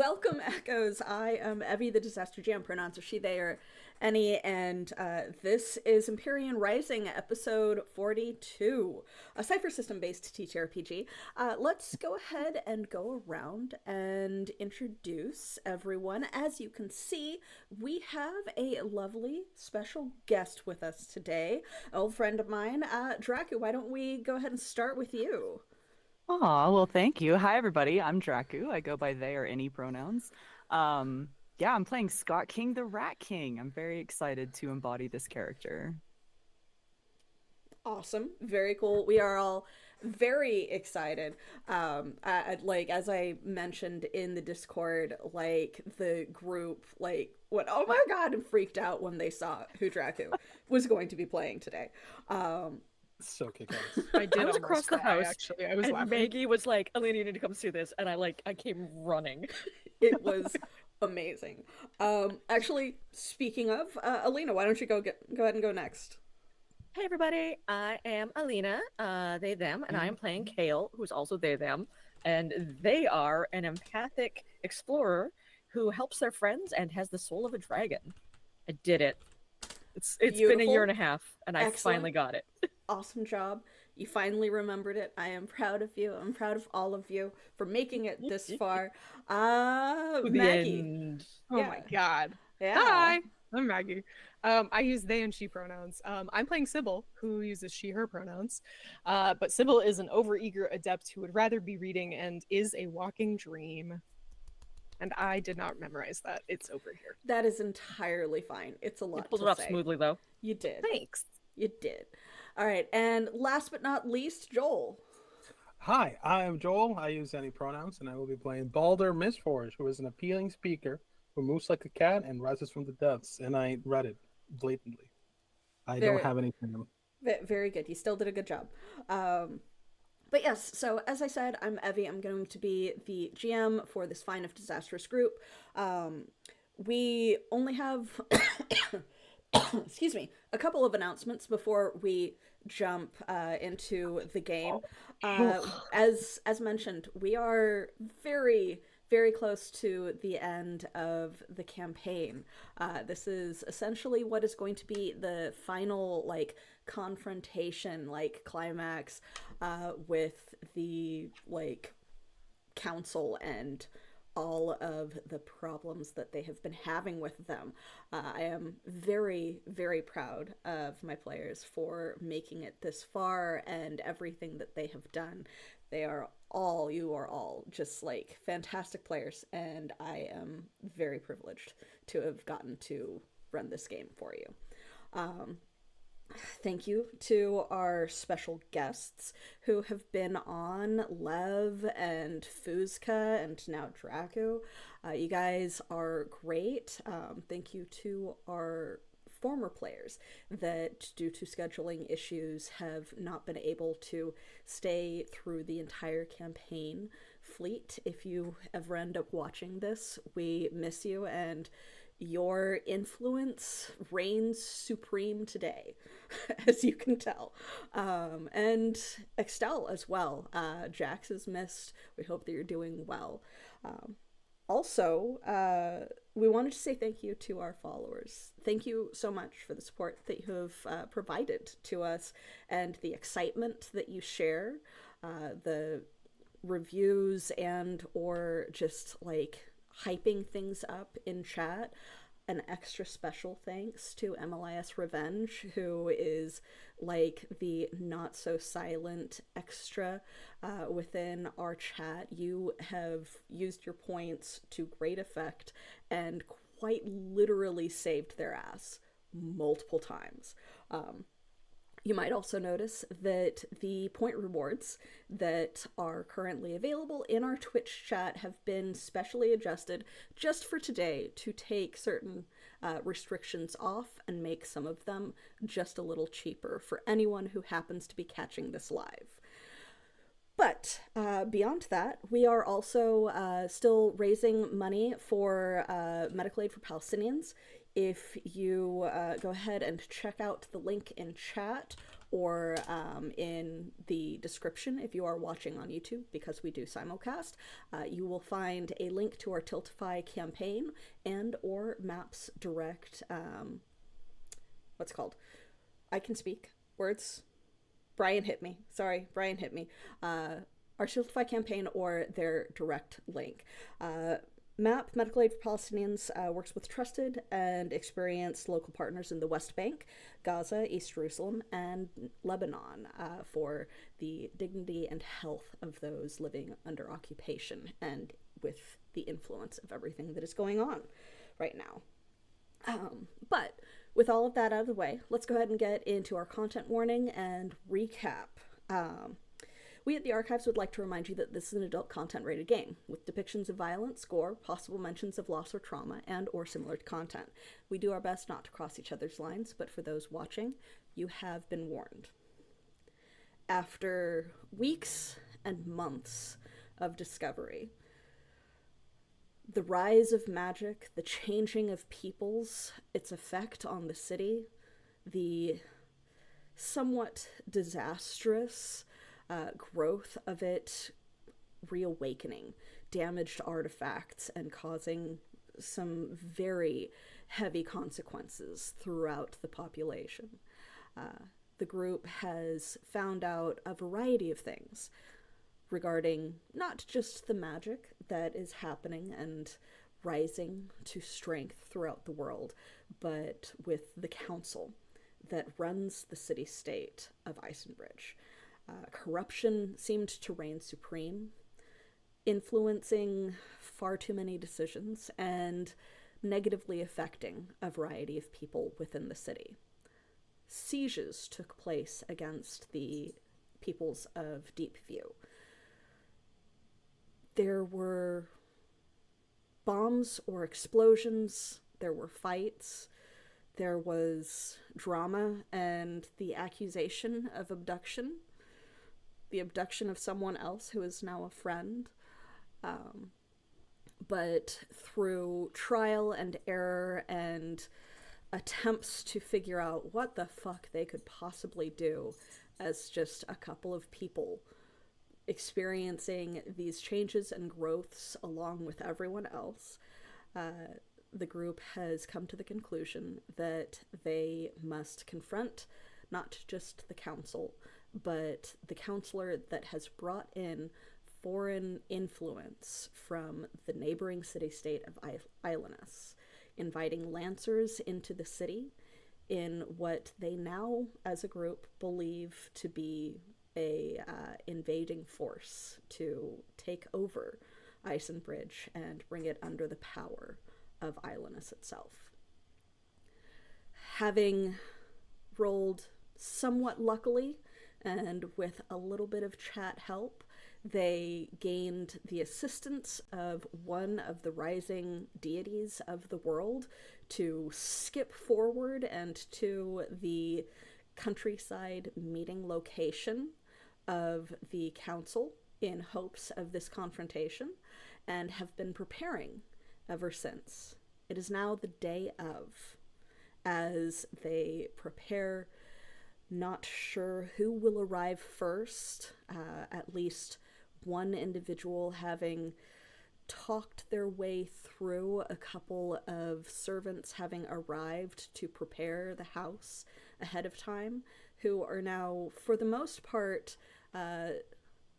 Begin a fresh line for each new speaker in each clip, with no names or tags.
Welcome, Echoes. I am Evie, the Disaster GM, pronouns are she, they, or any, and this is Empyrean Rising, episode 42, a Cypher system-based TTRPG. Let's go ahead and go around and introduce everyone. As you can see, we have a lovely special guest with us today, an old friend of mine, Drakku. Why don't we go ahead and start with you?
Aw, well, thank you. Hi, everybody. I'm Drakku. I go by they or any pronouns. Yeah, I'm playing Scott King, the Rat King. I'm very excited to embody this character.
Awesome, very cool. We are all very excited. Like as I mentioned in the Discord, like the group like went, oh my god, and freaked out when they saw who Drakku was going to be playing today. Um,
So kick-ass.
I did
I was
almost
across the
cry,
house,
actually. I was
and
laughing.
Maggie was like, "Alina, you need to come see this," and I came running.
it was amazing. Actually, speaking of Alina, why don't you go ahead and go next?
Hey everybody, I am Alina, they them, and I am playing Kale, who's also they them, and they are an empathic explorer who helps their friends and has the soul of a dragon. I did it. It's been a
Beautiful.
year and a half, and I
Excellent.
finally got it.
Awesome job. You finally remembered it. I am proud of you. I'm proud of all of you for making it this far.
To the
Maggie.
end.
Oh
Yeah.
my god.
Yeah.
Hi, I'm Maggie. I use they and she pronouns. I'm playing Sybil, who uses she, her pronouns. But Sybil is an overeager adept who would rather be reading and is a walking dream. And I did not memorize that. It's over here.
That is entirely fine. It's a
You
lot
pulled
to
it off
say.
smoothly though.
You did.
Thanks.
You did. All right. And last but not least, Joel.
Hi, I am Joel. I use any pronouns, and I will be playing Balder Mistforge, who is an appealing speaker who moves like a cat and rises from the depths. And I read it blatantly. I
Very-
don't have anything.
Very good. You still did a good job. But yes, so as I said, I'm Evie. I'm going to be the GM for this fine if disastrous group. We only have, excuse me, a couple of announcements before we jump into the game. As mentioned, we are very close to the end of the campaign. This is essentially what is going to be the final like confrontation, like climax, with the like council and all of the problems that they have been having with them. I am very proud of my players for making it this far and everything that they have done. You are all just like fantastic players, and I am very privileged to have gotten to run this game for you. Thank you to our special guests who have been on, Lev and Fuzka and now Drakku. You guys are great. Thank you to our former players that, due to scheduling issues, have not been able to stay through the entire campaign. Fleet, if you ever end up watching this, we miss you, and your influence reigns supreme today, as you can tell. And Extel as well. Jax is missed. We hope that you're doing well. Also, we wanted to say thank you to our followers. Thank you so much for the support that you have provided to us and the excitement that you share, the reviews and or just like hyping things up in chat. An extra special thanks to MLIS Revenge, who is like the not so silent extra within our chat. You have used your points to great effect and quite literally saved their ass multiple times. You might also notice that the point rewards that are currently available in our Twitch chat have been specially adjusted just for today to take certain restrictions off and make some of them just a little cheaper for anyone who happens to be catching this live. But beyond that, we are also still raising money for medical aid for Palestinians. If you go ahead and check out the link in chat, or in the description if you are watching on YouTube, because we do simulcast, you will find a link to our Tiltify campaign and or Maps direct, what's it called? I can speak words. Brian hit me. Sorry, Brian hit me. Our Tiltify campaign or their direct link. MAP, Medical Aid for Palestinians, works with trusted and experienced local partners in the West Bank, Gaza, East Jerusalem, and Lebanon for the dignity and health of those living under occupation and with the influence of everything that is going on right now. But with all of that out of the way, let's go ahead and get into our content warning and recap. We at the Archives would like to remind you that this is an adult content-rated game, with depictions of violence, gore, possible mentions of loss or trauma, and or similar content. We do our best not to cross each other's lines, but for those watching, you have been warned. After weeks and months of discovery, the rise of magic, the changing of peoples, its effect on the city, the somewhat disastrous growth of it reawakening damaged artifacts and causing some very heavy consequences throughout the population. The group has found out a variety of things regarding not just the magic that is happening and rising to strength throughout the world, but with the council that runs the city-state of Eisenbridge. Corruption seemed to reign supreme, influencing far too many decisions and negatively affecting a variety of people within the city. Sieges took place against the peoples of Deepview. There were bombs or explosions, there were fights, there was drama and the accusation of abduction. The abduction of someone else who is now a friend. But through trial and error and attempts to figure out what the fuck they could possibly do as just a couple of people experiencing these changes and growths along with everyone else, the group has come to the conclusion that they must confront not just the council, but the counselor that has brought in foreign influence from the neighboring city-state of Islanus, inviting Lancers into the city in what they now, as a group, believe to be a invading force to take over Eisenbridge and bring it under the power of Islanus itself. Having rolled somewhat luckily, and with a little bit of chat help, they gained the assistance of one of the rising deities of the world to skip forward and to the countryside meeting location of the council in hopes of this confrontation, and have been preparing ever since. It is now the day of, as they prepare. Not sure who will arrive first, at least one individual having talked their way through a couple of servants having arrived to prepare the house ahead of time, who are now, for the most part,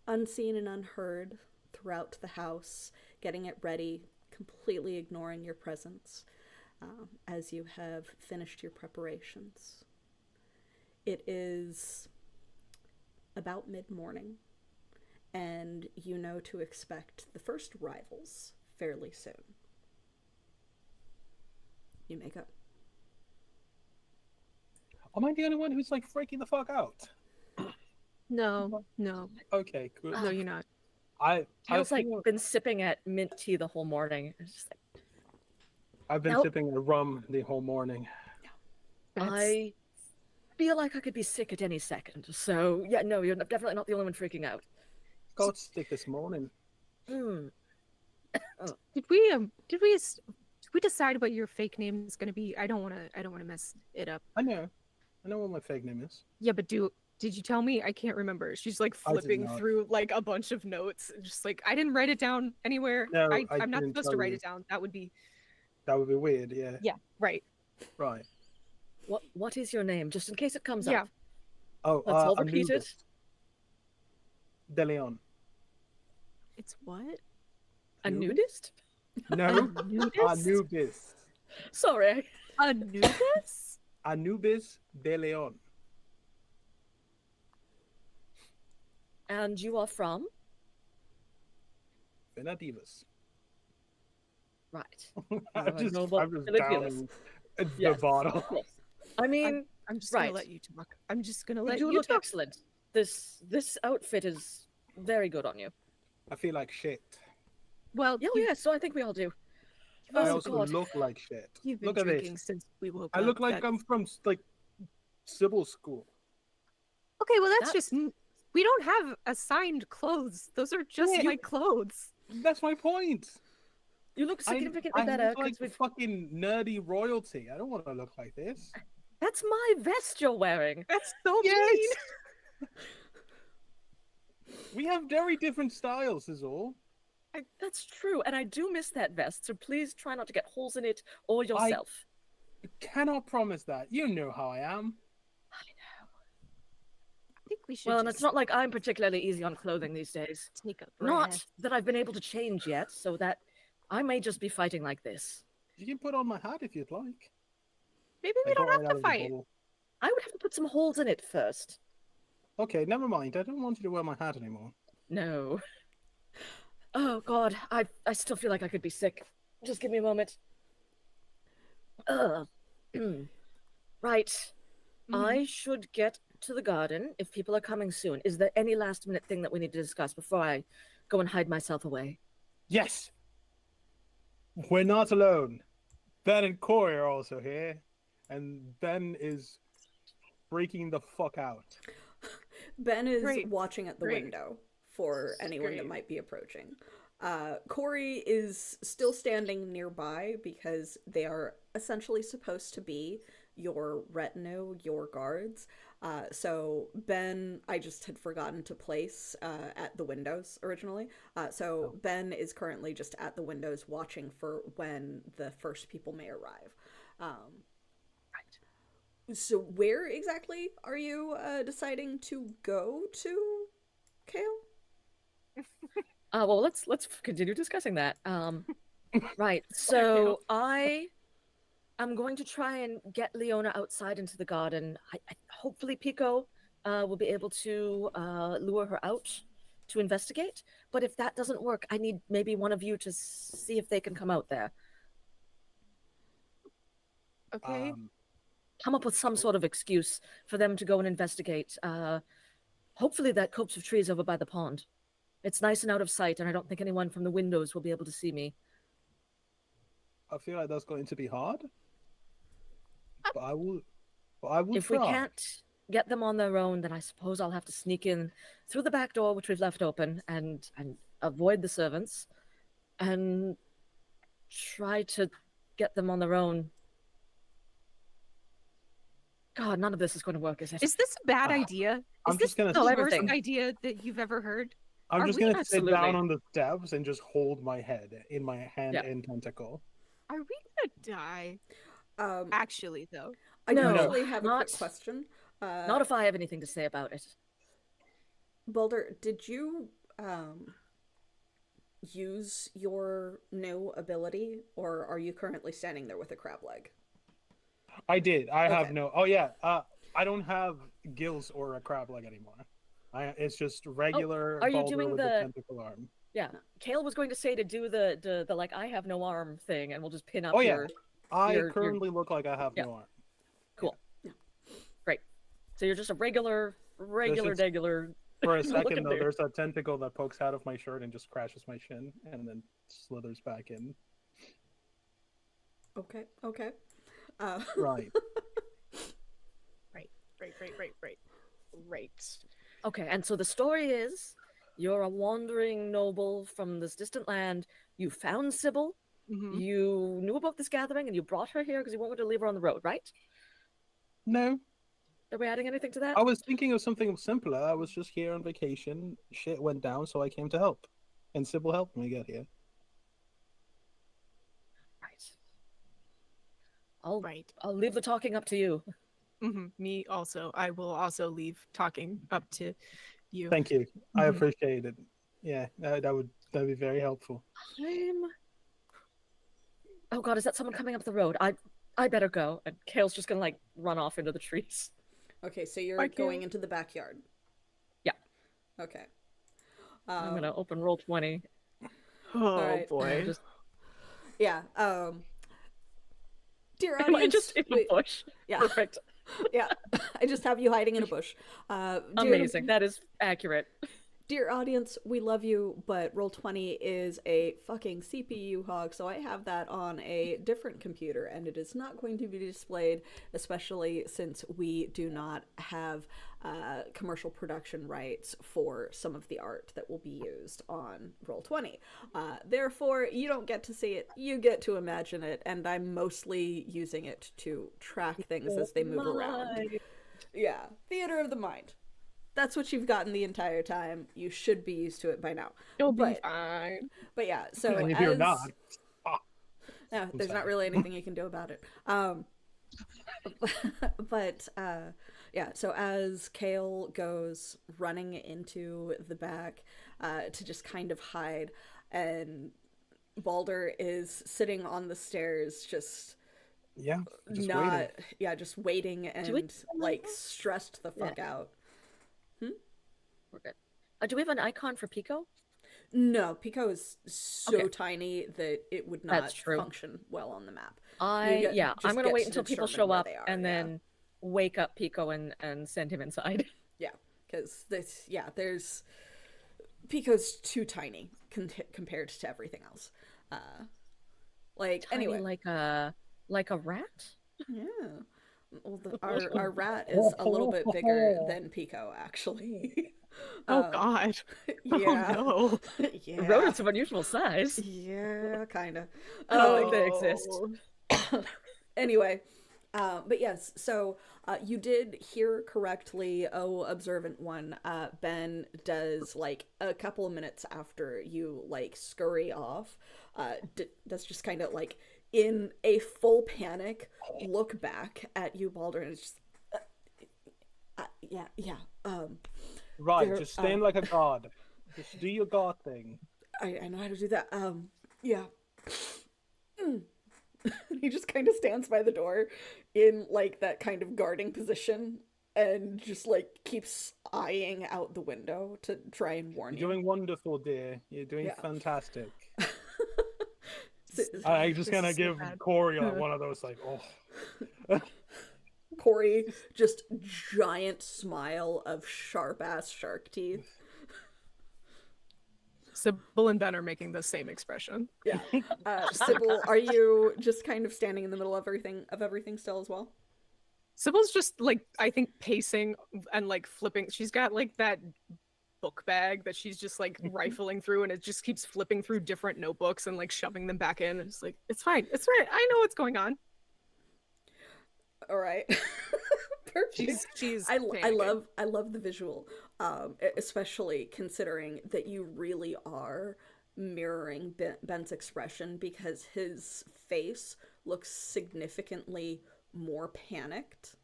unseen and unheard throughout the house, getting it ready, completely ignoring your presence as you have finished your preparations. It is about mid-morning, and you know to expect the first arrivals fairly soon. You make up.
Am I the only one who's like freaking the fuck out?
No.
Okay, good.
No, you're not.
Tails like
feel-
been sipping at mint tea the whole morning. It's just like,
I've been
Nope.
sipping a rum the whole morning.
I feel like I could be sick at any second. So yeah, no, you're definitely not the only one freaking out.
Got sick this morning.
Hmm.
Did we decide what your fake name is going to be? I don't want to mess it up.
I know. I know what my fake name is.
Yeah, but did you tell me? I can't remember. She's like
I did
flipping
not.
through like a bunch of notes, just like I didn't write it down anywhere.
No,
I'm not
didn't
supposed to
tell
write
you.
it down. That would be
That would be weird. Yeah.
right.
Right.
What is your name? Just in case it comes
Yeah.
up.
Oh,
Let's all repeat it.
Anubis De Leon.
It's what?
A
Anubis?
nudist?
No,
Nudist?
Anubis.
Sorry.
A nudist?
Anubis De Leon.
And you are from?
Venadivas.
Right.
I'm just
noble Venadivas.
downing the
Yes.
bottle.
Yes. I mean,
I'm just gonna
Right.
let you talk. I'm just gonna
you
let
do
you
look
talk.
excellent. This outfit is very good on you.
I feel like shit.
Well,
Oh yeah, so I think we all do.
I
Oh
also
god.
look like shit.
you've been
Look at
drinking
this.
since we woke
I
up.
look like
That's-
I'm from like Sybil school.
Okay, well that's
That's-
just we don't have assigned clothes. Those are just
Yeah,
my clothes.
That's my point.
You look significantly
I
better
look like
because
fucking nerdy royalty. I don't want to look like this.
that's my vest you're wearing.
That's so
Yes.
mean.
We have very different styles, is all.
That's true, and I do miss that vest, so please try not to get holes in it or yourself.
I cannot promise that. You know how I am.
I think we should
Well, and
just
it's not like I'm particularly easy on clothing these days.
take a
Not
breath.
that I've been able to change yet, so that I may just be fighting like this.
You can put on my hat if you'd like.
Maybe we
I
don't
got
have
it out
to
of the
fight.
bottle.
I would have to put some holes in it first.
Okay, never mind. I don't want you to wear my hat anymore.
No. Oh god, I still feel like I could be sick. Just give me a moment. Ugh. Right. I should get to the garden if people are coming soon. Is there any last minute thing that we need to discuss before I go and hide myself away?
Yes! We're not alone. Ben and Corey are also here. And Ben is freaking the fuck out.
Ben is
Great.
watching at the
Great.
window for anyone that
Great.
might be approaching. Corey is still standing nearby because they are essentially supposed to be your retinue, your guards. So Ben, I just had forgotten to place at the windows originally. So Ben is currently just at the windows watching for when the first people may arrive. So where exactly are you deciding to go to, Kale?
Well, let's continue discussing that. Right. So I am going to try and get Leona outside into the garden. Hopefully Pico will be able to lure her out to investigate. But if that doesn't work, I need maybe one of you to see if they can come out there.
Okay.
Come up with some sort of excuse for them to go and investigate. Hopefully that copse of trees over by the pond. It's nice and out of sight, and I don't think anyone from the windows will be able to see me.
I feel like that's going to be hard. But I will
If
try.
we can't get them on their own, then I suppose I'll have to sneak in through the back door, which we've left open, and avoid the servants, and try to get them on their own. God, none of this is going to work, is it?
Is this a bad idea?
I'm
Is this
just gonna
the
No,
worst
everything.
idea that you've ever heard?
I'm
Are
just
we
gonna
absolutely-
sit down on the steps and just hold my head in my hand
Yeah.
and tentacle.
Are we gonna die?
Um,
Actually, though.
I do
No,
actually have a
not-
quick question.
Not if I have anything to say about it.
Boulder, did you use your new ability, or are you currently standing there with a crab leg?
I did. I have
Okay.
no. Oh yeah. I don't have gills or a crab leg anymore. It's just regular.
are you
Baldur
doing
with
the-
tentacle arm?
Yeah, Kale was going to say to do the like I have no arm thing, and we'll just pin up
Oh, yeah.
your.
I
You're-
currently look like I have
Yeah.
no arm.
Great. So you're just a regular,
it's-
regular.
For a
Looking
second though,
there.
there's a tentacle that pokes out of my shirt and just crashes my shin, and then slithers back in.
Okay.
Right.
Right.
Okay, and so the story is, you're a wandering noble from this distant land. You found Sybil.
Mhm.
You knew about this gathering, and you brought her here because you weren't going to leave her on the road, right?
No.
Are we adding anything to that?
I was thinking of something simpler. I was just here on vacation. Shit went down, so I came to help. And Sybil helped me get here.
Right. I'll
Right.
I'll leave the talking up to you.
Me also. I will also leave talking up to you.
Thank you. I
Mhm.
appreciate it. Yeah, that'd be very helpful.
Oh God, is that someone coming up the road? I better go. And Kale's just gonna like run off into the trees.
Okay, so you're
Bye,
going
Kale.
into the backyard.
Yeah.
Okay.
I'm gonna open roll 20.
Oh
Alright.
boy.
Just
Yeah. Dear
am I
audience,
just in a
wait,
bush?
yeah,
Perfect.
yeah. I just have you hiding in a bush.
Amazing. That is accurate.
Dear audience, we love you, but Roll20 is a fucking CPU hog, so I have that on a different computer, and it is not going to be displayed, especially since we do not have commercial production rights for some of the art that will be used on Roll20. Therefore, you don't get to see it, you get to imagine it, and I'm mostly using it to track things as they move around. Yeah, theater of the mind. That's what you've gotten the entire time. You should be used to it by now.
You'll be
But
fine.
yeah, so
And if
as
you're not,
no, there's not
sorry.
really anything you can do about it. But yeah, so as Kale goes running into the back to just kind of hide, and Balder is sitting on the stairs just
yeah, just
not
waiting.
yeah, just waiting and like stressed the fuck out.
We're good. Do we have an icon for Pico?
No, Pico is so
Okay.
tiny that it would
That's
not
true.
function well on the map.
I'm
just
gonna
get
wait
to
until people
determine
show
where
up
they are,
and
yeah.
then wake up Pico and send him inside.
Yeah, because there's Pico's too tiny compared to everything else.
Tiny
Anyway,
like a rat?
yeah. Well, our rat is a little bit bigger than Pico, actually.
Oh God.
Yeah.
Oh no.
Yeah.
Rodents of unusual size.
Yeah, kind of.
I don't think they exist.
Anyway, but yes, so you did hear correctly, oh observant one. Ben does, like, a couple of minutes after you like scurry off, does just kind of like in a full panic look back at you, Balder, and it's just yeah
Right,
there,
just stand like a god. Just do your god thing.
I know how to do that. Yeah. He just kind of stands by the door in like that kind of guarding position and just like keeps eyeing out the window to try and warn
You're
you.
doing wonderful, dear. You're doing
Yeah.
fantastic.
So-
I just
This
gonna
is so
give
bad.
Corey one of those like, oh.
Corey, just giant smile of sharp ass shark teeth.
Sybil and Ben are making the same expression.
Yeah. Sybil, are you just kind of standing in the middle of everything still as well?
Sybil's just like, I think, pacing and like flipping. She's got like that book bag that she's just like rifling through, and it just keeps flipping through different notebooks and like shoving them back in. And it's like, it's fine. It's fine. I know what's going on.
All right. Perfect.
She's
I
panicking.
love the visual, especially considering that you really are mirroring Ben's expression, because his face looks significantly more panicked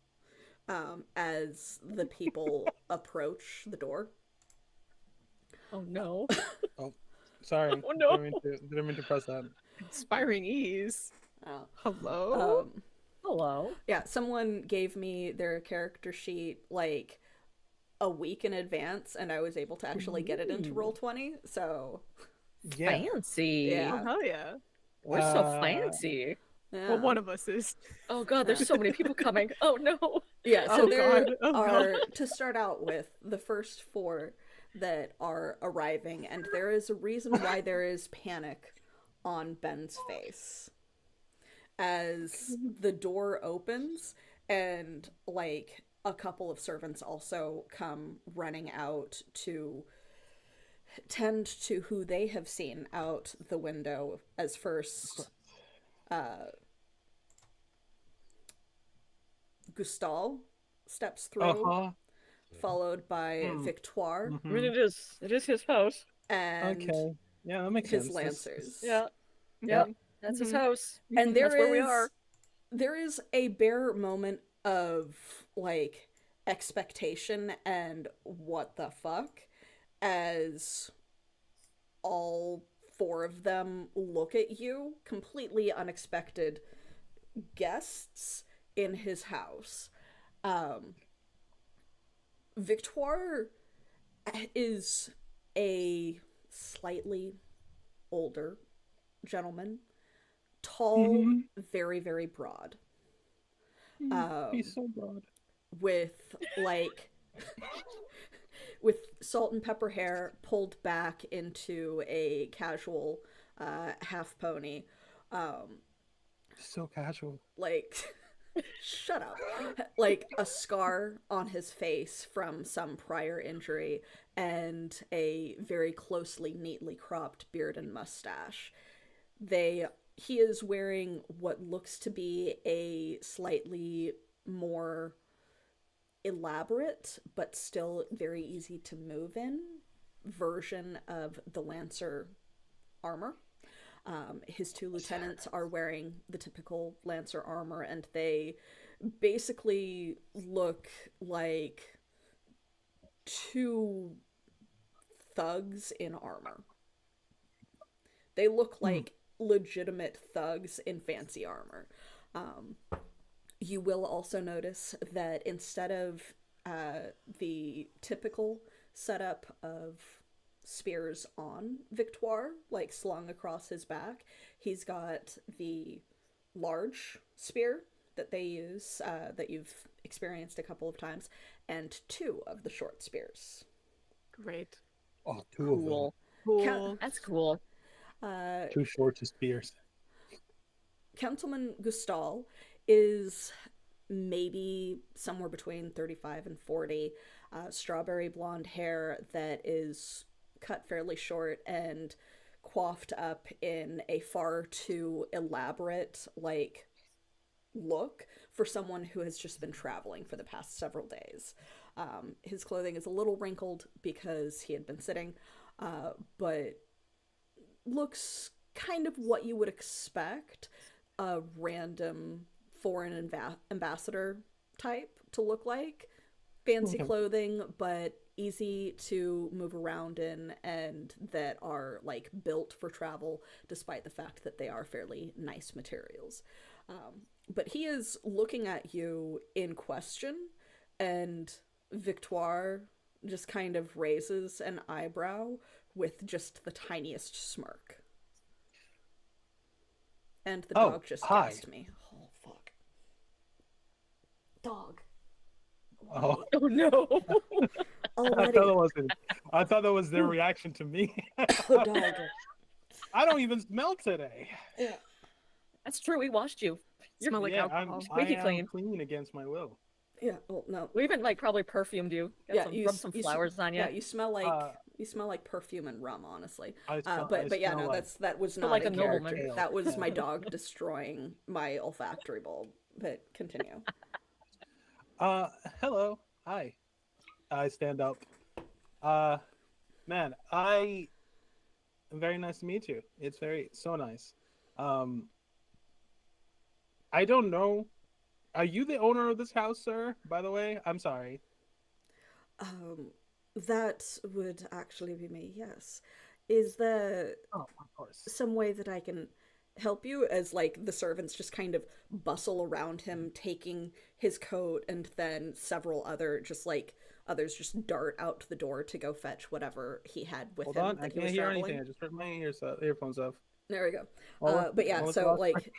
as the people approach the door.
Oh no.
Sorry.
Oh, no.
Didn't mean to press that.
Inspiring ease.
Oh.
Hello.
Hello.
Yeah, someone gave me their character sheet like a week in advance, and I was able to actually get it into Roll20. So
Yeah.
Fancy.
Yeah.
Oh, hell yeah.
We're so fancy.
yeah.
Well, one of us is.
Oh god, there's so many people coming. Oh no.
Yeah, so
Oh,
there
God. Oh,
are,
God.
to start out with, the first 4 that are arriving, and there is a reason why there is panic on Ben's face. As the door opens, and like a couple of servants also come running out to tend to who they have seen out the window as first. Gustal steps through,
Uh-huh.
followed by
Hmm.
Victoire
I mean,
Mhm.
it is his house.
and
Okay. Yeah, that makes
his
sense.
lancers.
Yeah,
Yeah.
that's his
Mhm.
house.
And
That's where we are.
there is a bare moment of like expectation and what the fuck as all four of them look at you, completely unexpected guests in his house. Um, Victoire is a slightly older gentleman, tall,
Mhm.
very, very broad,
He's so broad.
with like with salt and pepper hair pulled back into a casual half pony. Um,
So casual.
like shut up. Like a scar on his face from some prior injury and a very closely neatly cropped beard and mustache. They he is wearing what looks to be a slightly more elaborate but still very easy to move in version of the Lancer armor. His two lieutenants are wearing the typical Lancer armor, and they basically look like two thugs in armor. They look like legitimate thugs in fancy armor. Um, you will also notice that instead of the typical setup of spears on Victoire, like slung across his back, he's got the large spear that they use, that you've experienced a couple of times, and two of the short spears.
Great.
Oh, two of them.
Cool.
Cool.
That's cool.
Too short to spears.
Councilman Gustal is maybe somewhere between 35 and 40, strawberry blonde hair that is cut fairly short and coiffed up in a far too elaborate, like, look for someone who has just been traveling for the past several days. His clothing is a little wrinkled because he had been sitting, but looks kind of what you would expect a random foreign ambassador type to look like. Fancy clothing, but easy to move around in and that are like built for travel, despite the fact that they are fairly nice materials. But he is looking at you in question, and Victoire just kind of raises an eyebrow with just the tiniest smirk. And the dog just
hi.
gassed me. Oh, fuck. Dog.
Oh,
Oh no.
Already.
I thought that was their reaction to me.
Oh, dog.
I don't even smell today.
Yeah.
That's true. We washed you.
Smell like
Yeah,
alcohol.
I
Squeaky
am
clean.
clean against my will.
Yeah. Well, no.
We even like probably perfumed you. Got
Yeah.
some, rubbed some flowers on you.
Yeah. You smell like perfume and rum, honestly.
I smell,
But yeah,
smell
no,
like,
that was
Smell
not
like
a
a
character.
nobleman.
That was
Yeah.
my dog destroying my olfactory bulb. But continue.
Hello. Hi. I stand up. Man, very nice to meet you. It's so nice. I don't know. Are you the owner of this house, sir? By the way, I'm sorry.
That would actually be me. Yes. Is there
Oh, of course.
some way that I can help you, as like the servants just kind of bustle around him taking his coat, and then several others just dart out the door to go fetch whatever he had with
Hold
him
on,
that
I
he
can't
was
hear
traveling.
anything. I just turned my earphones off.
There we go.
All
But yeah,
all
so
across-
like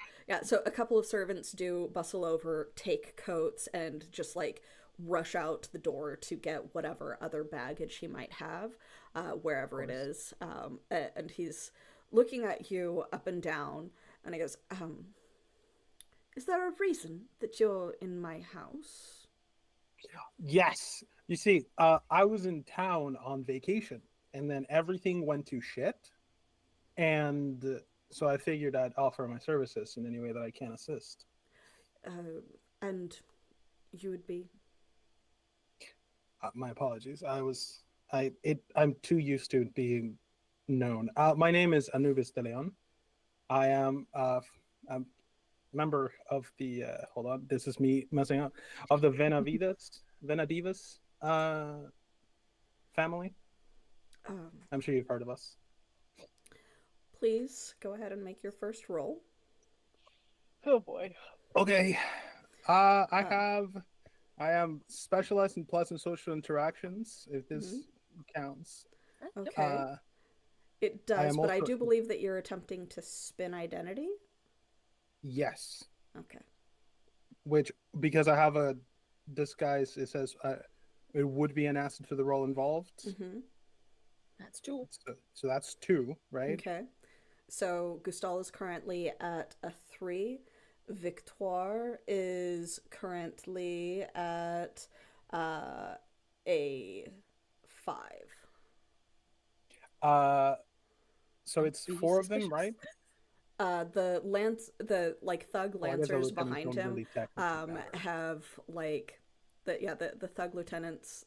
so a couple of servants do bustle over, take coats, and just like rush out the door to get whatever other baggage he might have, wherever it is. And he's looking at you up and down, and he goes, is there a reason that you're in my house?
Yes. You see, I was in town on vacation, and then everything went to shit, and so I figured I'd offer my services in any way that I can assist.
And you would be
My apologies. I'm too used to being known. My name is Anubis de Leon. I am a member of the. Hold on, this is me messing up. Of the Venadivas family.
Um,
I'm sure you've heard of us.
please go ahead and make your first roll.
Oh boy.
Okay.
Uh,
I am specialized in pleasant social interactions, if
mhm.
this counts.
Yep.
Okay. It
I
does,
am
but I
also
do believe that you're attempting to spin identity.
yes,
Okay.
which because I have a disguise, it says it would be an acid for the role involved.
Mm-hmm.
That's 2.
So that's 2, right?
Okay. So Gustal is currently at a 3. Victoire is currently at a 5.
So it's 4 of them, right?
The like thug
Oh, I guess the
lancers
lieutenants
behind
don't
him
really technically matter.
have like the thug lieutenants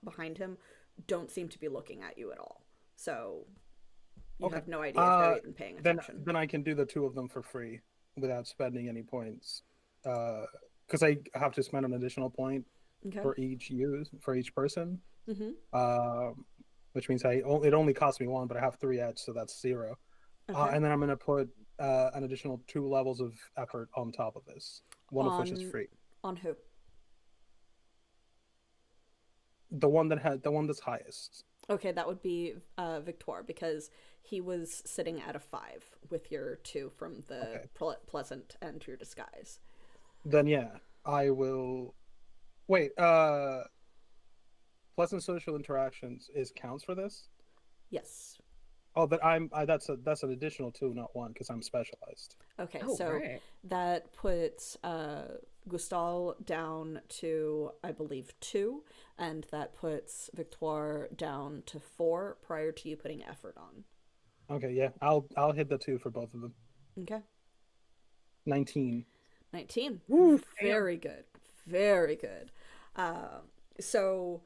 behind him don't seem to be looking at you at all. So you
Okay.
have no idea if they're even paying
Then
attention.
then I can do the 2 of them for free without spending any points. Because I have to spend an additional point
Okay.
for each person.
Mm-hmm.
Which means it only costs me 1, but I have 3 edge, so that's 0.
Okay.
And then I'm gonna put an additional 2 levels of effort on top of this, one of which is free.
On who?
The one that's highest.
Okay, that would be Victoire, because he was sitting at a 5 with your 2 from the pleasant and your disguise.
Then yeah, I will. Wait. Pleasant social interactions counts for this.
Yes.
Oh, but that's an additional 2, not 1, because I'm specialized.
Okay,
Oh,
so
right.
that puts Gustal down to, I believe, 2, and that puts Victoire down to 4 prior to you putting effort on.
Okay, yeah, I'll hit the 2 for both of them.
Okay.
19.
19.
Woo,
Very good. Very good. So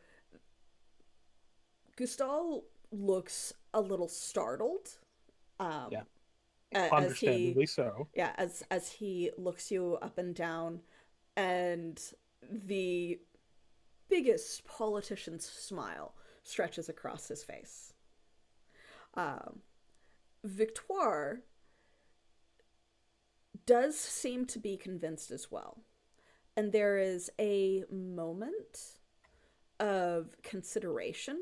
Gustal looks a little startled.
Yeah.
As he
Understandably so.
yeah, as he looks you up and down, and the biggest politician's smile stretches across his face. Victoire does seem to be convinced as well. And there is a moment of consideration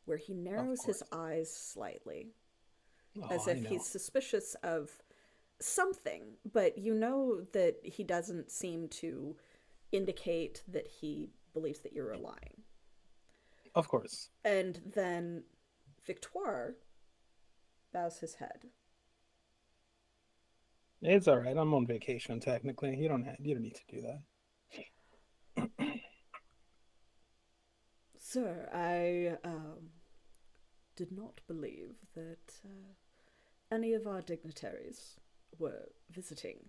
where he narrows his eyes slightly, as if he's suspicious of something, but you know that he doesn't seem to indicate that he believes that you're lying.
Of course.
And then Victoire bows his head.
It's all right. I'm on vacation technically. You don't need to do that.
Sir, I did not believe that any of our dignitaries were visiting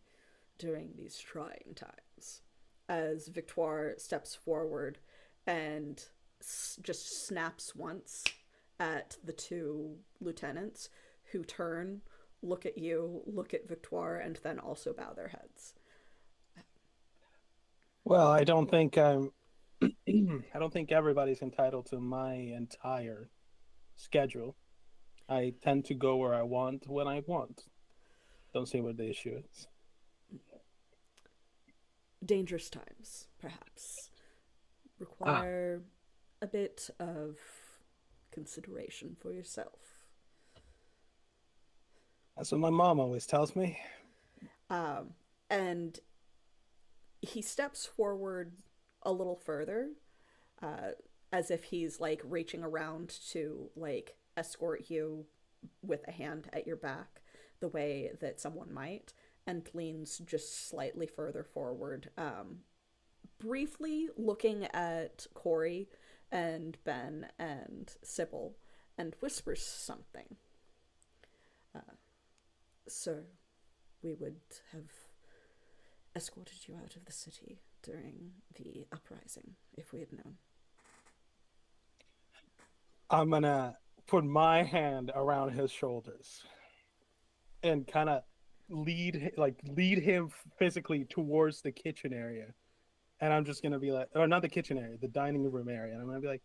during these trying times. As Victoire steps forward and just snaps once at the 2 lieutenants, who turn, look at you, look at Victoire, and then also bow their heads.
Well, I don't think I'm. I don't think everybody's entitled to my entire schedule. I tend to go where I want when I want. Don't see what the issue is.
Dangerous times, perhaps, require a bit of consideration for yourself.
That's what my mom always tells me.
And he steps forward a little further, as if he's like reaching around to like escort you with a hand at your back, the way that someone might, and leans just slightly further forward, briefly looking at Corey and Ben and Sybil, and whispers something. Sir, we would have escorted you out of the city during the uprising if we had known.
I'm gonna put my hand around his shoulders and kind of lead him physically towards the kitchen area. And I'm just gonna be like, or not the kitchen area, the dining room area. And I'm gonna be like,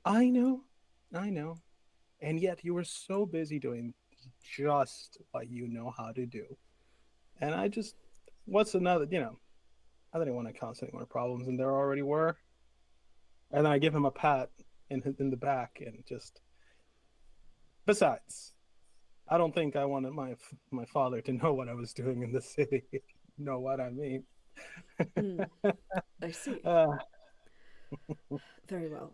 I know. And yet you were so busy doing just what you know how to do. And what's another, I didn't want to cause any more problems, and there already were. And then I give him a pat in the back, and just. Besides, I don't think I wanted my father to know what I was doing in the city. If you know what I mean?
I see. Very well.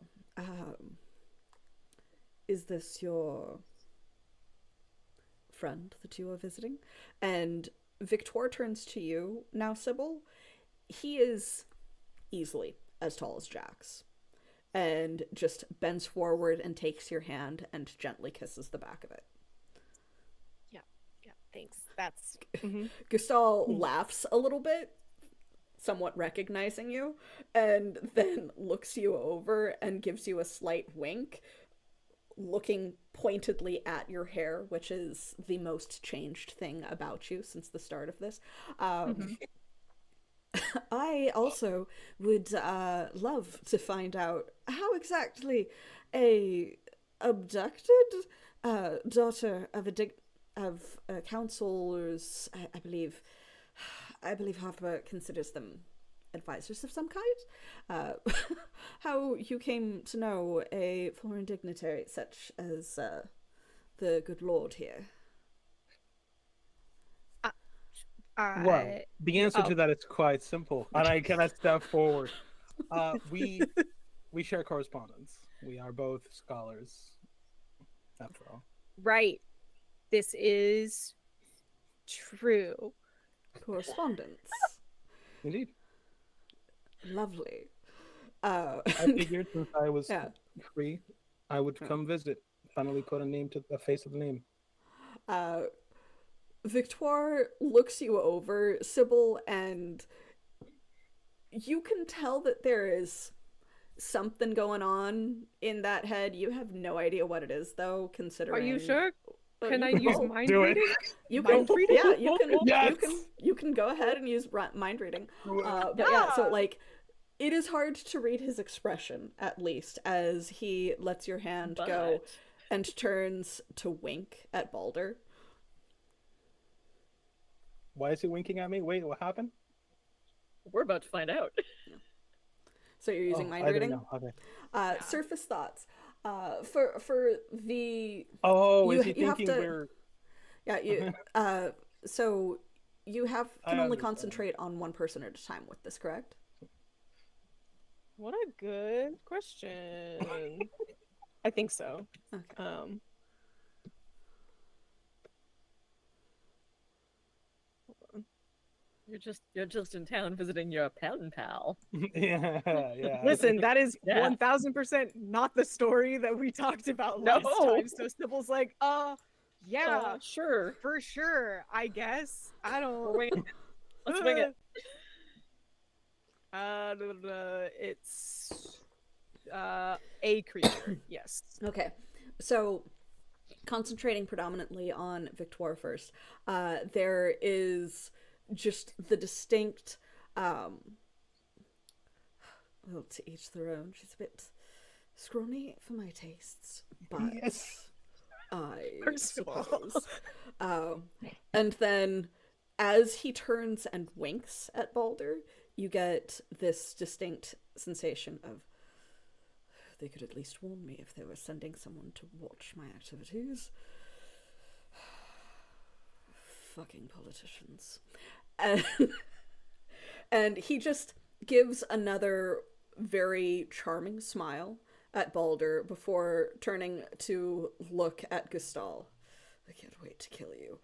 Is this your friend that you are visiting? And Victor turns to you now, Sybil. He is easily as tall as Jax, and just bends forward and takes your hand and gently kisses the back of it.
Yeah, thanks. That's
Gustal laughs a little bit, somewhat recognizing you, and then looks you over and gives you a slight wink, looking pointedly at your hair, which is the most changed thing about you since the start of this. I also would love to find out how exactly a abducted daughter of a counselor's, I believe Harper considers them advisors of some kind. How you came to know a foreign dignitary such as the good lord here.
Well, the answer to that is quite simple, and I cannot step forward. We share correspondence. We are both scholars, after all.
right. This is true.
Correspondence.
Indeed.
Lovely.
I figured since I was
Yeah.
free, I would come visit. Finally put a name to the face of the name.
Victoire looks you over, Sybil, and you can tell that there is something going on in that head. You have no idea what it is, though, considering...
Are you sure? Can I
you
use
can-
mind
do it.
reading?
You can,
Mind reading?
yeah, you can,
Yes!
you can go ahead and use mind reading. But yeah, so like, it is hard to read his expression, at least, as he lets your hand go
But-
and turns to wink at Balder.
Why is he winking at me? Wait, what happened?
We're about to find out.
So you're using mind
I
reading?
didn't know. Okay.
Surface thoughts. For the
Oh,
You-
is he
you have
thinking
to-
we're...
yeah you so you can
I
only
understand.
concentrate on one person at a time with this, correct?
What a good question. I think so.
Okay.
You're just in town visiting your pen pal.
yeah.
Listen, that is
Yeah.
1000% not the story that we talked about last
No.
time. So Sybil's like, yeah,
Sure.
for sure, I guess. I
We're
don't.
winging it. Let's wing it.
It's a creature. Yes.
Okay, so concentrating predominantly on Victoire first, there is just the distinct well, to each their own. She's a bit scrawny for my tastes, but
Yes.
I
First of all.
suppose. And then as he turns and winks at Balder, you get this distinct sensation of, they could at least warn me if they were sending someone to watch my activities. Fucking politicians. And he just gives another very charming smile at Balder before turning to look at Gustal. I can't wait to kill you.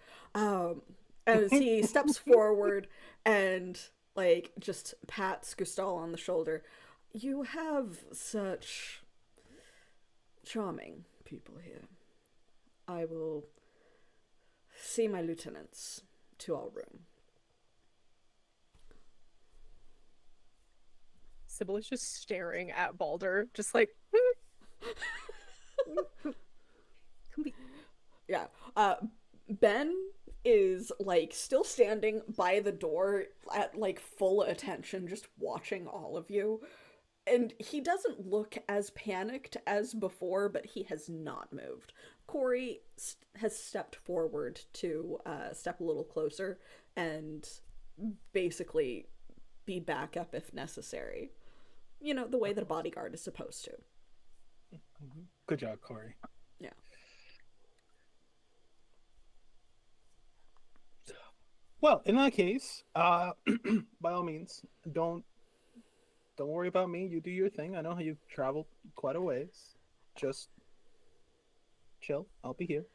As he steps forward and like just pats Gustal on the shoulder. You have such charming people here. I will see my lieutenants to our room.
Sybil is just staring at Balder, just like,
Ben is like still standing by the door at like full attention, just watching all of you. And he doesn't look as panicked as before, but he has not moved. Corey has stepped forward to step a little closer and basically be back up if necessary. You know, the way that a bodyguard is supposed to.
Good job, Corey.
Yeah.
Well, in that case, by all means, don't worry about me. You do your thing. I know how you've traveled quite a ways. Just chill. I'll be here.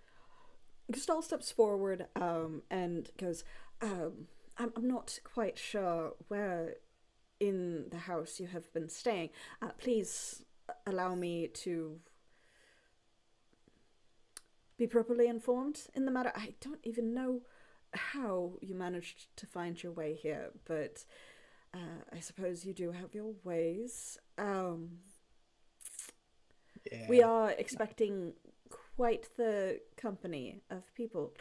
Gustave steps forward and goes, I'm not quite sure where in the house you have been staying. Please allow me to be properly informed in the matter. I don't even know how you managed to find your way here, but I suppose you do have your ways. We are expecting quite the company of people.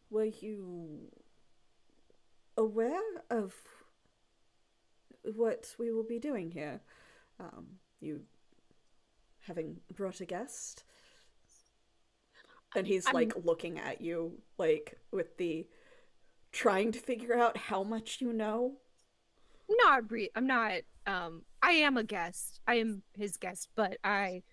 Were you aware of what we will be doing here? You having brought a guest? And he's like looking at you like with the trying to figure out how much you know.
I'm not I am a guest. I am his guest, but I'm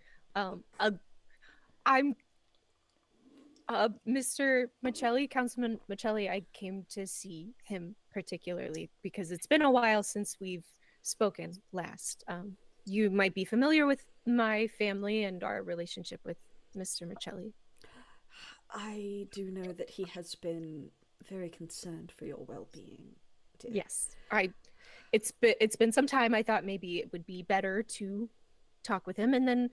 Mr. Michelli, Councilman Michelli. I came to see him particularly because it's been a while since we've spoken last. You might be familiar with my family and our relationship with Mr. Michelli.
I do know that he has been very concerned for your well-being, dear.
Yes, it's been some time. I thought maybe it would be better to talk with him, and then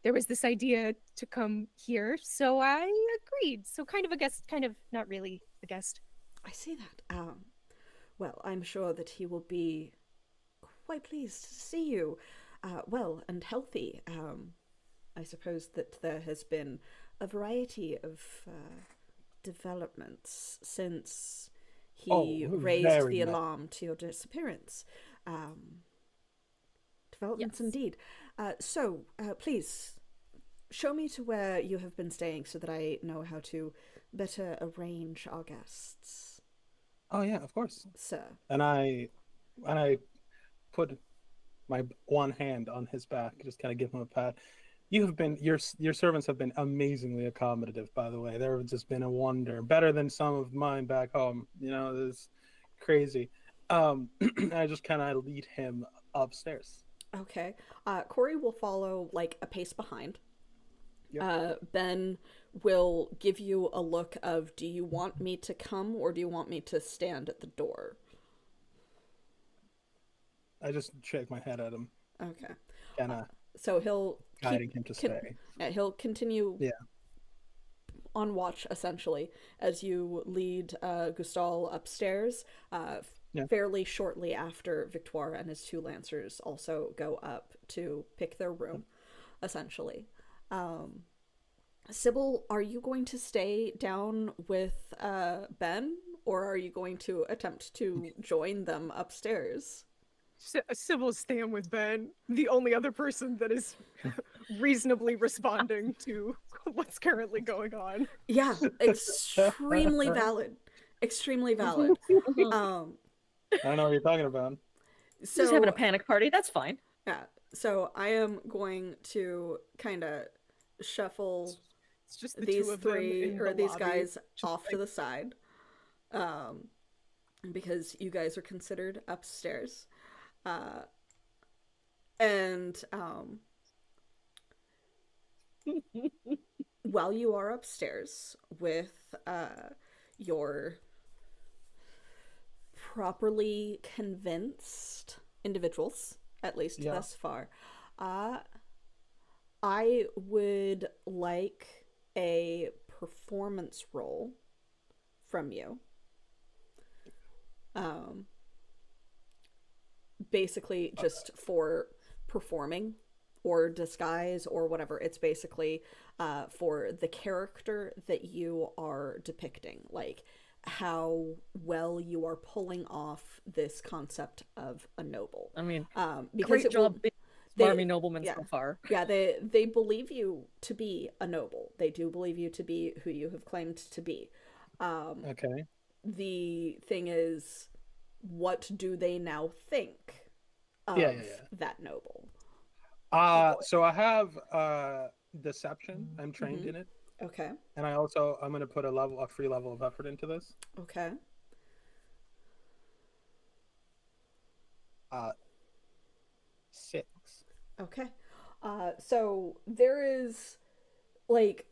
there was this idea to come here, so I agreed. So kind of a guest, kind of not really a guest.
I see that. Well, I'm sure that he will be quite pleased to see you, well and healthy. I suppose that there has been a variety of developments since he raised the alarm to your disappearance. Developments indeed. So, please, show me to where you have been staying so that I know how to better arrange our guests.
Oh yeah, of course.
Sir.
And I put my one hand on his back, just kind of give him a pat. Your servants have been amazingly accommodative, by the way. They've just been a wonder, better than some of mine back home. You know, it's crazy. I just kind of lead him upstairs.
Okay. Corey will follow like a pace behind. Yep. Ben will give you a look of, do you want me to come or do you want me to stand at the door?
I just shake my head at him.
Okay.
Kind of.
So he'll
guiding him to stay.
Yeah, he'll continue. Yeah. On watch essentially as you lead Gustave upstairs. Fairly shortly after Victoire and his two lancers also go up to pick their room, essentially. Sybil, are you going to stay down with Ben, or are you going to attempt to join them upstairs?
Sybil's staying with Ben, the only other person that is reasonably responding to what's currently going on.
Yeah, extremely valid. Extremely valid.
I don't know what you're talking about.
So, just having a panic party, that's fine.
Yeah, so I am going to kind of shuffle these three, or these guys off to the side. Because you guys are considered upstairs. While you are upstairs with your properly convinced individuals, at least thus far, I would like a performance roll from you. Basically just for performing or disguise or whatever. It's basically for the character that you are depicting, like how well you are pulling off this concept of a noble.
I mean,
Because
great
it will,
job being a
they-
smarmy nobleman
yeah.
so far.
yeah, they believe you to be a noble. They do believe you to be who you have claimed to be.
Okay.
The thing is, what do they now think of
Yeah.
that noble?
So I have deception. I'm trained
Mhm.
in it,
Okay.
and I'm gonna put a free level of effort into this.
Okay.
6.
Okay. So there is, like,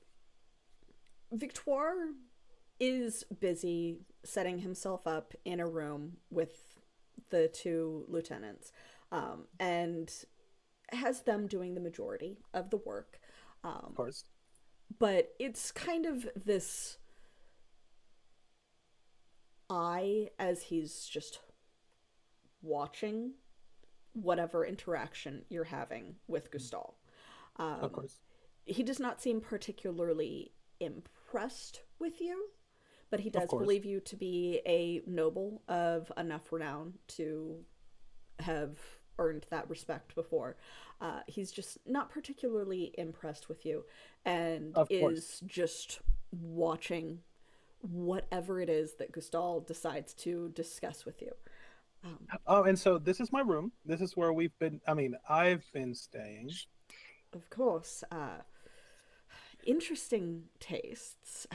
Victoire is busy setting himself up in a room with the 2 lieutenants, and has them doing the majority of the work.
Of course.
But it's kind of this eye as he's just watching whatever interaction you're having with Gustal.
Of course.
He does not seem particularly impressed with you, but he does
course.
believe you to be a noble of enough renown to have earned that respect before. He's just not particularly impressed with you, and
Of
is
course.
just watching whatever it is that Gustal decides to discuss with you.
Oh, and so this is my room. This is where I've been staying.
Of course, interesting tastes,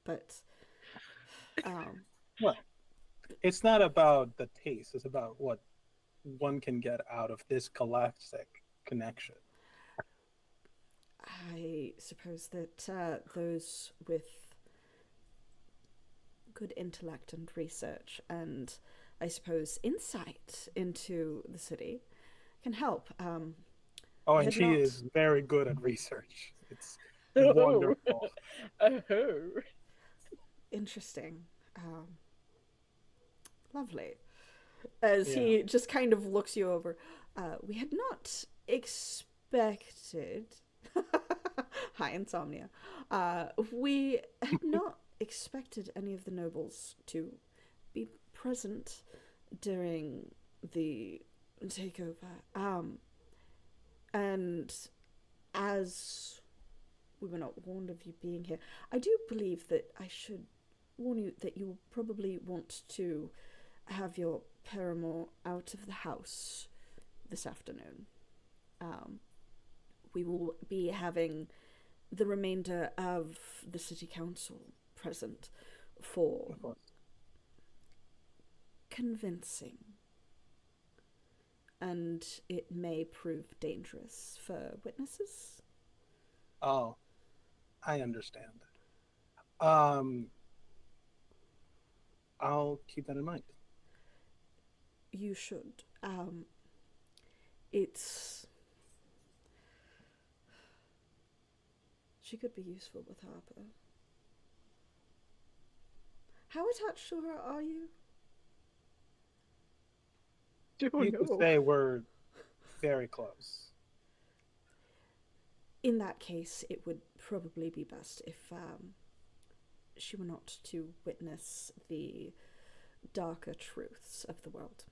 but
Well, it's not about the taste. It's about what one can get out of this galactic connection.
I suppose that those with good intellect and research, and I suppose insight into the city, can help.
Oh,
I
and
had
she
not-
is very good at research. It's
Oh.
wonderful.
Oh.
Interesting. Lovely. As he just kind of looks you over. We had not expected. Hi, insomnia. We had not expected any of the nobles to be present during the takeover. And as we were not warned of you being here, I do believe that I should warn you that you will probably want to have your paramour out of the house this afternoon. We will be having the remainder of the city council present for
Of course.
convincing, and it may prove dangerous for witnesses.
Oh, I understand. I'll keep that in mind.
You should. It's... She could be useful with Harper. How attached to her are you?
You could say we're very close.
In that case, it would probably be best if she were not to witness the darker truths of the world.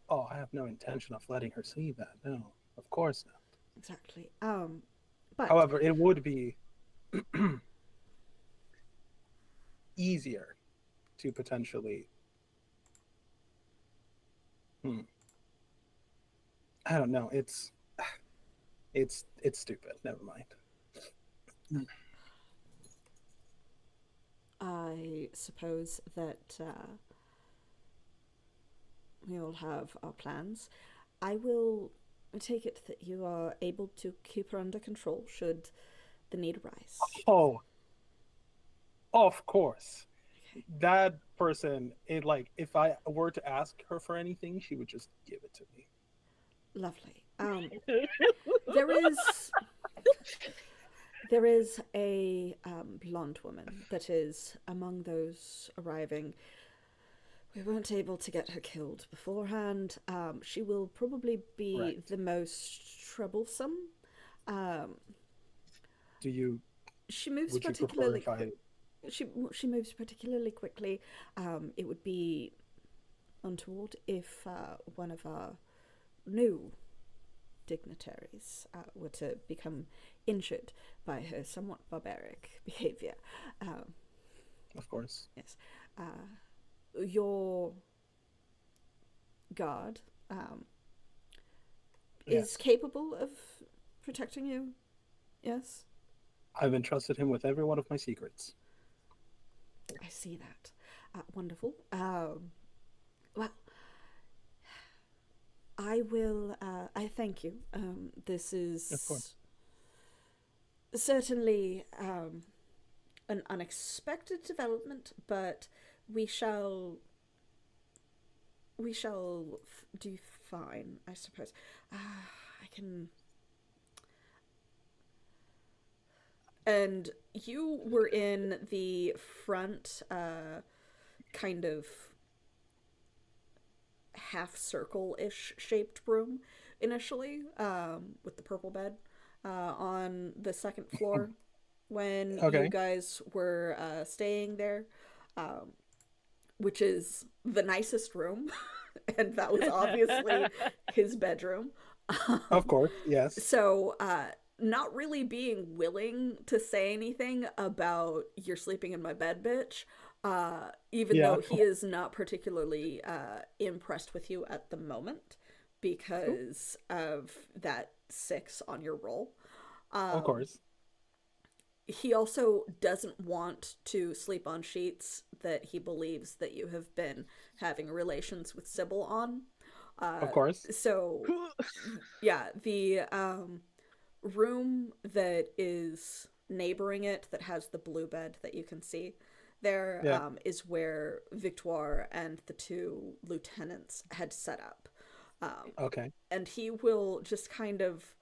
Oh, I have no intention of letting her see that. No, of course not.
Exactly. But
However, it would be easier to potentially. I don't know. It's stupid. Never mind.
I suppose that we all have our plans. I will take it that you are able to keep her under control should the need arise.
Oh, of course.
Okay.
That person, if I were to ask her for anything, she would just give it to me.
Lovely. There is a blonde woman that is among those arriving We weren't able to get her killed beforehand. She will probably be
Right.
the most troublesome. Um,
Do you?
she moves
Would you prefer
particularly
if I?
she moves particularly quickly. It would be untoward if one of our new dignitaries were to become injured by her somewhat barbaric behavior.
Of course.
Yes. Your guard is
Yes.
capable of protecting you. Yes,
I've entrusted him with every one of my secrets.
I see that. Wonderful. Well, I will. I thank you. This
Of course.
is certainly an unexpected development, but we shall do fine, I suppose. I can. And you were in the front, kind of half circle-ish shaped room initially, with the purple bed, on the second floor when
Okay.
you guys were staying there, which is the nicest room, and that was obviously his bedroom.
Of course. Yes.
So, not really being willing to say anything about "you're sleeping in my bed, bitch," even
Yeah.
though he is not particularly impressed with you at the moment because of that 6 on your roll.
Of course.
He also doesn't want to sleep on sheets that he believes that you have been having relations with Sybil on.
Of course.
So, yeah, the room that is neighboring it, that has the blue bed that you can see there,
Yeah.
is where Victoire and the 2 lieutenants had set up.
Okay.
And he will just kind of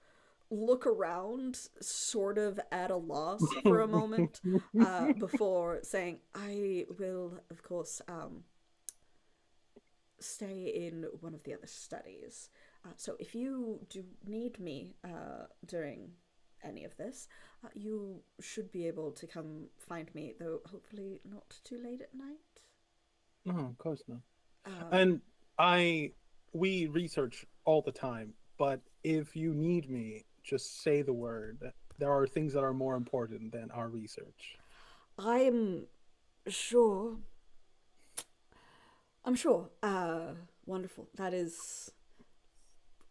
look around, sort of at a loss for a moment, before saying, "I will, of course, stay in one of the other studies. So if you do need me during any of this, you should be able to come find me, though hopefully not too late at night."
No, of course not.
Um,
And we research all the time, but if you need me, just say the word. There are things that are more important than our research.
I'm sure. I'm sure. Wonderful. That is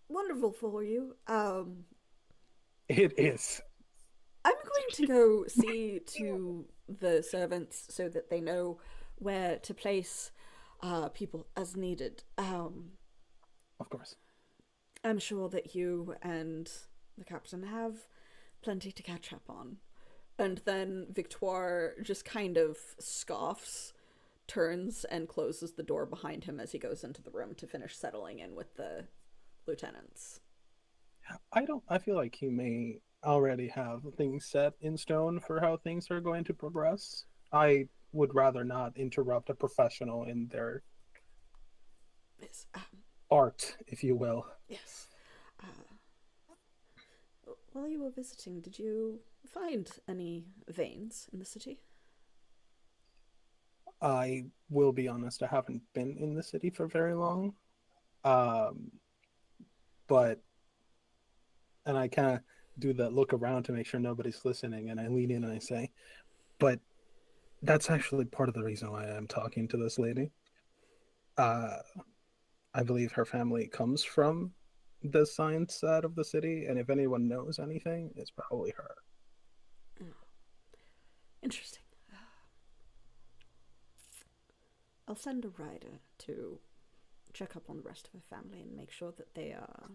wonderful for you.
It is.
I'm going to go see to the servants so that they know where to place people as needed.
Of course.
I'm sure that you and the captain have plenty to catch up on. And then Victoire just kind of scoffs, turns, and closes the door behind him as he goes into the room to finish settling in with the lieutenants.
I feel like he may already have things set in stone for how things are going to progress. I would rather not interrupt a professional in their
Yes.
art, if you will.
Yes. While you were visiting, did you find any veins in the city?
I will be honest, I haven't been in the city for very long. Um, but, and I kind of do the look around to make sure nobody's listening, and I lean in and I say, but that's actually part of the reason why I'm talking to this lady. I believe her family comes from the science side of the city, and if anyone knows anything, it's probably her.
Interesting. I'll send a rider to check up on the rest of her family and make sure that they are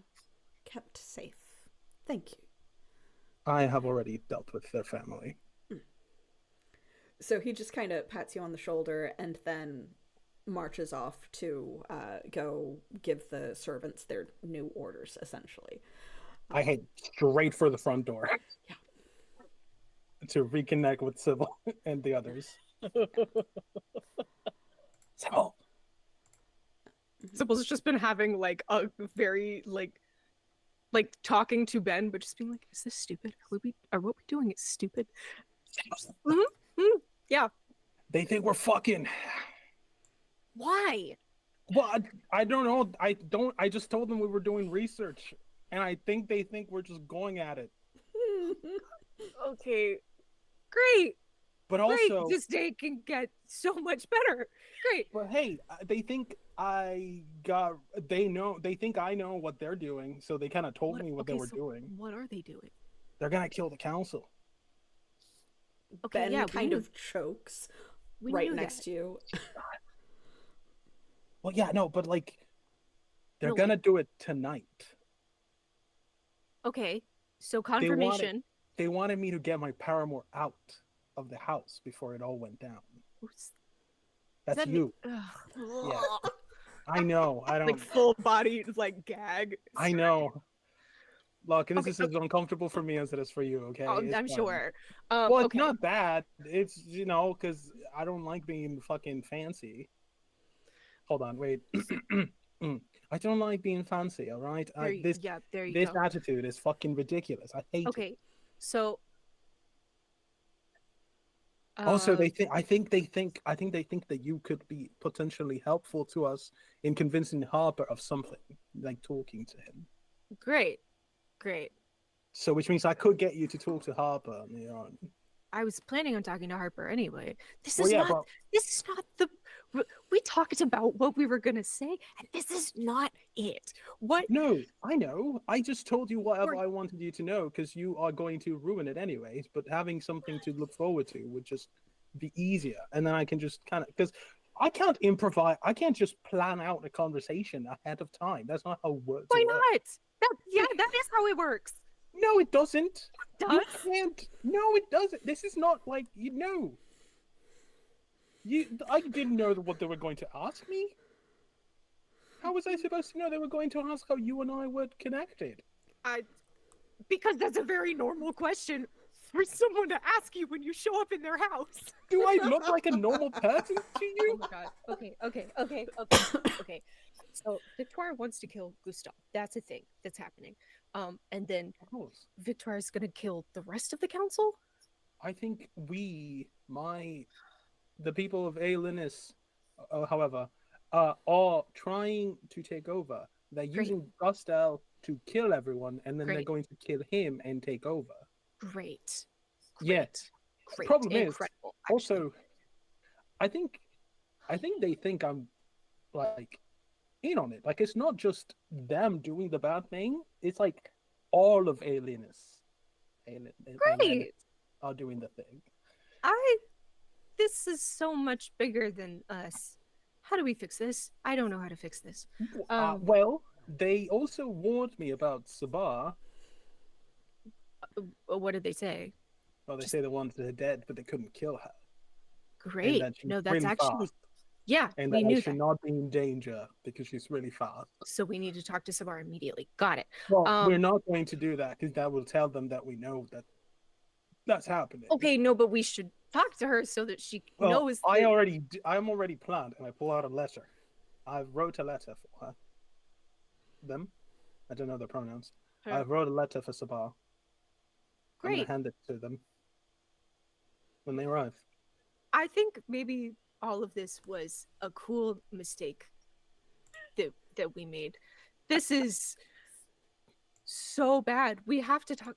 kept safe. Thank you.
I have already dealt with their family.
So he just kind of pats you on the shoulder and then marches off to go give the servants their new orders, essentially.
I head straight for the front door.
Yeah.
To reconnect with Sybil and the others. Sybil,
Sybil's just been having like a very like talking to Ben, but just being like, "Is this stupid? Are what we're doing is stupid?" Yeah.
They think we're fucking.
Why?
Well, I don't know. I just told them we were doing research, and I think they think we're just going at it.
Okay. Great.
But also,
Great. This day can get so much better. Great.
but hey, they think I got. They think I know what they're doing, so they kind of told me what they were doing.
What are they doing?
They're gonna kill the council.
Okay,
Ben
yeah,
kind of chokes
we
right
knew
next
that.
to you.
Well, yeah, no, but like, they're
No,
gonna do it tonight.
Okay. So confirmation.
They wanted me to get my paramour out of the house before it all went down.
Oops.
That's
that
you.
Ugh.
Yeah. I know. I don't.
Like full body like gag.
I know. Look, this
Okay,
is as uncomfortable for me as it is for you. Okay.
Oh,
It's
I'm
fine.
sure.
Well, it's
Okay.
not bad. It's because I don't like being fucking fancy. Hold on, wait. I don't like being fancy. All right.
There you
This
go.
attitude is fucking ridiculous. I hate it.
Okay. So
Also, they think. I think they think that you could be potentially helpful to us in convincing Harper of something, like talking to him.
great.
So, which means I could get you to talk to Harper on your own.
I was planning on talking to Harper anyway. This
Well,
is
yeah,
not
but
this is not the we talked about what we were gonna say, and this is not it. What
no, I know. I just told you whatever
We're-
I wanted you to know because you are going to ruin it anyways. But having something to look forward to would just be easier, and then I can just kind of because I can't improvise. I can't just plan out a conversation ahead of time. That's not how words
why
work.
not? That is how it works.
No, it doesn't.
It
You
does.
can't. No, it doesn't. This is not like you know. I didn't know what they were going to ask me. How was I supposed to know they were going to ask how you and I were connected?
Because that's a very normal question for someone to ask you when you show up in their house.
Do I look like a normal person to
Oh
you?
my god. Okay. So Victoire wants to kill Gustav. That's a thing that's happening. And then
Of course.
Victoire is gonna kill the rest of the council.
I think the people of Aelinus, however, are trying to take over. They're
Great.
using Gustel to kill everyone, and then they're
Great.
going to kill him and take over.
Great.
Yet,
Great.
problem is,
Incredible.
also, I think they think I'm like in on it. Like it's not just them doing the bad thing. It's like all of Alienus
Great.
are doing the thing.
This is so much bigger than us. How do we fix this? I don't know how to fix this.
Well, they also warned me about Sabah.
What did they say?
Well, they say the ones that are dead, but they couldn't kill her.
Great.
that she's
No, that's
really
actually
fast.
yeah.
And
We
that I
knew
should
that.
not be in danger because she's really fast.
So we need to talk to Sabar immediately. Got it.
Well, we're not going to do that because that will tell them that we know that that's happening.
Okay, no, but we should talk to her so that she
Well,
knows.
I'm
that-
already planned, and I pull out a letter. I wrote a letter for her. Them? I don't know the pronouns.
Her.
I wrote a letter for Sabah. I'm
Great.
gonna hand it to them when they arrive.
I think maybe all of this was a cool mistake that we made. This is so bad. We have to talk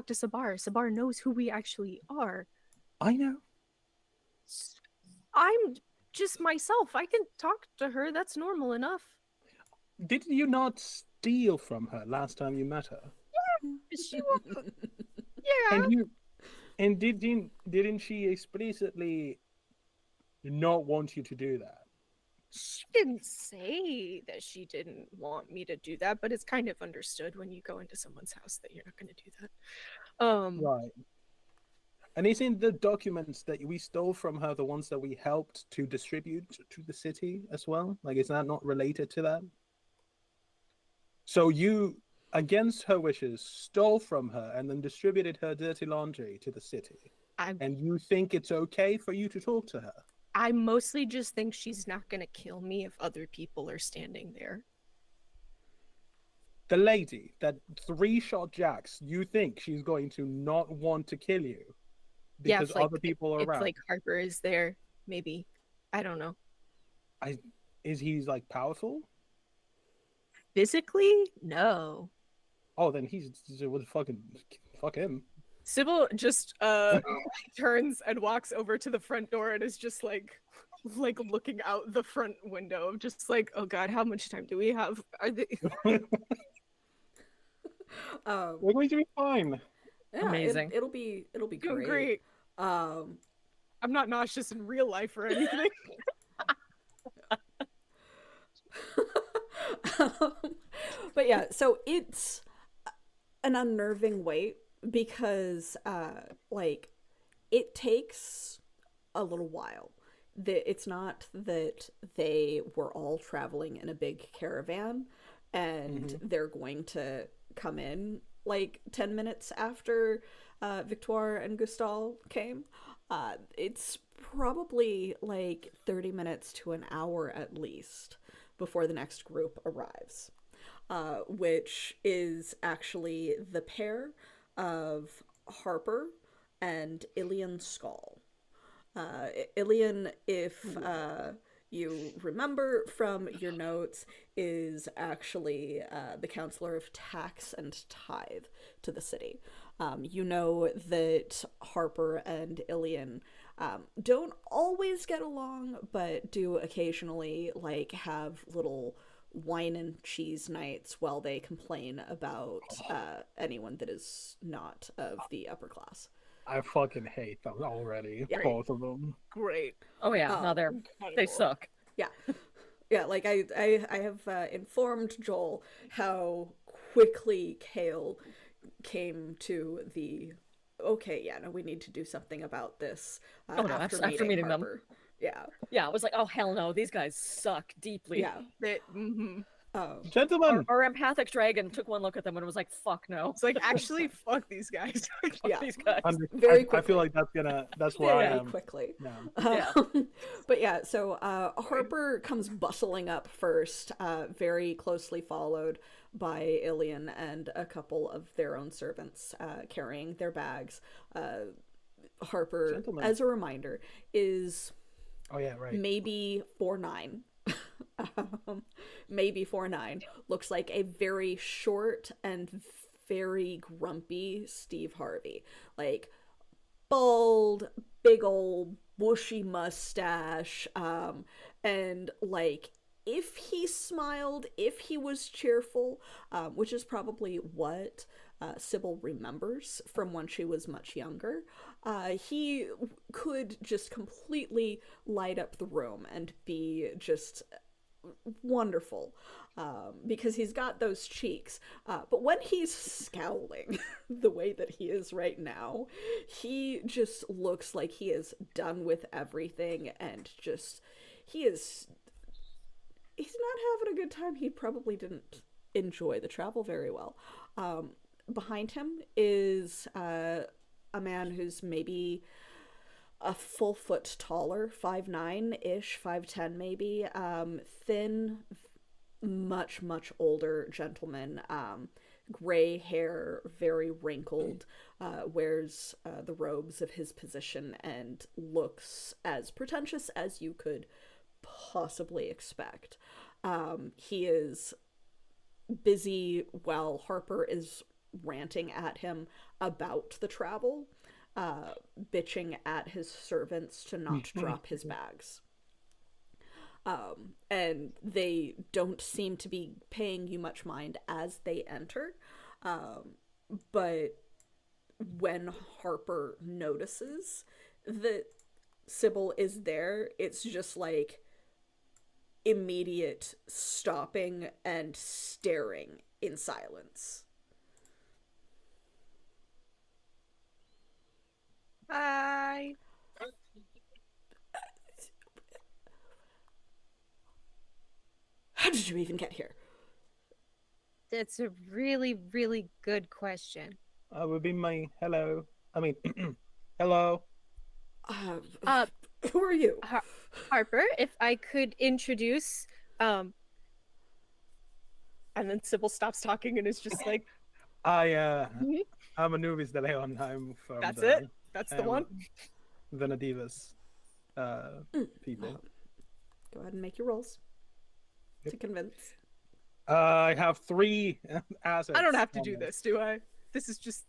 to Sabar. Sabar knows who we actually are.
I know.
I'm just myself. I can talk to her. That's normal enough.
Did you not steal from her last time you met her?
She yeah.
And didn't she explicitly not want you to do that?
She didn't say that she didn't want me to do that, but it's kind of understood when you go into someone's house that you're not going to do that.
Right. And isn't the documents that we stole from her the ones that we helped to distribute to the city as well? Like, is that not related to that? So you, against her wishes, stole from her and then distributed her dirty laundry to the city. And you think it's okay for you to talk to her?
I mostly just think she's not gonna kill me if other people are standing there.
The lady that 3-shot Jax, you think she's going to not want to kill you
Yeah,
because
if like
other people are
if
around?
like Harper is there, maybe. I don't know.
Is he like powerful?
Physically, no.
Oh, then he's with fucking fuck him.
Sybil just turns and walks over to the front door and is just like looking out the front window, just like, oh god, how much time do we have? Are they...
We're going to be fine.
Yeah,
Amazing.
It'll be
doing
great.
great?
Um,
I'm not nauseous in real life or anything.
but yeah, so it's an unnerving wait because like it takes a little while. It's not that they were all traveling in a big caravan and they're going to come in like 10 minutes after Victoire and Gustal came. It's probably like 30 minutes to an hour at least before the next group arrives, which is actually the pair of Harper and Ilian Skull. Ilian, if you remember from your notes, is actually the counselor of tax and tithe to the city. You know that Harper and Ilian don't always get along, but do occasionally like have little wine and cheese nights while they complain about anyone that is not of the upper class.
I fucking hate them already.
Yeah.
Both of them.
Great.
Oh yeah, no, they suck.
Yeah. Yeah, like I have informed Joel how quickly Kale came to the okay, yeah, no, we need to do something about this after meeting them. Harper. Yeah.
Yeah, I was like, oh hell no, these guys suck deeply.
Yeah.
Gentlemen,
Our empathic dragon took one look at them and was like, fuck no.
It's like, actually, fuck these guys.
Yeah.
These guys.
Very quickly.
I feel like that's where I am.
Quickly.
Yeah.
But yeah, so Harper comes bustling up first, very closely followed by Ilian and a couple of their own servants carrying their bags. Harper,
Gentlemen.
as a reminder, is maybe 4'9". Maybe 4'9". Looks like a very short and very grumpy Steve Harvey. Like bald, big old bushy mustache, and like if he smiled, if he was cheerful, which is probably what Sybil remembers from when she was much younger, he could just completely light up the room and be just wonderful, because he's got those cheeks, but when he's scowling the way that he is right now, he just looks like he is done with everything and just he's not having a good time. He probably didn't enjoy the travel very well. Behind him is a man who's maybe a full foot taller, 5'9"-ish, 5'10" maybe, thin, much older gentleman, gray hair, very wrinkled, wears the robes of his position and looks as pretentious as you could possibly expect. He is busy while Harper is ranting at him about the travel, bitching at his servants to not drop his bags. And they don't seem to be paying you much mind as they enter. But when Harper notices that Sybil is there, it's just like immediate stopping and staring in silence.
Hi.
How did you even get here?
That's a really, really good question.
Would be my hello. I mean, hello.
Who are you?
Harper, if I could introduce, and then Sybil stops talking and is just like,
I'm a Nubis de Leon. I'm from
"That's
the
it. That's the one."
Venedivas people.
Go ahead and make your rolls to convince.
I have 3 assets.
I don't have to
on
do this, do I? This is just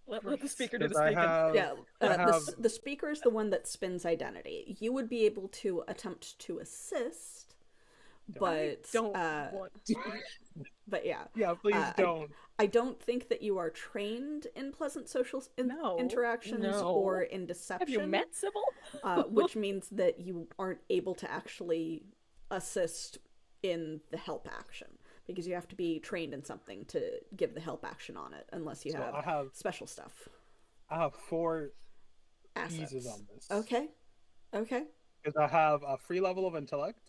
Let the speaker do the
Because I
speaking.
have,
Yeah,
I have
the speaker is the one that spins identity. You would be able to attempt to assist, but
don't want to.
but yeah,
yeah, please don't.
I don't think that you are trained in pleasant social
No.
interactions
No.
or in deception.
Have you met Sybil?
Which means that you aren't able to actually assist in the help action because you have to be trained in something to give the help action on it, unless you
So
have,
I have
special stuff.
I have 4
Assets.
pieces on this.
Okay. Okay.
Because I have a free level of intellect.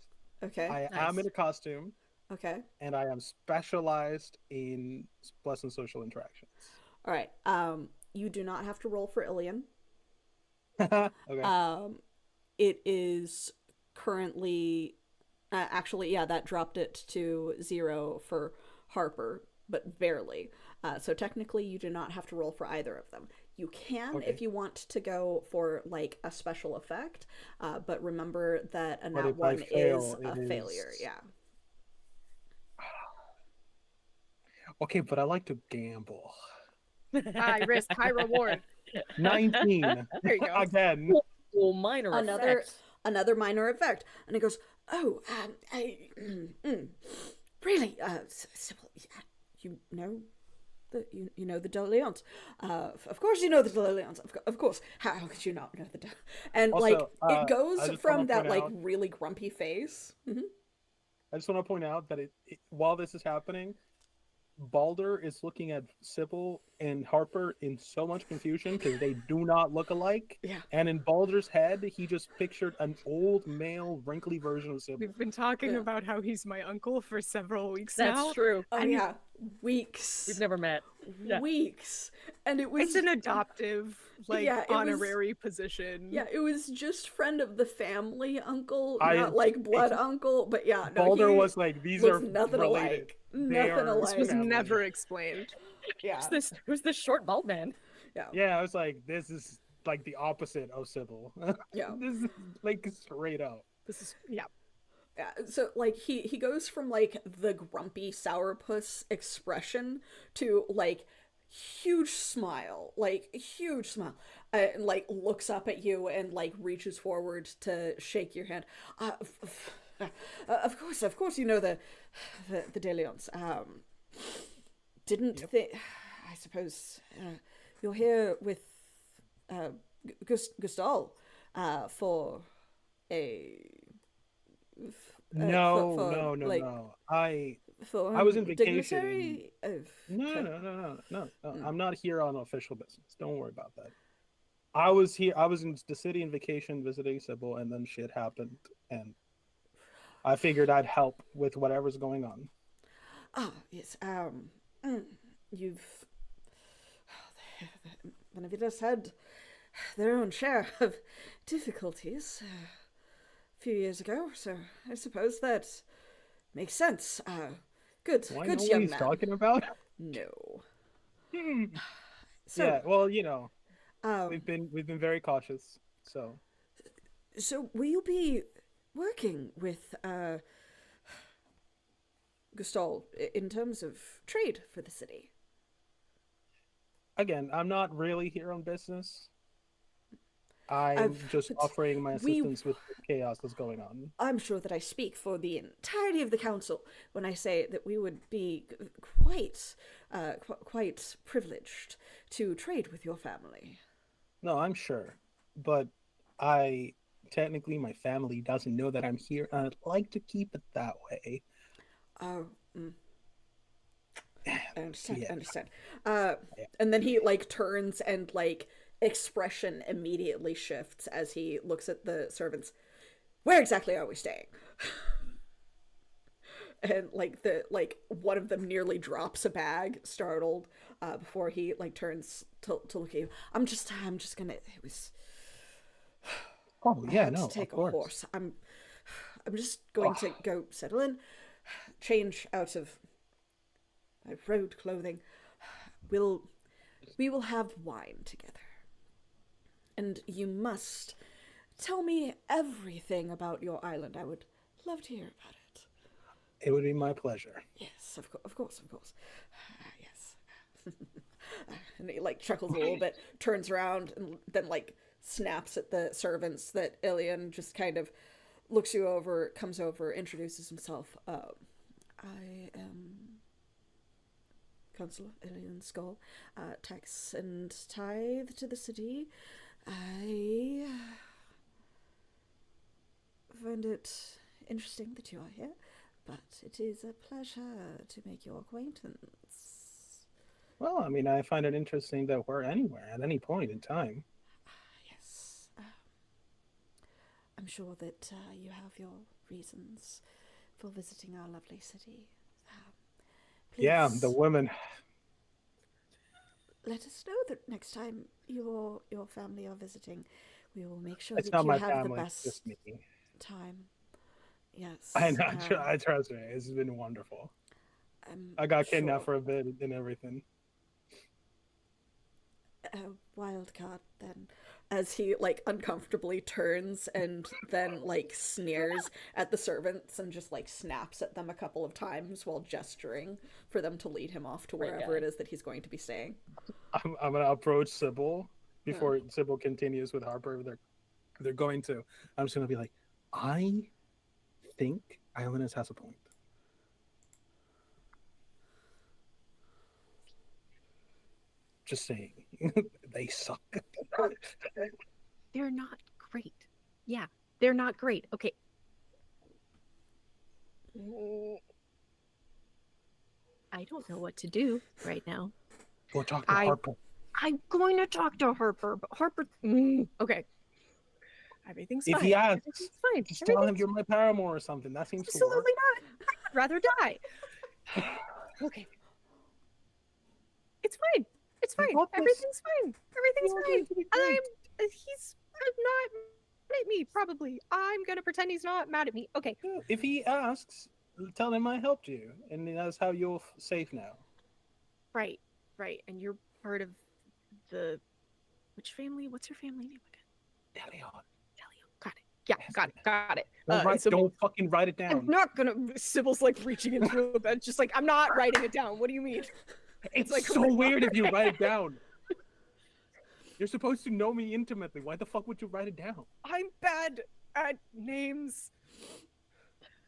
Okay.
I
Nice.
am in a costume,
Okay.
and I am specialized in pleasant social interactions.
All right. You do not have to roll for Ilian.
Okay.
It is currently, actually, yeah, that dropped it to 0 for Harper, but barely. So technically, you do not have to roll for either of them. You can
Okay.
if you want to go for like a special effect, but remember that a
But
nat
if I
1
fail,
is a
it
failure.
is-
Yeah.
Okay, but I like to gamble.
High risk, high reward.
19.
There you go.
Again.
Well, minor effects.
Another minor effect, and it goes, oh, really, Sybil, you know you know the Deleons. Of course you know the Deleons. Of course. How could you not know the And
Also,
like
I
it goes
just
from
wanna
that
point
like
out-
really grumpy face.
I just want to point out that while this is happening, Balder is looking at Sybil and Harper in so much confusion because they do not look alike.
Yeah.
And in Balder's head, he just pictured an old male, wrinkly version of Sybil.
We've been talking
Yeah.
about how he's my uncle for several weeks
That's
now.
true.
Oh
And-
yeah, weeks.
We've never met. Yeah.
Weeks, and it was
It's an adoptive, like,
Yeah, it was-
honorary position.
yeah, it was just friend of the family uncle,
I-
not like blood uncle. But yeah, no,
Balder
he
was like, these
looks
are
nothing
related.
alike.
They
Nothing
are
alike.
This was
family.
never explained.
Yeah,
Who's this short bald man?
Yeah, I was like, this is like the opposite of Sybil.
Yeah.
This is like straight up.
This is, yeah.
Yeah, so like he goes from like the grumpy sourpuss expression to like huge smile, and like looks up at you and like reaches forward to shake your hand. Of course, you know the Deleons. Didn't think. I suppose you're here with Gustal for a.
No,
for,
no.
like,
I
For
was in
dignitary
vacation.
of
No. I'm not here on official business. Don't worry about that. I was here. I was in the city on vacation visiting Sybil, and then shit happened, and I figured I'd help with whatever's going on.
Yes. You've Benavides had their own share of difficulties a few years ago, so I suppose that makes sense. Good,
Do I
good
know
young
what he's
man.
talking about?
No.
Hmm.
So,
Yeah. Well, you know,
um,
we've been very cautious. So
so will you be working with Gustal in terms of trade for the city?
again, I'm not really here on business. I'm
I've-
just
but
offering my
we-
assistance with the chaos that's going on.
I'm sure that I speak for the entirety of the council when I say that we would be quite privileged to trade with your family.
No, I'm sure, but technically my family doesn't know that I'm here, and I'd like to keep it that way.
Oh, I understand.
Yeah.
I understand. And then he like turns and like expression immediately shifts as he looks at the servants. Where exactly are we staying? And like one of them nearly drops a bag, startled, before he like turns to look at you. I'm just gonna. It was.
Oh
I
yeah,
had
no,
to take
of
a
course.
horse. I'm just going to go settle in, change out of my road clothing. We will have wine together. And you must tell me everything about your island. I would love to hear about it.
It would be my pleasure.
Yes, of course. Yes. And he like chuckles a little bit, turns around, and then like snaps at the servants that Ilian just kind of looks you over, comes over, introduces himself. I am Consular Ilian Skull, tax and tithe to the city. I find it interesting that you are here, but it is a pleasure to make your acquaintance.
Well, I mean, I find it interesting that we're anywhere at any point in time.
Yes. I'm sure that you have your reasons for visiting our lovely city. Please
Yeah, the women.
let us know that next time your family are visiting. We will make sure
It's
that
not
you
my
have
family,
the
it's just
best
me.
time. Yes.
I know. I trust me. It's been wonderful. I got kidnapped for a bit and everything.
A wild card then, as he like uncomfortably turns and then like sneers at the servants and just like snaps at them a couple of times while gesturing for them to lead him off to wherever it is that he's going to be staying.
I'm gonna approach Sybil before Sybil continues with Harper. They're going to. I'm just gonna be like, I think Islanders has a point. Just saying. They suck.
They're not great. Yeah, they're not great. Okay. I don't know what to do right now.
Go talk to Harper.
I'm going to talk to Harper, but Harper. Okay.
Everything's
If
fine.
he asks,
Everything's fine.
just tell him you're my paramour or something. That seems to work.
Absolutely not. I'd rather die. Okay. It's fine. It's fine. Everything's fine. Everything's fine. He's not mad at me, probably. I'm gonna pretend he's not mad at me. Okay.
If he asks, tell him I helped you, and that's how you're safe now.
Right. And you're part of the which family? What's your family name again?
Delion.
Got it. Yeah,
Yes.
got it.
Don't fucking write it down.
I'm not gonna. Sybil's like reaching into the bed, just like I'm not writing it down. What do you mean?
It's like so weird if you write it down. You're supposed to know me intimately. Why the fuck would you write it down?
I'm bad at names.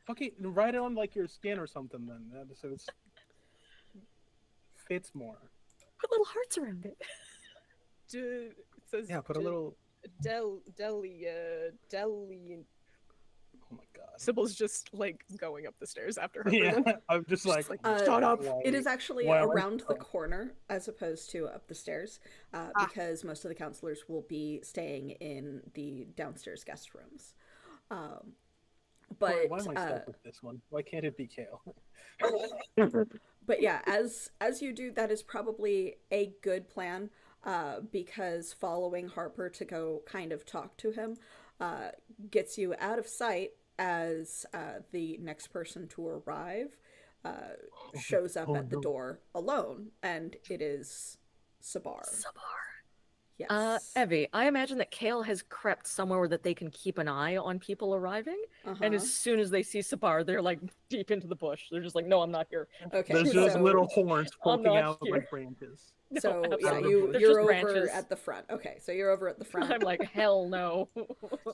Okay, write it on like your skin or something then, so it's fits more.
Put little hearts around it.
It says
Put a little.
deli.
Oh my god.
Sybil's just like going up the stairs after her.
Yeah, I'm just like
shut up.
It is actually around the corner as opposed to up the stairs, because most of the counselors will be staying in the downstairs guest rooms. But
why am I stuck with this one? Why can't it be Kale?
But yeah, as you do, that is probably a good plan, because following Harper to go kind of talk to him gets you out of sight as the next person to arrive shows up at the door alone, and it is Sabar. Yes.
Evie, I imagine that Kale has crept somewhere that they can keep an eye on people arriving, and as soon as they see Sabar, they're like deep into the bush. They're just like, no, I'm not here.
Okay,
There's just little horns poking out
here.
like branches.
So
No,
yeah,
absolutely. They're
you're
just
over
branches.
at the front. Okay, so you're over at the front.
I'm like, hell no.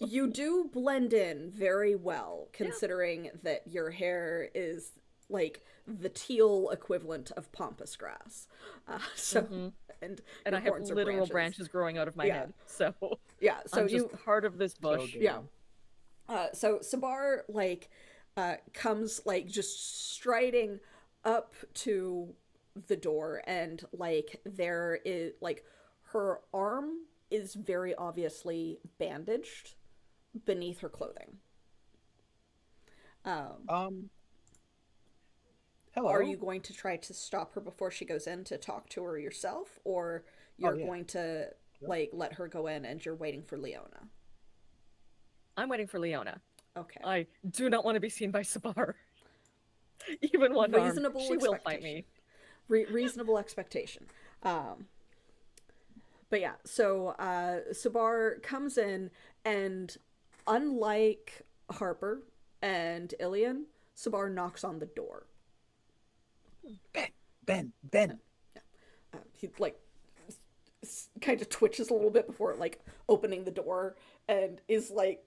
You do blend in very well, considering that your hair is like the teal equivalent of pampas grass. And
I have literal branches growing out of my head. So
yeah, so
I'm just part of this bush.
So Sabar like comes like just striding up to the door, and like there is like her arm is very obviously bandaged beneath her clothing.
Hello.
Are you going to try to stop her before she goes in to talk to her yourself, or you're going to like let her go in and you're waiting for Leona?
I'm waiting for Leona.
Okay.
I do not want to be seen by Sabar. Even one arm.
Reasonable
She will fight me.
Reasonable expectation. But yeah, so Sabar comes in, and unlike Harper and Ilian, Sabar knocks on the door.
Ben.
He like kind of twitches a little bit before like opening the door, and is like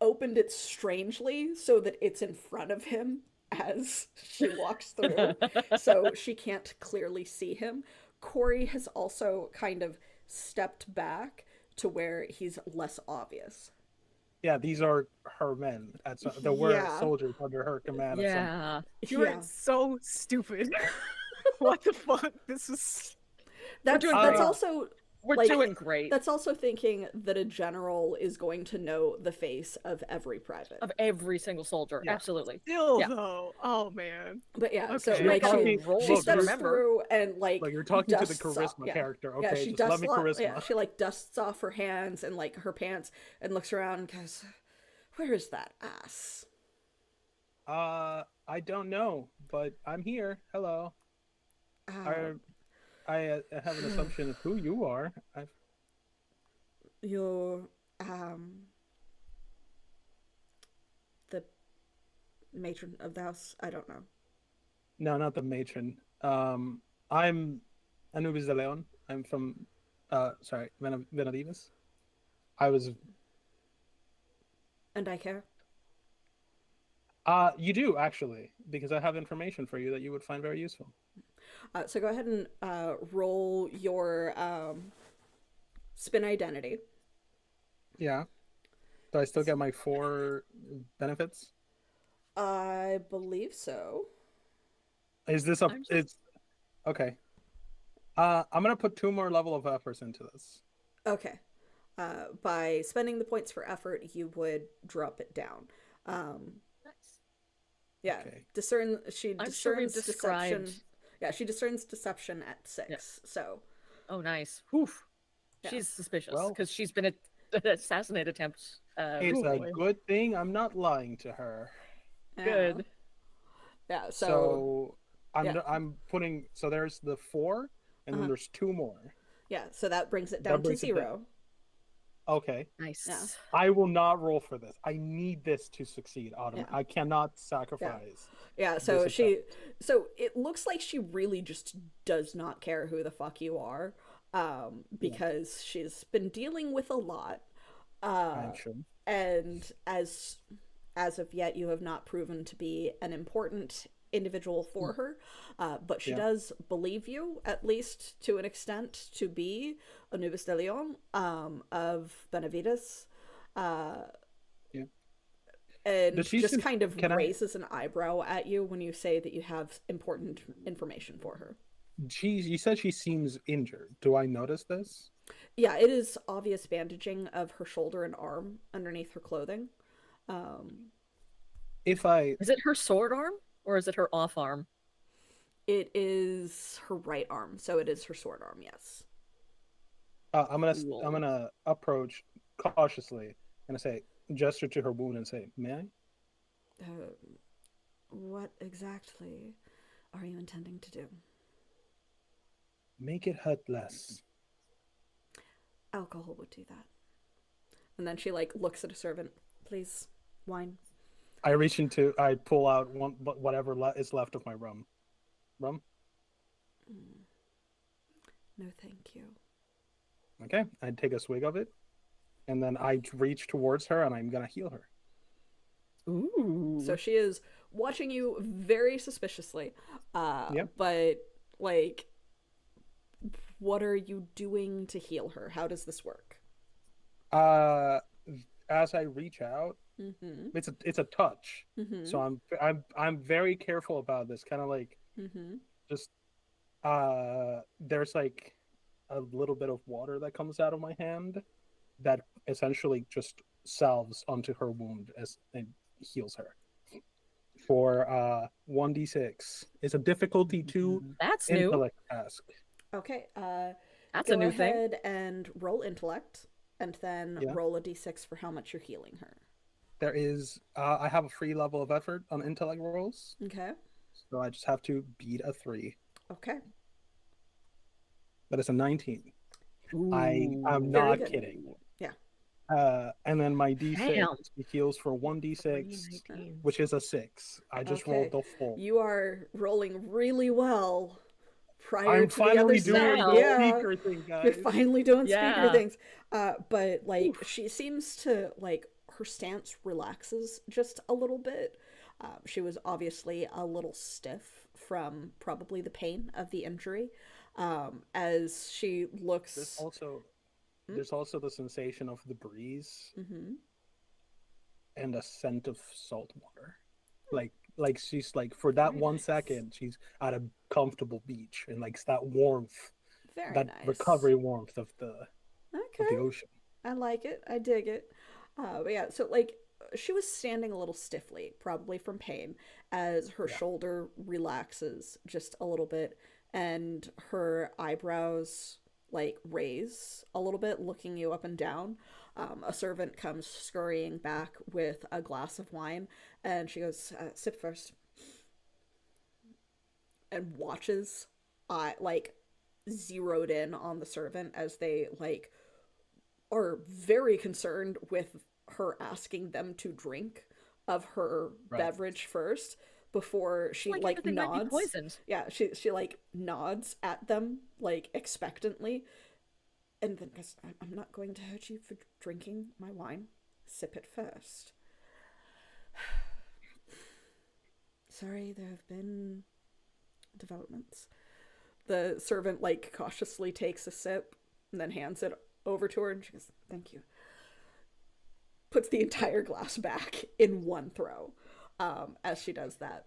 opened it strangely so that it's in front of him as she walks through, so she can't clearly see him. Corey has also kind of stepped back to where he's less obvious.
Yeah, these are her men. There were
Yeah.
soldiers under her command. At some
Yeah.
You're
Yeah.
so stupid. What the fuck? This is.
That's
doing
great.
also
We're
like,
doing great.
that's also thinking that a general is going to know the face of every private.
Of every single soldier.
Yeah.
Absolutely.
Still,
Yeah.
though. Oh, man.
But yeah, so
Okay.
like
You're talking-
she
look,
steps
remember.
through and like
Like, you're talking to the
dusts
charisma
off, yeah.
character.
Yeah,
Okay,
she
just let
dusts
me
off,
charisma.
yeah, she like dusts off her hands and like her pants and looks around and goes, "Where is that ass?"
I don't know, but I'm here. Hello. I have an assumption of who you are.
You're the matron of the house. I don't know.
No, not the matron. I'm Anubis de Leon. I'm from, Venadivas. I was.
And I care.
You do actually, because I have information for you that you would find very useful.
So go ahead and roll your spin identity.
Yeah. Do I still get my 4 benefits?
I believe so.
Is this it's okay. I'm gonna put 2 more level of efforts into this.
Okay. By spending the points for effort, you would drop it down.
Nice.
Yeah.
Okay.
She
I'm sure we've
discerns
described-
deception. Yeah, she discerns deception at 6.
Yeah.
So
Oh, nice. Oof.
Yeah.
She's suspicious
Well-
because she's been an assassinate attempt.
It's a
recently.
good thing I'm not lying to her.
yeah.
Good.
Yeah.
So
yeah.
I'm putting, so there's the 4 and then there's 2 more.
Yeah. So that brings it
That
down to
brings it
0.
Okay.
Nice.
Yeah.
I will not roll for this. I need this to succeed, Autumn.
Yeah.
I cannot sacrifice.
Yeah, so
This
so it looks like she really just does not care who the fuck you are, because she's been dealing with a lot,
I'm sure.
and as of yet, you have not proven to be an important individual for her, but she
Yeah.
does believe you, at least to an extent, to be Anubis de Leon, of Benavides.
Yeah.
And
Does she
just
seem-
kind of
can I-
raises an eyebrow at you when you say that you have important information for her.
You said she seems injured. Do I notice this?
Yeah, it is obvious bandaging of her shoulder and arm underneath her clothing.
If I
Is it her sword arm or is it her off arm?
It is her right arm, so it is her sword arm, yes.
I'm
Cool.
gonna approach cautiously and say, gesture to her wound and say, "May I?"
What exactly are you intending to do?
Make it hurt less.
Alcohol would do that. And then she like looks at a servant. Please, wine.
I pull out whatever is left of my rum. Rum?
No, thank you.
Okay. I take a swig of it, and then I reach towards her, and I'm gonna heal her.
Ooh.
So she is watching you very suspiciously.
Yep.
But like, what are you doing to heal her? How does this work?
As I reach out,
Mm-hmm.
it's a touch.
Mm-hmm.
So I'm very careful about this. Kind of like
Mm-hmm.
just there's like a little bit of water that comes out of my hand that essentially just salves onto her wound and heals her. For 1d6. It's a difficulty 2
That's new.
intellect task.
Okay.
That's
Go
a new thing.
ahead and roll intellect. and then
Yeah.
roll a d6 for how much you're healing her.
There is, I have a free level of effort on intellect rolls,
Okay.
so I just have to beat a 3.
Okay.
That is a 19. I'm
Ooh.
Very
not
good.
kidding.
Yeah.
And then my d6
Damn.
heals for 1d6,
19.
which is a 6. I just rolled the full.
You are rolling really well prior
I'm
to the other
finally doing
stuff.
the
Yeah.
speaker thing,
You're
guys.
finally doing speaker
Yeah.
things. But like she seems to like her stance relaxes just a little bit. She was obviously a little stiff from probably the pain of the injury. As she looks.
There's also the sensation of the breeze
Mhm.
and a scent of salt water. Like she's like, for that
Very
1
nice.
second, she's at a comfortable beach, and like that warmth,
Very
that
nice.
recovery warmth of the
Okay.
ocean.
I like it. I dig it. But yeah, so like she was standing a little stiffly, probably from pain, as her shoulder relaxes just a little bit and her eyebrows like raise a little bit, looking you up and down. A servant comes scurrying back with a glass of wine, and she goes, "Sip first," and watches, like zeroed in on the servant as they like are very concerned with her asking them to drink of her beverage first before she like
they might be
nods.
poisoned.
Yeah, she like nods at them like expectantly, and then goes, "I'm not going to hurt you for drinking my wine. Sip it first." Sorry, there have been developments. The servant like cautiously takes a sip and then hands it over to her, and she goes, "Thank you." Puts the entire glass back in one throw. As she does that,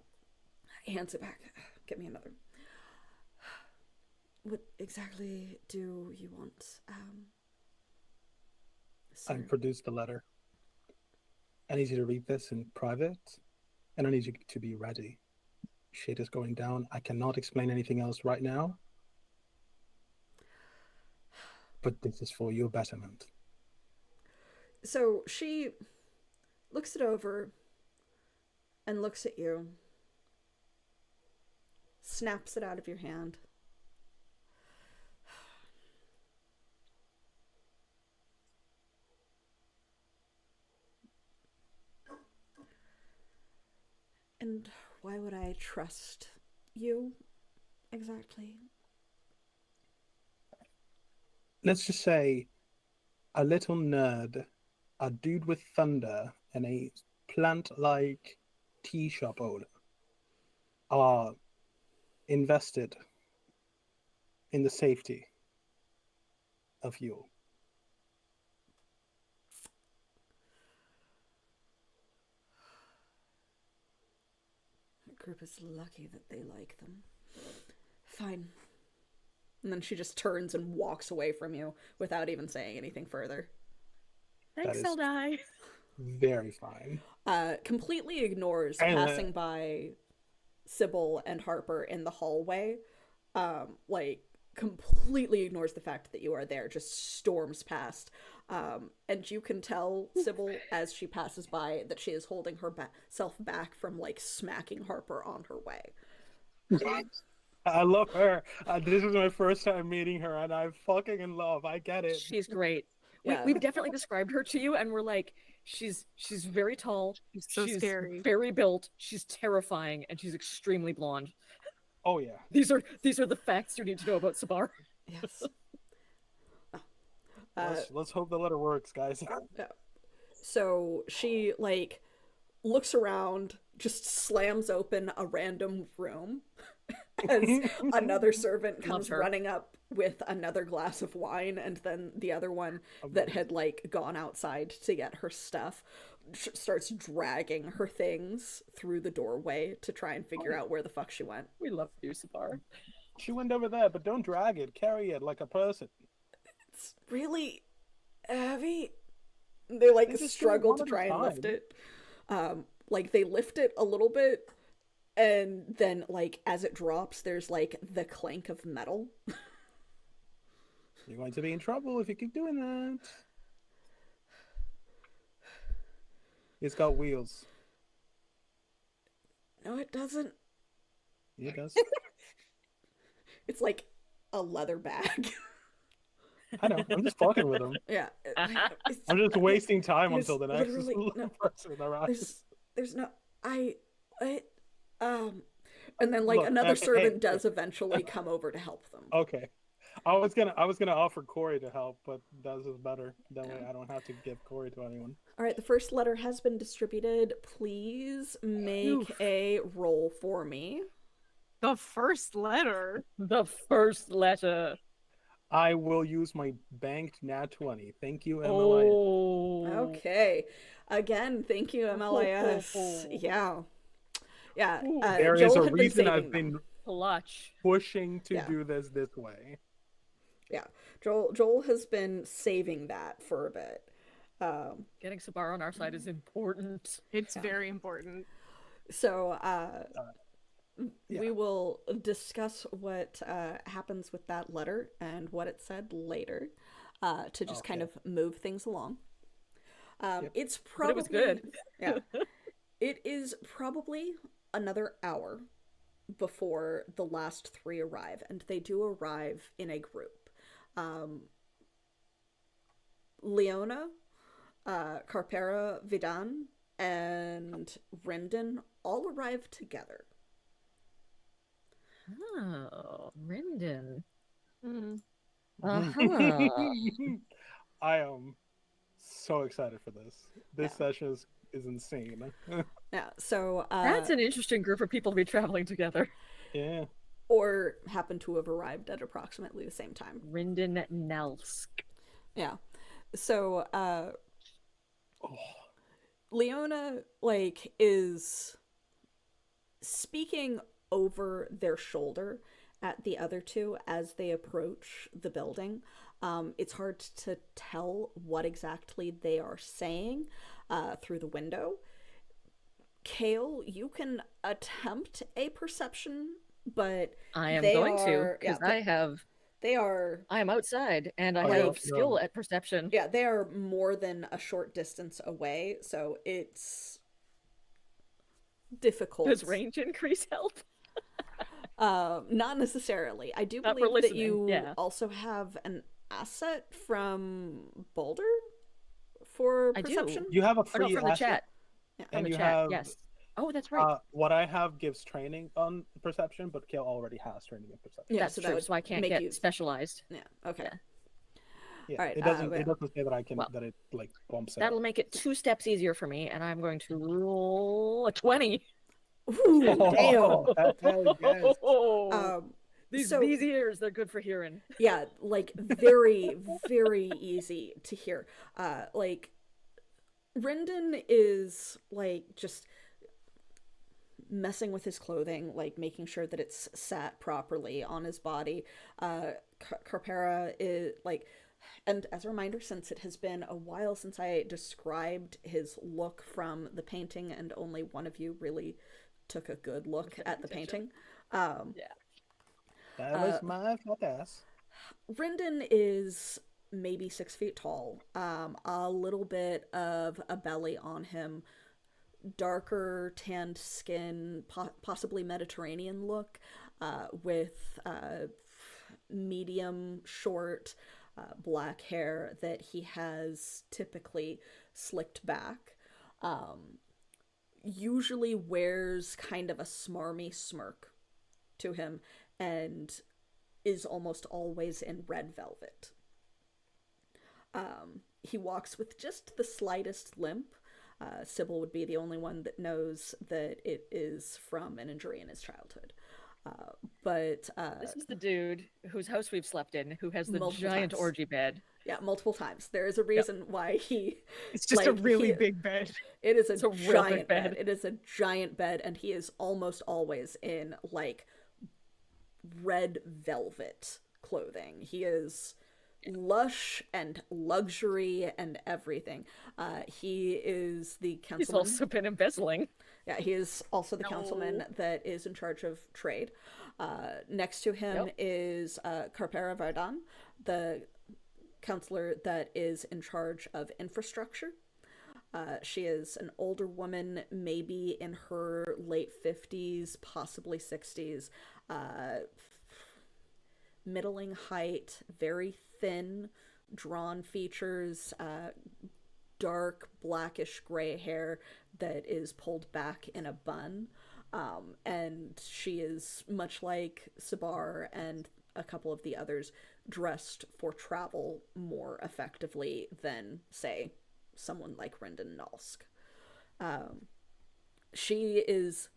hands it back. "Get me another." "What exactly do you want,
I
sir?"
produced the letter. I need you to read this in private, and I need you to be ready. Shit is going down. I cannot explain anything else right now, but this is for your betterment.
So she looks it over and looks at you, snaps it out of your hand. "And why would I trust you exactly?"
Let's just say a little nerd, a dude with thunder, and a plant-like tea shop owner are invested in the safety of you.
The group is lucky that they like them. Fine. And then she just turns and walks away from you without even saying anything further.
Thanks,
is-
Eldai.
Very fine.
Completely ignores
And,
passing by Sybil and Harper in the hallway. Like, completely ignores the fact that you are there, just storms past. And you can tell Sybil as she passes by that she is holding herself back from like smacking Harper on her way.
I love her. This is my first time meeting her, and I'm fucking in love. I get it.
She's great.
Yeah.
We've definitely described her to you, and we're like, she's very tall,
She's so scary.
very built, she's terrifying, and she's extremely blonde.
Oh yeah.
These are the facts you need to know about Sabar.
Yes.
Let's hope the letter works, guys.
So she like looks around, just slams open a random room as another servant comes
her.
running up with another glass of wine, and then the other one that had like gone outside to get her stuff starts dragging her things through the doorway to try and figure out where the fuck she went.
We love you, Sabar.
She went over there, but don't drag it. Carry it like a person.
It's really heavy. They like
They just do it
struggle
one
to
at a
try and lift
time.
it. Like they lift it a little bit, and then like as it drops, there's like the clank of metal.
You're going to be in trouble if you keep doing that. It's got wheels.
No, it doesn't.
It does.
It's like a leather bag.
I know. I'm just fucking with him.
Yeah.
I'm just wasting time
There's
until the next
literally no-
person arrives.
there's no what and then like
Look,
another
hey,
servant
hey.
does eventually come over to help them.
Okay. I was gonna offer Corey to help, but this is better. That way I don't have to give Corey to anyone.
All right, the first letter has been distributed. Please make a roll for me.
The first letter.
The first letter.
I will use my banked nat 20. Thank you, MLI.
Oh.
Okay. Again, thank you, MLIS. Yeah. Yeah.
There is
Joel
a
had
reason
saving
I've
them.
been
Clutch.
pushing to
Yeah.
do this way.
Yeah. Joel has been saving that for a bit.
Getting Sabar on our side is important.
It's very important.
So
Yeah.
we will discuss what happens with that letter and what it said later to just kind of move things along. It's probably
But it was good.
Yeah. It is probably another hour before the last three arrive, and they do arrive in a group. Leona, Carpera, Vidan, and Rendon all arrive together.
Oh, Rendon.
Mhm.
Uh-huh.
I am so excited for this. This session is insane.
Yeah, so
That's an interesting group of people to be traveling together.
Yeah.
or happen to have arrived at approximately the same time.
Rendon Nelsk.
Yeah. So Leona like is speaking over their shoulder at the other two as they approach the building. It's hard to tell what exactly they are saying through the window. Kale, you can attempt a perception, but
I am
they
going to,
are-
because
yeah, they are
I am outside and I
Oh,
have
no,
skill
no.
at perception.
yeah, they are more than a short distance away, so it's difficult.
Does range increase help?
Not necessarily. I do
Not for
believe that
listening,
you
yeah.
also have an asset from Boulder for
I do.
perception.
You have a
Oh, no,
free
from the
asset,
chat.
Yeah.
From
and
the
you
chat,
have
yes. Oh, that's right.
what I have gives training on perception, but Kale already has training in perception.
Yeah,
That's
so that
true,
would
so I can't
make
get
you-
specialized.
Yeah. Okay.
Yeah.
Yeah,
Alright,
it doesn't.
well-
It doesn't say that I can.
well,
that it like bumps it.
That'll
up.
make it 2 steps easier for me, and I'm going to roll a 20.
Ooh, damn.
Hell yes.
These ears, they're good for hearing.
Yeah, like very, very easy to hear. Like Rendon is like just messing with his clothing, like making sure that it's sat properly on his body. Carpera is like, and as a reminder, since it has been a while since I described his look from the painting, and only one of you really took a good look at the painting.
That was my fat ass.
Rendon is maybe 6 feet tall, a little bit of a belly on him, darker tanned skin, possibly Mediterranean look, with medium short black hair that he has typically slicked back. Usually wears kind of a smarmy smirk to him, and is almost always in red velvet. He walks with just the slightest limp. Sybil would be the only one that knows that it is from an injury in his childhood. But
This is the dude whose house we've slept in, who has the
Multiple
giant
times.
orgy bed.
yeah, multiple times. There is a reason why he.
It's just a
Like,
really
he-
big bed.
It is
It's a
a
real big
giant bed.
bed.
It is a giant bed, and he is almost always in like red velvet clothing. He is lush and luxury and everything. He is the
He's
councilman.
also been embezzling.
Yeah, he is also the councilman that is in charge of trade. Next to him is Carpera Vardan, the counselor that is in charge of infrastructure. She is an older woman, maybe in her late 50s, possibly 60s. Middling height, very thin, drawn features, dark blackish gray hair that is pulled back in a bun. And she is, much like Sabar and a couple of the others, dressed for travel more effectively than, say, someone like Rendon Nalsk. She is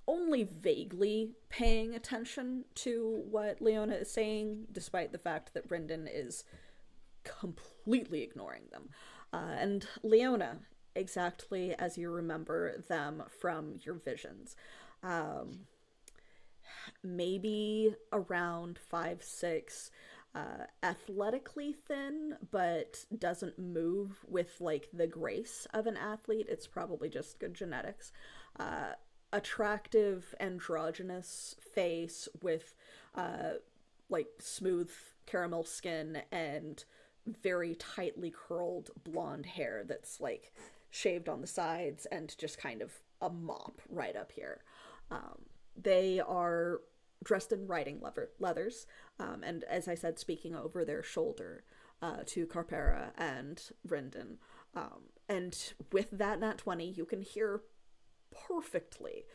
only vaguely paying attention to what Leona is saying, despite the fact that Rendon is completely ignoring them. And Leona, exactly as you remember them from your visions, maybe around 5'6", athletically thin, but doesn't move with like the grace of an athlete. It's probably just good genetics. Attractive, androgynous face with like smooth caramel skin and very tightly curled blonde hair that's like shaved on the sides and just kind of a mop right up here. They are dressed in riding leathers, and as I said, speaking over their shoulder to Carpera and Rendon. And with that nat 20, you can hear perfectly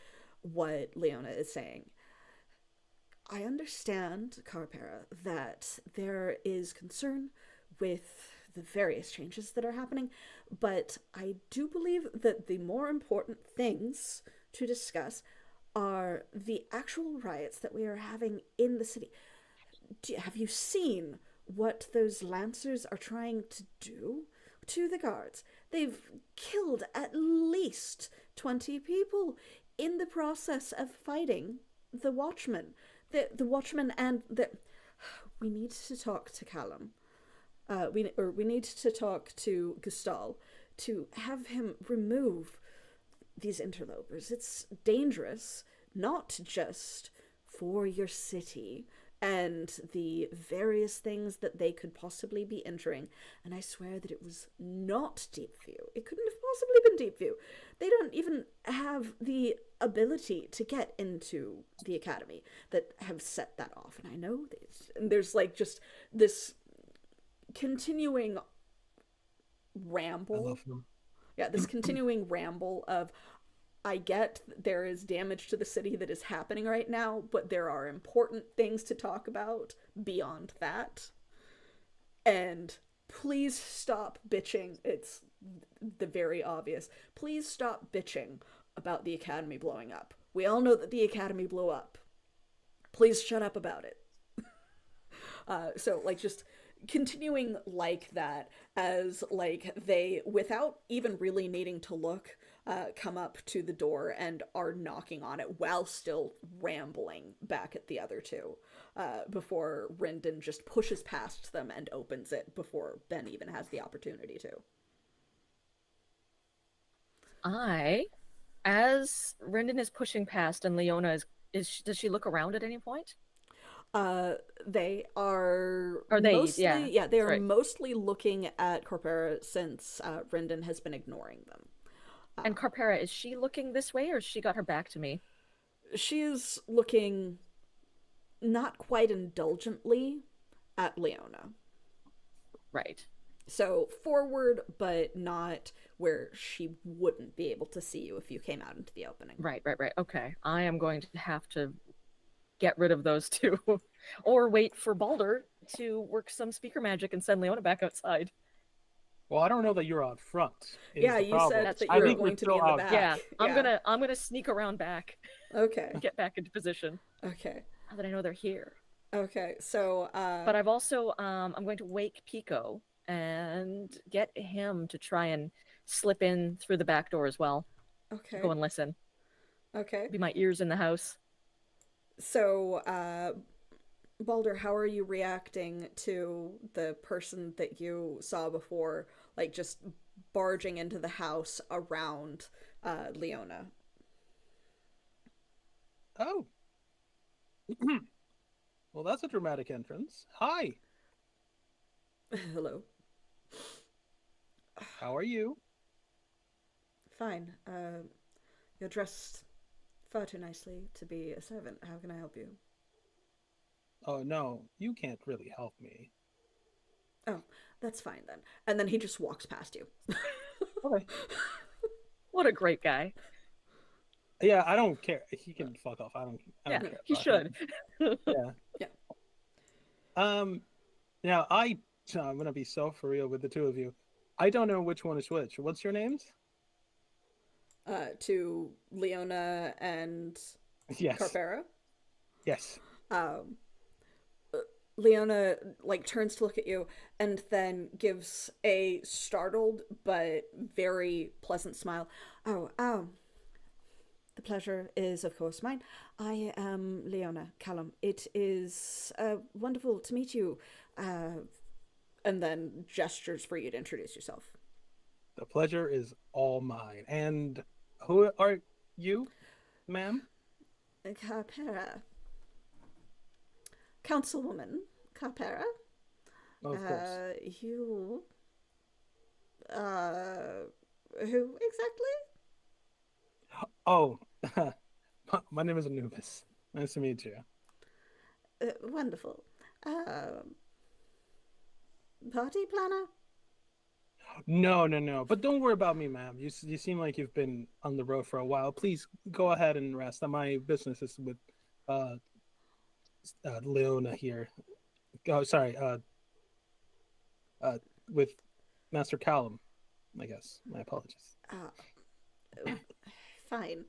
what Leona is saying. I understand, Carpera, that there is concern with the various changes that are happening, but I do believe that the more important things to discuss are the actual riots that we are having in the city. Have you seen what those Lancers are trying to do to the guards? They've killed at least 20 people in the process of fighting the Watchmen. The Watchmen and the... We need to talk to Callum. We need to talk to Gustal to have him remove these interlopers. It's dangerous, not just for your city and the various things that they could possibly be entering. And I swear that it was not Deepview. It couldn't have possibly been Deepview. They don't even have the ability to get into the academy that have set that off. And I know this. And there's like just this continuing ramble.
I love them.
Yeah, this continuing ramble of, I get there is damage to the city that is happening right now, but there are important things to talk about beyond that. And please stop bitching. It's the very obvious. Please stop bitching about the academy blowing up. We all know that the academy blew up. Please shut up about it. So, like, just continuing like that as, like, they, without even really needing to look, come up to the door and are knocking on it while still rambling back at the other two, before Rendon just pushes past them and opens it before Ben even has the opportunity to.
As Rendon is pushing past and Leona does she look around at any point?
They are
they?
Mostly,
yeah,
they are
right.
mostly looking at Corpera since Rendon has been ignoring them.
And Carpera, is she looking this way or has she got her back to me?
She is looking not quite indulgently at Leona.
Right.
So forward, but not where she wouldn't be able to see you if you came out into the opening.
Right. Okay. I am going to have to get rid of those two. Or wait for Balder to work some speaker magic and send Leona back outside.
Well, I don't know that you're out front.
Yeah, you said that you were going to be in the back.
Yeah, I'm gonna sneak around back.
Okay.
Get back into position.
Okay.
Now that I know they're here.
Okay, so
But I've also I'm going to wake Pico and get him to try and slip in through the back door as well.
Okay.
Go and listen.
Okay.
Be my ears in the house.
So, Balder, how are you reacting to the person that you saw before, like, just barging into the house around Leona?
Oh. Well, that's a dramatic entrance. Hi.
Hello.
How are you?
fine. You're dressed far too nicely to be a servant. How can I help you?
Oh no, you can't really help me.
Oh, that's fine then. And then he just walks past you.
Okay.
What a great guy.
Yeah, I don't care. He can fuck off. I
Yeah,
don't care
he
about
should.
him. Yeah.
Yeah.
Now I'm gonna be so for real with the two of you. I don't know which one is which. What's your names?
To Leona and
Yes.
Carpera.
Yes.
Um, Leona like turns to look at you and then gives a startled but very pleasant smile. Oh, the pleasure is of course mine. I am Leona Callum. It is wonderful to meet you. And then gestures for you to introduce yourself.
The pleasure is all mine. And who are you, ma'am?
Carpera. Councilwoman Carpera.
Of course.
You. Who exactly?
Oh, my name is Anubis. Nice to meet you.
Wonderful. Party planner?
No. But don't worry about me, ma'am. You seem like you've been on the road for a while. Please go ahead and rest. My business is with uh, Leona here. Oh, sorry. With Master Callum, I guess. My apologies.
Fine.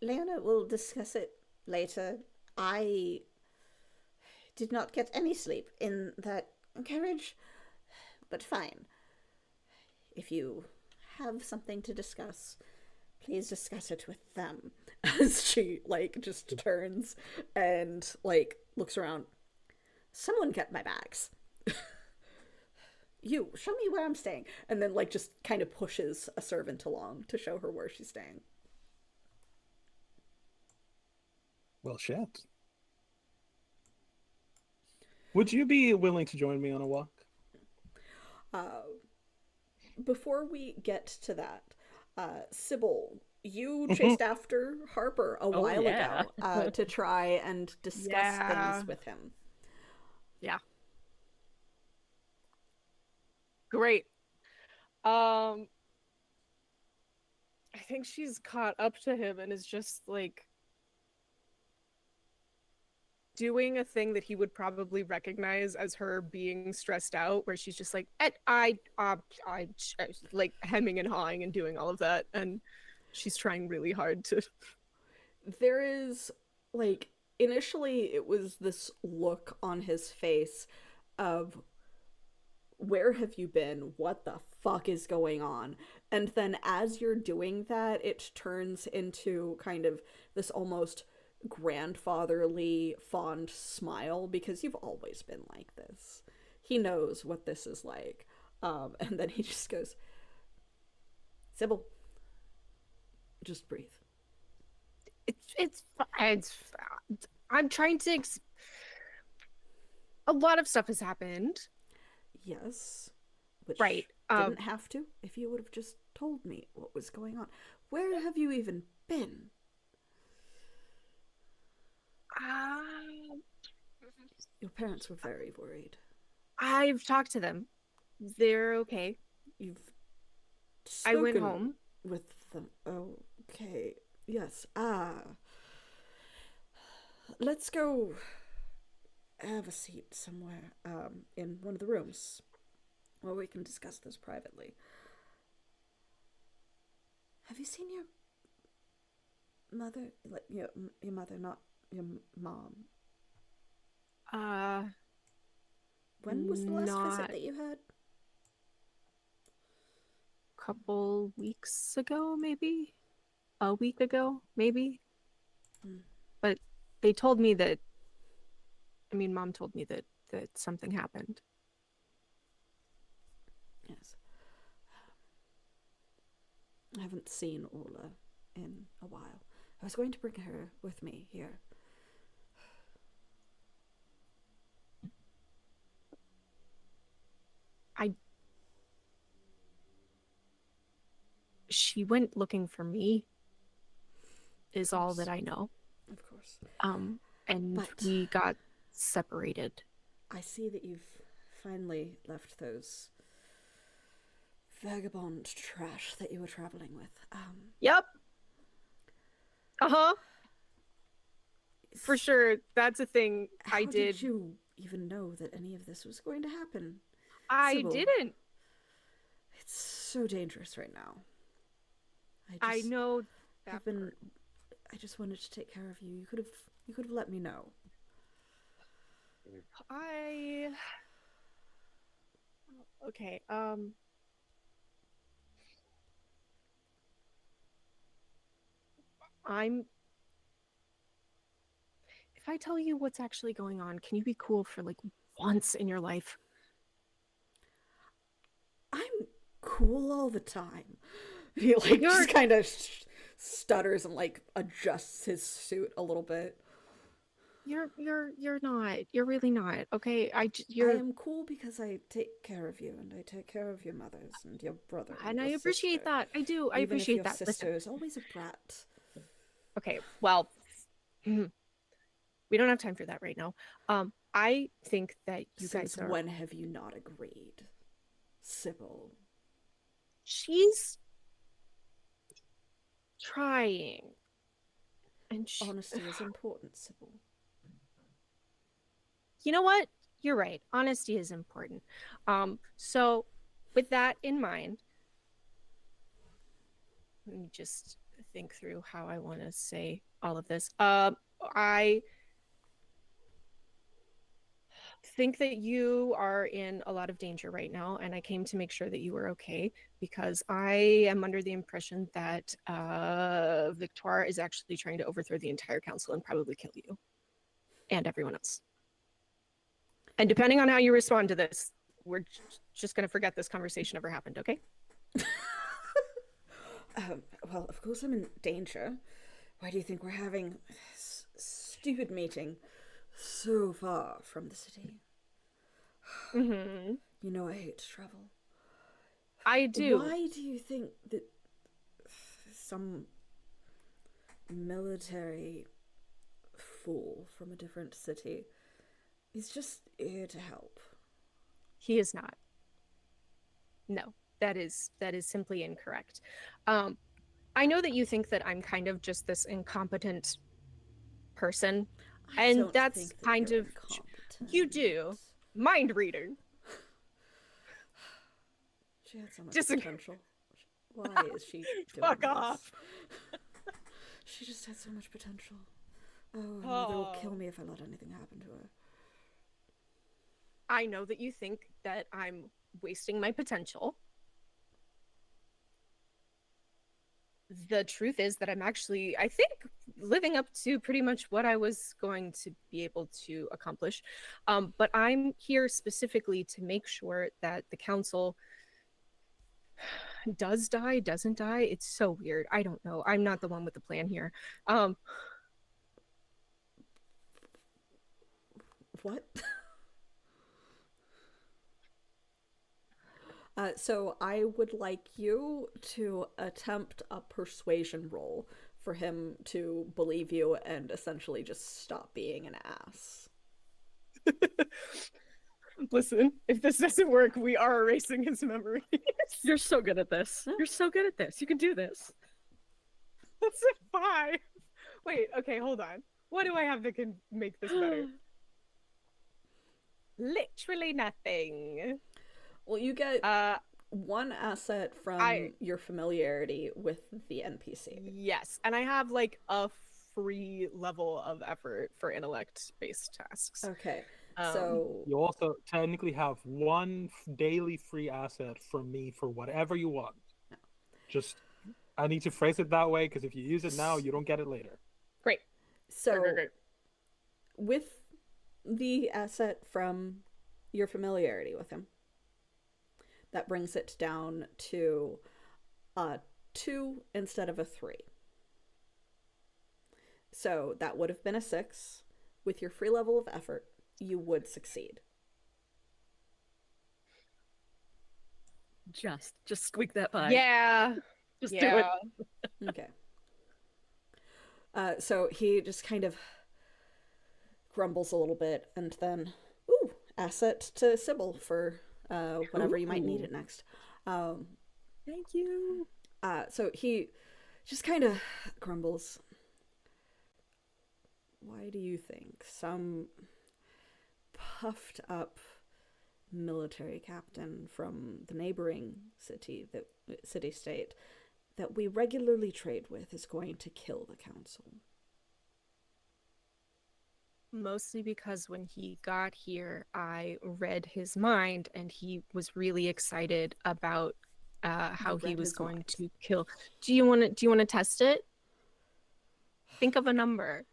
Leona will discuss it later. I did not get any sleep in that carriage, but fine. If you have something to discuss, please discuss it with them. As she, like, just turns and, like, looks around. Someone get my bags. You, show me where I'm staying. And then, like, just kind of pushes a servant along to show her where she's staying.
Well, shit. Would you be willing to join me on a walk?
Before we get to that, Sybil, you chased after Harper a while
yeah.
ago to try and discuss
Yeah.
things with him.
Yeah.
Great. I think she's caught up to him and is just like doing a thing that he would probably recognize as her being stressed out, where she's just like, I like hemming and hawing and doing all of that, and she's trying really hard to.
There is, like, initially it was this look on his face of, where have you been? What the fuck is going on? And then as you're doing that, it turns into kind of this almost grandfatherly, fond smile, because you've always been like this. He knows what this is like. And then he just goes, Sybil, just breathe.
It's I'm trying to. A lot of stuff has happened.
Yes. Which
Right,
didn't have to if you would have just told me what was going on. Where have you even been? Your parents were very worried.
I've talked to them. They're okay.
You've
I went
spoken
home.
with them. Okay. Yes. Let's go have a seat somewhere in one of the rooms where we can discuss this privately. Have you seen your mother? Like your mother, not your mom. When was the last visit
Not-
that you had?
Couple weeks ago, maybe a week ago, maybe. But they told me that. I mean, Mom told me that something happened.
Yes. I haven't seen Orla in a while. I was going to bring her with me here.
she went looking for me. Is all
course.
that I know.
Of course.
And
But-
we got separated.
I see that you've finally left those vagabond trash that you were traveling with.
Yep. Uh-huh. For sure. That's a thing
How
I did.
did you even know that any of this was going to happen?
I
Sybil?
didn't.
It's so dangerous right now.
I know that
I've been.
part.
I just wanted to take care of you. You could have let me know.
Okay, if I tell you what's actually going on, can you be cool for like once in your life?
I'm cool all the time. He like just kind of stutters and like adjusts his suit a little bit.
You're not. You're really not. Okay,
I am cool because I take care of you, and I take care of your mothers and your brother.
and I
your
appreciate
sister.
that. I do. I
Even
appreciate
if your
that.
sister
Listen.
is always a brat.
Okay, well, we don't have time for that right now. I think that you
Since
guys are.
when have you not agreed, Sybil?
She's trying, and
Honesty is important, Sybil.
You know what? You're right. Honesty is important. So with that in mind, let me just think through how I want to say all of this. I think that you are in a lot of danger right now, and I came to make sure that you were okay because I am under the impression that Victoire is actually trying to overthrow the entire council and probably kill you and everyone else. And depending on how you respond to this, we're just going to forget this conversation ever happened, okay?
Well, of course I'm in danger. Why do you think we're having this stupid meeting so far from the city?
Mm-hmm.
You know I hate to travel.
I do.
Why do you think that some military fool from a different city is just here to help?
He is not. No, that is simply incorrect. I know that you think that I'm kind of just this incompetent person, and that's kind of you do. Mind reading.
She had so much
Disagree.
potential. Why is she doing
Fuck
this?
off.
She just had so much potential. Oh, her mother will kill me if I let anything happen to her.
I know that you think that I'm wasting my potential. The truth is that I'm actually, I think, living up to pretty much what I was going to be able to accomplish. But I'm here specifically to make sure that the council does die, doesn't die. It's so weird. I don't know. I'm not the one with the plan here.
What? So I would like you to attempt a persuasion roll for him to believe you and essentially just stop being an ass.
Listen, if this doesn't work, we are erasing his memory.
You're so good at this. You're so good at this. You can do this.
That's a 5. Wait, okay, hold on. What do I have that can make this better? Literally nothing.
Well, you get one asset from your familiarity with the NPC.
Yes, and I have like a free level of effort for intellect-based tasks.
Okay, so
you also technically have one daily free asset from me for whatever you want.
No.
Just, I need to phrase it that way because if you use it now, you don't get it later.
Great.
So
Great.
with the asset from your familiarity with him, that brings it down to a 2 instead of a 3. So that would have been a 6. With your free level of effort, you would succeed.
Just squeak that by.
Yeah.
Just do
Yeah.
it.
Okay. So he just kind of grumbles a little bit and then, ooh, asset to Sybil for whenever you might need it next.
Thank you.
So he just kind of grumbles. Why do you think some puffed up military captain from the neighboring city-state that we regularly trade with is going to kill the council?
Mostly because when he got here, I read his mind, and he was really excited about how
You
he
read
was
his
going
mind.
to kill. Do you want to? Do you want to test it? Think of a number.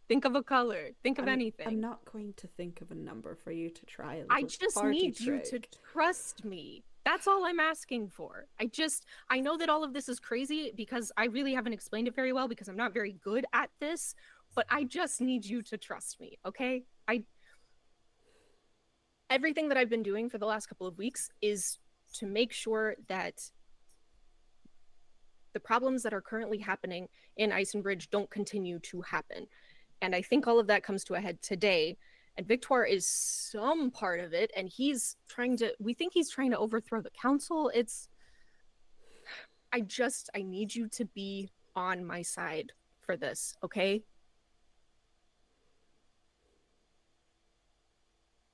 Think of a color. Think of anything.
I'm not going to think of a number for you to try a
I
little
just
party
need you to
trick.
trust me. That's all I'm asking for. I know that all of this is crazy because I really haven't explained it very well because I'm not very good at this, but I just need you to trust me, okay? Everything that I've been doing for the last couple of weeks is to make sure that the problems that are currently happening in Icenbridge don't continue to happen. And I think all of that comes to a head today. And Victoire is some part of it, and we think he's trying to overthrow the council. I need you to be on my side for this, okay?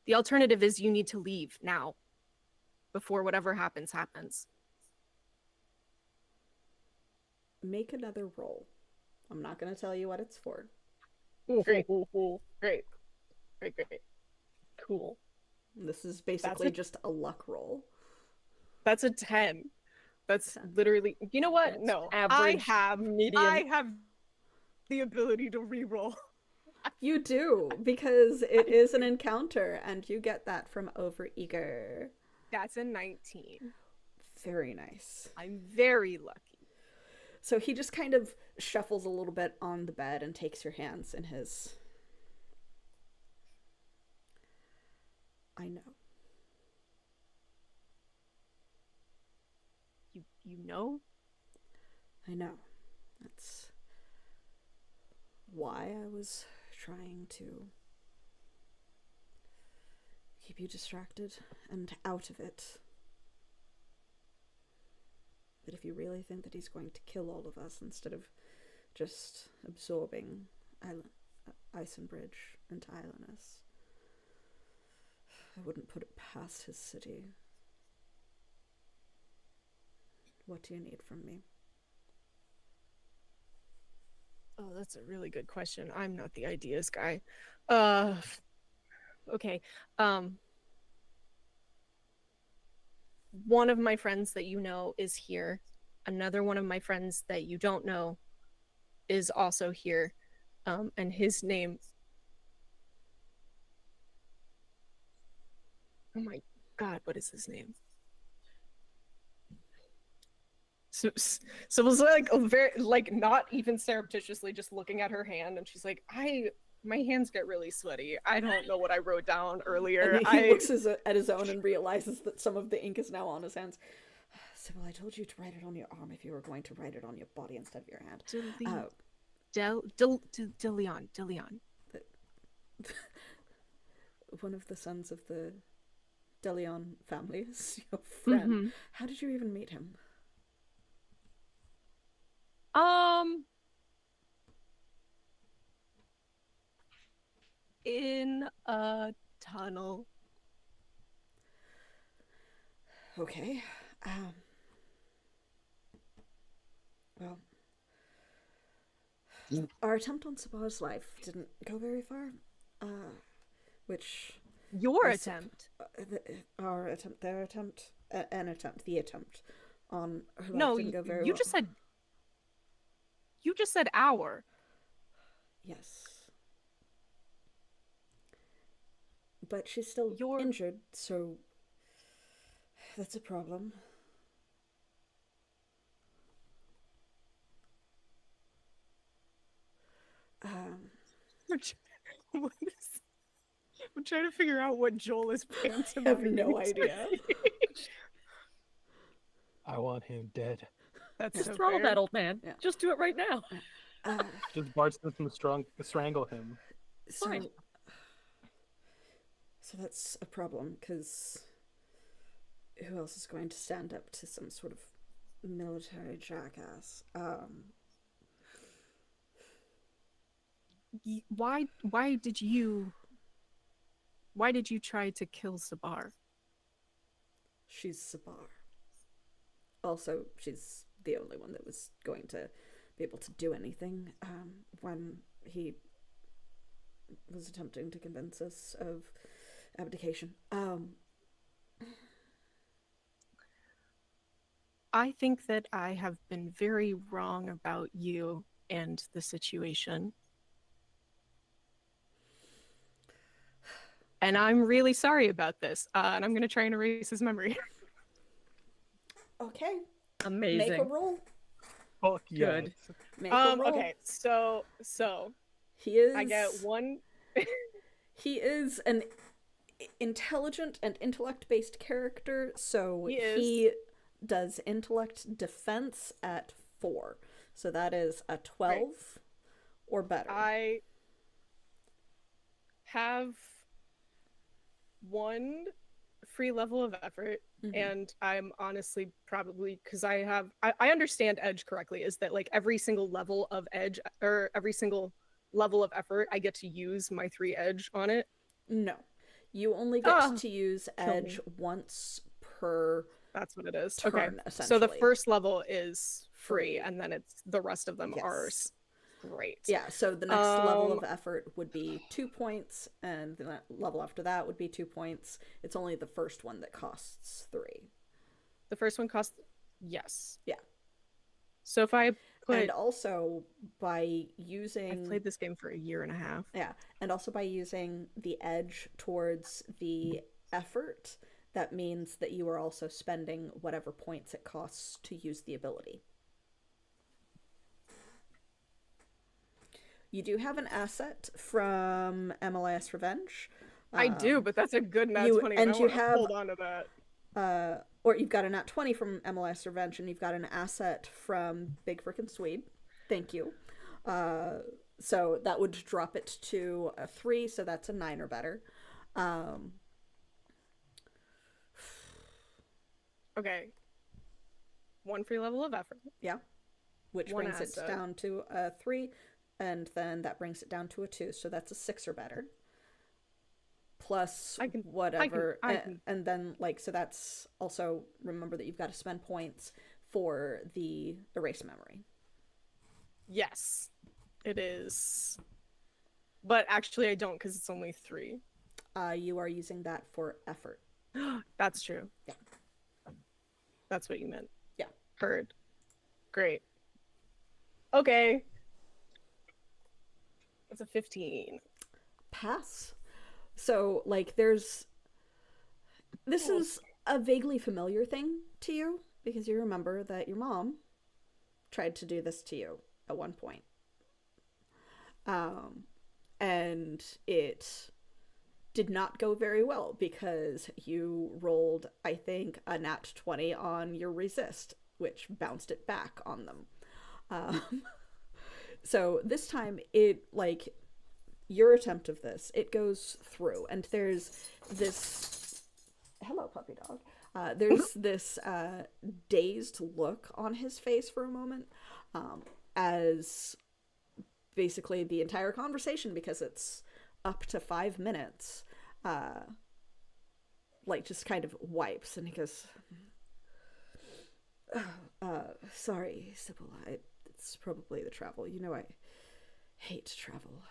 The alternative is you need to leave now, before whatever happens.
Make another roll. I'm not going to tell you what it's for.
Great. Great. Cool.
This is basically
a-
just a luck roll.
That's a 10. That's literally. You know what?
That's
No.
average,
I
median.
have the ability to reroll.
You do, because it is an encounter, and you get that from Overeager.
That's a 19.
Very nice.
I'm very lucky.
So he just kind of shuffles a little bit on the bed and takes your hands in his. I know.
You know?
I know. That's why I was trying to keep you distracted and out of it. But if you really think that he's going to kill all of us instead of just absorbing Icenbridge and Islanders, I wouldn't put it past his city. What do you need from me?
Oh, that's a really good question. I'm not the ideas guy. Okay. One of my friends that you know is here. Another one of my friends that you don't know is also here. And his name. Oh my God, what is his name? So it was like a very, like, not even surreptitiously just looking at her hand, and she's like, my hands get really sweaty. I don't know what I wrote down earlier.
And he looks at his own and realizes that some of the ink is now on his hands. Sybil, I told you to write it on your arm if you were going to write it on your body instead of your hand.
Deleon.
One of the sons of the Deleon family is your friend.
Mhm.
How did you even meet him?
In a tunnel.
Okay. Well, our attempt on Sabar's life didn't go very far. Which
Your
Yes.
attempt.
the attempt on her life
No,
didn't go very
you
well.
just said our.
Yes. But she's still
Your-
injured, so that's a problem.
What is... I'm trying to figure out what Joel is pantomiming.
I have no idea.
I want him dead.
That's
Just
so
throttle
fair.
that old man.
Yeah.
Just do it right now.
Uh,
Just Bart Simpson strangle him.
so,
Fine.
so that's a problem, because who else is going to stand up to some sort of military jackass?
Why did you try to kill Sabar?
She's Sabar. Also, she's the only one that was going to be able to do anything when he was attempting to convince us of abdication.
I think that I have been very wrong about you and the situation. And I'm really sorry about this. And I'm going to try and erase his memory.
Okay,
Amazing.
make a roll.
Fuck yes.
Good.
Make a roll.
Okay, so
He is.
I get one.
He is an intelligent and intellect-based character, so he does intellect defense at 4. So that is a 12 or better.
I have one free level of effort, and I'm honestly probably, because I understand edge correctly, is that like every single level of edge or every single level of effort I get to use my 3 edge on it.
No, you only get to use edge once per
That's what it is.
turn,
Okay,
essentially.
so the first level is free, and then it's the rest of them are
Yes.
great.
Yeah, so the next level of effort would be 2 points, and the level after that would be 2 points. It's only the first one that costs 3.
The first one costs yes.
Yeah.
So if I put,
And also by using...
I've played this game for a year and a half.
Yeah, and also by using the edge towards the effort, that means that you are also spending whatever points it costs to use the ability. You do have an asset from MLIS Revenge.
I do, but that's a good nat 20,
and
I
you
wanna
have-
hold on to that.
Or you've got a nat 20 from MLIS Revenge, and you've got an asset from Big Frickin' Swede. Thank you. So that would drop it to a 3, so that's a 9 or better.
Okay. One free level of effort.
Yeah. Which
One
brings
asset.
it down to a 3, and then that brings it down to a 2, so that's a 6 or better. Plus whatever.
I can.
And then, like, so that's also, remember that you've got to spend points for the erase memory.
Yes, it is. But actually, I don't, because it's only 3.
You are using that for effort.
That's true.
Yeah.
That's what you meant.
Yeah.
Heard. Great. Okay. That's a 15.
Pass. So, like, this is a vaguely familiar thing to you, because you remember that your mom tried to do this to you at one point. And it did not go very well, because you rolled, I think, a nat 20 on your resist, which bounced it back on them. So this time, your attempt of this, it goes through, and there's this... Hello, puppy dog. There's this dazed look on his face for a moment, as basically the entire conversation, because it's up to 5 minutes, just kind of wipes, and he goes, sorry, Sybil, it's probably the travel. You know I hate to travel.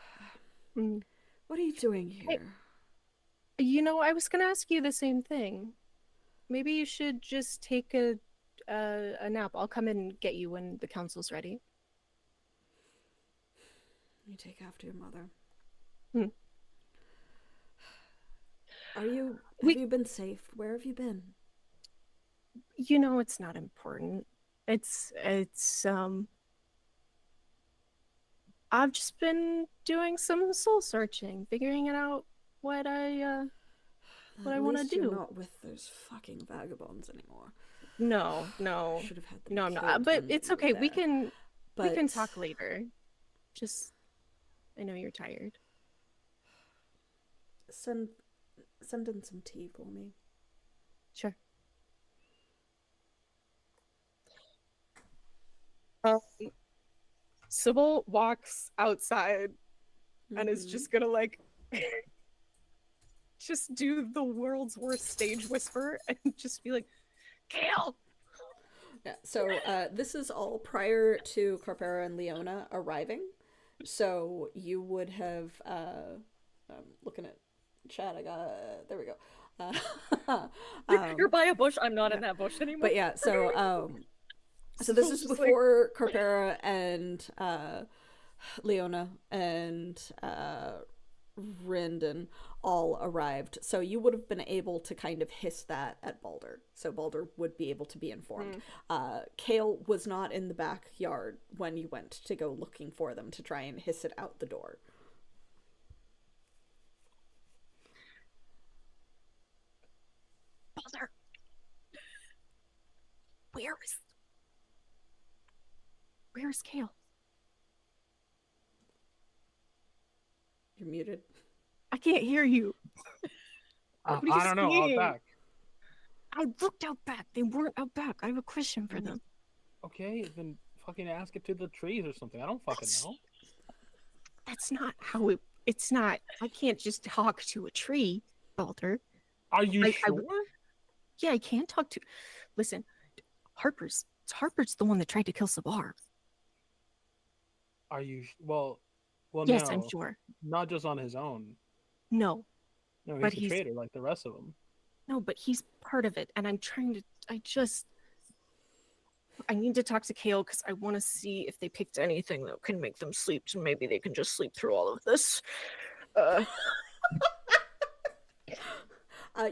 What are you doing here?
You know, I was gonna ask you the same thing. Maybe you should just take a nap. I'll come in and get you when the council's ready.
You take after your mother.
Hmm.
Have you been safe? Where have you been?
You know, it's not important. It's I've just been doing some soul searching, figuring it out what I want to
At least you're
do.
not with those fucking vagabonds anymore.
No, no,
Should have had them
no, I'm not.
killed
But
when
it's
we were
okay. We
there.
can
But
talk later. Just, I know you're tired.
send in some tea for me.
Sure. Sybil walks outside and is
Mhm.
just gonna like just do the world's worst stage whisper and just be like, Kale!
Yeah, so this is all prior to Carpera and Leona arriving. So you would have, looking at chat, I got, there we go.
You're by a bush. I'm not in that bush anymore.
But yeah, so this is
Sybil's just
before Carpera and Leona and Rindon all arrived. So you would have been able to kind of hiss that at Balder. So Balder would be able to be informed. Kale was not in the backyard when you went to go looking for them to try and hiss it out the door.
Balder, where's Kale?
You're muted.
I can't hear you.
I
are you
don't know. I'll
saying?
back.
I looked out back. They weren't out back. I have a question for them.
Okay, then fucking ask it to the trees or something. I don't fucking know.
That's not how it. It's not. I can't just talk to a tree, Balder.
Are you
I
sure?
Yeah, I can talk to. Listen, Harper's the one that tried to kill Sabar.
Are you well?
Yes,
no,
I'm sure.
not just on his own.
No,
No,
But
he's a
he's-
traitor like the rest of them.
no, but he's part of it, and I'm trying to. I need to talk to Kale because I want to see if they picked anything that can make them sleep. So maybe they can just sleep through all of this.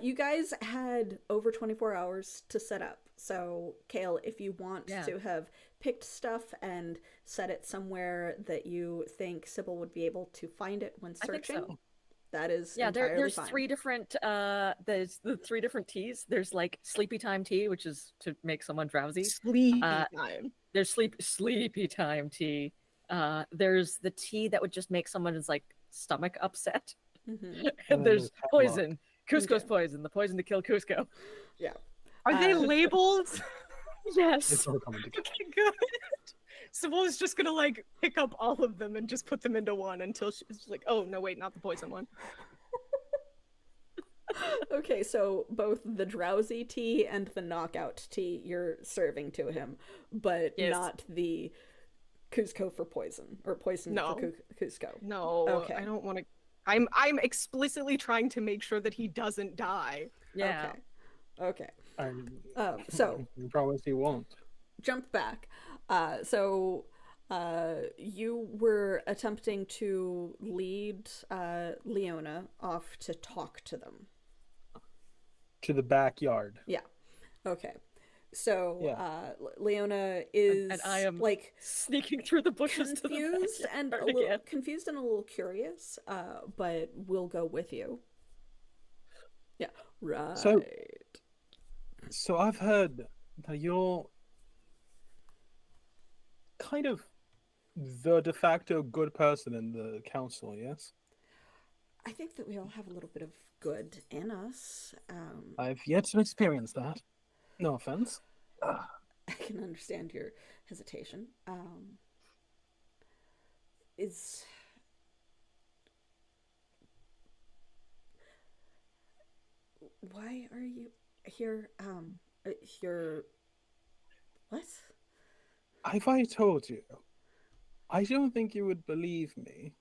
You guys had over 24 hours to set up. So, Kale, if you want to have picked stuff and set it somewhere that you think Sybil would be able to find it when
I
searching,
think so.
that is
Yeah,
entirely
there's
fine.
three different there's the three different teas. There's like sleepy time tea, which is to make someone drowsy.
Sleepy
Uh,
time.
There's sleepy time tea. There's the tea that would just make someone's like stomach upset.
Mhm.
And
And then
there's
there's hemlock.
poison. Cusco's
Okay.
poison, the poison to kill Cusco.
Yeah.
Are they labeled?
It's
Yes.
all coming together.
Okay, good. Sybil is just gonna like pick up all of them and just put them into one until she's like, oh no, wait, not the poison one.
Okay, so both the drowsy tea and the knockout tea you're serving to him, but
Yes.
not the Cusco for poison or poison
No.
for Cusco.
No,
Okay.
I don't want to. I'm explicitly trying to make sure that he doesn't die.
Yeah.
Okay.
I
So
I promise he won't.
jump back. You were attempting to lead Leona off to talk to them.
To the backyard.
Yeah. Okay. So
Yeah.
Leona is
And I am
like
Sneaking through the bushes to the
confused and a
backyard
little
again.
confused and a little curious, but we'll go with you. Yeah. Right.
So I've heard that you're kind of the de facto good person in the council, yes?
I think that we all have a little bit of good in us.
I've yet to experience that. No offense.
I can understand your hesitation. Is why are you here? You're what?
If I told you, I don't think you would believe me.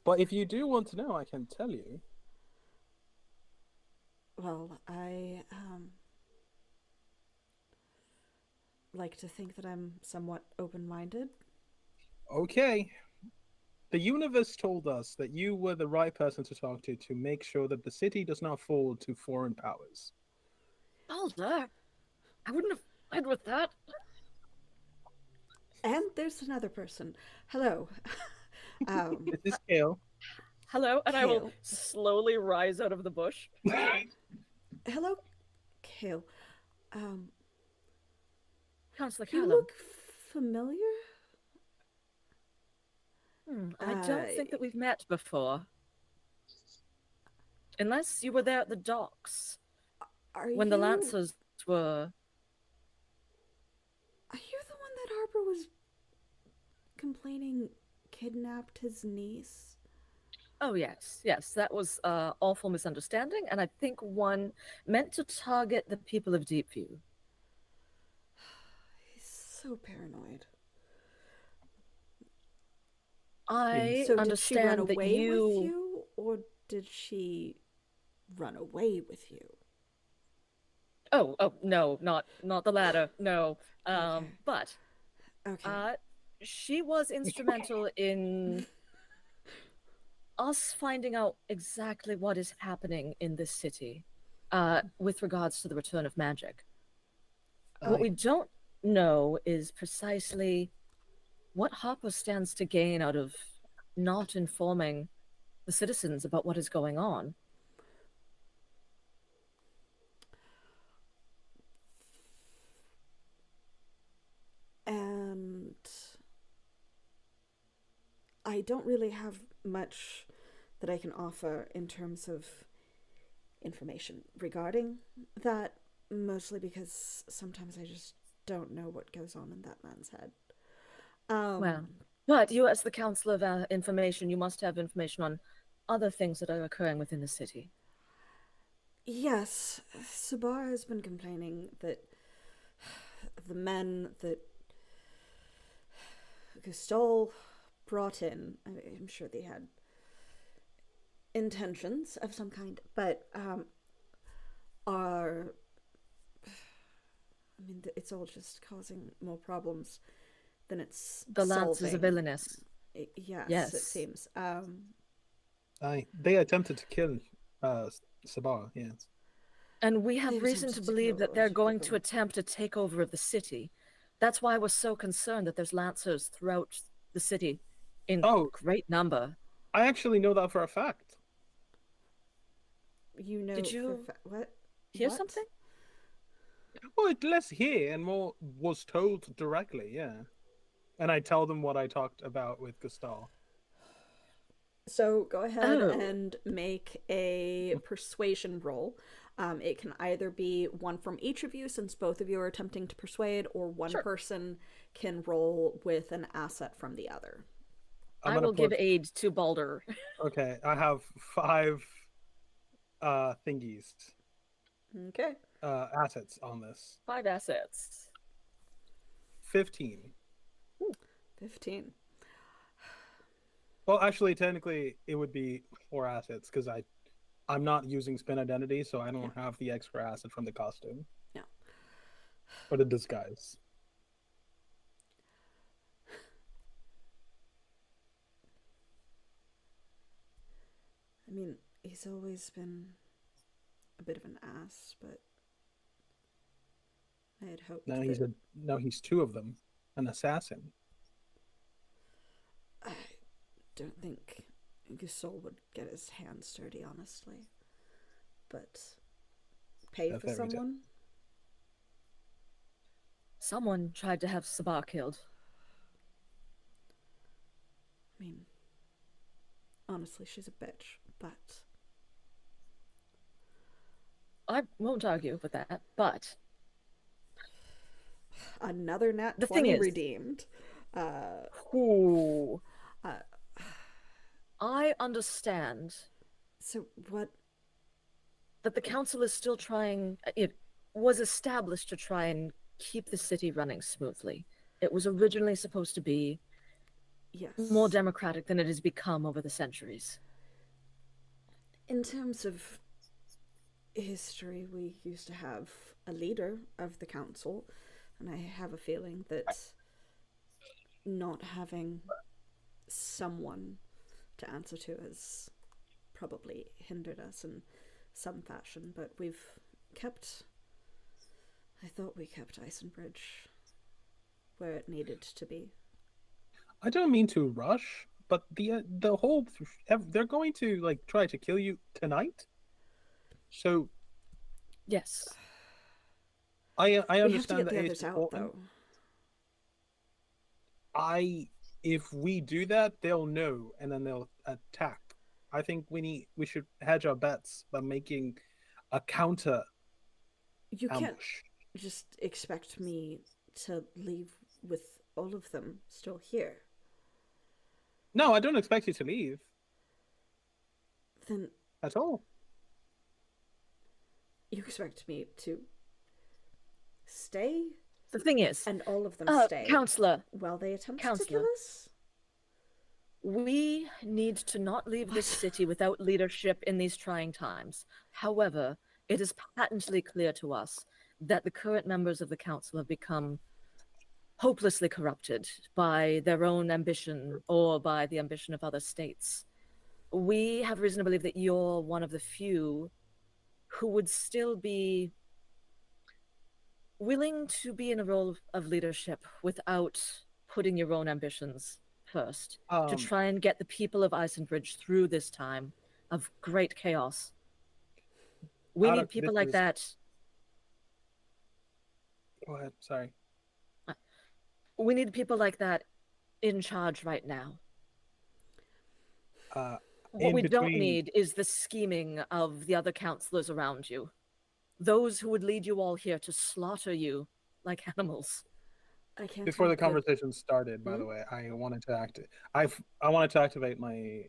But if you do want to know, I can tell you.
Well, I like to think that I'm somewhat open-minded.
Okay. The universe told us that you were the right person to talk to make sure that the city does not fall to foreign powers.
Balder, I wouldn't have led with that.
And there's another person. Hello.
This is Kale.
Hello, and I will
Kale.
slowly rise out of the bush.
Hello, Kale, um,
Counselor
you
Callum.
look familiar.
I don't think that we've met before. Unless you were there at the docks
Are
when
you?
the Lancers were.
Are you the one that Harper was complaining kidnapped his niece?
Oh, yes, yes, that was awful misunderstanding, and I think one meant to target the people of Deepview.
He's so paranoid.
I
So did she run
understand that
away with you, or did she run away with you?
Oh, no, not the latter. No.
Okay.
But
Okay.
she was instrumental in us finding out exactly what is happening in this city, with regards to the return of magic. What we don't know is precisely what Harper stands to gain out of not informing the citizens about what is going on.
And I don't really have much that I can offer in terms of information regarding that, mostly because sometimes I just don't know what goes on in that man's head.
Well, but you, as the Council of Information, you must have information on other things that are occurring within the city.
Yes, Sabar has been complaining that the men that Gustol brought in, I'm sure they had intentions of some kind, but are, I mean, it's all just causing more problems than it's
The Lancers
solving.
are villainous.
Yes, it seems.
They attempted to kill Sabah, yes.
And we have
They've
reason to
attempted to
believe
kill
that they're
lots of
going
people.
to attempt a takeover of the city. That's why we're so concerned that there's Lancers throughout the city in great number.
I actually know that for a fact.
You know,
Did you
what?
hear
What?
something?
Well, it's less here and more was told directly, yeah. And I tell them what I talked about with Gustave.
So go ahead
Oh.
and make a persuasion roll. It can either be one from each of you, since both of you are attempting to persuade, or one person can roll with an asset from the other.
I will give aid to Balder.
Okay, I have 5 thingies.
Okay.
Assets on this.
5 assets.
15.
15.
Well, actually, technically, it would be 4 assets because I'm not using spin identity, so I don't have the extra asset from the costume.
Yeah.
Or the disguise.
I mean, he's always been a bit of an ass, but I had hoped
Now he's 2 of them. An assassin.
I don't think Gusol would get his hands dirty, honestly. But pay for someone?
Someone tried to have Sabah killed.
I mean, honestly, she's a bitch, but
I won't argue with that, but
another nat
the
20
thing is,
redeemed.
I understand.
So what?
That the council is still trying. It was established to try and keep the city running smoothly. It was originally supposed to be more democratic than it has become over the centuries.
In terms of history, we used to have a leader of the council, and I have a feeling that not having someone to answer to has probably hindered us in some fashion, but I thought we kept Eisenbridge where it needed to be.
I don't mean to rush, but the whole they're going to like try to kill you tonight. So
yes,
I
We have to
understand
get
that
the
it's
others out,
important.
though.
If we do that, they'll know and then they'll attack. I think we should hedge our bets by making a counter
You can't
ambush.
just expect me to leave with all of them still here.
No, I don't expect you to leave
Then
at all.
you expect me to stay
The thing is,
and all of them stay
Counselor,
while they attempt to
Counselor.
kill us?
we need to not leave this city without leadership in these trying times. However, it is patently clear to us that the current members of the council have become hopelessly corrupted by their own ambition or by the ambition of other states. We have reason to believe that you're one of the few who would still be willing to be in a role of leadership without putting your own ambitions first, to try and get the people of Isenbridge through this time of great chaos. We need people like that.
Go ahead. Sorry.
We need people like that in charge right now. What we don't need is the scheming of the other counselors around you. Those who would lead you all here to slaughter you like animals.
I can't.
Before the conversation started, by the way, I wanted to activate my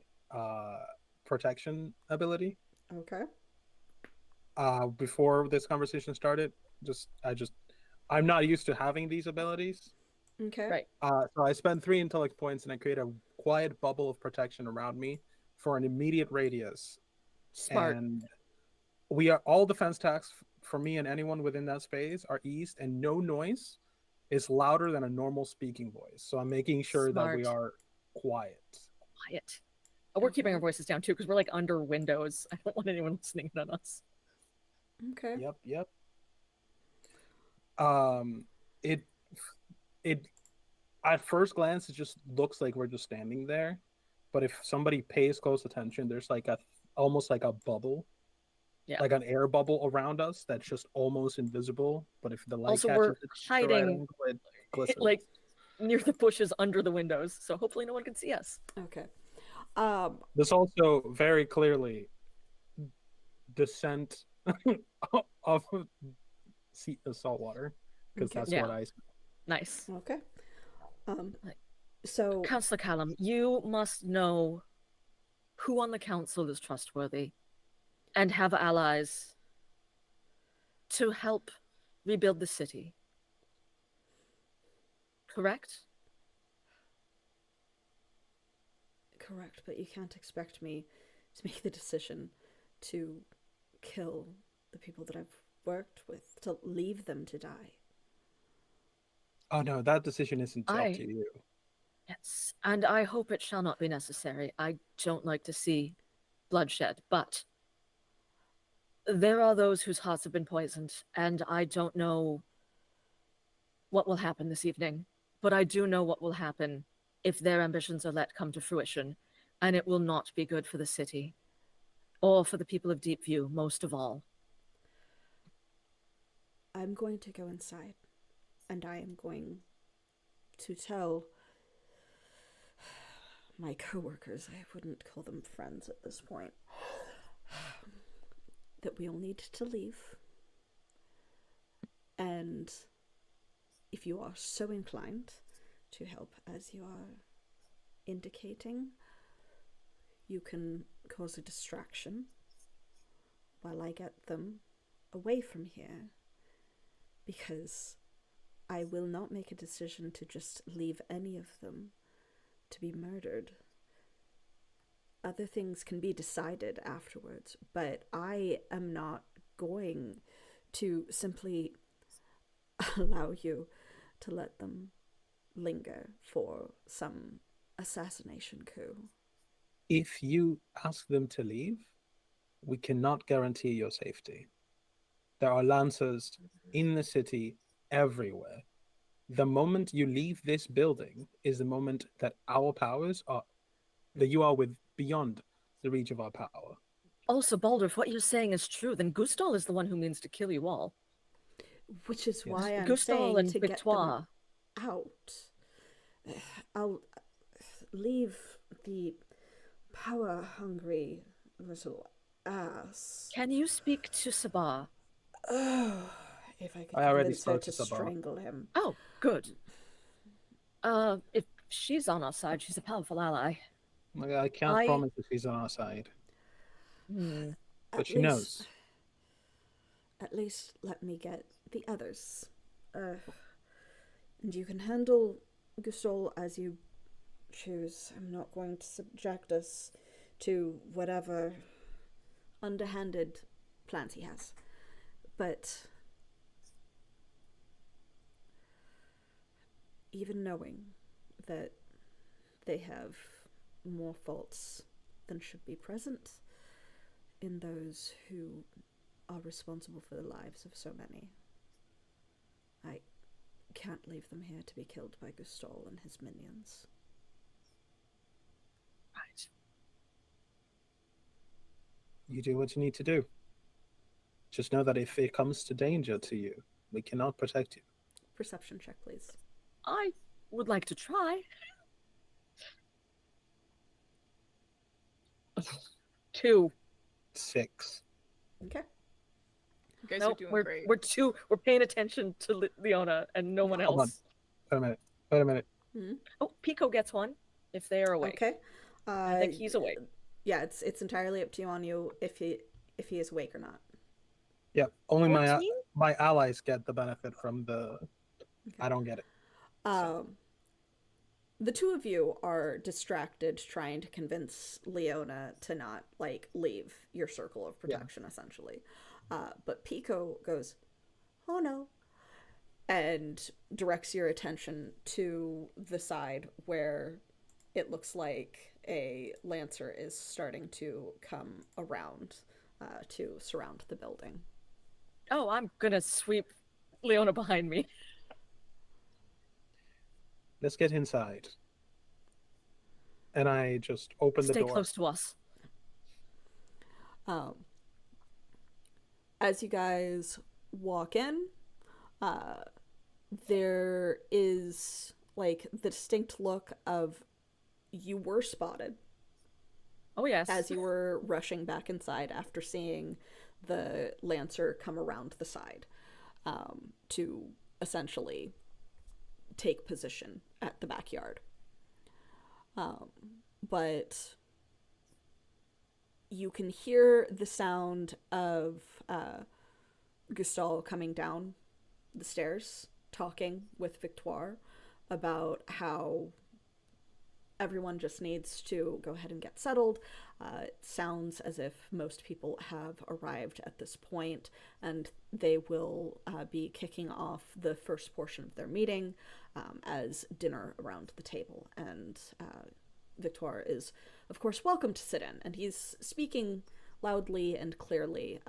protection ability.
Okay.
Before this conversation started, I'm not used to having these abilities.
Okay.
Right.
So I spend 3 intellect points and I create a quiet bubble of protection around me for an immediate radius.
Smart.
And all defense attacks for me and anyone within that space are eased, and no noise is louder than a normal speaking voice. So I'm making sure that we are quiet.
Quiet. We're keeping our voices down too because we're like under windows. I don't want anyone listening in on us.
Okay.
Yep. It at first glance it just looks like we're just standing there, but if somebody pays close attention, there's like almost like a bubble, like an air bubble around us that's just almost invisible. But if the light
also,
catches
we're
it,
hiding
it glistens.
like near the bushes under the windows, so hopefully no one can see us.
Okay.
This also very clearly descent of salt water, because that's what I.
Nice.
Okay. So,
Councillor Callum, you must know who on the council is trustworthy and have allies to help rebuild the city. Correct?
Correct, but you can't expect me to make the decision to kill the people that I've worked with, to leave them to die.
Oh no, that decision isn't up to you.
Yes, and I hope it shall not be necessary. I don't like to see bloodshed, but there are those whose hearts have been poisoned, and I don't know what will happen this evening, but I do know what will happen if their ambitions are let come to fruition, and it will not be good for the city, or for the people of Deepview, most of all.
I'm going to go inside, and I am going to tell my coworkers, I wouldn't call them friends at this point, that we'll need to leave. And if you are so inclined to help as you are indicating, you can cause a distraction while I get them away from here, because I will not make a decision to just leave any of them to be murdered. Other things can be decided afterwards, but I am not going to simply allow you to let them linger for some assassination coup.
If you ask them to leave, we cannot guarantee your safety. There are lancers in the city everywhere. The moment you leave this building is the moment that you are beyond the reach of our power.
Also, Baldur, if what you're saying is true, then Gustal is the one who means to kill you all.
which is
Yes.
why I'm
Gustal
saying
and
to get them
Victoire.
out. I'll leave the power-hungry little ass.
Can you speak to Sabah?
Oh, if I could
I already
convince her
spoke
to
to Sabah.
strangle him.
Oh, good. If she's on our side, she's a powerful ally.
I can't promise that she's on our side,
Hmm.
but she knows.
At least let me get the others. And you can handle Gustol as you choose. I'm not going to subject us to whatever underhanded plans he has. But even knowing that they have more faults than should be present in those who are responsible for the lives of so many, I can't leave them here to be killed by Gustol and his minions.
Right.
You do what you need to do. Just know that if it comes to danger to you, we cannot protect you.
Perception check, please.
I would like to try. 2.
6.
Okay.
You guys are
Nope,
doing
we're
great.
we're paying attention to Leona and no one
Hold on.
else.
Wait a minute.
Oh, Pico gets one if they are awake.
Okay.
I think he's awake.
Yeah, it's entirely up to you if he is awake or not.
Yeah, only
14?
my allies get the benefit from the.
Okay.
I don't get it.
The two of you are distracted trying to convince Leona to not leave your circle of protection, essentially. But Pico goes, "Oh no," and directs your attention to the side where it looks like a lancer is starting to come around to surround the building.
Oh, I'm gonna sweep Leona behind me.
Let's get inside. And I just open the
Stay
door.
close to us.
As you guys walk in, there is the distinct look of you were spotted
Oh yes.
as you were rushing back inside after seeing the lancer come around the side to essentially take position at the backyard. But you can hear the sound of Gustol coming down the stairs, talking with Victoire about how everyone just needs to go ahead and get settled. It sounds as if most people have arrived at this point, and they will be kicking off the first portion of their meeting as dinner around the table. And Victoire is, of course, welcome to sit in, and he's speaking loudly and clearly,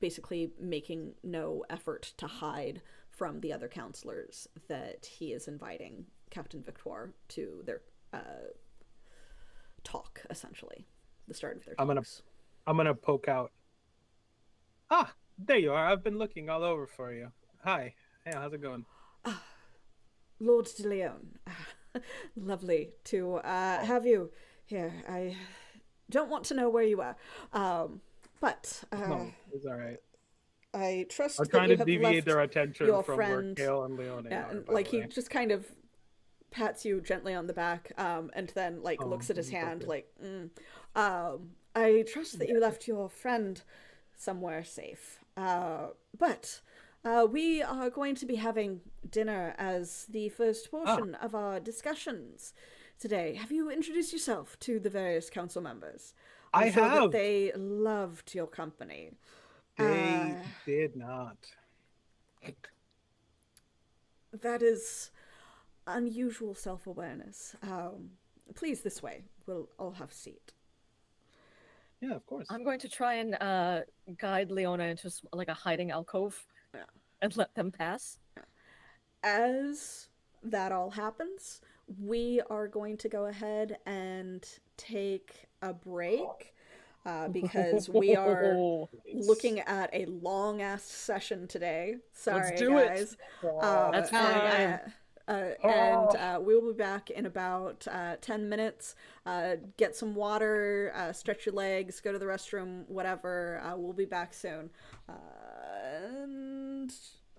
basically making no effort to hide from the other counselors that he is inviting Captain Victoire to their talk, essentially, the start of their talks.
I'm gonna poke out. Ah, there you are. I've been looking all over for you. Hi. Hey, how's it going?
Lord de Leon, lovely to have you here. I don't want to know where you are, but
No, it's all right.
I trust
I'm
that
trying
you
to
have
deviate
left
their attention
your
from
friend.
where Kale and Leone
Yeah,
are.
and
by the
he
way.
just kind of pats you gently on the back, and then looks at his hand,
okay.
I trust that you left your friend somewhere safe. But we are going to be having dinner as the first portion of our discussions today. Have you introduced yourself to the various council members? I'm
I
sure
have.
that they loved your company.
They did not.
That is unusual self-awareness. Please, this way. We'll all have a seat.
Yeah, of course.
I'm going to try and guide Leona into a hiding alcove and let them pass.
As that all happens, we are going to go ahead and take a break. because we are
Oh,
looking at a long ass session today. Sorry,
do it.
guys.
That's fine.
And we'll be back in about 10 minutes. Get some water, stretch your legs, go to the restroom, whatever. We'll be back soon. And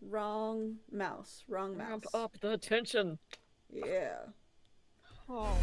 wrong mouse.
Ramp up the tension.
Yeah.
Oh.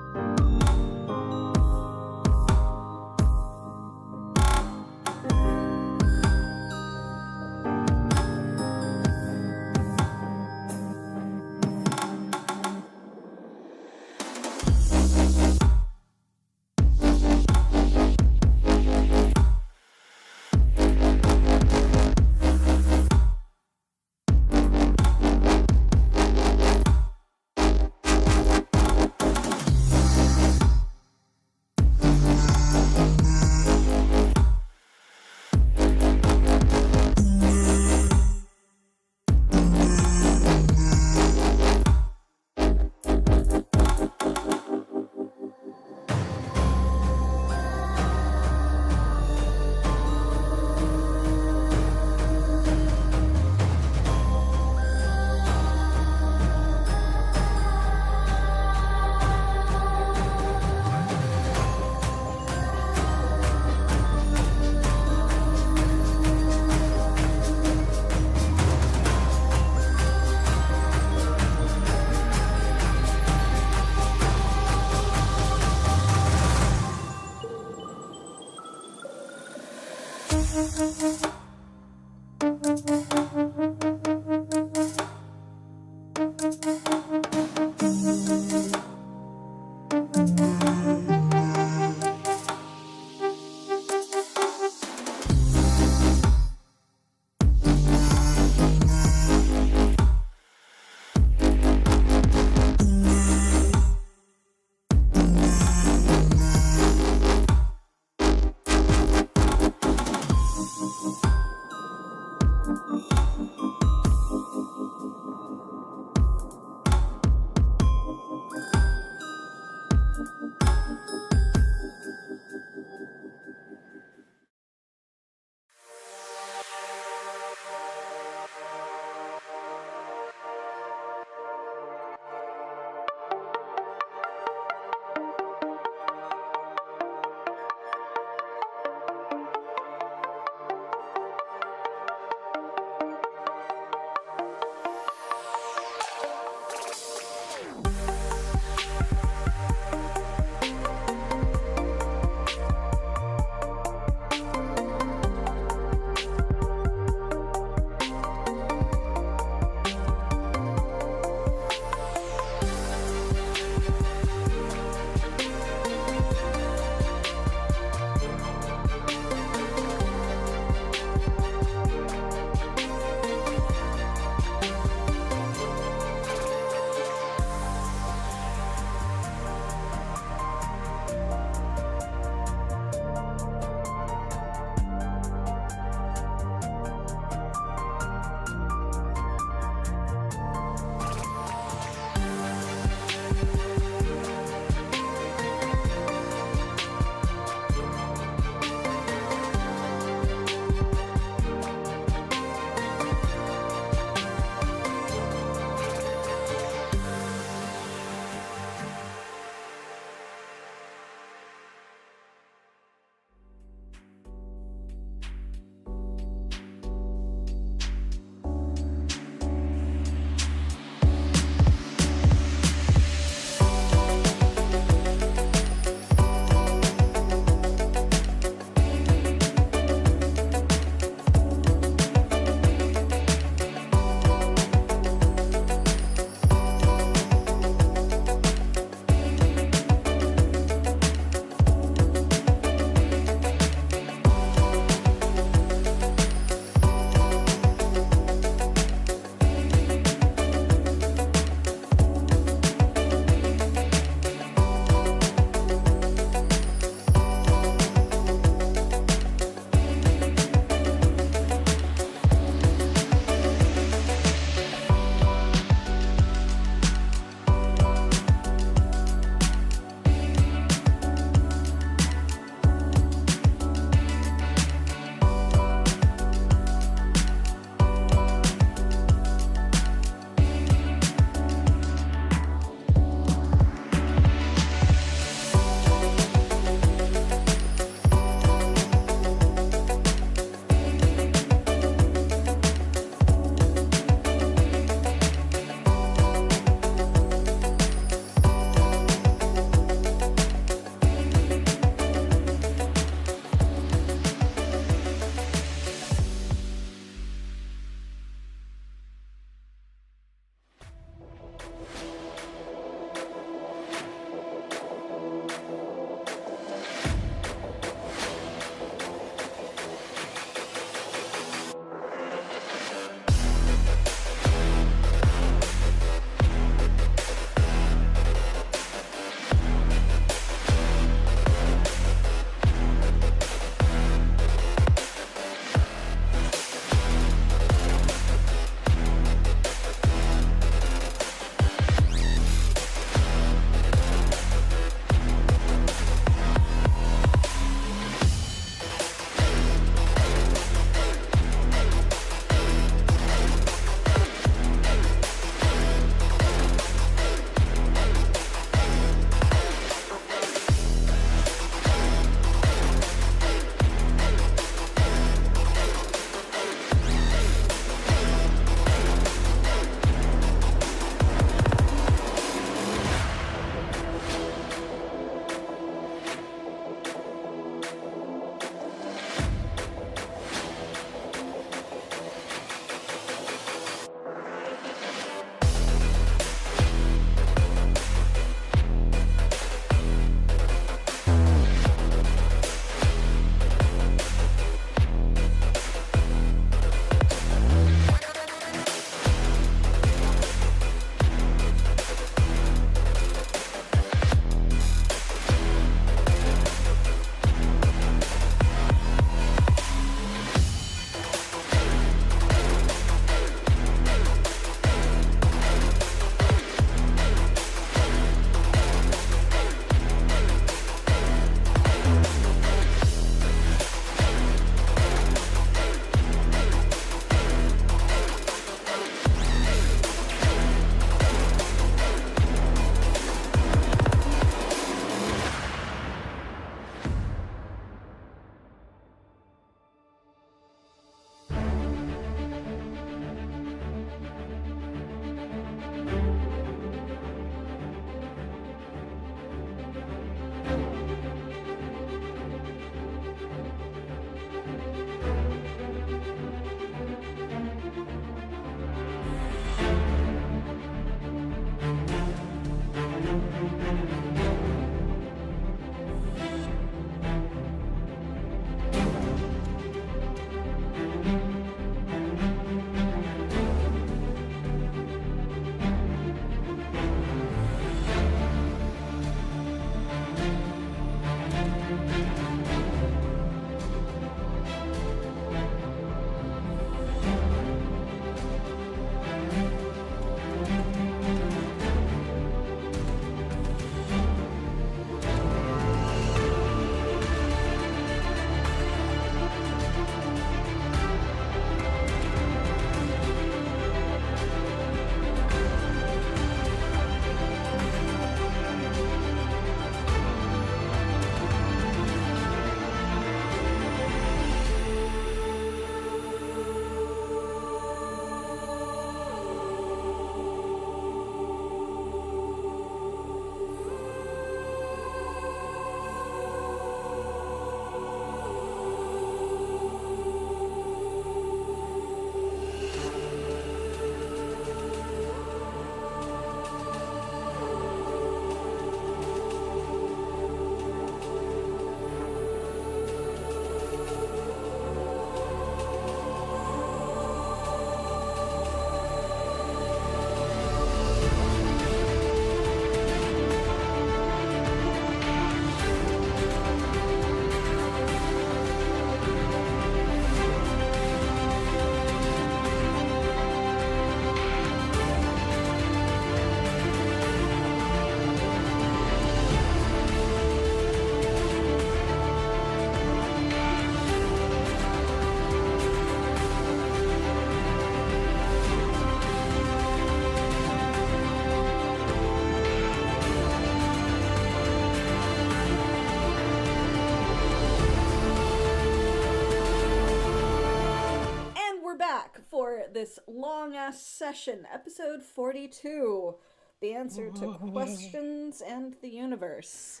back for this long ass session, episode 42, the answer to questions and the universe.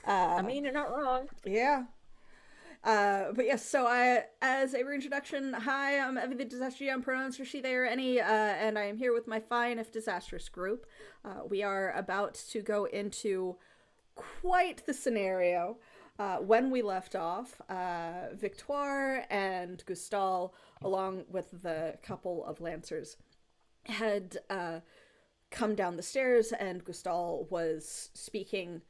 I mean, you're not wrong.
Yeah. But yes, so as a reintroduction, hi, I'm Evie the Disaster GM, pronouns for she, they, or any, and I am here with my fine, if disastrous group. We are about to go into quite the scenario. When we left off, Victoire and Gustal, along with the couple of Lancers, had come down the stairs, and Gustal was speaking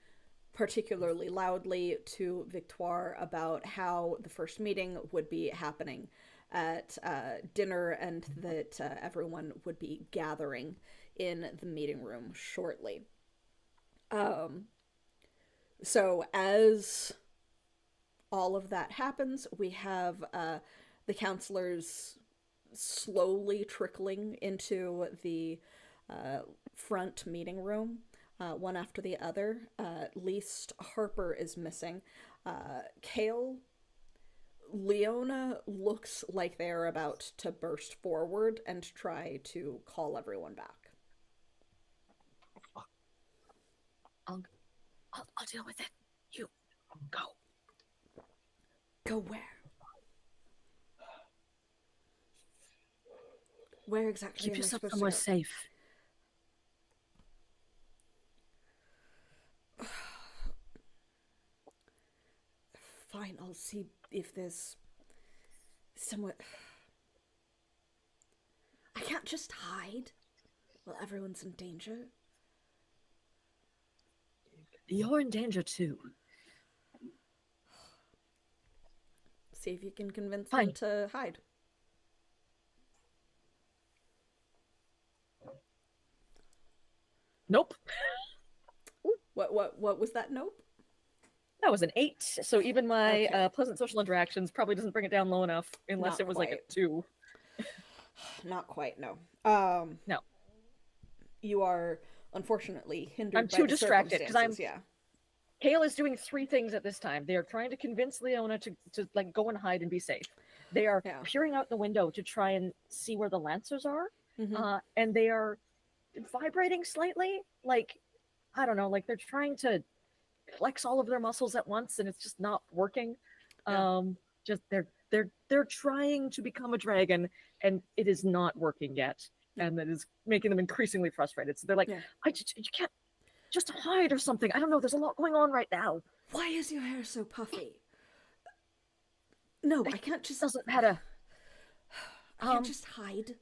particularly loudly to Victoire about how the first meeting would be happening at dinner, and that everyone would be gathering in the meeting room shortly. So as all of that happens, we have the counselors slowly trickling into the front meeting room, one after the other. Least Harper is missing. Kale, Leona looks like they're about to burst forward and try to call everyone back.
I'll deal with it. You go.
Go where? Where exactly
Keep
am I
yourself
supposed to
somewhere
go?
safe.
Fine, I'll see if there's somewhere. I can't just hide while everyone's in danger.
You're in danger too.
See if you can convince
Fine.
them to hide.
Nope.
What was that? Nope.
That was an 8. So even my
Okay.
pleasant social interactions probably doesn't bring it down low enough, unless
Not
it was like a
quite.
2.
Not quite. No.
No.
You are unfortunately hindered.
I'm
by
too
the
distracted, 'cause I'm-
circumstances, Yeah.
Kale is doing 3 things at this time. They are trying to convince Leona to like go and hide and be safe. They are
Yeah.
peering out the window to try and see where the Lancers are,
Mhm.
and they are vibrating slightly. Like, I don't know, like they're trying to flex all of their muscles at once, and it's just not working.
Yeah.
Just they're trying to become a dragon, and it is not working yet, and that is making them increasingly frustrated. So they're like,
Yeah.
you can't just hide or something. I don't know. There's a lot going on right now.
Why is your hair so puffy? No, I can't just.
Doesn't matter.
I can't just hide.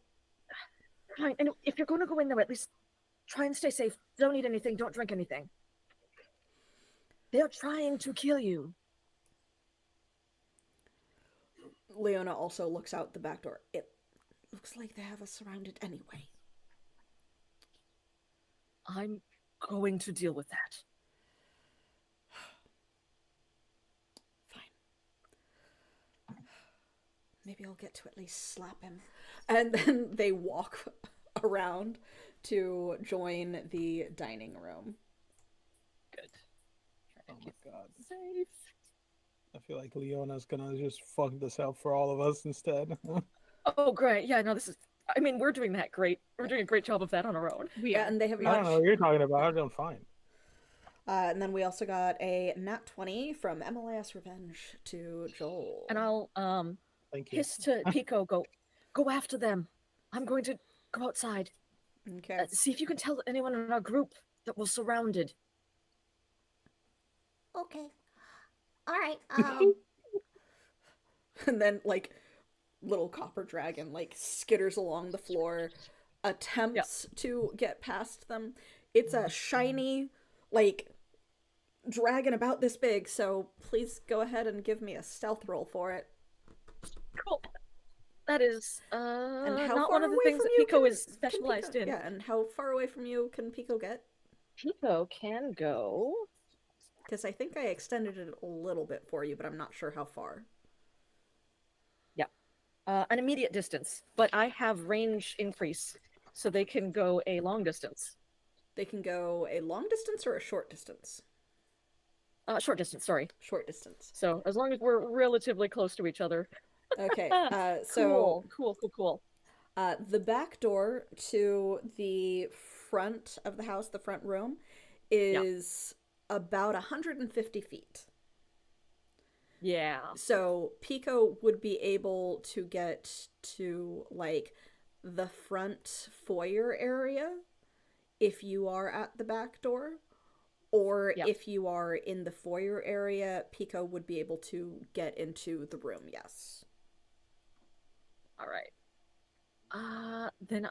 Fine. And if you're going to go in there, at least try and stay safe. Don't eat anything. Don't drink anything. They're trying to kill you.
Leona also looks out the back door. It looks like they have us surrounded anyway.
I'm going to deal with that.
Fine. Maybe I'll get to at least slap him. And then they walk around to join the dining room.
Good.
Oh my god.
Safe.
I feel like Leona's gonna just fuck this up for all of us instead.
Oh, great. Yeah, no, this is... I mean, we're doing that great. We're doing a great job of that on our own.
Yeah, and they have
I don't know what you're talking about. I'm doing fine.
And then we also got a nat 20 from MLAS Revenge to Joel.
And I'll
Thank you.
hiss to Pico, go after them. I'm going to go outside.
Okay.
See if you can tell anyone in our group that we're surrounded.
Okay. All right.
And then, like, little copper dragon, like, skitters along the floor, attempts to get past them. It's a shiny, like, dragon about this big, so please go ahead and give me a stealth roll for it.
Cool. That is
And how
not
far
one of the
away
things
from
that
you
Pico
can-
is
can
specialized
Pico-
in.
Yeah, and how far away from you can Pico get?
Pico can go.
Because I think I extended it a little bit for you, but I'm not sure how far.
An immediate distance, but I have range increase, so they can go a long distance.
They can go a long distance or a short distance?
Short distance, sorry.
Short distance.
So as long as we're relatively close to each other.
Okay, so
Cool.
The back door to the front of the house, the front room, is about 150 feet.
Yeah.
So Pico would be able to get to like the front foyer area if you are at the back door, or if you are in the foyer area, Pico would be able to get into the room. Yes.
All right. Then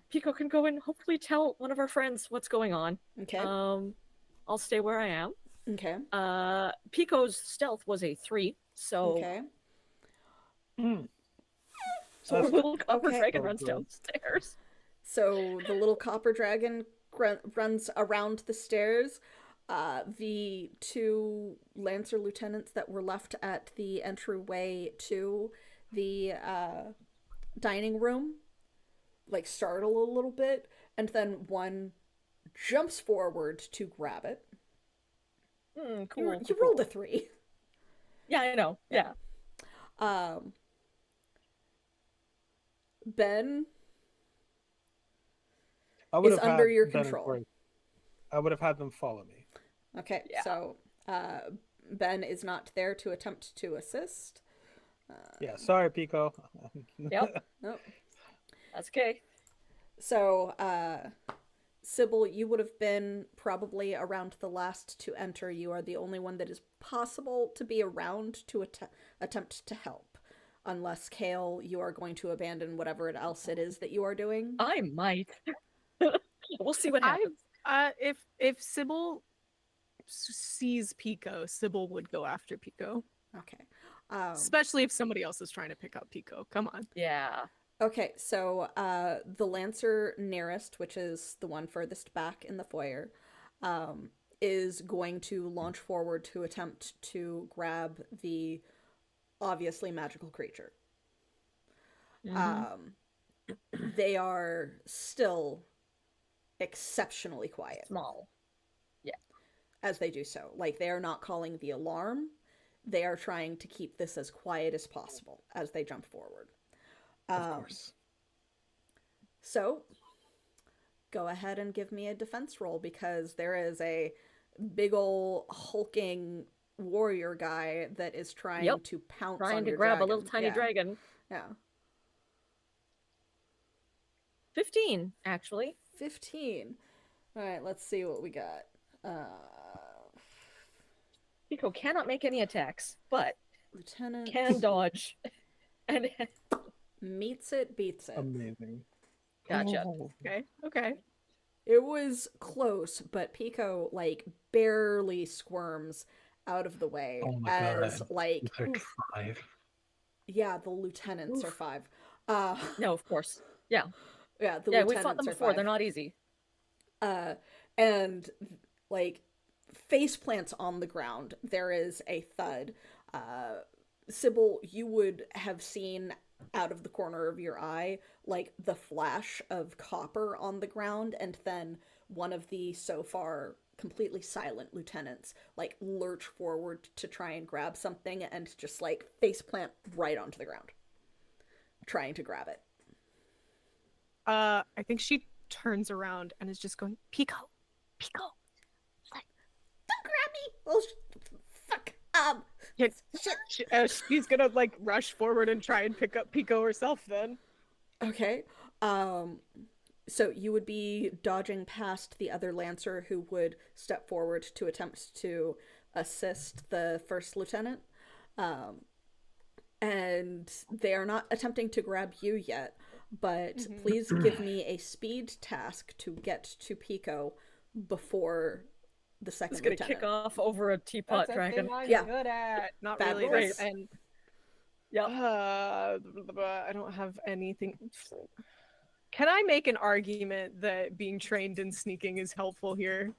Pico can go and hopefully tell one of our friends what's going on.
Okay.
I'll stay where I am.
Okay.
Pico's stealth was a 3, so
Okay.
so our little copper
Okay.
dragon runs downstairs.
So the little copper dragon runs around the stairs. The 2 Lancer lieutenants that were left at the entryway to the dining room like startle a little bit, and then one jumps forward to grab it.
Cool.
You rolled a 3.
Yeah, I know. Yeah.
Ben
I
is under your
Ben and
control.
Corey. I would have had them follow me.
Okay,
Yeah.
so Ben is not there to attempt to assist.
Yeah, sorry, Pico.
Yep.
Nope.
That's okay.
So, Sybil, you would have been probably around the last to enter. You are the only one that is possible to be around to attempt to help. Unless, Kale, you are going to abandon whatever else it is that you are doing.
I might. We'll see what happens.
If Sybil sees Pico, Sybil would go after Pico.
Okay.
Especially if somebody else is trying to pick up Pico. Come on.
Yeah.
Okay, so the Lancer nearest, which is the one furthest back in the foyer, is going to launch forward to attempt to grab the obviously magical creature. They are still exceptionally quiet.
Small. Yeah.
As they do so. Like, they are not calling the alarm. They are trying to keep this as quiet as possible as they jump forward.
Of course.
So, go ahead and give me a defense roll, because there is a big ol' hulking warrior guy that is trying to pounce on
Trying to
your
grab
dragon.
a little tiny dragon.
Yeah.
15, actually.
15. All right, let's see what we got.
Pico cannot make any attacks, but
Lieutenant
can dodge. And
meets it, beats it.
Amazing.
Gotcha.
Oh.
Okay.
It was close, but Pico like barely squirms out of the way
Oh my
as
God.
like
It's like 5.
yeah, the lieutenants are 5.
No, of course. Yeah.
Yeah, the
Yeah,
lieutenants
we fought them
are
before.
5.
They're not easy.
And like face plants on the ground. There is a thud. Sybil, you would have seen out of the corner of your eye like the flash of copper on the ground, and then one of the so far completely silent lieutenants like lurch forward to try and grab something and just like face plant right onto the ground, trying to grab it.
I think she turns around and is just going, Pico.
Like, don't grab me! Oh, fuck.
She's gonna like rush forward and try and pick up Pico herself then.
Okay. So you would be dodging past the other Lancer who would step forward to attempt to assist the first lieutenant. And they are not attempting to grab you yet, but please give me a speed task to get to Pico before the second
It's gonna
lieutenant.
kick off over a teapot dragon.
I'm
Yeah.
good at. Not
Bad
really.
rolls.
And
Yep.
I don't have anything. Can I make an argument that being trained in sneaking is helpful here?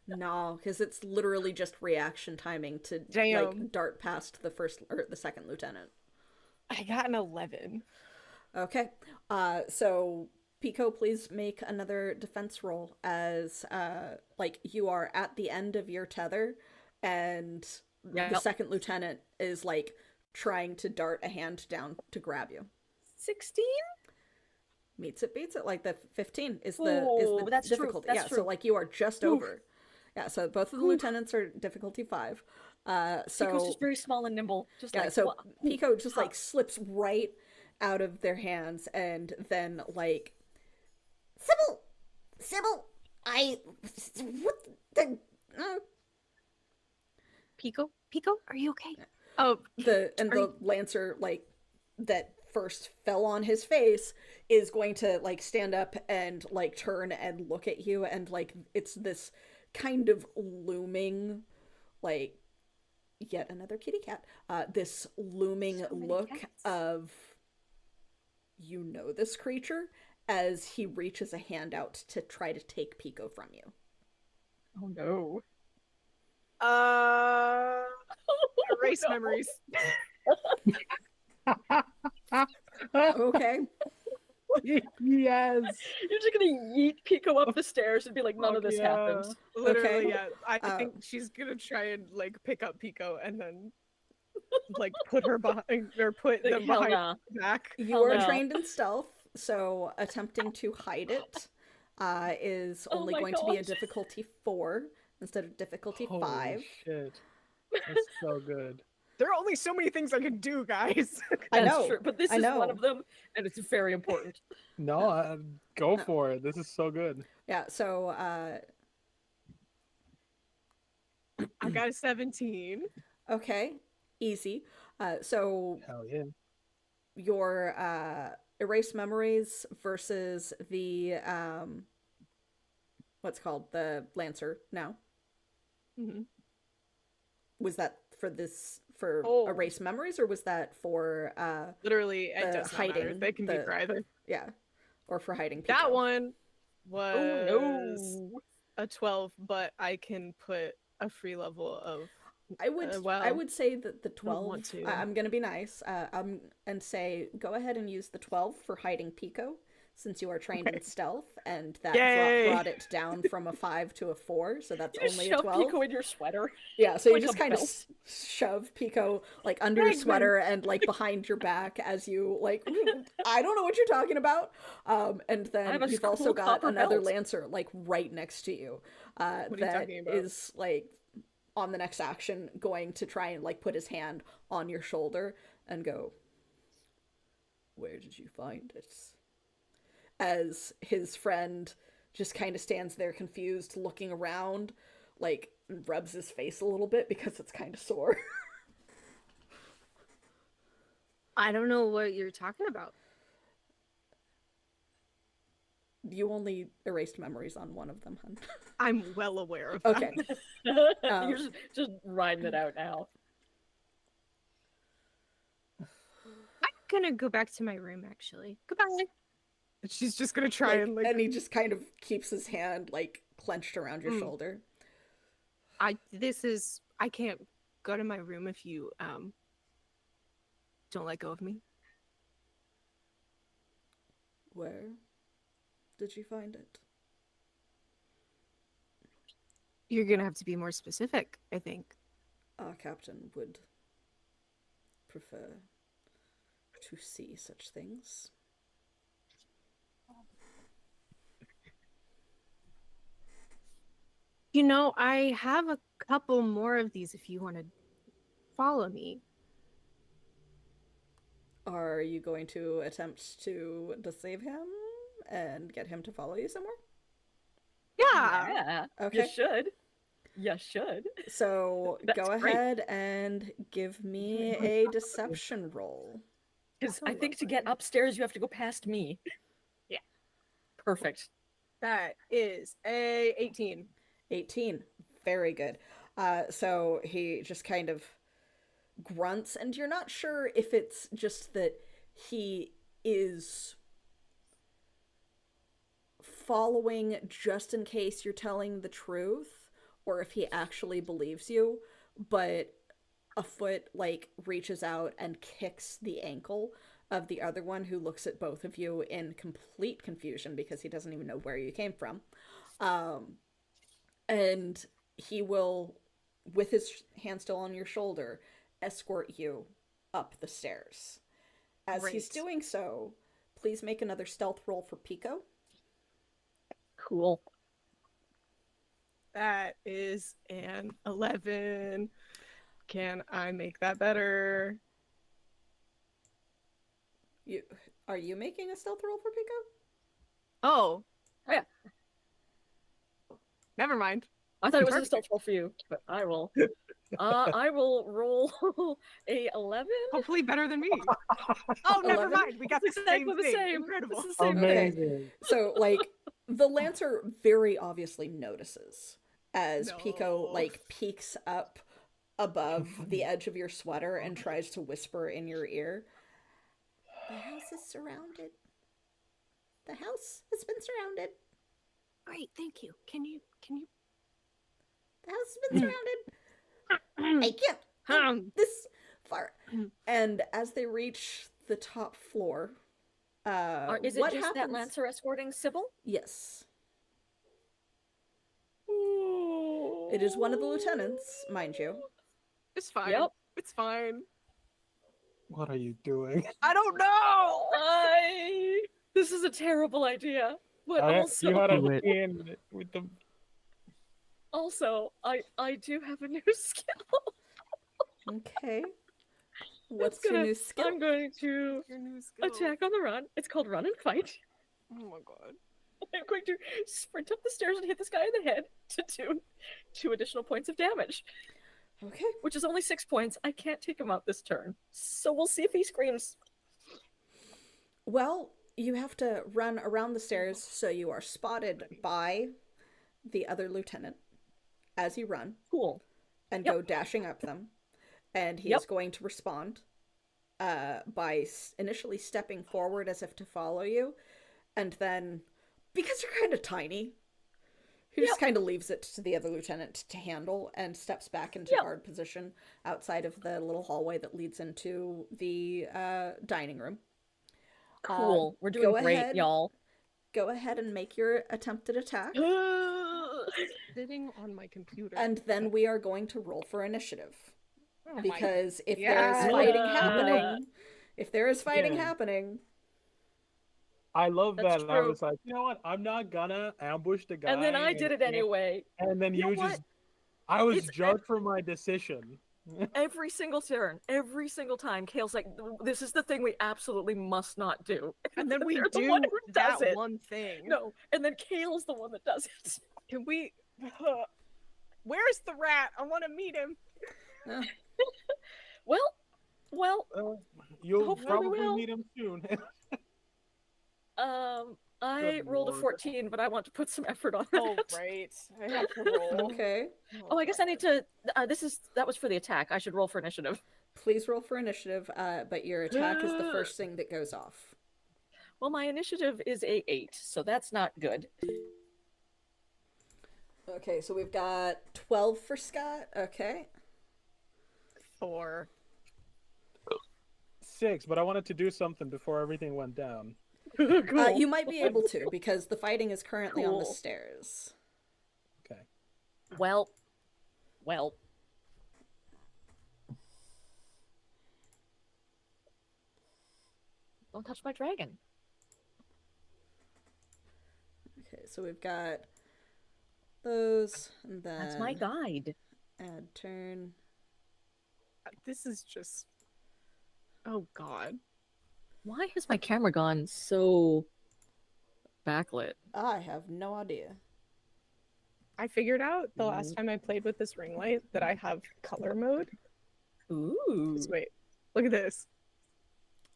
No, because it's literally just reaction timing to
Damn.
like dart past the first or the second lieutenant.
I got an 11.
Okay. So Pico, please make another defense roll as like you are at the end of your tether and the
Yep.
second lieutenant is like trying to dart a hand down to grab you.
16?
Meets it, beats it. Like the 15 is
Oh,
the
that's true,
difficulty.
that's
Yeah, so
true.
like you are just
Oof.
over. Yeah, so both of the
Oof.
lieutenants are difficulty 5.
Pico's
So
just very small and nimble. Just
yeah,
like,
so
wha-
Pico just
huh.
like slips right out of their hands, and then like
Sybil, what the,
Pico? Pico, are you okay? Oh,
the lancer like that first fell on his face is going to like stand up and like turn and look at you, and like it's this kind of looming like yet another kitty cat, this looming
So many
look
cats.
of you know this creature as he reaches a hand out to try to take Pico from you.
Oh no.
Erase
no.
memories.
Okay.
Yes.
You're just gonna yeet Pico up the stairs and be like, none of this happens.
Literally,
Okay.
yeah. I think she's gonna try and like pick up Pico and then like put her behind or put
Like,
them
hell
behind
nah.
her back.
You
Hell
are
no.
trained in stealth, so attempting to hide it is
Oh
only
my
going to be a
gosh.
difficulty 4 instead of difficulty
Holy
5.
shit. That's so good.
There are only so many things I can do, guys.
I
That's
know,
true, but this
I
is
know.
one of them, and it's very important.
No, go for it. This is so good.
Yeah, so
I got a 17.
okay, easy. So
Hell yeah.
your erase memories versus the what's called the lancer now.
Mhm.
Was that for this for
Oh.
erase memories, or was that for
Literally, it
the
does not matter.
hiding,
They can be
the-
for either.
yeah, or for hiding Pico?
That one
Oh
was
no.
a 12, but I can put a free level of.
I would
well,
say that the
I don't want
12
to.
I'm gonna be nice and say go ahead and use the 12 for hiding Pico, since you are trained in stealth, and that
Yay!
brought it down from a 5 to a 4, so that's
You just
only a
shove
12.
Pico in your sweater.
Yeah, so you
like
just
a
kind of
belt.
shove Pico like under your
Drag them.
sweater and like behind your back as you like I don't know what you're talking about. And then
have a
you've also
cool
got
copper
another
belt.
lancer like right next to you.
What are you
That
talking about?
is like on the next action going to try and like put his hand on your shoulder and go, "Where did you find it?" As his friend just kind of stands there confused, looking around, like rubs his face a little bit because it's kind of sore.
I don't know what you're talking about.
You only erased memories on one of them, hun.
I'm well aware of that.
Okay.
You're just riding it out now.
I'm gonna go back to my room actually. Goodbye.
She's just gonna try
Like,
and like.
and he just kind of keeps his hand like clenched around your shoulder.
I can't go to my room if you don't let go of me.
Where did you find it?
You're gonna have to be more specific, I think.
Our captain would prefer to see such things.
You know, I have a couple more of these if you want to follow me.
Are you going to attempt to deceive him and get him to follow you somewhere?
Yeah.
Okay.
You should. You should.
So
That's
go
great.
ahead and give me a deception roll.
Because I think to get upstairs, you have to go past me.
Yeah.
Perfect.
That is a 18.
18. Very good. So he just kind of grunts, and you're not sure if it's just that he is following just in case you're telling the truth, or if he actually believes you, but a foot like reaches out and kicks the ankle of the other one, who looks at both of you in complete confusion because he doesn't even know where you came from. And he will, with his hand still on your shoulder, escort you up the stairs. As he's
Great.
doing so, please make another stealth roll for Pico.
Cool.
That is an 11. Can I make that better?
Are you making a stealth roll for Pico?
Oh.
Yeah.
Never mind.
I thought it was a
Perfect.
stealth roll for you, but I will. I will roll a 11.
Hopefully better than me. Oh, never
11?
mind. We got the
It's exactly
same
the
thing.
same.
Incredible.
It's the same thing.
Amazing.
So, like, the Lancer very obviously notices as Pico,
No.
like, peeks up above the edge of your sweater and tries to whisper in your ear. The house is surrounded. The house has been surrounded.
Great, thank you. Can you?
The house has been surrounded. I can't go this far. And as they reach the top floor,
Is it
what
just that
happens?
Lancer escorting Sybil?
Yes. It is one of the lieutenants, mind you.
It's fine.
Yep.
It's fine.
What are you doing?
I don't know.
This is a terrible idea. But
You
also,
had
Do
a
it.
in with the.
I do have a new skill.
Okay. What's
It's
your
gonna-
new skill?
I'm going to
Your new skill.
attack on the run. It's called run and fight.
Oh my god.
I'm going to sprint up the stairs and hit this guy in the head to do 2 additional points of damage,
Okay.
which is only 6 points. I can't take him out this turn. So we'll see if he screams.
Well, you have to run around the stairs so you are spotted by the other lieutenant as you run
Cool.
and
Yep.
go dashing up them. And he
Yep.
is going to respond by initially stepping forward as if to follow you. And then, because you're kind of tiny, he just kind of leaves it to the other lieutenant to handle and steps back into
Yep.
guard position outside of the little hallway that leads into the dining room.
Cool. We're
go
doing great,
ahead.
y'all.
Go ahead and make your attempted attack.
Sitting on my computer.
And then we are going to roll for initiative.
Oh my-
Because if there
Yeah.
is fighting
Yeah.
happening,
Yeah.
happening,
I love
That's
that. And I
true.
was like, you know what? I'm not gonna ambush the guy.
And then I did it anyway.
And then
You know
you just.
what?
I was
It's-
judged for my decision.
Every single turn, every single time, Kale's like, "This is the thing we absolutely must not do."
And then we
They're the
do
one who does
that
it.
one thing.
No, and then Kale's the one that does it.
Can we? Where's the rat? I want to meet him.
Well,
You'll
Hopefully we
probably
will.
meet him soon.
I
Good
rolled a
lord.
14, but I want to put some effort on
Oh,
that.
right. I have to roll.
okay.
Oh, I guess I need to. That was for the attack. I should roll for initiative.
Please roll for initiative, but your attack is the first thing that goes off.
Well, my initiative is a 8, so that's not good.
Okay, so we've got 12 for Scott. Okay.
4.
6, but I wanted to do something before everything went down.
Cool.
You might be able to, because the fighting is currently on the
Cool.
stairs.
Okay.
Well. Don't touch my dragon.
Okay, so we've got those, and then
That's my guide.
add turn.
This is just. Oh god.
Why has my camera gone so backlit?
I have no idea.
I figured out the last time I played with this ring light that I have color mode.
Ooh.
Just wait. Look at this.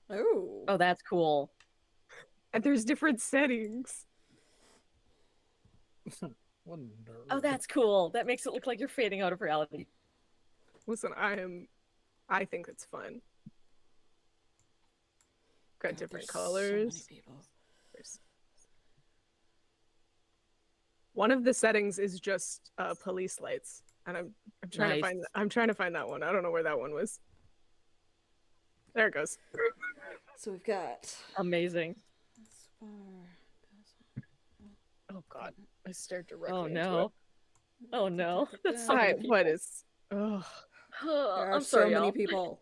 Oh.
Oh, that's cool.
And there's different settings.
What a nerd.
Oh, that's cool. That makes it look like you're fading out of reality.
Listen, I think it's fun. Got
God,
different
there's so many
colors.
people.
One of the settings is just police lights, and I'm trying
Nice.
to find that one. I don't know where that one was. There it goes.
So we've got
Amazing.
this far.
Oh god, I stared directly.
Oh
into
no.
it.
Oh no. That's so
I,
many
what
people.
is? Ugh.
There are
I'm
so
sorry,
many
y'all.
people.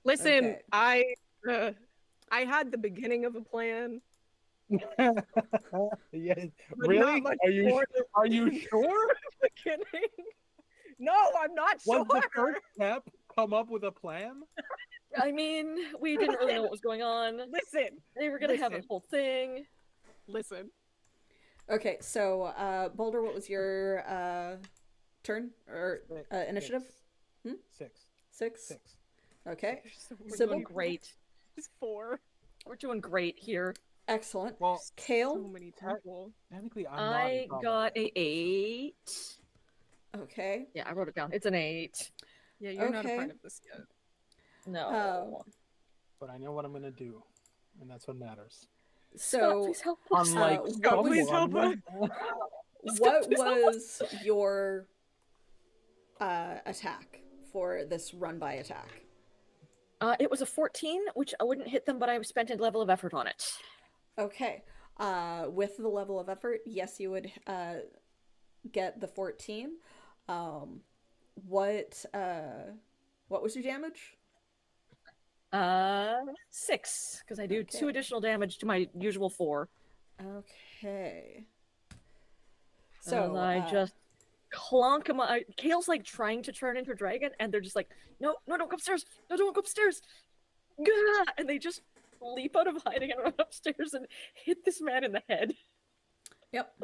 Listen,
Okay.
I had the beginning of a plan,
Yeah,
but
really?
not much more than
Are you sure?
the beginning. No, I'm not sure.
Was the first step come up with a plan?
I mean, we didn't really know what was going on.
Listen,
They were gonna have a
listen.
whole thing.
listen.
Okay, so Boulder, what was your turn or initiative?
Six.
6?
Six.
Okay.
We're
Sybil?
doing great.
It's 4.
We're doing great here.
Excellent.
Well,
Kale?
So many people.
technically, I'm
I
not.
got a 8.
Okay.
Yeah, I wrote it down. It's an 8.
Yeah, you're not a
Okay.
part of this yet.
No.
But I know what I'm gonna do, and that's what matters.
Scott,
So,
please help us.
Unlike
what was-
please help us.
what was your attack for this run by attack?
It was a 14, which I wouldn't hit them, but I spent a level of effort on it.
Okay. With the level of effort, yes, you would get the 14. What was your damage?
6, because I do
Okay.
2 additional damage to my usual 4.
Okay. So
I just clonk him. Kale's like trying to turn into a dragon, and they're just like, no, don't go upstairs. No, don't go upstairs. Gah! And they just leap out of hiding and run upstairs and hit this man in the head.
Yep.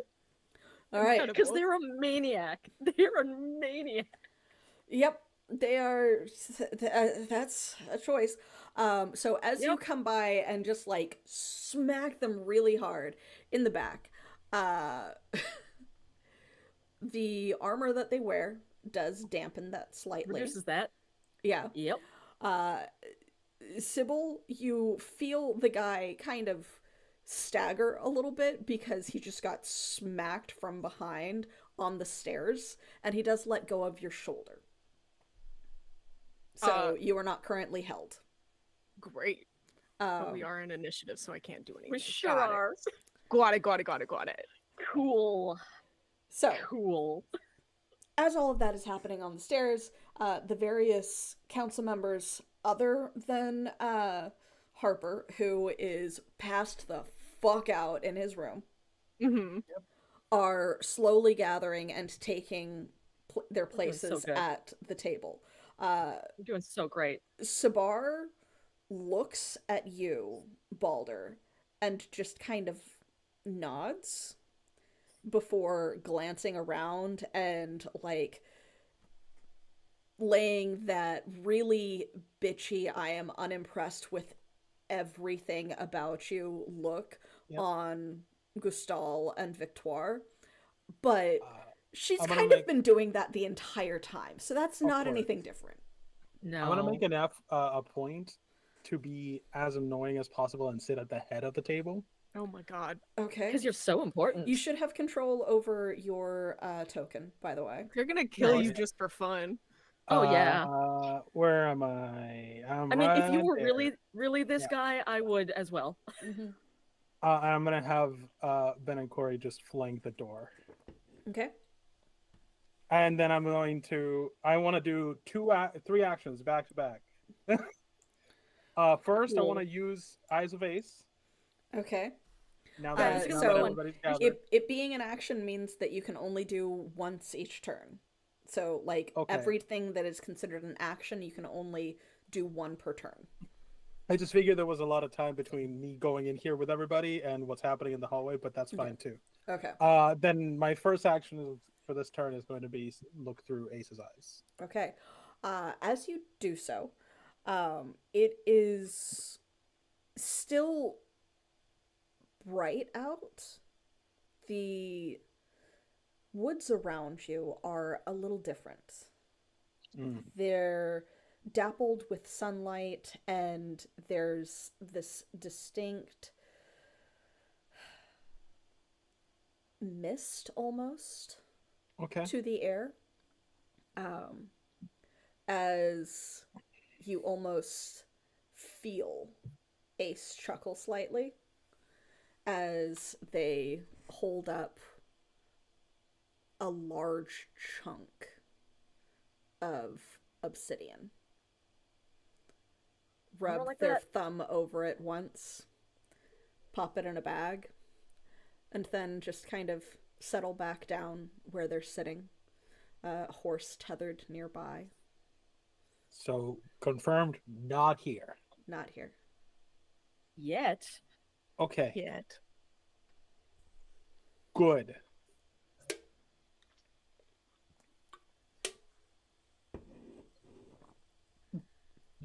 All right.
Because they're a maniac. They're a maniac.
Yep, they are. That's a choice. So as you come by and just like smack them really hard in the back, the armor that they wear does dampen that slightly.
Reduces that.
Yeah.
Yep.
Sybil, you feel the guy kind of stagger a little bit because he just got smacked from behind on the stairs, and he does let go of your shoulder. So you are not currently held.
Great. But we are in initiative, so I can't do anything.
We sure
Got it.
are.
Got it.
Cool.
So,
Cool.
as all of that is happening on the stairs, the various council members, other than Harper, who is passed the fuck out in his room, are slowly gathering and taking their places
good.
at the table.
You're doing so great.
Sabar looks at you, Balder, and just kind of nods before glancing around and like laying that really bitchy I am unimpressed with everything about you look on Gustal and Victoire. But she's kind of been doing that the entire time, so that's not anything different.
No.
I'm gonna make a point to be as annoying as possible and sit at the head of the table.
Oh my god.
Okay.
Because you're so important.
You should have control over your token, by the way.
They're gonna kill you just for fun.
Oh, yeah.
Where am I?
I mean, if you were really this guy, I would as well.
I'm gonna have Ben and Corey just flank the door.
Okay.
And then I'm going to. I want to do 3 actions back to back. First, I want to use Eyes of Ace.
Okay.
Now that,
so
everybody's gathered.
it being an action means that you can only do once each turn. So, like, everything that is considered an action, you can only do 1 per turn.
I just figured there was a lot of time between me going in here with everybody and what's happening in the hallway, but that's fine too.
Okay.
Then my first action for this turn is going to be look through Ace's eyes.
Okay. As you do so, it is still bright out. The woods around you are a little different. They're dappled with sunlight, and there's this distinct mist almost to the air, as you almost feel Ace chuckle slightly as they hold up a large chunk of obsidian. rub
like
their
that.
thumb over it once, pop it in a bag, and then just kind of settle back down where they're sitting, a horse tethered nearby.
So confirmed, not here.
Not here.
Yet.
Okay,
Yet.
good.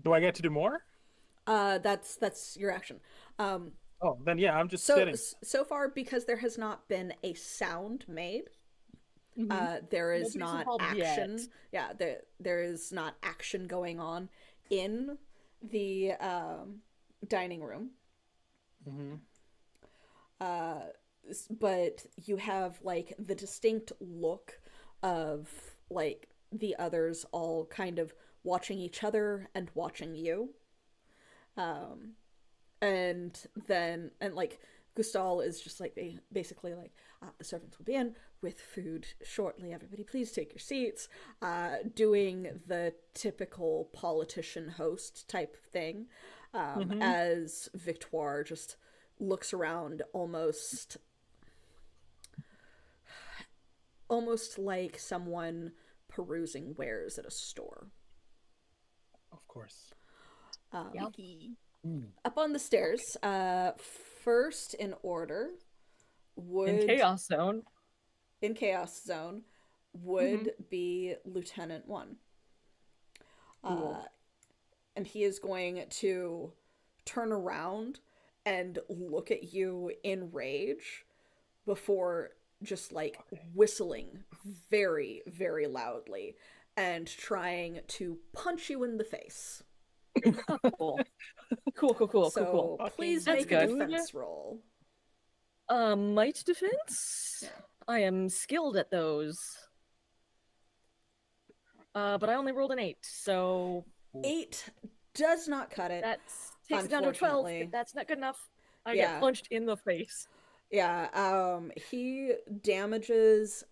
Do I get to do more?
That's your action.
Oh, then yeah, I'm just
So
sitting.
so far, because there has not been a sound made, there is
Nobody's
not
involved
action.
yet.
Yeah, there is not action going on in the dining room.
Mm-hmm.
But you have like the distinct look of like the others all kind of watching each other and watching you. And like Gustal is just like basically like the servants will be in with food shortly. Everybody, please take your seats. Doing the typical politician host type thing. As Victoire just looks around almost like someone perusing wares at a store.
Of course.
Up on the stairs, first in order would
In Chaos Zone.
in Chaos Zone would be Lieutenant 1. And he is going to turn around and look at you in rage before just like whistling very, very loudly and trying to punch you in the face.
Cool. Cool.
So please
That's
make a
good.
defense roll.
Might defense?
Yeah.
I am skilled at those. But I only rolled an 8, so
8 does not cut it.
that takes it down to a 12.
Unfortunately.
If that's not good enough, I
Yeah.
get punched in the face.
Yeah, he damages.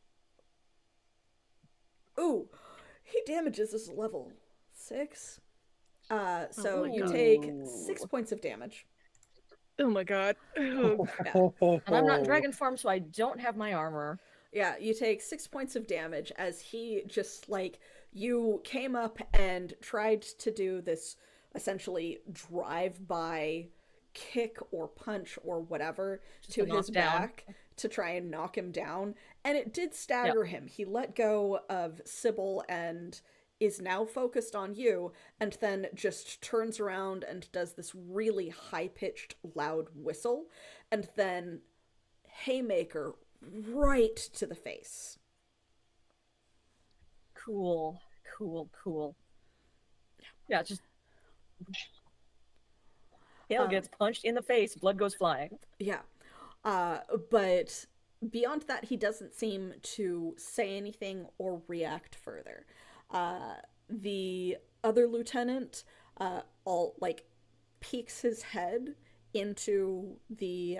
Ooh, he damages this level 6. So
my
you
God.
take 6 points of damage.
Oh my god.
And I'm not in dragon form, so I don't have my armor.
Yeah, you take 6 points of damage as he just like you came up and tried to do this essentially drive-by kick or punch or whatever to
to knock
his
down.
back to try and knock him down, and it did stagger him. He let go of Sybil and is now focused on you, and then just turns around and does this really high-pitched loud whistle, and then haymaker right to the face.
Cool. Yeah, just Hale gets punched in the face, blood goes flying.
Yeah. But beyond that, he doesn't seem to say anything or react further. The other lieutenant all like peeks his head into the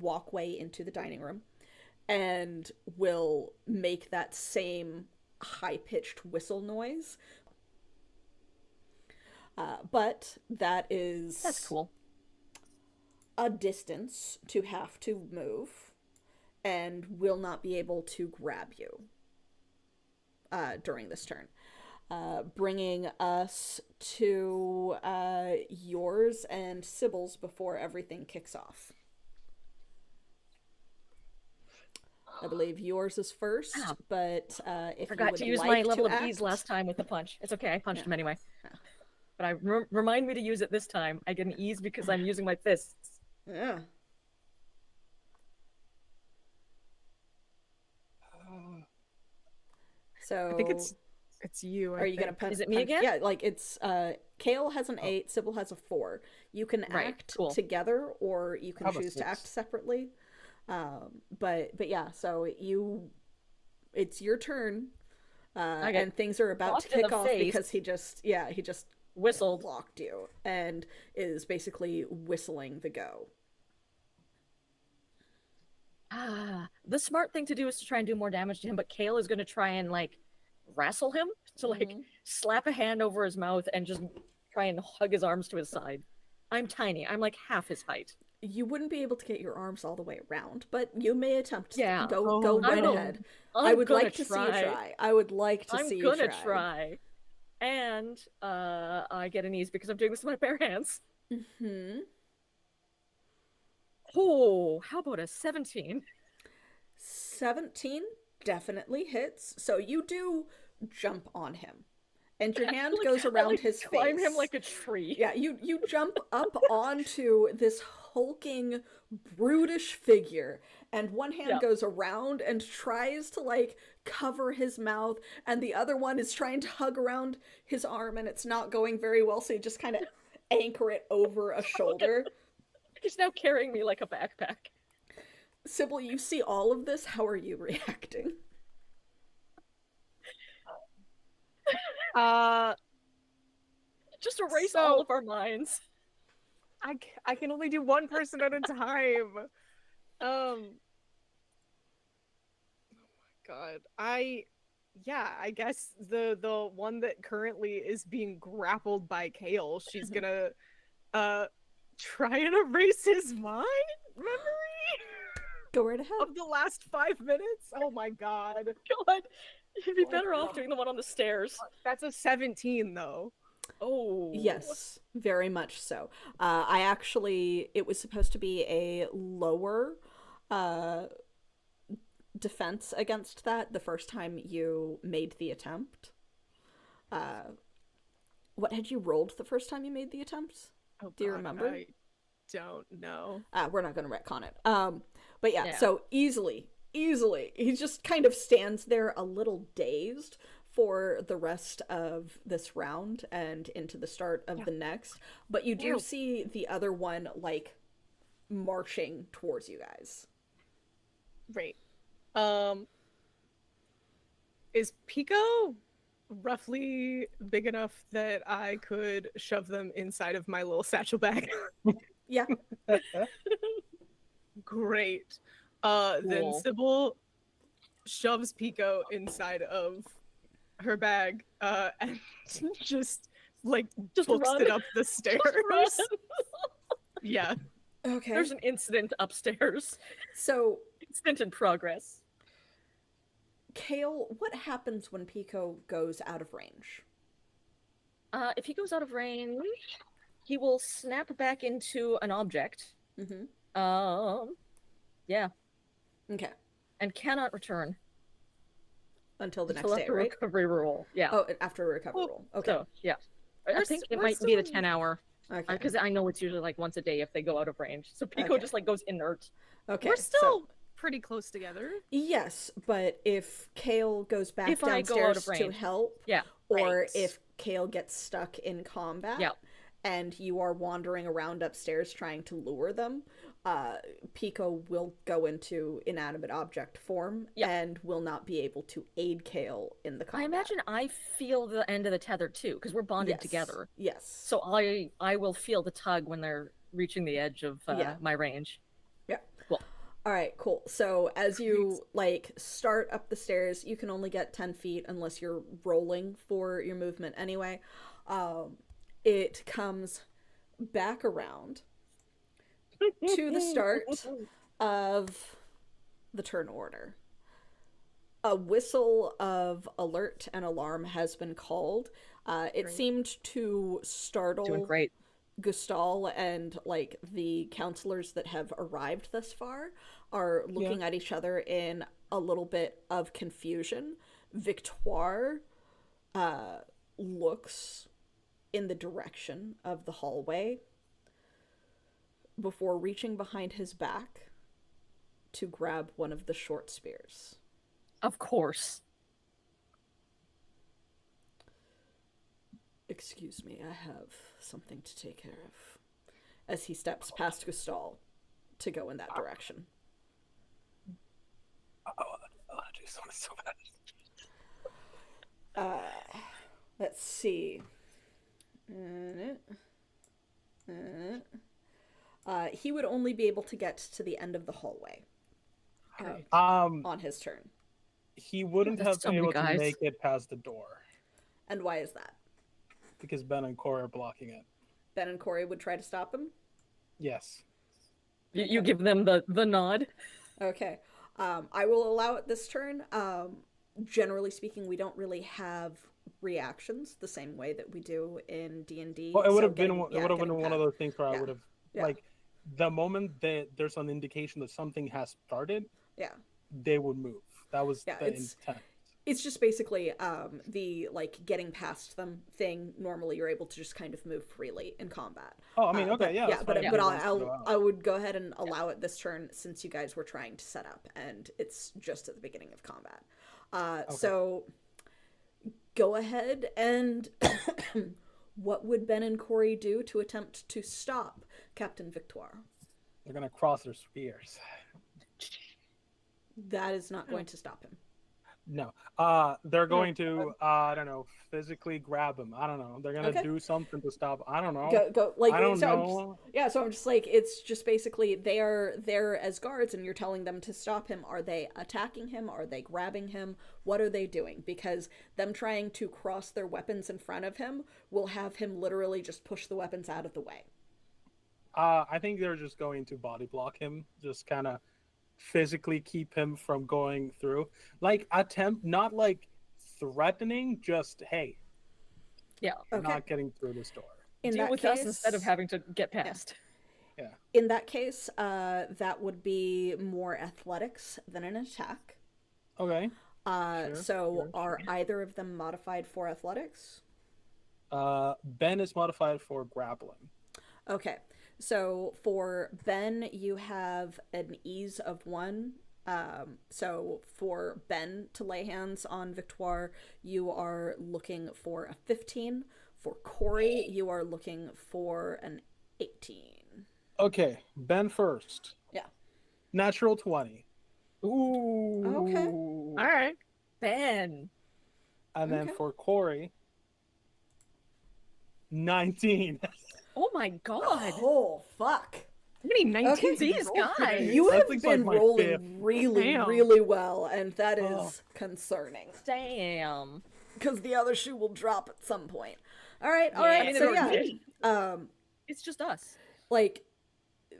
walkway into the dining room and will make that same high-pitched whistle noise. But
That's cool.
a distance to have to move and will not be able to grab you during this turn. Bringing us to yours and Sybil's before everything kicks off. I believe yours is first, but if you
Forgot
would
to use
like
my level
to
of ease
act-
last time with the punch. It's okay, I punched him anyway. But remind me to use it this time. I get an ease because I'm using my fists.
Yeah. So
I think it's you.
are you gonna punch?
Is it me again?
Yeah, like it's Kale has an 8, Sybil has a 4. You can
Right,
act
cool.
together, or you can
I have a
choose to
6.
act separately. But yeah, so it's your turn,
get
and things are about to
blocked in
kick
the
off
face.
because he just
Whistled.
blocked you and is basically whistling the go.
The smart thing to do is to try and do more damage to him, but Kale is going to try and like wrestle him to like slap a hand over his mouth and just try and hug his arms to his side. I'm tiny. I'm like half his height.
You wouldn't be able to get your arms all the way around, but you may attempt.
Yeah.
Go right
I'm
ahead.
I'm
I would
gonna
like to see you try. I would like to see
I'm
you
gonna
try.
try. And I get an ease because I'm doing this with my bare hands.
Mm-hmm.
Oh, how about a 17?
17 definitely hits. So you do jump on him. And your hand goes around his face.
Climb him like a tree.
Yeah, you jump up onto this hulking, brutish figure, and one hand goes around and tries to like cover his mouth, and the other one is trying to hug around his arm, and it's not going very well, so you just kind of anchor it over a shoulder.
He's now carrying me like a backpack.
Sybil, you see all of this. How are you reacting?
Just erase all of our minds.
I can only do one person at a time. Oh my god. I guess the one that currently is being grappled by Kale, she's gonna try and erase his memory
Go right ahead.
of the last 5 minutes. Oh my god.
God, you'd be better off doing the one on the stairs.
That's a 17 though.
Oh.
Yes, very much so. It was supposed to be a lower defense against that the first time you made the attempt. What had you rolled the first time you made the attempt?
Oh,
Do you remember?
I don't know.
We're not going to retcon it. But yeah, so easily, he just kind of stands there a little dazed for the rest of this round and into the start of the next. But you do see the other one, like, marching towards you guys.
Right. Is Pico roughly big enough that I could shove them inside of my little satchel bag?
Yeah.
Great. Then Sybil shoves Pico inside of her bag and just books
run.
it up the stairs. Yeah.
Okay.
There's an incident upstairs.
So,
Incident in progress.
Kale, what happens when Pico goes out of range?
If he goes out of range, he will snap back into an object.
Mm-hmm.
Yeah.
Okay.
And cannot return
Until the
until
next day,
after a
right?
recovery roll. Yeah.
Oh, after a recovery roll. Okay.
So, yeah. I
We're
think it
we're
might be the
still-
10-hour.
Okay.
Because I know it's usually like once a day if they go out of range. So Pico
Okay.
just like goes inert.
Okay.
We're
so-
still pretty close together.
Yes, but if Kale goes back
If I go out of
downstairs to
range.
help,
Yeah.
or
Right.
if Kale gets stuck in combat,
Yeah.
and you are wandering around upstairs trying to lure them, Pico will go into inanimate object form
Yeah.
and will not be able to aid Kale in the combat.
I imagine I feel the end of the tether too, because we're bonded
Yes.
together.
Yes.
So I will feel the tug when they're reaching the edge of my range.
Yeah.
Cool.
All right, cool. So as you like start up the stairs, you can only get 10 feet unless you're rolling for your movement anyway. It comes back around to the start of the turn order. A whistle of alert and alarm has been called. It seemed to startle
Doing great.
Gustal and like the counselors that have arrived thus far are looking at each other in a little bit of confusion. Victoire looks in the direction of the hallway before reaching behind his back to grab one of the short spears.
Of course.
Excuse me, I have something to take care of. As he steps past Gustal to go in that direction.
I want to do something so bad.
Let's see. He would only be able to get to the end of the hallway on his turn.
He wouldn't
That's
have
so
been
many
able to
guys.
make it past the door.
And why is that?
because Ben and Corey are blocking it.
Ben and Corey would try to stop him.
Yes.
You give them the nod.
Okay. I will allow it this turn. Generally speaking, we don't really have reactions the same way that we do in D&D.
Well, it would
so
have been
getting- yeah,
it would have been
getting
one of
that.
those things where I
Yeah.
would have
Yeah.
like the moment that there's an indication that something has started,
Yeah.
they would move. That was
Yeah,
the
it's-
intent.
It's just basically the like getting past them thing. Normally, you're able to just kind of move freely in combat.
Oh, I mean, okay,
but,
yeah, that's
but
fine if
but
he wants to go
I
out.
would go ahead and allow it this turn since you guys were trying to set up, and it's just at the beginning of combat. So go ahead and what would Ben and Corey do to attempt to stop Captain Victoire?
They're gonna cross their spears.
That is not going to stop him.
No. They're going to I don't know, physically grab him. I don't know. They're gonna
Okay.
do something to stop. I don't know.
Go like
I don't
so I'm
know.
just- so I'm just like it's just basically they are there as guards and you're telling them to stop him. Are they attacking him? Are they grabbing him? What are they doing? Because them trying to cross their weapons in front of him will have him literally just push the weapons out of the way.
I think they're just going to body block him, just kind of physically keep him from going through. Like attempt, not like threatening, just hey,
Yeah.
you're
Okay.
not getting through this door.
In
Deal
that
with
case,
us instead of having to get past.
in that case, that would be more athletics than an attack.
Okay.
So
sure,
are either of them modified for athletics?
Ben is modified for grappling.
Okay, so for Ben, you have an ease of 1. So for Ben to lay hands on Victoire, you are looking for a 15. For Corey, you are looking for an 18.
Okay, Ben first.
Yeah.
Natural 20.
Ooh.
Okay.
All right.
Ben.
And then
Okay.
for Corey, 19.
Oh my god.
Oh, fuck.
How many 19s
Okay.
did you
These
roll today?
guys.
You
That
have
looks like
been
my
rolling
fifth.
really,
Damn.
really well, and that is
Oh.
concerning.
Damn.
Because the other shoe will drop at some point. All right, all
Yeah,
right.
I mean,
So
it
yeah,
already It's just us.
like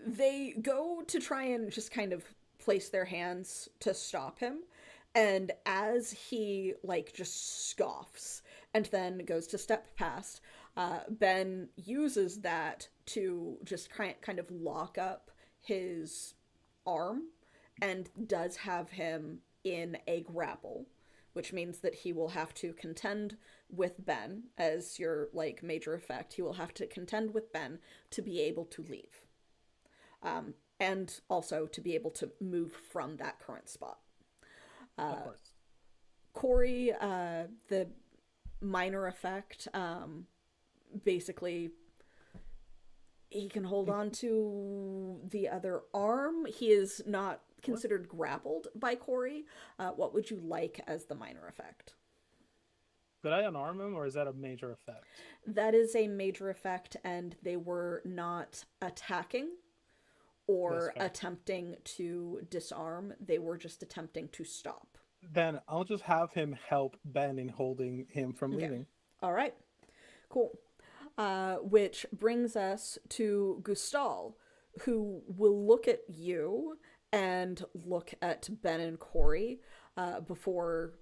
they go to try and just kind of place their hands to stop him, and as he like just scoffs and then goes to step past, Ben uses that to just kind of lock up his arm and does have him in a grapple, which means that he will have to contend with Ben as your like major effect. He will have to contend with Ben to be able to leave, and also to be able to move from that current spot.
Of course.
Corey, the minor effect, basically he can hold on to the other arm. He is not considered grappled by Corey. What would you like as the minor effect?
Did I unarm him, or is that a major effect?
That is a major effect, and they were not attacking or
That's fair.
attempting to disarm. They were just attempting to stop.
Then I'll just have him help Ben in holding him from
Okay.
leaving.
All right, cool. Which brings us to Gustal, who will look at you and look at Ben and Corey before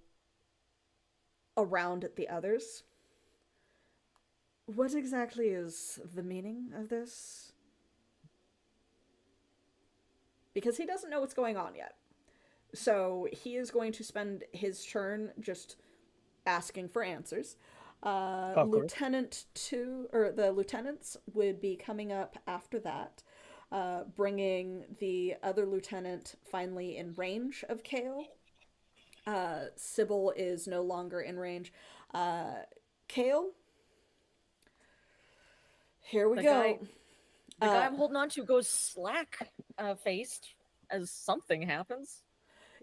around at the others. What exactly is the meaning of this? Because he doesn't know what's going on yet. So he is going to spend his turn just asking for answers.
course.
Lieutenant 2, or the lieutenants would be coming up after that, bringing the other lieutenant finally in range of Kale. Sybil is no longer in range. Kale? Here we
The
go.
The guy I'm holding on to goes slack faced as something happens.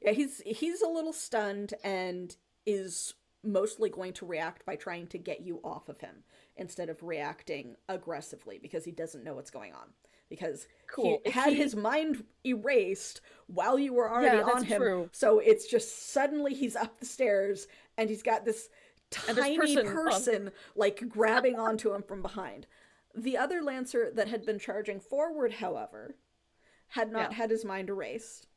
Yeah, he's a little stunned and is mostly going to react by trying to get you off of him instead of reacting aggressively because he doesn't know what's going on. Because
Cool.
he
If
had
he-
his mind erased while you were already
Yeah,
on
that's
him.
true.
So it's just suddenly he's up the stairs and he's got this
And there's
tiny
person on-
person like grabbing onto him from behind. The other lancer that had been charging forward, however, had not
Yeah.
had his mind erased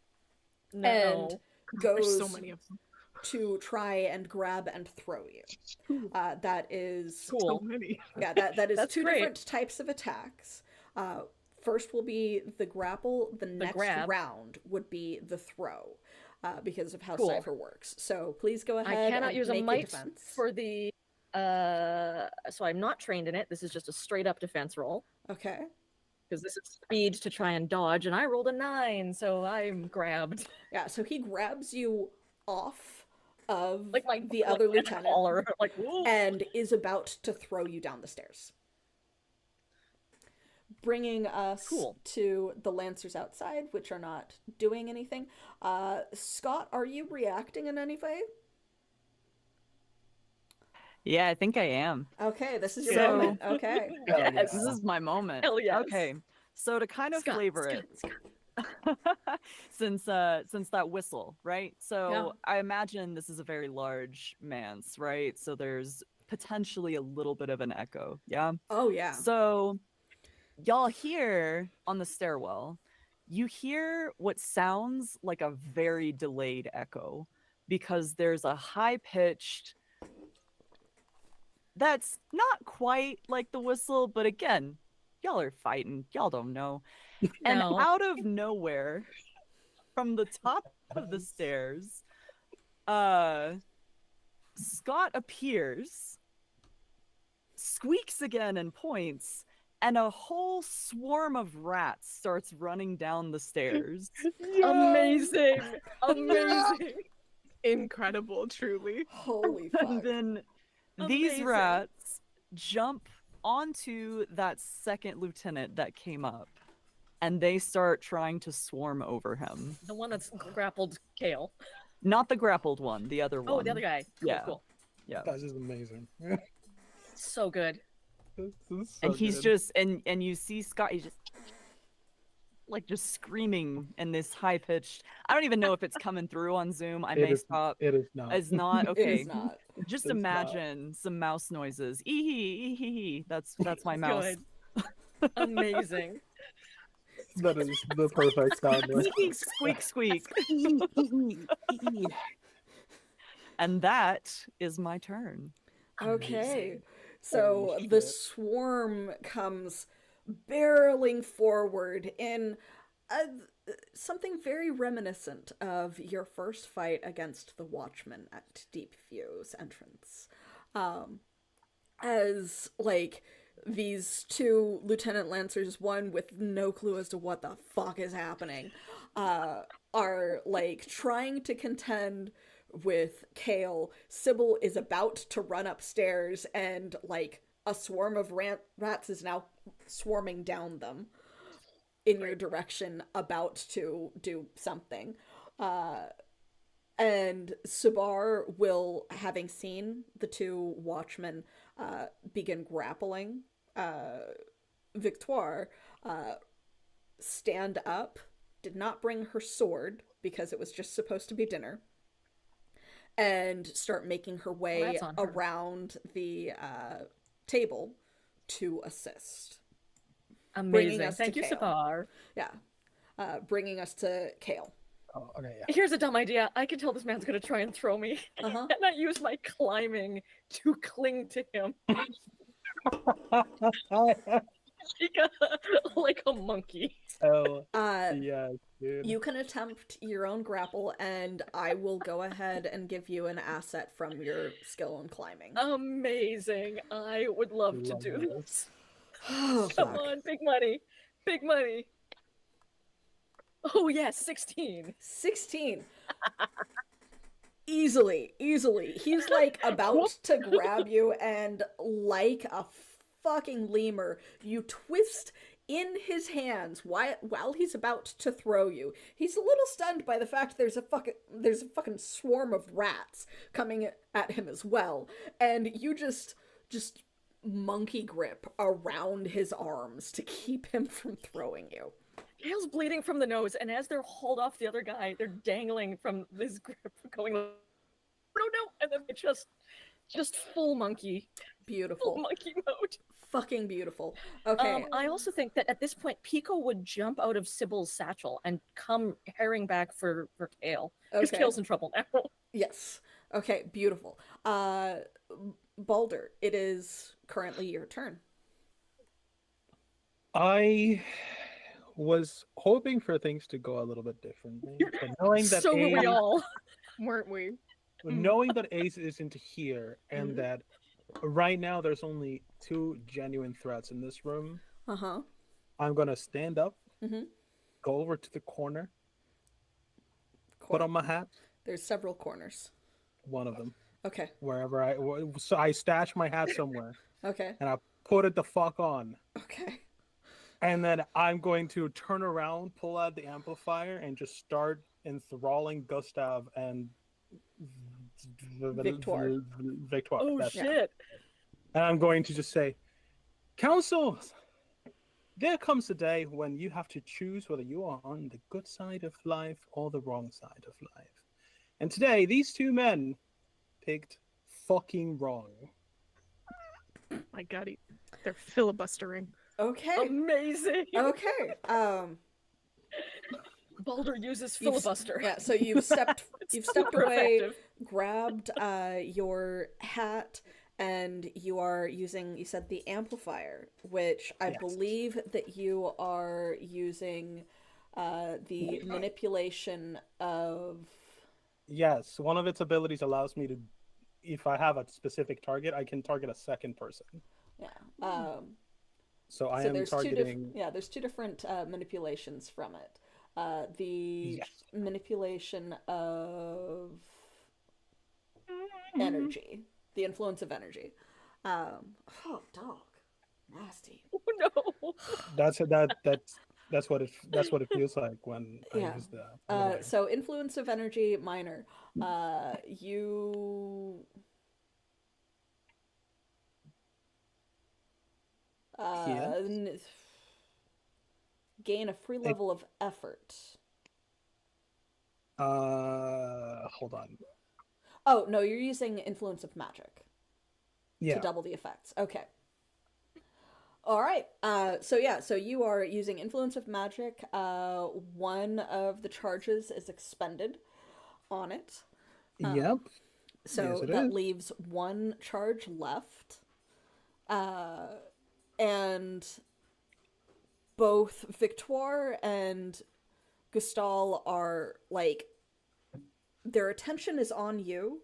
No.
and
There's
goes
so many of them.
to try and grab and throw you. That is
So
Cool.
many.
yeah, that is
That's
two
great.
different types of attacks. First will be the grapple. The next
grab.
round would be the throw, because of how
Cool.
Cypher works. So please go
I
ahead
cannot
and
use a
make
might
defense.
for the so I'm not trained in it. This is just a straight up defense roll
Okay.
because this is speed to try and dodge, and I rolled a 9, so I'm grabbed.
Yeah, so he grabs you off of
Like my
the other
like,
lieutenant
collar. Like, whoa.
and is about to throw you down the stairs. Bringing us
Cool.
to the Lancers outside, which are not doing anything. Scott, are you reacting in any way?
Yeah, I think I am.
Okay, this is your
So-
moment. Okay.
Hell yeah.
Yes.
This is my moment.
Hell yes.
Okay. So to kind of
Scott,
flavor
Scott,
it,
Scott.
since that whistle, right? So I imagine this is a very large manse, right? So there's potentially a little bit of an echo. Yeah.
Oh, yeah.
So y'all hear on the stairwell, you hear what sounds like a very delayed echo because there's a high pitched that's not quite like the whistle, but again, y'all are fighting. Y'all don't know. And
No.
out of nowhere, from the top of the stairs, Scott appears, squeaks again and points, and a whole swarm of rats starts running down the stairs.
Amazing. Amazing.
Incredible, truly.
Holy
And
fuck.
then these
Amazing.
rats jump onto that second lieutenant that came up, and they start trying to swarm over him.
The one that's grappled Kale.
Not the grappled one, the other one.
Oh, the other guy. Cool,
Yeah.
cool.
Yeah.
That's just amazing.
So good.
This is so
And he's
good.
just and you see Scott, he's just screaming in this high pitched. I don't even know if it's coming through on Zoom. I
It
may
is-
stop.
It is not.
It's not
It
okay.
is not.
Just
It's not.
imagine some mouse noises. Ee hee. That's my mouse.
Good. Amazing.
That is the perfect sound.
Squeak squeak. And that is my turn.
Okay. So
Holy
the
shit.
swarm comes barreling forward in something very reminiscent of your first fight against the Watchmen at Deep View's entrance. As, like, these two Lieutenant Lancers, one with no clue as to what the fuck is happening, are, like, trying to contend with Kale. Sybil is about to run upstairs, and, like, a swarm of rats is now swarming down them in your direction, about to do something. And Sabar will, having seen the two watchmen begin grappling Victoire, stand up, did not bring her sword because it was just supposed to be dinner, and start making her way
that's on her.
around the table to assist.
Amazing.
us to
Thank you,
Kale.
Sapar.
Yeah. Bringing us to Kale.
Oh, okay, yeah.
Here's a dumb idea. I can tell this man's gonna try and throw me.
Uh-huh.
And I use my climbing to cling to him like a monkey.
Oh,
Uh,
yes, dude.
you can attempt your own grapple, and I will go ahead and give you an asset from your skill in climbing.
Amazing. I would love to
Love
do
this.
this.
Oh,
Come
fuck.
on, big money. Big money. Oh, yes, 16.
16. Easily. He's like about to grab you, and like a fucking lemur, you twist in his hands while he's about to throw you. He's a little stunned by the fact there's a fucking swarm of rats coming at him as well, and you just monkey grip around his arms to keep him from throwing you.
Kale's bleeding from the nose, and as they're hauled off the other guy, they're dangling from this grip, going, no, and then they just Just full monkey. Full
Beautiful.
monkey mode.
Fucking beautiful. Okay.
I also think that at this point, Pico would jump out of Sybil's satchel and come herring back for Kale. Because
Okay.
Kale's in trouble now.
Yes. Okay, beautiful. Balder, it is currently your turn.
I was hoping for things to go a little bit differently, but knowing that
So were we all.
Weren't we?
knowing that Ace isn't here and
Mhm.
that right now there's only 2 genuine threats in this room,
Uh-huh.
I'm gonna stand up,
Mhm.
go over to the corner, put on my hat,
There's several corners.
one of them,
Okay.
wherever so I stash my hat somewhere,
Okay.
and I put it the fuck on.
Okay.
And then I'm going to turn around, pull out the amplifier, and just start enthralling Gustav and
Victoire.
Victoire.
Oh,
that's it.
shit.
And I'm going to just say, Council, there comes a day when you have to choose whether you are on the good side of life or the wrong side of life. And today, these 2 men picked fucking wrong.
My God, they're filibustering.
Okay.
Amazing.
Okay.
Balder uses
You've-
filibuster.
Yeah, so you've stepped
super
away,
effective.
grabbed your hat, and you are using, you said, the amplifier, which I
Yes.
believe that you are using the manipulation of...
Yes, one of its abilities allows me to, if I have a specific target, I can target a second person.
Yeah.
So I
So
am
there's
targeting.
there's 2 different manipulations from it. The
Yes.
manipulation of energy, the influence of energy. Oh, dog, nasty.
Oh, no.
That's what it feels like when
Yeah.
I use the.
So influence of energy, minor. You. Gain a free level of effort.
Hold on.
Oh no, you're using influence of magic
Yeah.
to double the effects. Okay. All right. So you are using influence of magic. One of the charges is expended on it.
Yep.
So
Yes, it
that
is.
leaves 1 charge left. And both Victoire and Gustal are like, their attention is on you.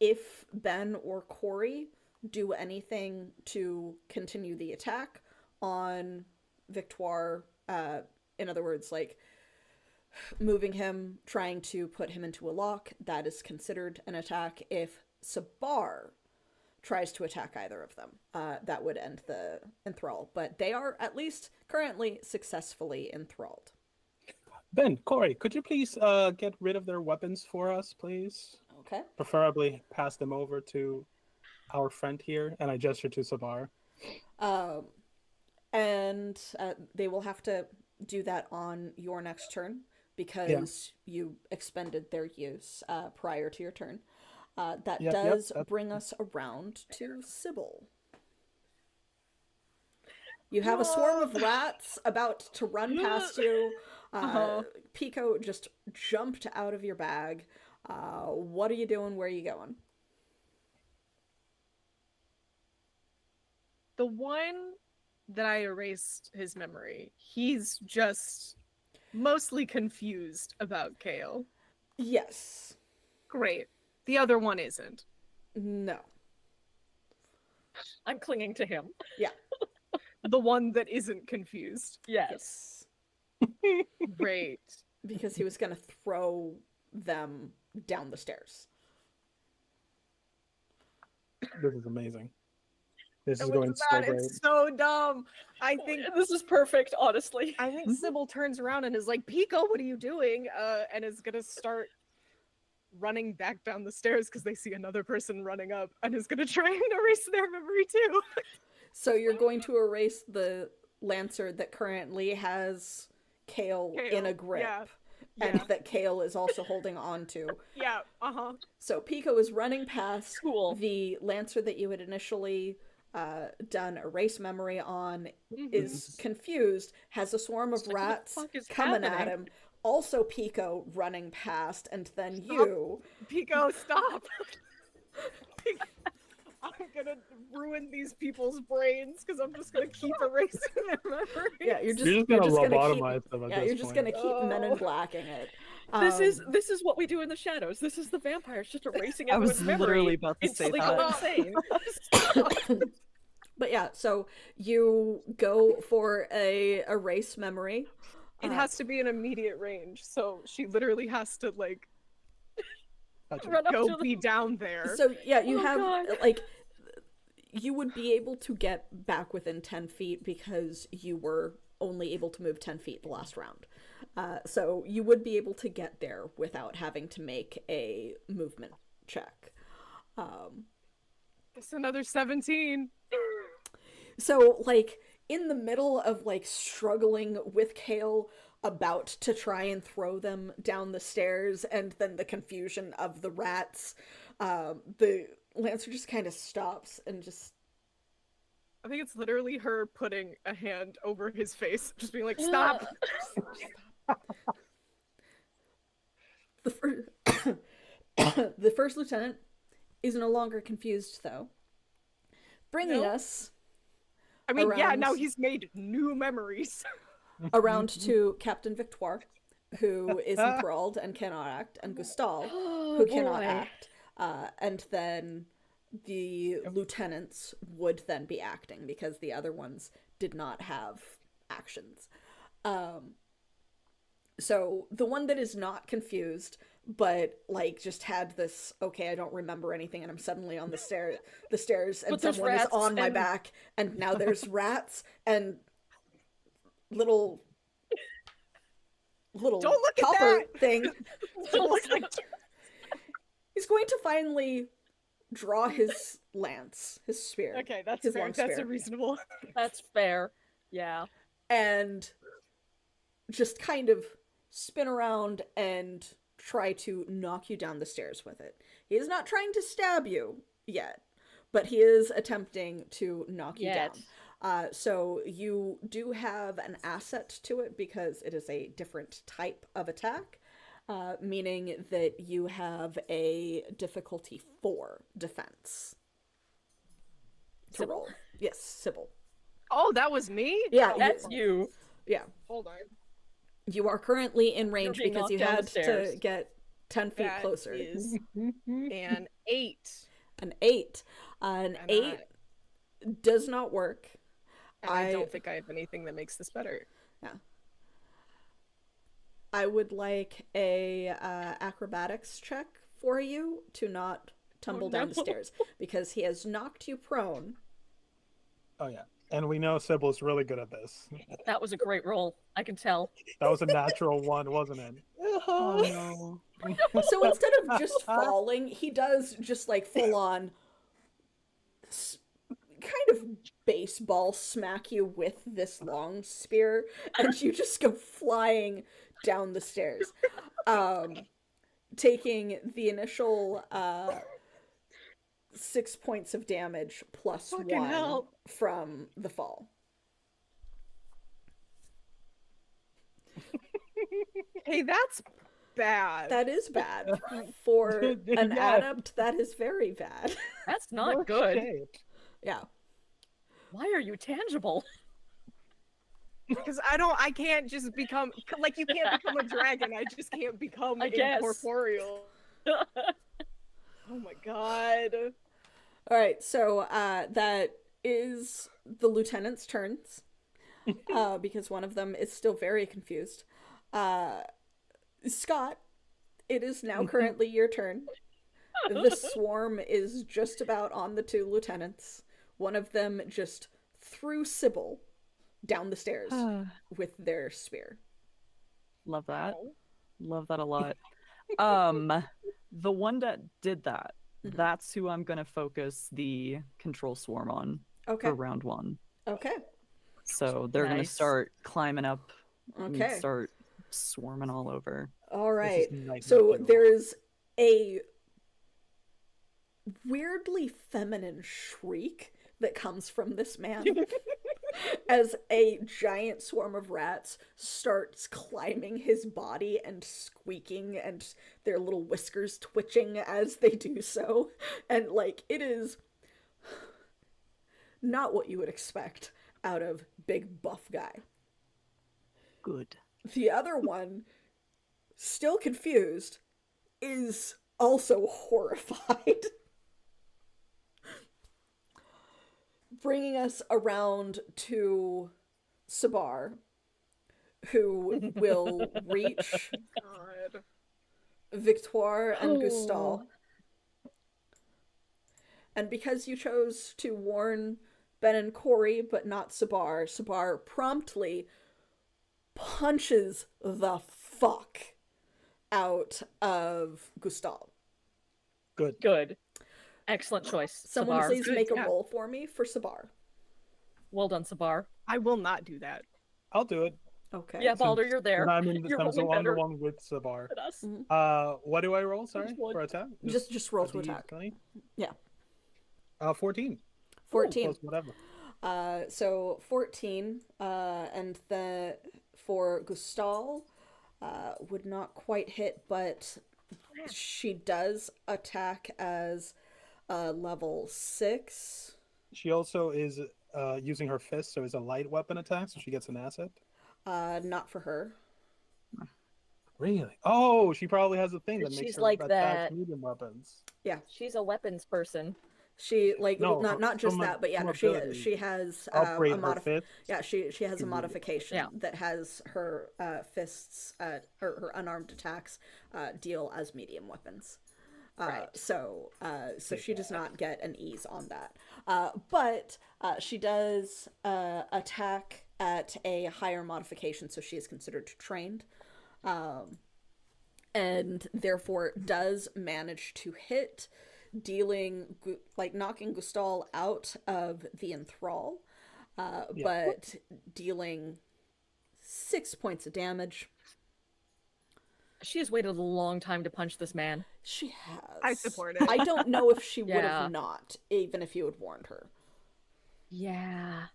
If Ben or Corey do anything to continue the attack on Victoire, in other words, like moving him, trying to put him into a lock, that is considered an attack. If Sabar tries to attack either of them, that would end the enthrall. But they are at least currently successfully enthralled.
Ben, Corey, could you please get rid of their weapons for us, please?
Okay.
Preferably pass them over to our friend here, and I gesture to Sabar.
And they will have to do that on your next turn because you expended their use prior to your turn. That does bring us around to Sybil. You have a swarm of rats about to run past you. Pico just jumped out of your bag. What are you doing? Where are you going?
The one that I erased his memory, he's just mostly confused about Kale.
Yes.
Great. The other one isn't.
No.
I'm clinging to him.
Yeah.
The one that isn't confused.
Yes.
Great.
Because he was going to throw them down the stairs.
This is amazing. This is
And
going
with
so
that,
great.
it's so dumb. I think
This is perfect, honestly.
I think Sybil turns around and is like, Pico, what are you doing? And is gonna start running back down the stairs because they see another person running up and is gonna try and erase their memory too.
So you're going to erase the Lancer that currently has Kale in a grip.
Yeah.
and that Kale is also holding on to.
Yeah, uh-huh.
So Pico is running past
Cool.
the Lancer that you had initially done erase memory on, is confused, has a swarm of
Like, what the
rats
fuck is
coming at
happening?
him. Also Pico running past, and then you.
Pico, stop! I'm gonna ruin these people's brains because I'm just gonna keep erasing their memories.
Yeah, you're
You're
just
just gonna
keep,
lobotomize them at
yeah,
this
you're just
point.
gonna keep Men in Blacking it.
This is what we do in the shadows. This is the vampires just erasing
I was
everyone's memory
literally about to say
until they
that.
go insane.
But yeah, so you go for a erase memory.
It has to be an immediate range, so she literally has to like
Run up
go
to
be down there.
So yeah, you
Oh,
have
God.
like, you would be able to get back within 10 feet because you were only able to move 10 feet the last round. So you would be able to get there without having to make a movement check.
It's another 17.
So like in the middle of like struggling with Kale, about to try and throw them down the stairs, and then the confusion of the rats, the Lancer just kind of stops and just
I think it's literally her putting a hand over his face, just being like, stop!
The first lieutenant is no longer confused, though, bringing
Nope.
us
I mean, yeah,
around-
now he's made new memories.
around to Captain Victoire, who is enthralled and cannot act, and Gustal, who cannot
boy.
act. And then the lieutenants would then be acting because the other ones did not have actions. So the one that is not confused, but like just had this, okay, I don't remember anything, and I'm suddenly on the stairs, and
But there's
someone is
rats
on my
and-
back, and now there's rats and little
Don't look at
copper
that!
thing.
Don't look like
He's going to finally draw his lance, his spear.
Okay, that's
his
fair.
long
That's
spear,
a reasonable.
That's fair. Yeah.
and just kind of spin around and try to knock you down the stairs with it. He is not trying to stab you yet, but he is attempting to knock you
Yet.
down. So you do have an asset to it because it is a different type of attack, meaning that you have a difficulty 4 defense to
Sybil?
roll. Yes, Sybil.
Oh, that was me?
Yeah,
That's you.
yeah.
Hold on.
You are currently in range
being
because you
knocked down
had
the stairs.
to get 10 feet
That
closer.
is an 8.
An 8. An
And
8 does not work.
And I don't think I have anything that makes this better.
I would like a acrobatics check for you to not tumble down the
no.
stairs because he has knocked you prone.
Oh yeah, and we know Sybil's really good at this.
That was a great roll. I can tell.
That was a natural one, wasn't it?
Oh no.
So instead of just falling, he does just like full on kind of baseball smack you with this long spear, and you just go flying down the stairs, taking the initial 6 points of damage plus
Fucking
1
hell.
from the fall.
Hey, that's bad.
That is bad. For an
Yeah.
adept, that is very bad.
That's not
No
good.
shit.
Yeah.
Why are you tangible?
Because I can't just become, like, you can't become a dragon. I just can't become
I guess.
incorporeal. Oh my god.
All right, so that is the lieutenant's turns, because one of them is still very confused. Scott, it is now currently your turn. The swarm is just about on the 2 lieutenants. One of them just threw Sybil down the stairs with their spear.
Love that.
Oh.
Love that a lot. The one that did that, that's who I'm gonna focus the control swarm on
Okay.
for round 1.
Okay.
So they're gonna
Nice.
start climbing up and
Okay.
start swarming all over.
All
This
right.
is nightmare
So
fuel.
there's a weirdly feminine shriek that comes from this man as a giant swarm of rats starts climbing his body and squeaking and their little whiskers twitching as they do so. And like it is not what you would expect out of big buff guy.
Good.
The other one, still confused, is also horrified. Bringing us around to Sabar, who will reach
God.
Victoire and
Oh.
Gustal. And because you chose to warn Ben and Corey, but not Sabar, Sabar promptly punches the fuck out of Gustal.
Good.
Good. Excellent choice.
Someone
Sabar.
please
Good,
make a
yeah.
roll for me for Sabar.
Well done, Sabar.
I will not do that.
I'll do it.
Okay.
Yeah, Balder,
Since-
you're there.
And I'm in the
You're
I'm, so
rolling
I'm the
better
one with Sabar.
than us.
What do I roll? Sorry,
one?
for attack.
Just roll
a
to attack.
D20?
Yeah.
14.
14.
Plus whatever.
So 14, and then for Gustal, would not quite hit, but she does attack as level 6.
She also is using her fist, so it's a light weapon attack, so she gets an asset.
Not for her.
Really? Oh, she probably has a thing that makes
She's
her
like
attach
that.
medium weapons.
She's a weapons person.
She like
No,
not just
from a-
that, but yeah,
from
no,
ability.
she has
Upgrade
a
her
modif-
fist.
Yeah, she has a
to medium.
modification
Yeah.
that has her fists, her unarmed attacks deal as medium weapons.
Right.
So she does not get an ease on that. But she does attack at a higher modification, so she is considered trained. And therefore does manage to hit, knocking Gustal out of the enthrall, but dealing 6 points of damage.
She has waited a long time to punch this man.
She has.
I support it.
I don't know if she would
Yeah.
have not, even if you had warned her.
Yeah.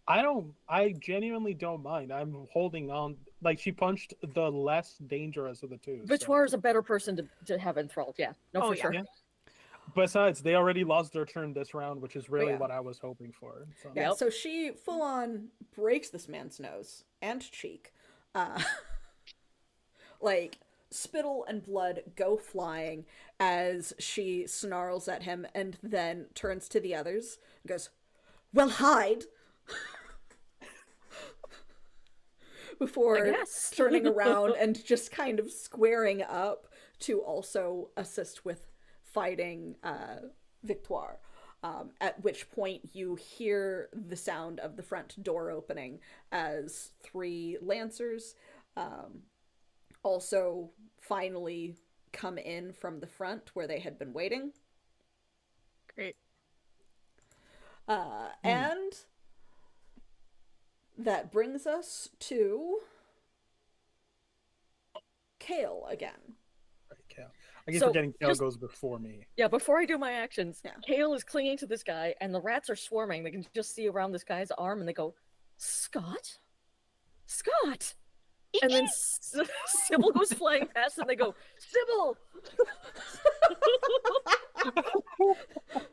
I genuinely don't mind. I'm holding on. Like, she punched the less dangerous of the two. so-
Victoire is a better person to have enthralled. Yeah. No,
Oh,
for
yeah.
sure.
Yeah. Besides, they already lost their turn this round, which is really
Yeah.
what I was hoping for. So.
Yeah,
Yep.
so she full on breaks this man's nose and cheek. Like, spittle and blood go flying as she snarls at him and then turns to the others and goes, "Well, hide!" Before
I guess.
turning around and just kind of squaring up to also assist with fighting Victoire. At which point you hear the sound of the front door opening as 3 lancers also finally come in from the front where they had been waiting.
Great.
And that brings us to Kale again.
Right, Kale. I keep
So,
forgetting Kale
just-
goes before me.
Yeah, before I do my actions,
Yeah.
Kale is clinging to this guy, and the rats are swarming. They can just see around this guy's arm, and they go, "Scott? Scott!" And then Sybil goes flying past, and they go, "Sybil!"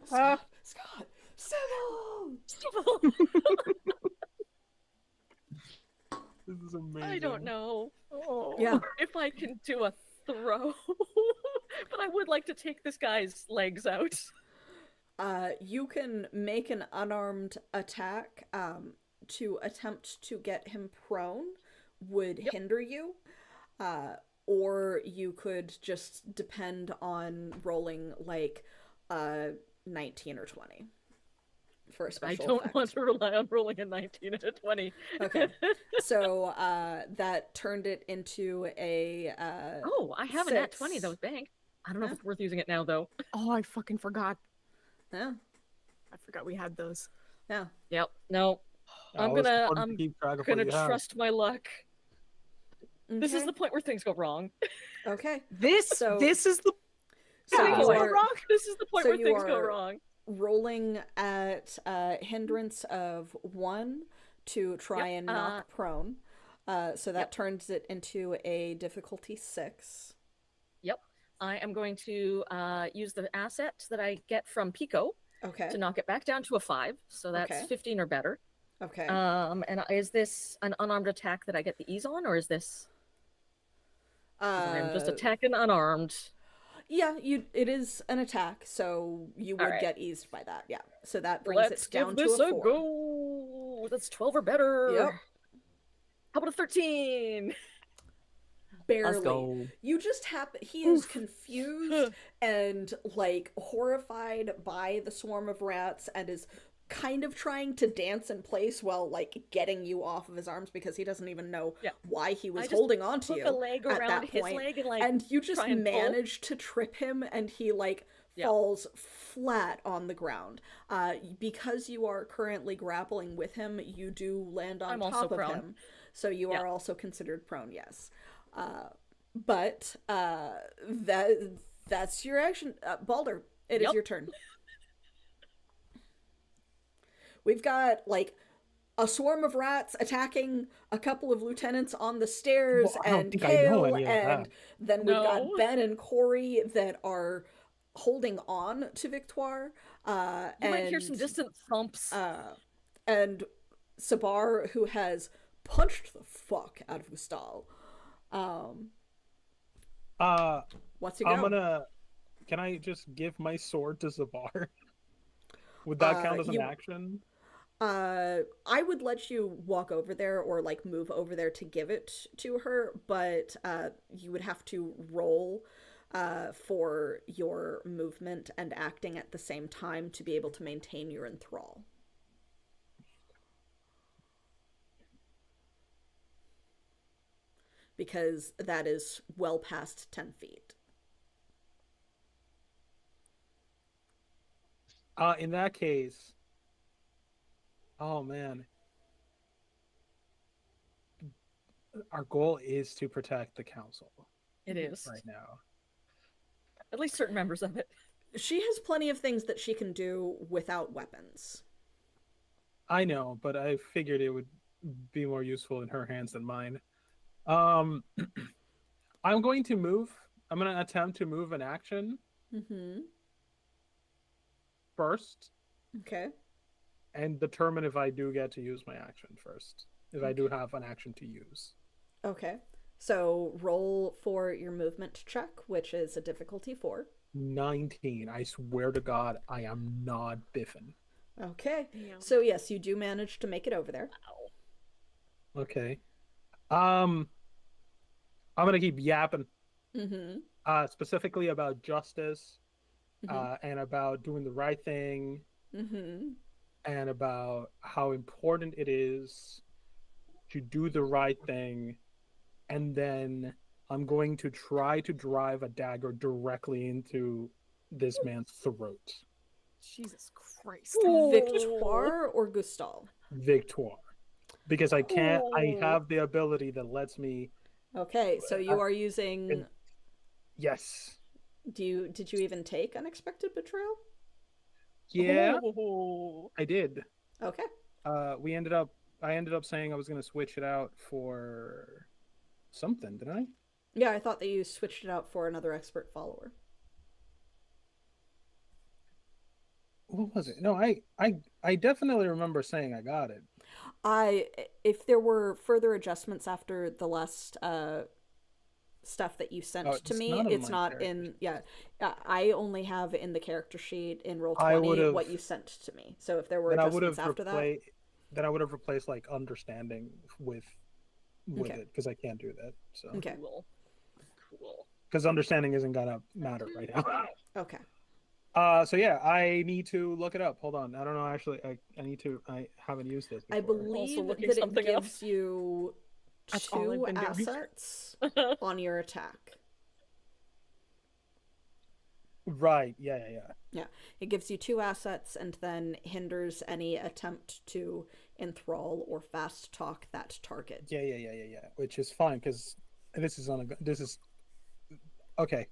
Scott! Sybil!
Sybil!
This is amazing.
I don't know. Oh,
Yeah.
if I can do a throw, but I would like to take this guy's legs out.
You can make an unarmed attack to attempt to get him prone would hinder you. Or you could just depend on rolling like 19 or 20 for a
I
special
don't
effect.
want to rely on rolling a 19 and a 20.
Okay. So that turned it into a
Oh, I have a nat 20
6.
though, bank. I don't know
Yeah.
if it's worth using it now though.
Oh, I fucking forgot.
Yeah.
I forgot we had those.
Yeah.
Yep. No.
Always important to
I'm
keep track of what
gonna
you have.
trust my luck. This is
Okay.
the point where things go wrong.
Okay.
This
So-
this is the
So
Yeah,
you
Things
like-
go
are
wrong. This is the point
so
where
you
things go
are-
wrong.
rolling at hindrance of 1 to try
Yep,
and knock prone. So that turns it into a difficulty 6.
Yep. I am going to use the asset that I get from Pico
Okay.
to knock it back down to a 5. So that's
Okay.
15 or better.
Okay.
And is this an unarmed attack that I get the ease on, or is this? 'Cause I'm just attacking unarmed.
Yeah, it is an attack, so you would
Alright.
get eased by that. Yeah. So that brings
Let's
it down
give
to
this
a
a
4.
go. That's 12 or better.
Yep.
How about a 13?
Barely.
Let's go.
You just he is confused and like horrified by the swarm of rats and is kind of trying to dance in place while like getting you off of his arms because he doesn't even know
Yeah.
why he was
I just
holding on to
Hook
you
a leg
at
around
that
his
point.
leg and like
And you just
try and pull.
manage to trip him and he like
Yeah.
falls flat on the ground. Because you are currently grappling with him, you do land on
I'm
top
also
of
prone.
him. So you
Yeah.
are also considered prone, yes. But that's your action. Balder, it is
Yep.
your turn. We've got like a swarm of rats attacking a couple of lieutenants on the stairs
Well, I don't
and
think I know
Kale,
any of
and
that.
then we've got
No.
Ben and Corey that are holding on to Victoire.
You might hear some distant thumps.
And Sabar, who has punched the fuck out of Gustal. What's he go?
I'm gonna. Can I just give my sword to Zabar? Would that count as an
you-
action?
I would let you walk over there or like move over there to give it to her, but you would have to roll for your movement and acting at the same time to be able to maintain your enthrall. Because that is well past 10 feet.
In that case, oh man, our goal is to protect the council
It is.
right now.
At least certain members of it.
She has plenty of things that she can do without weapons.
I know, but I figured it would be more useful in her hands than mine. I'm going to move. I'm going to attempt to move an action
Mm-hmm.
first
Okay.
and determine if I do get to use my action first. If I do have an action to use.
Okay. So roll for your movement check, which is a difficulty 4.
19. I swear to God, I am not biffing.
Okay.
Yeah.
So yes, you do manage to make it over there.
Okay. I'm gonna keep yapping.
Mm-hmm.
Specifically about justice,
Mhm.
and about doing the right thing,
Mm-hmm.
and about how important it is to do the right thing, and then I'm going to try to drive a dagger directly into this man's throat.
Jesus Christ.
Victoire or Gustal?
Victoire. Because I can't, I have the ability that lets me,
Okay, so you are using.
yes.
Did you even take unexpected betrayal?
Yeah,
Oh.
I did.
Okay.
I ended up saying I was going to switch it out for something, did I?
Yeah, I thought that you switched it out for another expert follower.
What was it? No, I definitely remember saying I got it.
If there were further adjustments after the last stuff that you sent
Oh,
to
it's
me,
none of
it's
my
not
character
in. Yeah, I only have in the character sheet in roll
I
20
would've-
what you sent to me. So if there were
Then I would
adjustments
have
after that,
replaced. Then I would have replaced like understanding with
Okay.
it because I can't do that. So
okay,
Cool. Cool.
because understanding isn't gonna matter right now.
okay.
So yeah, I need to look it up. Hold on, I don't know actually. I need to. I haven't used this.
I
Before.
believe
looking
that it
something up.
gives you
That's all I've
2
been doing.
assets on your attack.
Right. Yeah.
Yeah, it gives you 2 assets and then hinders any attempt to enthrall or fast talk that target.
Yeah. Which is fine because This is okay.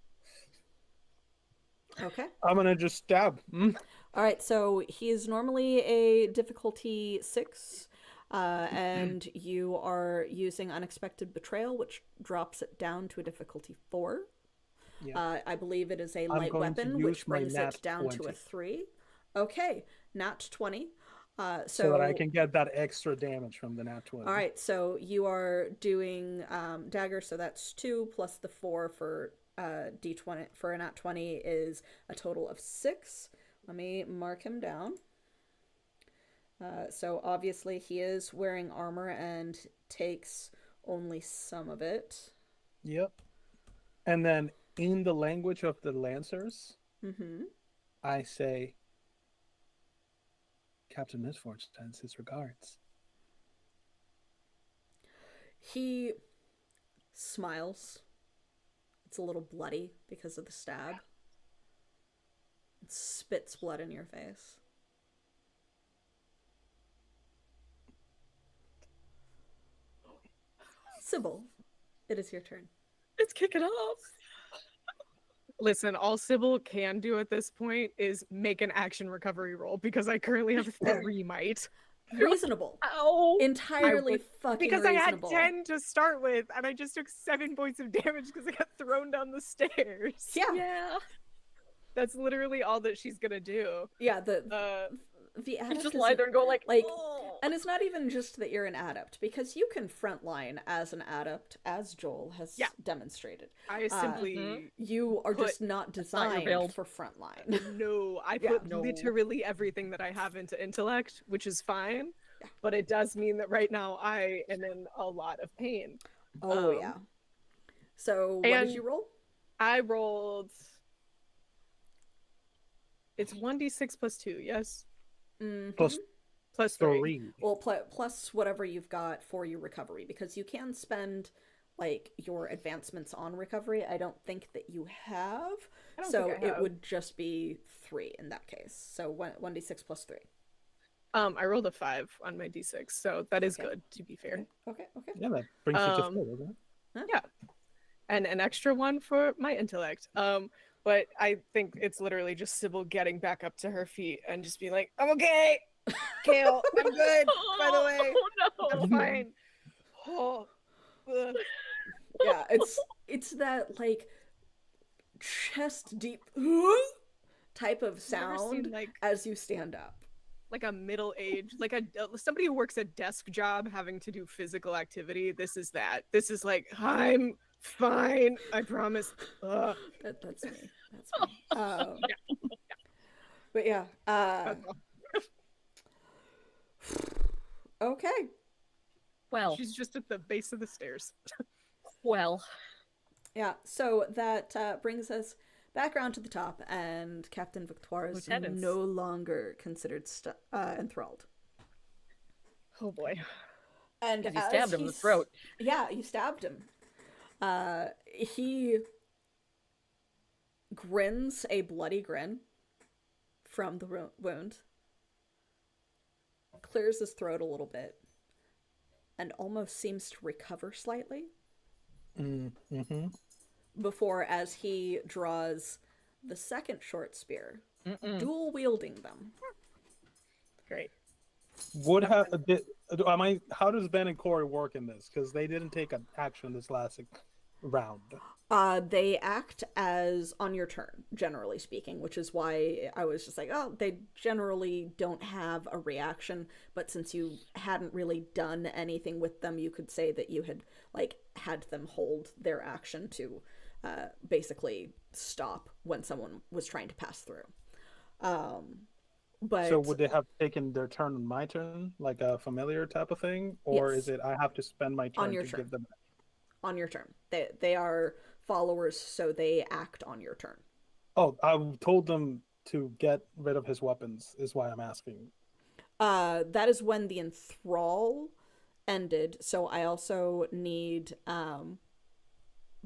Okay.
I'm gonna just stab.
All right, so he is normally a difficulty 6, and you are using Unexpected Betrayal, which drops it down to a difficulty 4.
Yeah.
I believe it is a
I'm
light
going to
weapon,
use
which
my
brings
nat
it down to a
20.
3. Okay, nat 20.
So that I can get that extra damage from the nat 20.
All right, so you are doing dagger, so that's 2 plus the 4 for d20 for a nat 20 is a total of 6. Let me mark him down. So obviously he is wearing armor and takes only some of it.
Yep. And then in the language of the Lancers, I say, Captain Misfortune sends his regards.
He smiles. It's a little bloody because of the stab. It spits blood in your face. Sybil, it is your turn.
Let's kick it off.
Listen, all Sybil can do at this point is make an action recovery roll because I currently have 3 might.
Reasonable.
Ow!
Entirely fucking
Because
reasonable.
I had 10 to start with, and I just took 7 points of damage because I got thrown down the stairs.
Yeah.
Yeah.
That's literally all that she's gonna do.
Yeah, the
You
adept
just
is
lie there and go like,
oh. And it's not even just that you're an adept, because you can frontline as an adept, as Joel has demonstrated.
I simply
you are just not designed for frontline.
No, I put literally everything that I have into intellect, which is fine, but it does mean that right now I am in a lot of pain.
Oh yeah. So what did you roll?
I rolled. It's 1d6 plus 2, yes? Plus 3.
Well, plus whatever you've got for your recovery, because you can spend like your advancements on recovery. I don't think that you have, it would just be 3 in that case. So 1d6 plus 3.
I rolled a 5 on my d6, so that is good, to be fair.
Okay.
Yeah, that brings you to 4, doesn't it?
Huh?
Yeah. And an extra 1 for my intellect. But I think it's literally just Sybil getting back up to her feet and just being like, I'm okay! Kale, I'm good, by the way.
Oh no!
I'm fine. Oh,
Yeah, it's that like chest deep type of sound
seen, like,
as you stand up.
like a middle-aged, like somebody who works a desk job having to do physical activity. This is that. This is like, I'm fine, I promise.
That's me. But yeah. Okay.
Well,
She's just at the base of the stairs.
well.
Yeah, so that brings us back around to the top, and Captain Victoire is
Lieutenants.
no longer considered enthralled.
Oh boy.
And
You stabbed him in the throat.
Yeah, you stabbed him. He grins a bloody grin from the wound, clears his throat a little bit, and almost seems to recover slightly. Before, as he draws the second short spear, dual wielding them.
Great.
How does Ben and Corey work in this? Because they didn't take an action this last round.
They act as on your turn, generally speaking, which is why I was just like, oh, they generally don't have a reaction, but since you hadn't really done anything with them, you could say that you had had them hold their action to basically stop when someone was trying to pass through. But
so would they have taken their turn on my turn, like a familiar type of thing, or
Yes.
is it I have to spend my turn
On your
to
turn.
give them?
on your turn. They are followers, so they act on your turn.
Oh, I told them to get rid of his weapons. Is why I'm asking.
That is when the enthrall ended. So I also need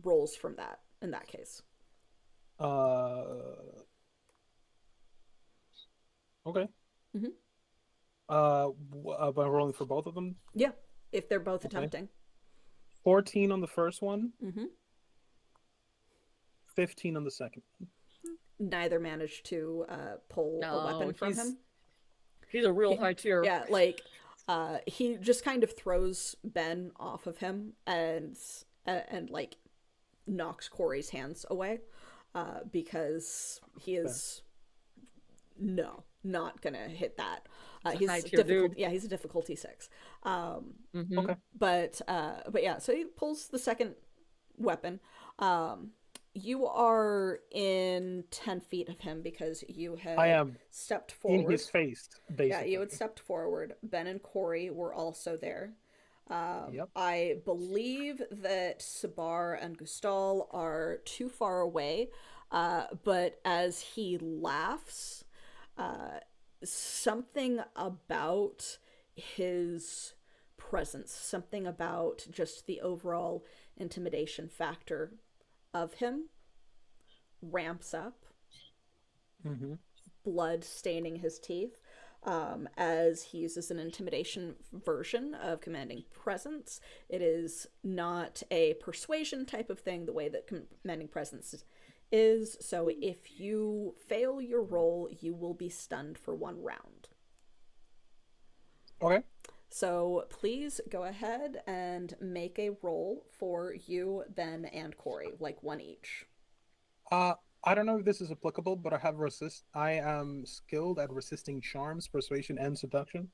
rolls from that in that case.
Okay.
Mhm.
Am I rolling for both of them?
Yeah, if they're both
Okay.
attempting.
14 on the first one,
Mm-hmm.
15 on the second one.
Neither managed to pull a weapon from him.
He's a real high tier.
Yeah, like he just kind of throws Ben off of him and like knocks Corey's hands away because he is not gonna hit that. He's he's a difficulty 6.
Okay.
But yeah, so he pulls the second weapon. You are in 10 feet of him because you had
I am
stepped forward.
in his face, basically.
Yeah, you had stepped forward. Ben and Corey were also there.
Yep.
I believe that Sabar and Gustal are too far away, but as he laughs, something about his presence, something about just the overall intimidation factor of him ramps up, blood staining his teeth, as he uses an intimidation version of commanding presence. It is not a persuasion type of thing the way that commanding presence is, so if you fail your roll, you will be stunned for 1 round.
Okay.
So please go ahead and make a roll for you, Ben, and Corey, like 1 each.
I don't know if this is applicable, but I have I am skilled at resisting charms, persuasion, and seduction.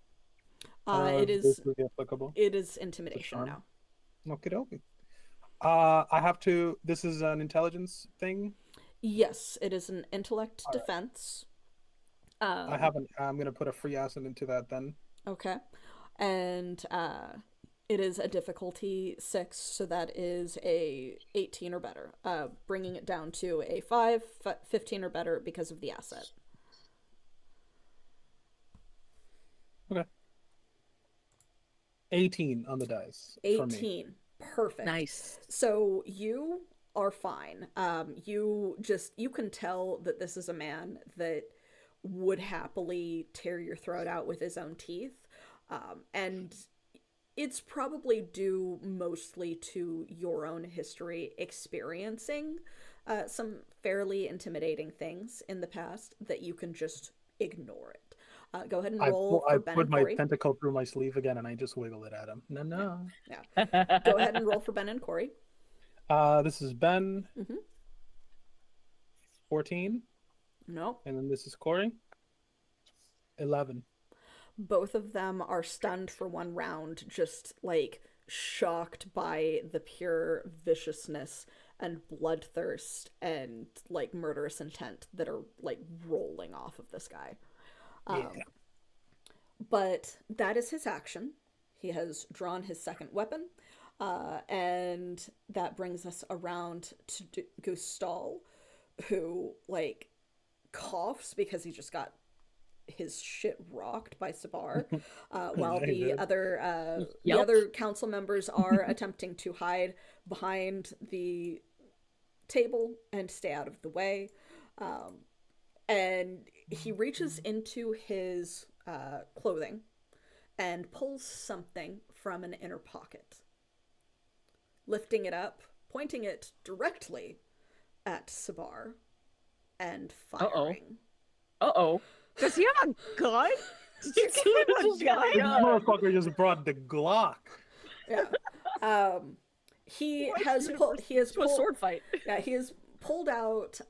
It is
this would be applicable.
It is intimidation now.
Okie dokie. I have to. This is an intelligence thing.
Yes, it is an intellect defense.
I haven't. I'm gonna put a free asset into that then.
Okay, and it is a difficulty 6, so that is a 18 or better. Bringing it down to a 15 or better because of the asset.
Okay. 18 on the dice.
18. Perfect.
Nice.
So you are fine. You can tell that this is a man that would happily tear your throat out with his own teeth. And it's probably due mostly to your own history experiencing some fairly intimidating things in the past that you can just ignore it. Go ahead and roll for Ben and Corey.
I put my tentacle through my sleeve again and I just wiggle it at him. No.
Yeah. Go ahead and roll for Ben and Corey.
This is Ben. 14.
No.
And then this is Corey. 11.
Both of them are stunned for 1 round, just like shocked by the pure viciousness and bloodthirst and like murderous intent that are like rolling off of this guy. But that is his action. He has drawn his second weapon, and that brings us around to Gustal, who like coughs because he just got his shit rocked by Sabar, while the other council members are attempting to hide behind the table and stay out of the way. And he reaches into his clothing and pulls something from an inner pocket, lifting it up, pointing it directly at Sabar, and firing.
Does he have a gun? Did you give him a gun?
This motherfucker just brought the Glock.
Yeah. He has pulled
a sword fight.
Yeah, he has pulled out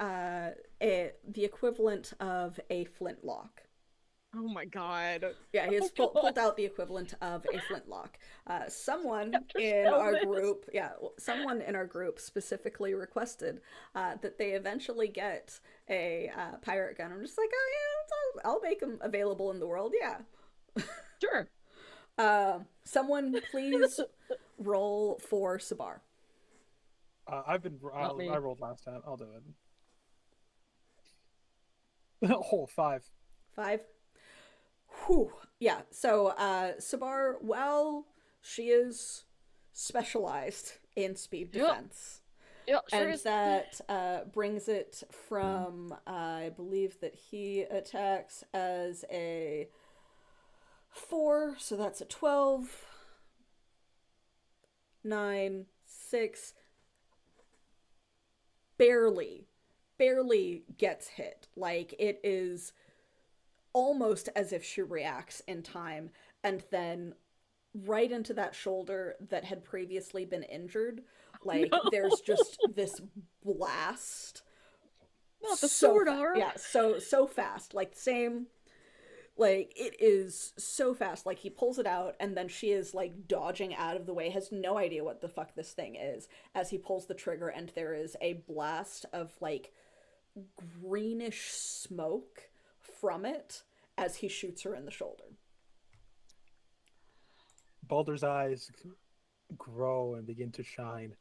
the equivalent of a flintlock.
Oh my god.
Yeah, he has pulled out the equivalent of a flintlock. Someone in our group specifically requested that they eventually get a pirate gun. I'm just like, oh yeah, I'll make them available in the world. Yeah.
Sure.
Someone please roll for Sabar.
I rolled last time. I'll do it. Oh, 5.
5. Whew. Yeah, so Sabar, well, she is specialized in speed defense.
Yep, sure
and
is.
That brings it from, I believe that he attacks as a 4, so that's a 12. 9, 6, barely gets hit. Like, it is almost as if she reacts in time, and then right into that shoulder that had previously been injured. Like,
No.
there's just this blast.
Not the sword
fa-
arm.
Yeah, so fast. Like, same. Like, it is so fast. Like, he pulls it out, and then she is, like, dodging out of the way, has no idea what the fuck this thing is, as he pulls the trigger, and there is a blast of, like, greenish smoke from it as he shoots her in the shoulder.
Balder's eyes grow and begin to shine.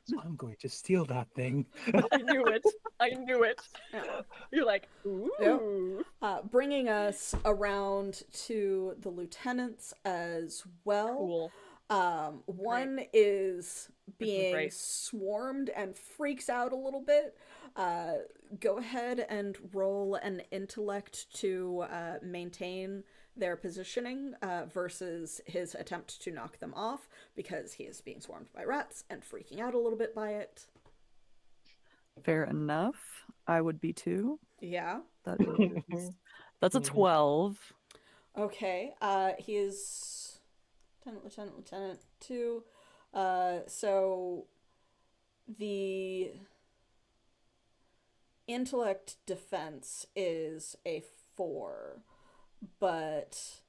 So I'm going to steal that thing.
I knew it. I knew it.
Yeah.
You're like, ooh.
Bringing us around to the lieutenants as well.
Cool.
One is being
great.
swarmed and freaks out a little bit. Go ahead and roll an intellect to maintain their positioning versus his attempt to knock them off, because he is being swarmed by rats and freaking out a little bit by it.
Fair enough. I would be too.
Yeah.
That's a 12.
Okay. He is Lieutenant 2. So the intellect defense is a 4, but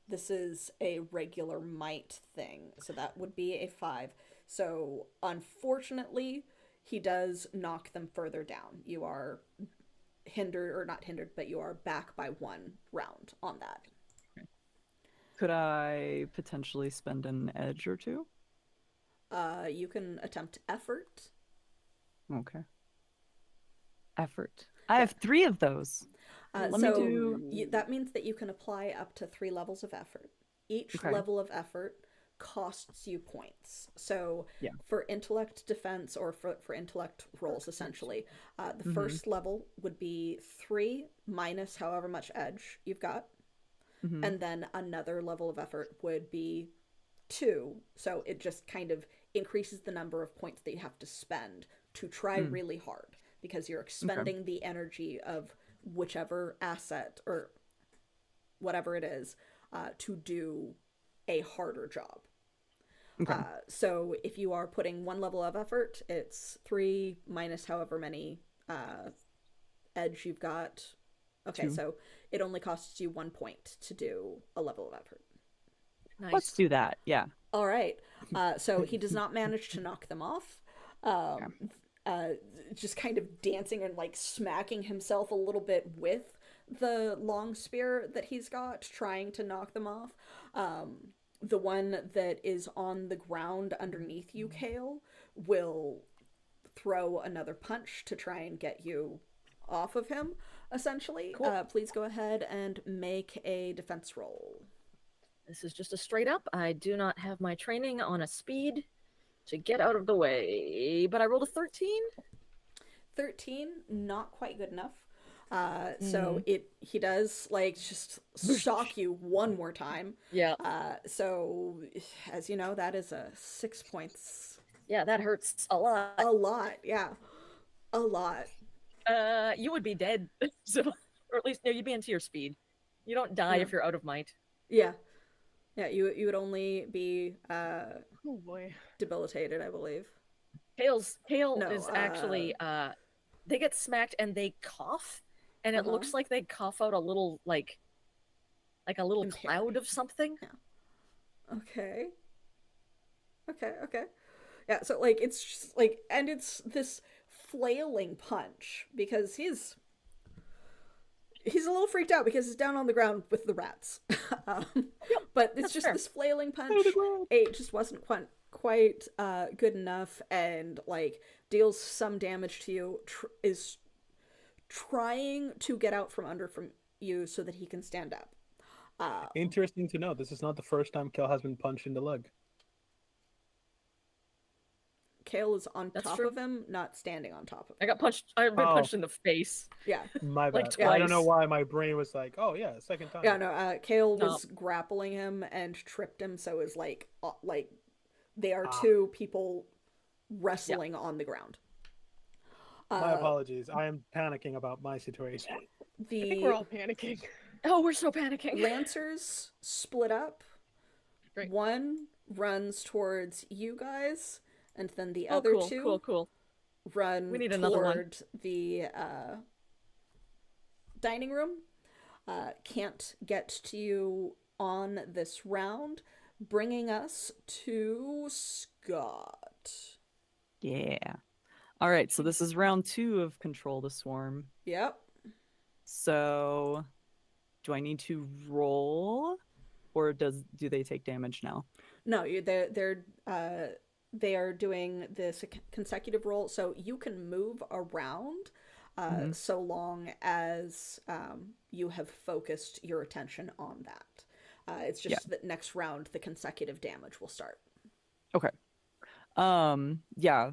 this is a regular might thing, so that would be a 5. So unfortunately, he does knock them further down. You are hindered, or not hindered, but you are back by 1 round on that.
Could I potentially spend an edge or 2?
You can attempt effort.
Okay. Effort. I have 3 of those. Let me do.
That means that you can apply up to 3 levels of effort. Each
Okay.
level of effort costs you points. So
Yeah.
for intellect defense, or for intellect rolls, essentially, the first level would be 3 minus however much edge you've got.
Mhm.
And then another level of effort would be 2. So it just kind of increases the number of points that you have to spend to try really hard, because you're expending the energy of whichever asset or whatever it is to do a harder job.
Okay.
So if you are putting 1 level of effort, it's 3 minus however many edge you've got. Okay,
2.
so it only costs you 1 point to do a level of effort.
Nice.
Let's do that. Yeah.
All right. So he does not manage to knock them off. Just kind of dancing and like smacking himself a little bit with the long spear that he's got, trying to knock them off. The one that is on the ground underneath you, Kale, will throw another punch to try and get you off of him, essentially.
Cool.
Please go ahead and make a defense roll.
This is just a straight up. I do not have my training on a speed to get out of the way, but I rolled a 13.
13, not quite good enough. So he does like just shock you one more time.
Yeah.
So as you know, that is a 6 points.
Yeah, that hurts a lot.
A lot, yeah. A lot.
You would be dead. So, or at least no, you'd be into your speed. You don't die if you're out of might.
Yeah. Yeah, you would only be
Oh boy.
debilitated, I believe.
Kale
No,
is actually they get smacked and they cough, and it looks like they cough out a little like a little cloud of something.
Okay. Yeah, so like it's just like, and it's this flailing punch because he's a little freaked out because he's down on the ground with the rats. But it's just
fair.
this flailing punch. It just wasn't quite good enough, and like deals some damage to you. Is trying to get out from under from you so that he can stand up.
Interesting to know, this is not the first time Kel has been punched in the leg.
Kale is on
That's
top
true.
of him, not standing on top of him.
I got punched. I've been punched in the face.
Yeah.
My bad.
Like
I don't know
twice.
why my brain was like, oh yeah, second time.
Yeah, no, Kale
No.
was grappling him and tripped him, so is like They are two people wrestling on the ground.
My apologies. I am panicking about my situation.
I think we're
The
all panicking.
Oh, we're so panicking.
Lancers split up.
Great.
One runs towards you guys, and then the
Oh,
other
cool,
two
cool.
run
We need another one.
toward the dining room. Can't get to you on this round, bringing us to Scott.
Yeah. All right, so this is round 2 of Control the Swarm.
Yep.
So, do I need to roll, or do they take damage now?
No, they are doing this consecutive roll, so you can move around so long as you have focused your attention on that. It's just that next round the consecutive damage will start.
Okay. Yeah.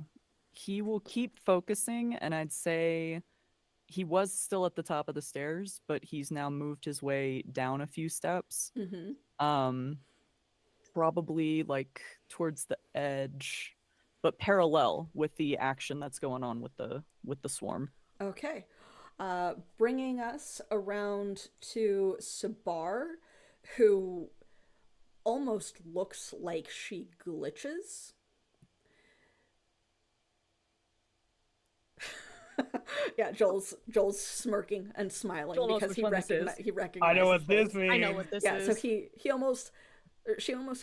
He will keep focusing, and I'd say he was still at the top of the stairs, but he's now moved his way down a few steps. Probably like towards the edge, but parallel with the action that's going on with the swarm.
Okay. Bringing us around to Sabar, who almost looks like she glitches. Yeah, Joel's smirking and smiling
Joel knows
because
which one this is.
he recognizes.
I know what this
those.
means.
I know what this
Yeah,
is.
so she almost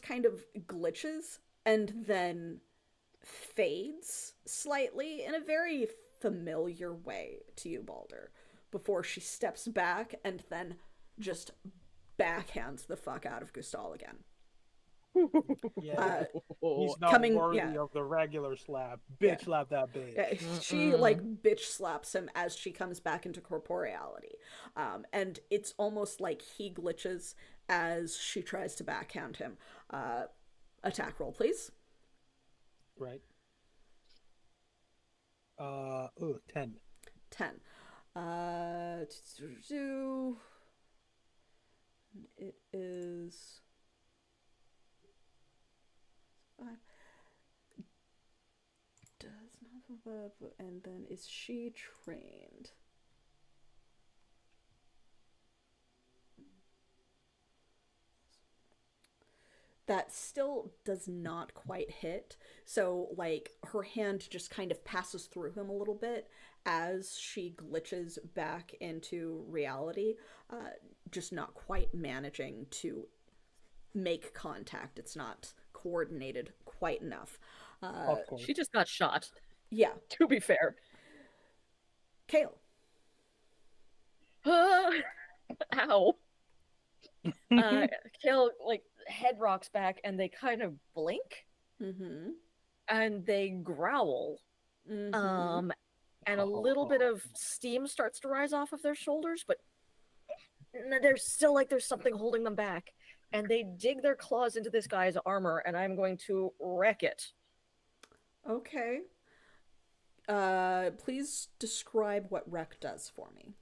kind of glitches and then fades slightly in a very familiar way to you, Balder, before she steps back and then just backhands the fuck out of Gustal again.
Yeah. He's not
coming-
worthy
yeah.
of the regular slap. Bitch slap that bitch.
Yeah, she like bitch slaps him as she comes back into corporeality. And it's almost like he glitches as she tries to backhand him. Attack roll, please.
Right. 10.
10. It is 5. Does not have a, and then is she trained? That still does not quite hit. So, like, her hand just kind of passes through him a little bit as she glitches back into reality, just not quite managing to make contact. It's not coordinated quite enough.
Of course.
She just got shot,
Yeah.
to be fair.
Kale.
Ow. Kale, like, head rocks back and they kind of blink
Mm-hmm.
and they growl.
Mm-hmm.
And a little bit of steam starts to rise off of their shoulders, but there's still like there's something holding them back. And they dig their claws into this guy's armor, and I'm going to wreck it.
Okay. Please describe what wreck does for me.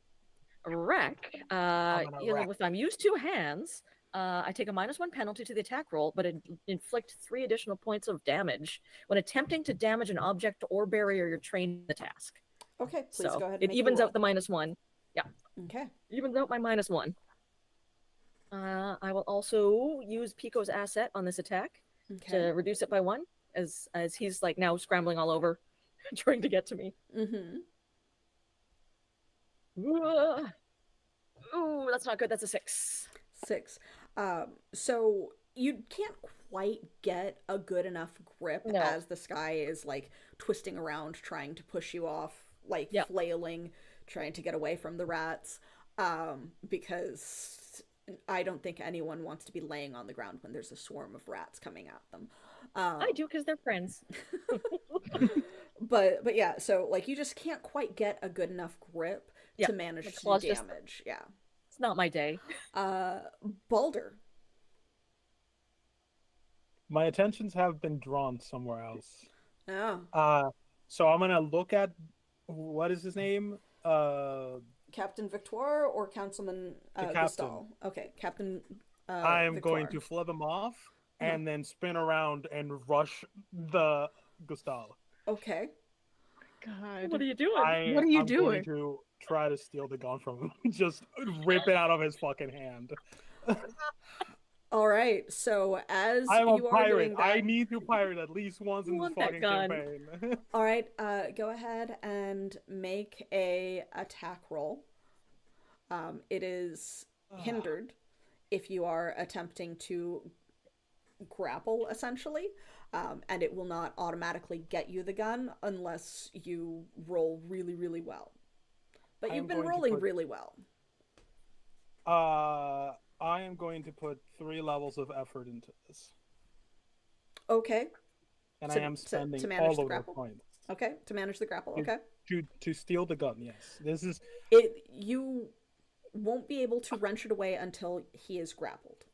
Wreck.
gonna wreck.
If I'm used 2 hands, I take a -1 penalty to the attack roll, but inflict 3 additional points of damage when attempting to damage an object or barrier you're trained in the task.
Okay, please
So
go ahead and
it
make
evens
your
out the -1. Yeah,
roll. Okay.
evens out my -1. I will also use Pico's asset on this attack
Okay.
to reduce it by 1, as he's like now scrambling all over, trying to get to me.
Mm-hmm.
Ooh, that's not good. That's a 6.
6. So you can't quite get a good enough grip
No.
as this guy is like twisting around trying to push you off, like
Yep.
flailing, trying to get away from the rats. Because I don't think anyone wants to be laying on the ground when there's a swarm of rats coming at them.
I do because they're friends.
But yeah, so like you just can't quite get a good enough grip
Yeah,
to manage
the
to
claws
do
just-
damage. Yeah.
It's not my day.
Balder.
My attentions have been drawn somewhere else.
Oh.
So I'm gonna look at what is his name?
Captain Victoire or Councilman
The captain.
Gustal? Okay, Captain
I am going
Victoire.
to flub him off and then spin around and rush the Gustav.
Okay.
God.
What are you doing?
What are you
I'm
doing?
going to try to steal the gun from him. Just rip it out of his fucking hand.
All right. So as
I'm a
you are
pirate.
doing that,
I need to pirate at least once in this
want that
fucking
gun.
campaign.
all right, go ahead and make a attack roll. It is hindered if you are attempting to grapple, essentially, and it will not automatically get you the gun unless you roll really, really well. But
I
you've
am
been
going to
rolling
put-
really well.
I am going to put 3 levels of effort into this.
Okay.
And
To-
I am
to
spending
manage
all
the
of those
grapple?
points.
Okay, to manage the grapple.
Dude.
Okay.
To steal the gun, yes. This is
You won't be able to wrench it away until he is grappled.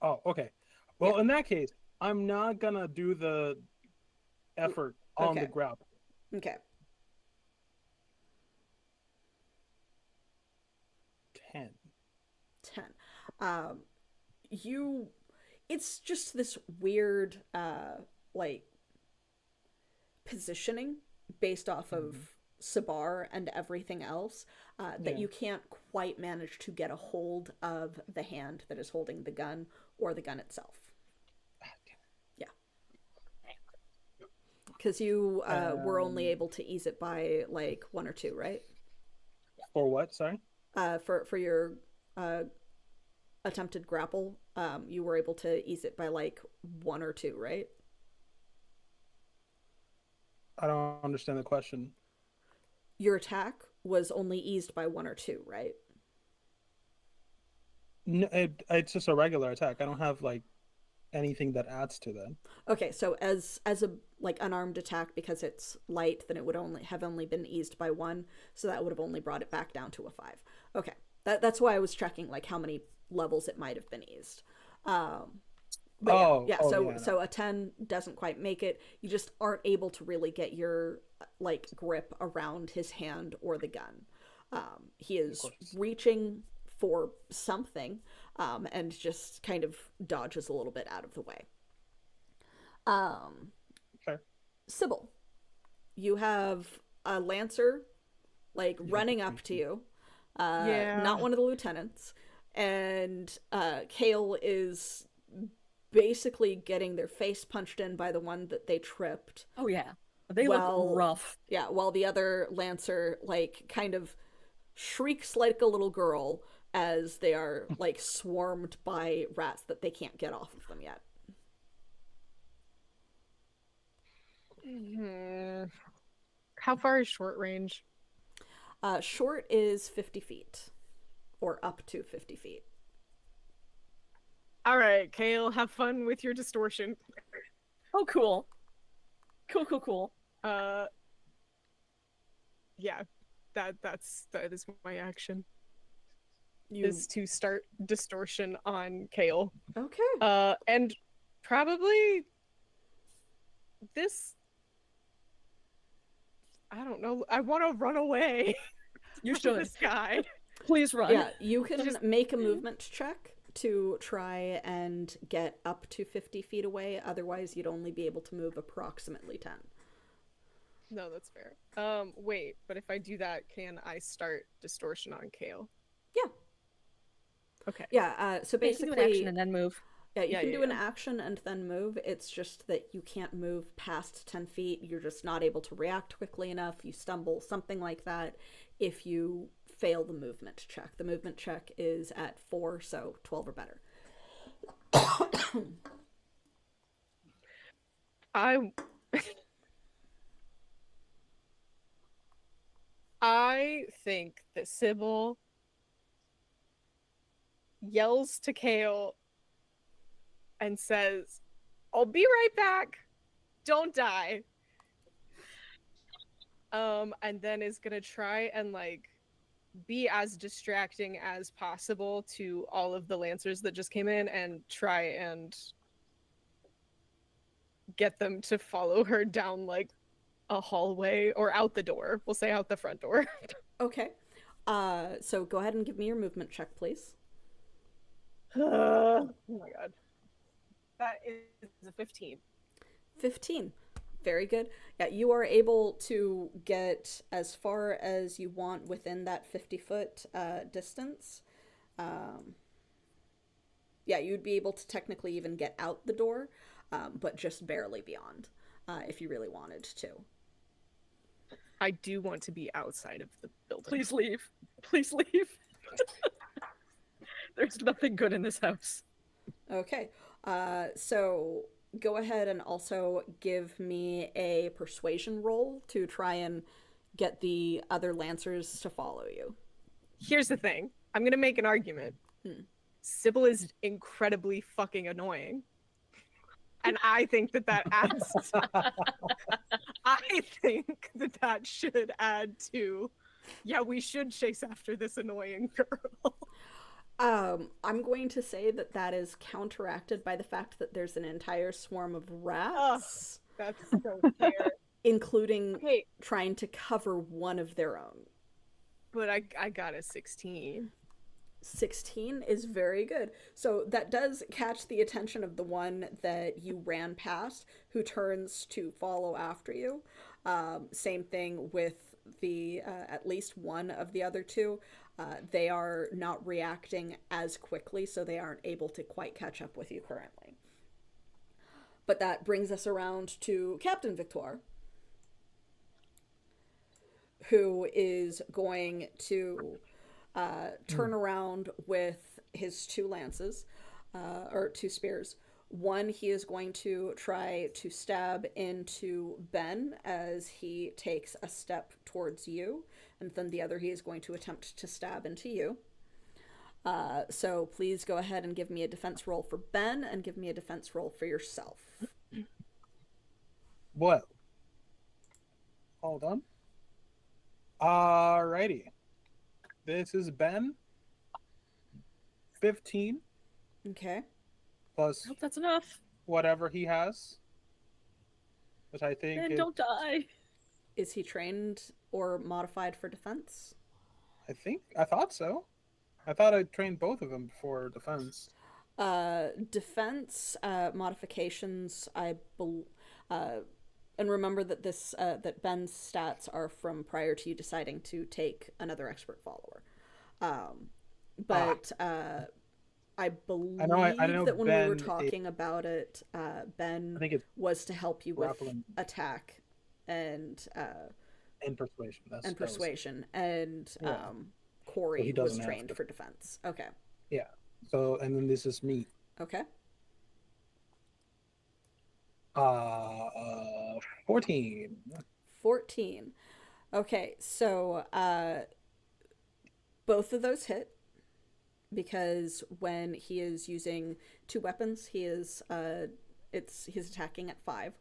Oh, okay. Well,
Yeah.
in that case, I'm not gonna do the effort on the
Okay.
grapple.
Okay.
10.
10. It's just this weird like positioning based off of Sabar and everything else that
Yeah.
you can't quite manage to get a hold of the hand that is holding the gun or the gun itself. Yeah. Because you were only able to ease it by like 1 or 2, right?
For what? Sorry?
For your attempted grapple, you were able to ease it by like 1 or 2, right?
I don't understand the question.
Your attack was only eased by 1 or 2, right?
No, it's just a regular attack. I don't have like anything that adds to that.
Okay, so as a like unarmed attack, because it's light, then it would only been eased by 1, so that would have only brought it back down to a 5. Okay, that's why I was checking like how many levels it might have been eased. But so a 10 doesn't quite make it. You just aren't able to really get your like grip around his hand or the gun. He is reaching for something and just kind of dodges a little bit out of the way.
Okay.
Sybil, you have a lancer like running up to you.
Yeah.
Not one of the lieutenants. And Kale is basically getting their face punched in by the one that they tripped.
Oh yeah, they
Well,
look rough.
Yeah, while the other lancer like kind of shrieks like a little girl as they are like swarmed by rats that they can't get off of them yet.
How far is short range?
Short is 50 feet, or up to 50 feet.
All right, Kale, have fun with your distortion.
Oh, cool. Cool.
Yeah, that is my action.
You
Is to start distortion on Kale.
okay?
And probably this. I don't know. I want to run away.
You
from
should.
This guy.
Please run.
Yeah, you can make a movement check to try and get up to 50 feet away. Otherwise, you'd only be able to move approximately 10.
No, that's fair. Wait, but if I do that, can I start distortion on Kale?
Yeah.
Okay.
Yeah, so
Yeah, you can do an
basically,
action and then move.
yeah, you
Yeah,
can
yeah,
do an
yeah.
action and then move. It's just that you can't move past 10 feet. You're just not able to react quickly enough. You stumble, something like that, if you fail the movement check. The movement check is at 4, so 12 or better.
I think that Sybil yells to Kale and says, "I'll be right back. Don't die." And then is gonna try and like be as distracting as possible to all of the lancers that just came in and try and get them to follow her down like a hallway or out the door. We'll say out the front door.
Okay. So go ahead and give me your movement check, please.
Oh my god. That is a 15.
15. Very good. Yeah, you are able to get as far as you want within that 50-foot distance. Yeah, you'd be able to technically even get out the door, but just barely beyond, if you really wanted to.
I do want to be outside of the building.
Please leave. Please leave. There's nothing good in this house.
Okay, so go ahead and also give me a persuasion roll to try and get the other Lancers to follow you.
Here's the thing. I'm gonna make an argument. Sybil is incredibly fucking annoying. And I think that adds... I think that should add to... Yeah, we should chase after this annoying girl.
I'm going to say that is counteracted by the fact that there's an entire swarm of rats,
That's so fair.
including
Okay,
trying to cover one of their own.
but I got a 16.
16 is very good. So that does catch the attention of the one that you ran past, who turns to follow after you. Same thing with the at least one of the other two. They are not reacting as quickly, so they aren't able to quite catch up with you currently. But that brings us around to Captain Victoire, who is going to turn around with his two lances, or two spears. One, he is going to try to stab into Ben as he takes a step towards you, and then the other he is going to attempt to stab into you. So please go ahead and give me a defense roll for Ben, and give me a defense roll for yourself.
Well, hold on. Alrighty. This is Ben. 15
Okay.
plus
I hope that's enough.
whatever he has, which I think
Ben,
is,
don't die.
Is he trained or modified for defense?
I thought so. I thought I trained both of them before defense.
Defense modifications, and remember that that Ben's stats are from prior to you deciding to take another expert follower. But I believe
I know
that when we were
Ben
talking about it, Ben
I think it's
was to help you with
grappling
attack and
persuasion. That was-
persuasion, and
Yeah.
Corey
So he
was
doesn't have
trained
to.
for defense. Okay.
Yeah. So and then this is me.
Okay.
14.
14. Okay, so both of those hit, because when he is using two weapons, he is he's attacking at 5.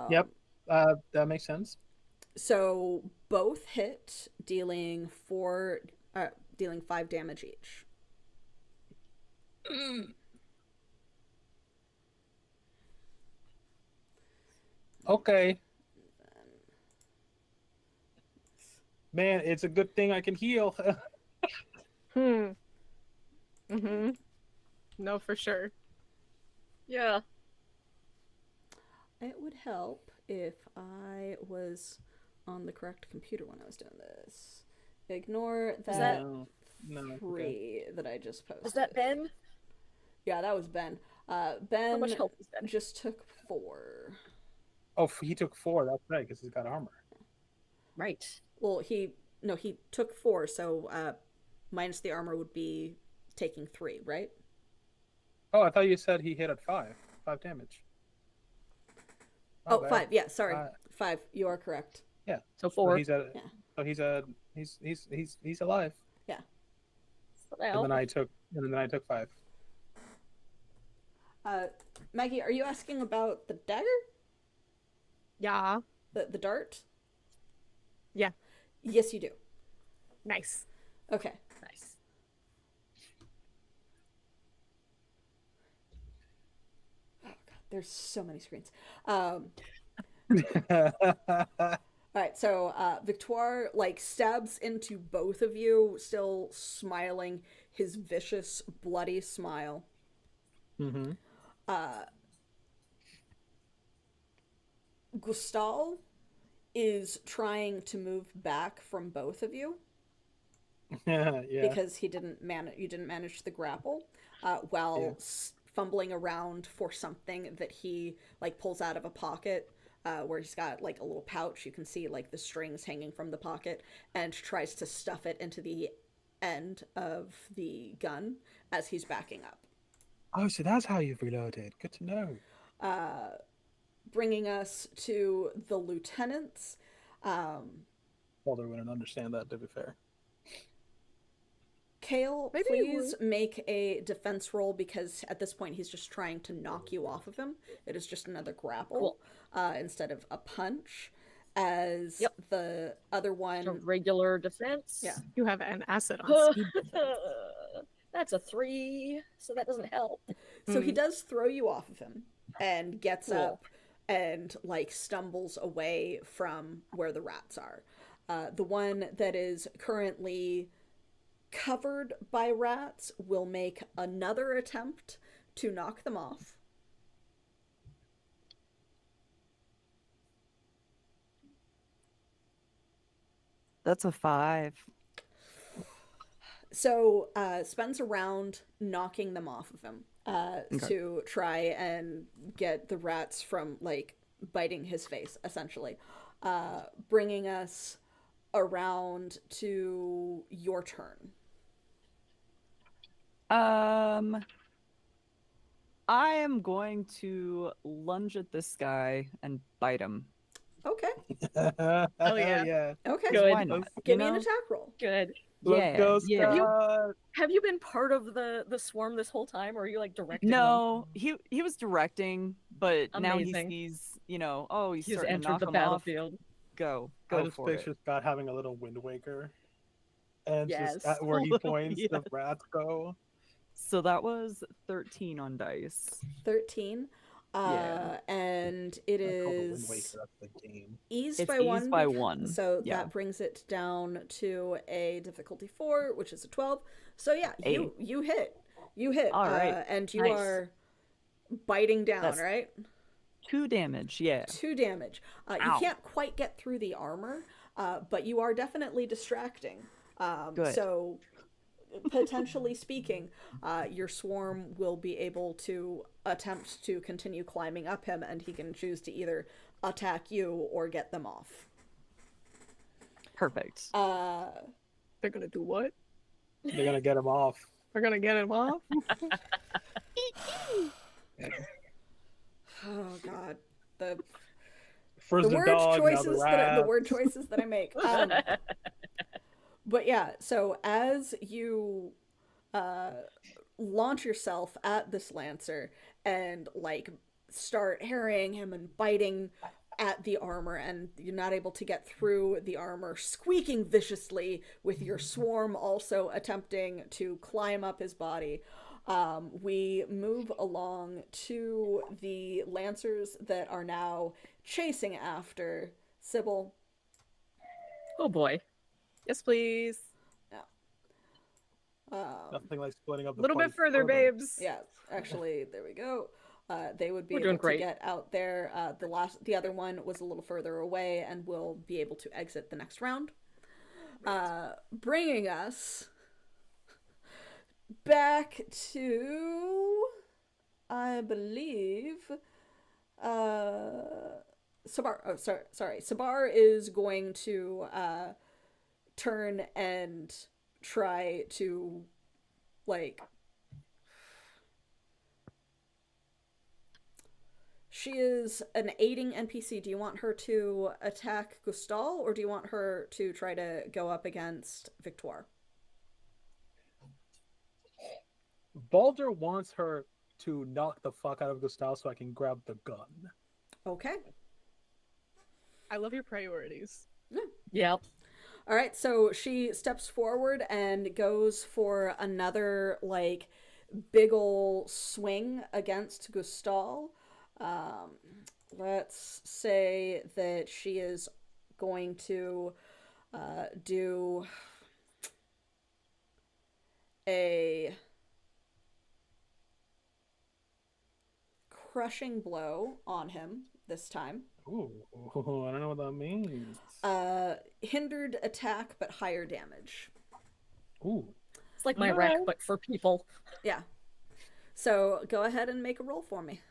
Yep. That makes sense.
So both hit, dealing 5 damage each.
Okay. Man, it's a good thing I can heal.
No, for sure.
Yeah.
It would help if I was on the correct computer when I was doing this. Ignore that
No, it's
3
okay.
that I just posted.
Was that Ben?
Yeah, that was Ben.
How
Ben
much help is Ben?
just took 4.
Oh, he took 4. That's right, because he's got armor.
Right.
Well, he took 4, so minus the armor would be taking 3, right?
Oh, I thought you said he hit at 5. 5 damage.
Oh,
bad.
5. Yeah, sorry.
Uh,
5. You are correct.
Yeah.
So
So
4.
he's at.
Yeah.
So he's alive.
Well,
And then I took 5.
Maggie, are you asking about the dagger?
Yeah.
The dart?
Yeah.
Yes, you do.
Nice.
Okay.
nice.
Oh, God, there's so many screens. All right, so Victoire stabs into both of you, still smiling his vicious, bloody smile.
Mm-hmm.
Gustal is trying to move back from both of you
Yeah.
because you didn't manage the grapple, while fumbling around for something that he like pulls out of a pocket, where he's got like a little pouch. You can see like the strings hanging from the pocket, and tries to stuff it into the end of the gun as he's backing up.
Oh, so that's how you've reloaded. Good to know.
Bringing us to the lieutenants.
Balder wouldn't understand that, to be fair.
Kale,
Maybe
please make a defense roll, because at this point he's just trying to knock you off of him. It is just another grapple, instead of a punch. As the other one,
So regular defense.
Yeah.
You have an asset on speed.
That's a 3, so that doesn't help.
so he does throw you off of him and gets up and like stumbles away from where the rats are. The one that is currently covered by rats will make another attempt to knock them off.
That's a 5.
So spends a round knocking them off of him to try and get the rats from like biting his face, essentially. Bringing us around to your turn.
I am going to lunge at this guy and bite him.
Okay.
Hell
yeah.
Okay.
Good.
Why not?
Give me an attack roll.
Good.
Let's go,
yeah.
Scott.
Have you been part of the swarm this whole time, or are you like directing them?
No, he was directing, but now he
Amazing.
sees, oh, he's
He's
starting to
entered
knock
the
him
battlefield.
off. Go
I just
for
picture
it.
Scott having a little Wind Waker. And
Yes.
just at where he points, the
Yes.
rats go.
So that was 13 on dice.
13.
Yeah.
And it
I call the Wind
is
Waker, that's the game.
eased
It's
by
eased
one.
by 1.
So
Yeah.
that brings it down to a difficulty 4, which is a 12. So yeah, you hit. You hit.
All right.
And you
Nice.
are biting down,
That's-
right?
2 damage, yeah.
2 damage. You
Ow.
can't quite get through the armor, but you are definitely distracting.
Good.
So, potentially speaking, your swarm will be able to attempt to continue climbing up him, and he can choose to either attack you or get them off.
Perfect.
They're gonna do what?
They're gonna get him off.
They're gonna get him off?
Oh God, the
First the
word
dog, now the
choices
rat.
the word choices that I make. But yeah, so as you launch yourself at this lancer and like start harrying him and biting at the armor, and you're not able to get through the armor, squeaking viciously with your swarm also attempting to climb up his body, we move along to the lancers that are now chasing after Sybil.
Oh boy.
Yes, please.
Nothing like splitting up
A
the
little bit
party
further, babes.
Yeah, actually, there we go. They would be
We're
able
doing
to
great.
get out there. The other one was a little further away and will be able to exit the next round. Bringing us back to, I believe, Sabar. Oh, sorry. Sabar is going to turn and try to, like, she is an aiding NPC. Do you want her to attack Gustal, or do you want her to try to go up against Victoire?
Balder wants her to knock the fuck out of Gustav so I can grab the gun.
Okay.
I love your priorities.
Yep.
All right, so she steps forward and goes for another, like, big ol' swing against Gustal. Let's say that she is going to do crushing blow on him this time.
Ooh, I don't know what that means.
Hindered attack, but higher damage.
Ooh.
It's like my wreck, but for people.
Yeah. So go ahead and make a roll for me.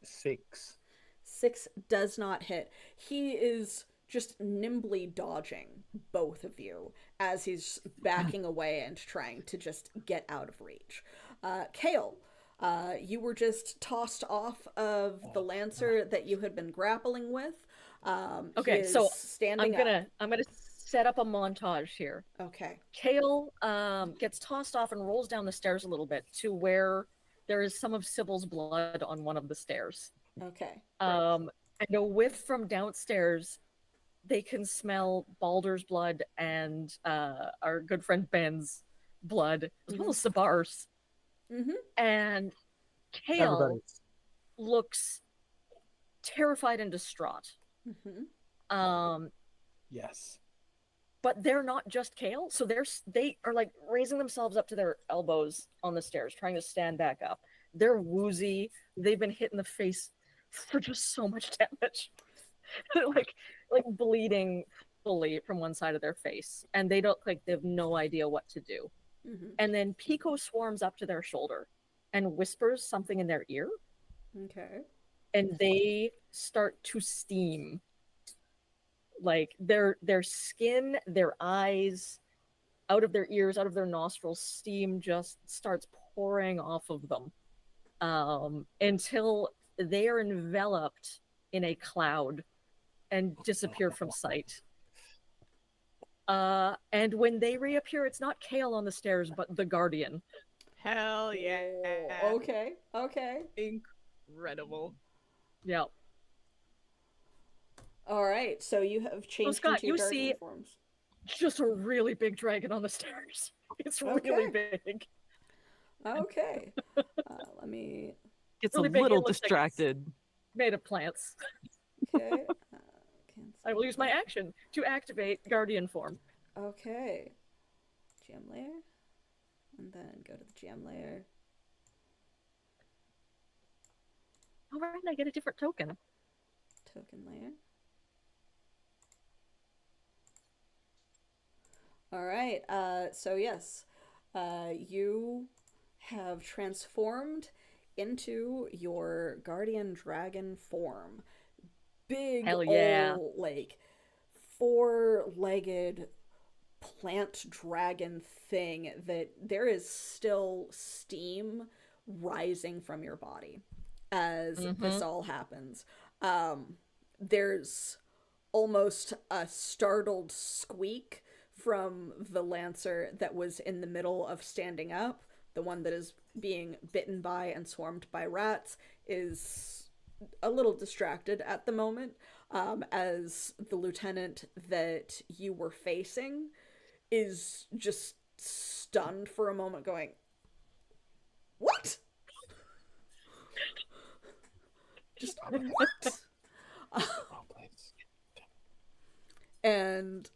6.
6 does not hit. He is just nimbly dodging both of you as he's backing away and trying to just get out of reach. Kale, you were just tossed off of the lancer that you had been grappling with.
Okay, so
standing
I'm gonna set up a montage here.
Okay.
Kale gets tossed off and rolls down the stairs a little bit to where there is some of Sybil's blood on one of the stairs.
Okay.
And a whiff from downstairs, they can smell Balder's blood and our good friend Ben's blood, as well as Sabar's.
Mm-hmm.
And Kale looks terrified and distraught.
Mm-hmm.
Yes.
But they're not just Kale, so they are like raising themselves up to their elbows on the stairs, trying to stand back up. They're woozy. They've been hit in the face for just so much damage. like bleeding fully from one side of their face, and they have no idea what to do.
Mm-hmm.
And then Pico swarms up to their shoulder and whispers something in their ear,
Okay.
and they start to steam. Like their skin, their eyes, out of their ears, out of their nostrils, steam just starts pouring off of them until they are enveloped in a cloud and disappear from sight. And when they reappear, it's not Kale on the stairs, but the Guardian.
Hell yeah.
Oh, okay. Okay.
Incredible.
Yeah.
All right. So you have changed
Scott,
into your
you
guardian
see-
forms.
Just a really big dragon on the stairs. It's really big.
Okay. Let me.
Gets
Really
a
big, it
little
looks like it's-
distracted.
Made of plants.
Okay.
I will use my action to activate Guardian form.
Okay. Gem layer. And then go to the gem layer.
Oh, right, I get a different token.
Token layer. All right. So yes, you have transformed into your guardian dragon form. Big
Hell yeah.
ol', like 4-legged plant dragon thing that there is still steam rising from your body as this all happens. There's almost a startled squeak from the lancer that was in the middle of standing up. The one that is being bitten by and swarmed by rats is a little distracted at the moment, as the lieutenant that you were facing is just stunned for a moment, going, "What?" Just what? And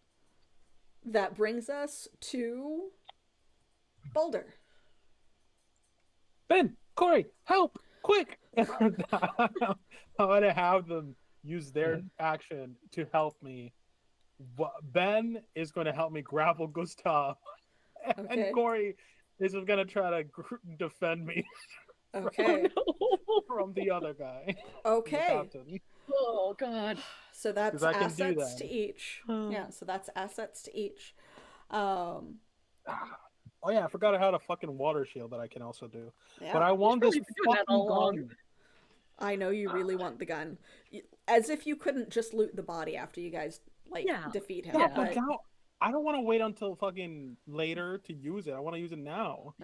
that brings us to Boulder.
Ben, Corey, help! Quick! I'm gonna have them use their action to help me. Ben is going to help me grapple Gustav,
Okay.
and Corey is gonna try to defend me
Okay.
from the other guy.
Okay.
The captain.
Oh, God.
So that's
'Cause I can do
assets
that.
to each. Yeah, so that's assets to each.
Oh yeah, I forgot I had a fucking water shield that I can also do.
Yeah.
But I want this
really been doing that
fucking
all along.
gun.
I know you really want the gun. As if you couldn't just loot the body after you guys,
Yeah.
defeat him.
Yeah,
But
but now I don't want to wait until fucking later to use it. I want to use it now.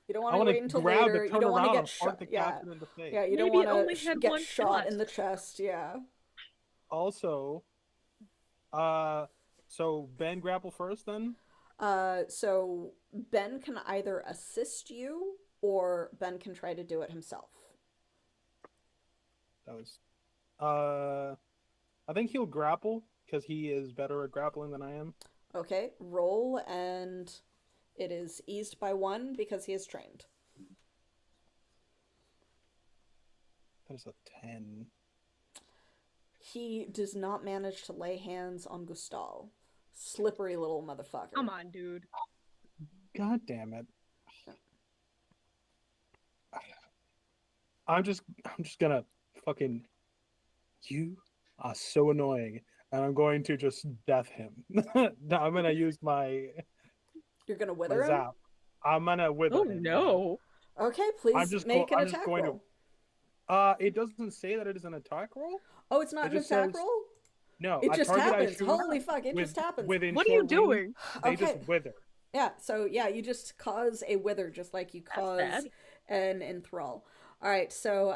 you don't
I
want to
want
wait
to
until
grab
later.
it,
You
turn
don't want
around,
to
and
get
punch
shot.
the
Yeah.
captain in the face.
Yeah, you don't
Maybe it
want
only
to
had
get
one
shot
shot.
in the chest. Yeah.
Also, so Ben grapple first then?
So Ben can either assist you or Ben can try to do it himself.
That was I think he'll grapple because he is better at grappling than I am.
Okay, roll, and it is eased by 1 because he is trained.
That is a 10.
He does not manage to lay hands on Gustal. Slippery little motherfucker.
Come on, dude.
God damn it. I'm just gonna fucking. You are so annoying, and I'm going to just death him. I'm gonna use my
You're gonna wither him?
zap. I'm gonna wither
Oh
him.
no.
Okay, please make an attack roll.
It doesn't say that it is an attack roll.
Oh, it's not
It
an
just
attack
says-
roll?
No,
It
a
just
target I
happens.
shoot
Holy fuck, it just happens.
within
What are you
short range,
doing?
They
Okay.
just wither.
Yeah, so yeah, you just cause a wither just like you cause
bad.
an enthrall. Alright, so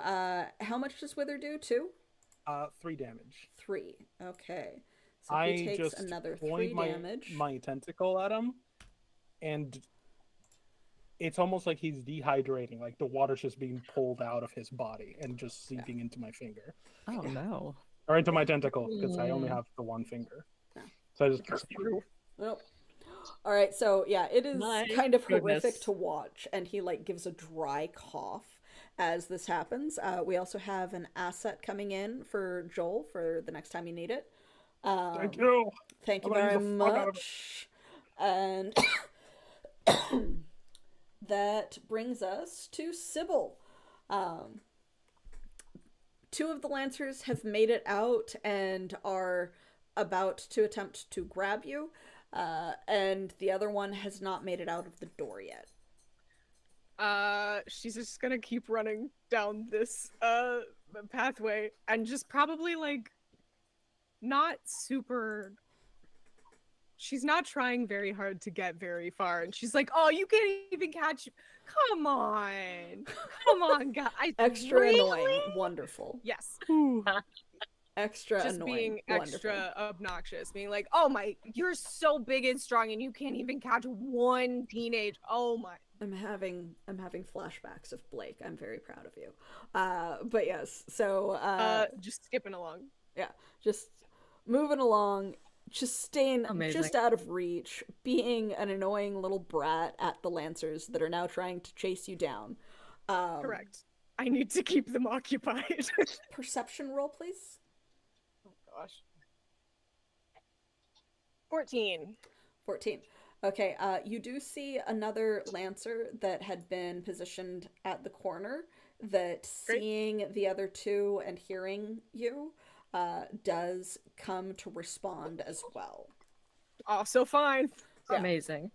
how much does wither do? 2?
3 damage.
3. Okay. So
I
he takes
just
another
point
3 damage.
my tentacle at him, and it's almost like he's dehydrating. Like the water's just being pulled out of his body and just seeping into my finger
Oh no.
or into my tentacle because I only have the one finger.
Yeah.
So I just
Nope. All right, so yeah, it is
My
kind of horrific
goodness.
to watch, and he like gives a dry cough as this happens. We also have an asset coming in for Joel for the next time you need it.
thank you.
Thank you
I'm gonna
very
use the fuck out of it.
much. And that brings us to Sybil. 2 of the Lancers have made it out and are about to attempt to grab you. And the other one has not made it out of the door yet.
She's just gonna keep running down this pathway and just probably like not super. She's not trying very hard to get very far, and she's like, "Oh, you can't even catch. Come on, guys.
Extra
Really?
annoying. Wonderful.
Yes,
Extra
just
annoying.
being
Wonderful.
extra obnoxious, being like, "Oh my, you're so big and strong, and you can't even catch one teenage. Oh my."
I'm having flashbacks of Blake. I'm very proud of you. But yes, so
Just skipping along.
yeah, just moving along, just staying
Amazing.
just out of reach, being an annoying little brat at the Lancers that are now trying to chase you down.
Correct. I need to keep them occupied.
Perception roll, please.
Oh gosh. 14.
14. Okay, you do see another Lancer that had been positioned at the corner that,
Great.
seeing the other 2 and hearing you, does come to respond as well.
Also fine.
Yeah.
Amazing.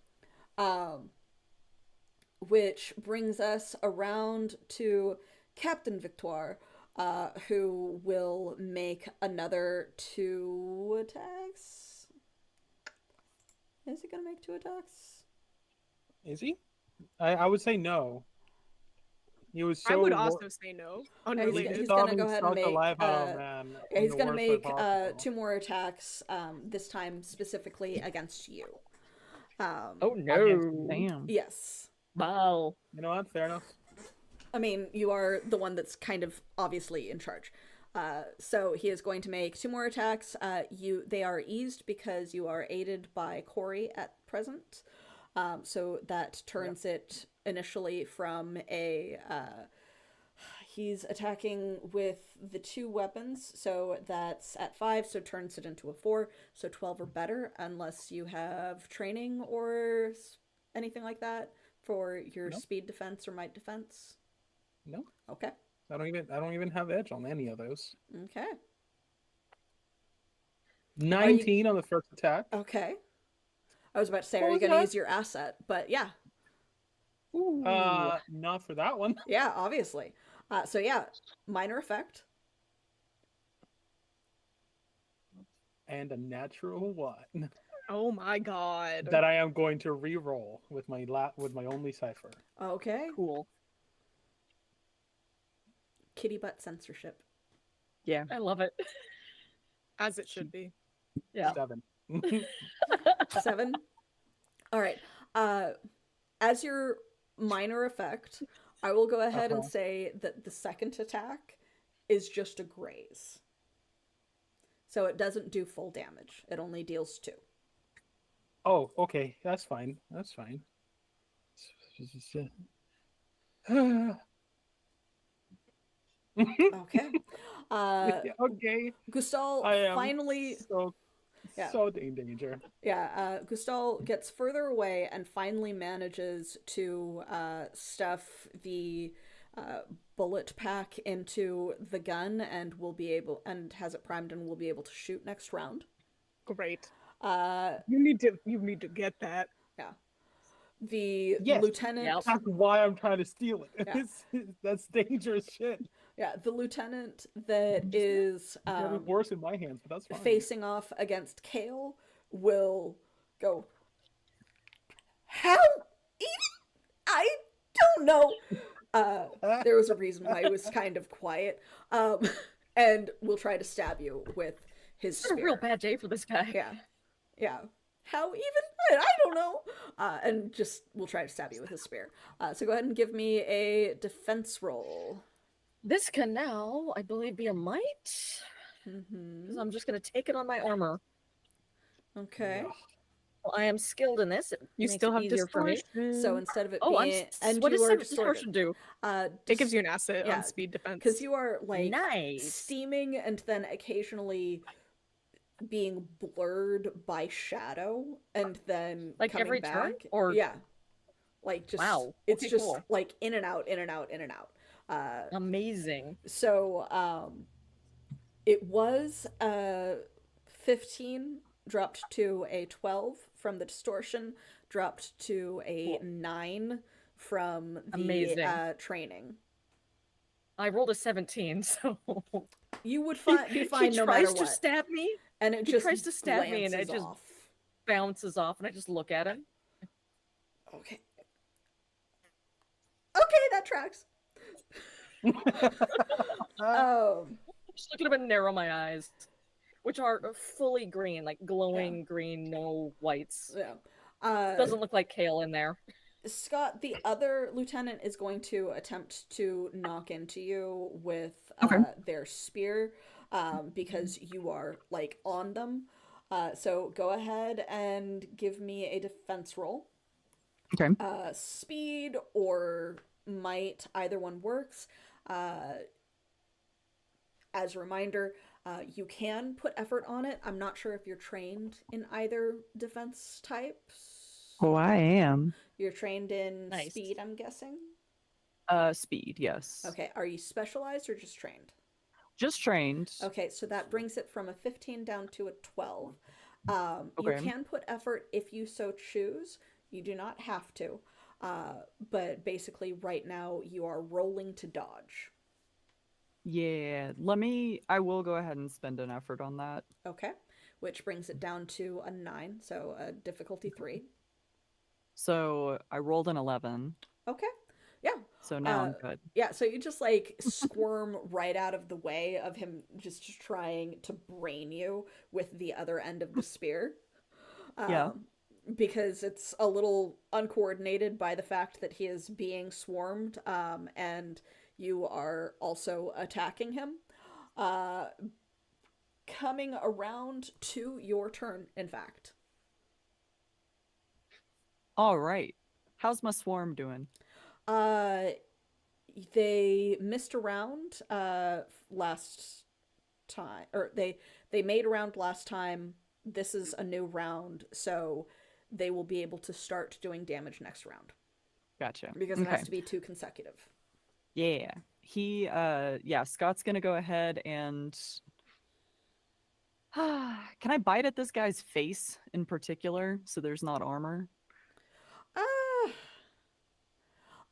Which brings us around to Captain Victoire, who will make another 2 attacks. Is he gonna make 2 attacks?
Is he? I would say no. He was so.
I would also say no. Unrelated.
he's gonna go ahead and make,
man.
Yeah, he's
in the
gonna
worst way
make
possible.
2 more attacks, this time specifically against you.
Oh
Against
no.
Damn.
Yes.
Wow.
You know what? Fair enough.
I mean, you are the one that's kind of obviously in charge. So he is going to make 2 more attacks. They are eased because you are aided by Corey at present. So that turns it initially from a he's attacking with the 2 weapons, so that's at 5, so turns it into a 4, so 12 or better, unless you have training or anything like that for your
Nope.
speed defense or might defense.
No,
Okay.
I don't even have edge on any of those.
Okay.
19 on the first attack.
Okay. I was about to say,
What
are you
was
going to
that?
use your asset? But yeah.
Ooh.
Not for that one.
Yeah, obviously. So yeah, minor effect.
And a natural 1
Oh my god.
that I am going to re-roll with my only cipher.
Okay.
Cool.
Kitty butt censorship.
Yeah.
I love it.
As it should be.
Yeah.
7.
7. All right. As your minor effect, I will go ahead and say that the second attack is just a graze. So it doesn't do full damage. It only deals 2.
Oh, okay. That's fine. That's fine.
Okay.
Okay.
Gustal
I am
finally,
so
yeah.
so in danger.
yeah, Gustal gets further away and finally manages to stuff the bullet pack into the gun and will be able and has it primed and will be able to shoot next round.
Great.
Uh,
You need to get that.
yeah. The
Yes.
lieutenant.
Yep.
That's why I'm trying to steal it.
Yeah.
That's dangerous shit.
Yeah, the lieutenant that
Just
is
getting worse in my hands, but that's fine.
facing off against Kale will go. How? I don't know. There was a reason why he was kind of quiet. And will try to stab you with his
It's a
spear.
real bad day for this guy.
Yeah. Yeah. How even? I don't know. And just will try to stab you with his spear. So go ahead and give me a defense roll.
This can now, I believe, be a might.
Mm-hmm.
Because I'm just going to take it on my armor.
Okay.
Yeah.
Well, I am skilled in this. It
You
makes
still
it
have
easier for me.
distortion.
So instead of it
Oh,
being, and
what
you
does
are
distortion do?
It gives you an asset
yeah,
on speed defense.
because you are like
Nice.
steaming and then occasionally being blurred by shadow and then
Like
coming
every
back.
turn? Or
yeah, like just
wow.
it's
Okay,
just
cool.
like in and out, in and out, in and out.
Amazing.
So it was 15 dropped to a 12 from the distortion, dropped to a 9 from the
Amazing.
training.
I rolled a 17, so
You would be
he
fine no matter
tries to
what.
stab me,
And it
he
just
tries to stab me, and it
glances
just
off.
bounces off, and I just look at him.
Okay. Okay, that tracks.
Just look at him and narrow my eyes, which are fully green, like glowing green, no whites.
Yeah.
Doesn't look like kale in there.
Scott, the other lieutenant is going to attempt to knock into you with their spear because you are like on them. So go ahead and give me a defense roll.
Okay.
Speed or might, either one works. As a reminder, you can put effort on it. I'm not sure if you're trained in either defense types.
Oh, I am.
You're trained in
Nice.
speed, I'm guessing?
Speed, yes.
Okay, are you specialized or just trained?
Just trained.
Okay, so that brings it from a 15 down to a 12. You
Okay.
can put effort if you so choose. You do not have to. But basically, right now, you are rolling to dodge.
Yeah, I will go ahead and spend an effort on that.
Okay, which brings it down to a 9, so a difficulty 3.
So I rolled an 11.
Okay, yeah.
So now I'm good.
Yeah, so you just like squirm right out of the way of him just trying to brain you with the other end of the spear.
Yeah.
Because it's a little uncoordinated by the fact that he is being swarmed and you are also attacking him. Coming around to your turn, in fact.
All right. How's my swarm doing?
They missed a round last time, or they made a round last time. This is a new round, so they will be able to start doing damage next round
Gotcha.
because it has to be 2 consecutive.
Yeah. Scott's gonna go ahead and can I bite at this guy's face in particular so there's not armor?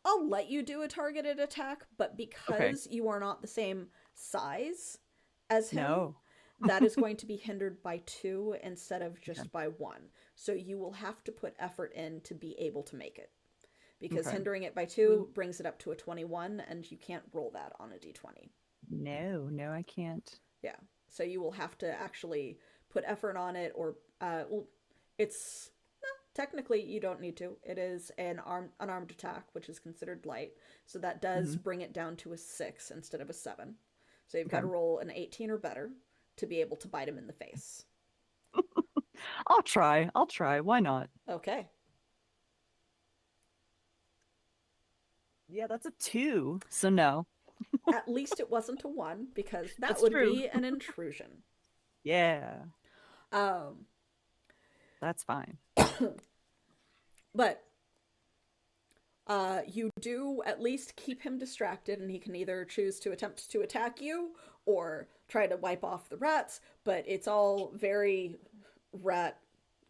I'll let you do a targeted attack, but because you are not the same size as him,
No.
that is going to be hindered by 2 instead of just by 1. So you will have to put effort in to be able to make it. Because hindering it by 2 brings it up to a 21, and you can't roll that on a d20.
No, I can't.
Yeah. So you will have to actually put effort on it, or it's technically you don't need to. It is an unarmed attack, which is considered light. So that does bring it down to a 6 instead of a 7. So you've got to roll an 18 or better to be able to bite him in the face.
I'll try. Why not?
Okay.
Yeah, that's a 2. So no.
At least it wasn't a 1, because that
That's
would
true.
be an intrusion.
Yeah,
Um,
that's fine.
but you do at least keep him distracted, and he can either choose to attempt to attack you or try to wipe off the rats, but it's all very rat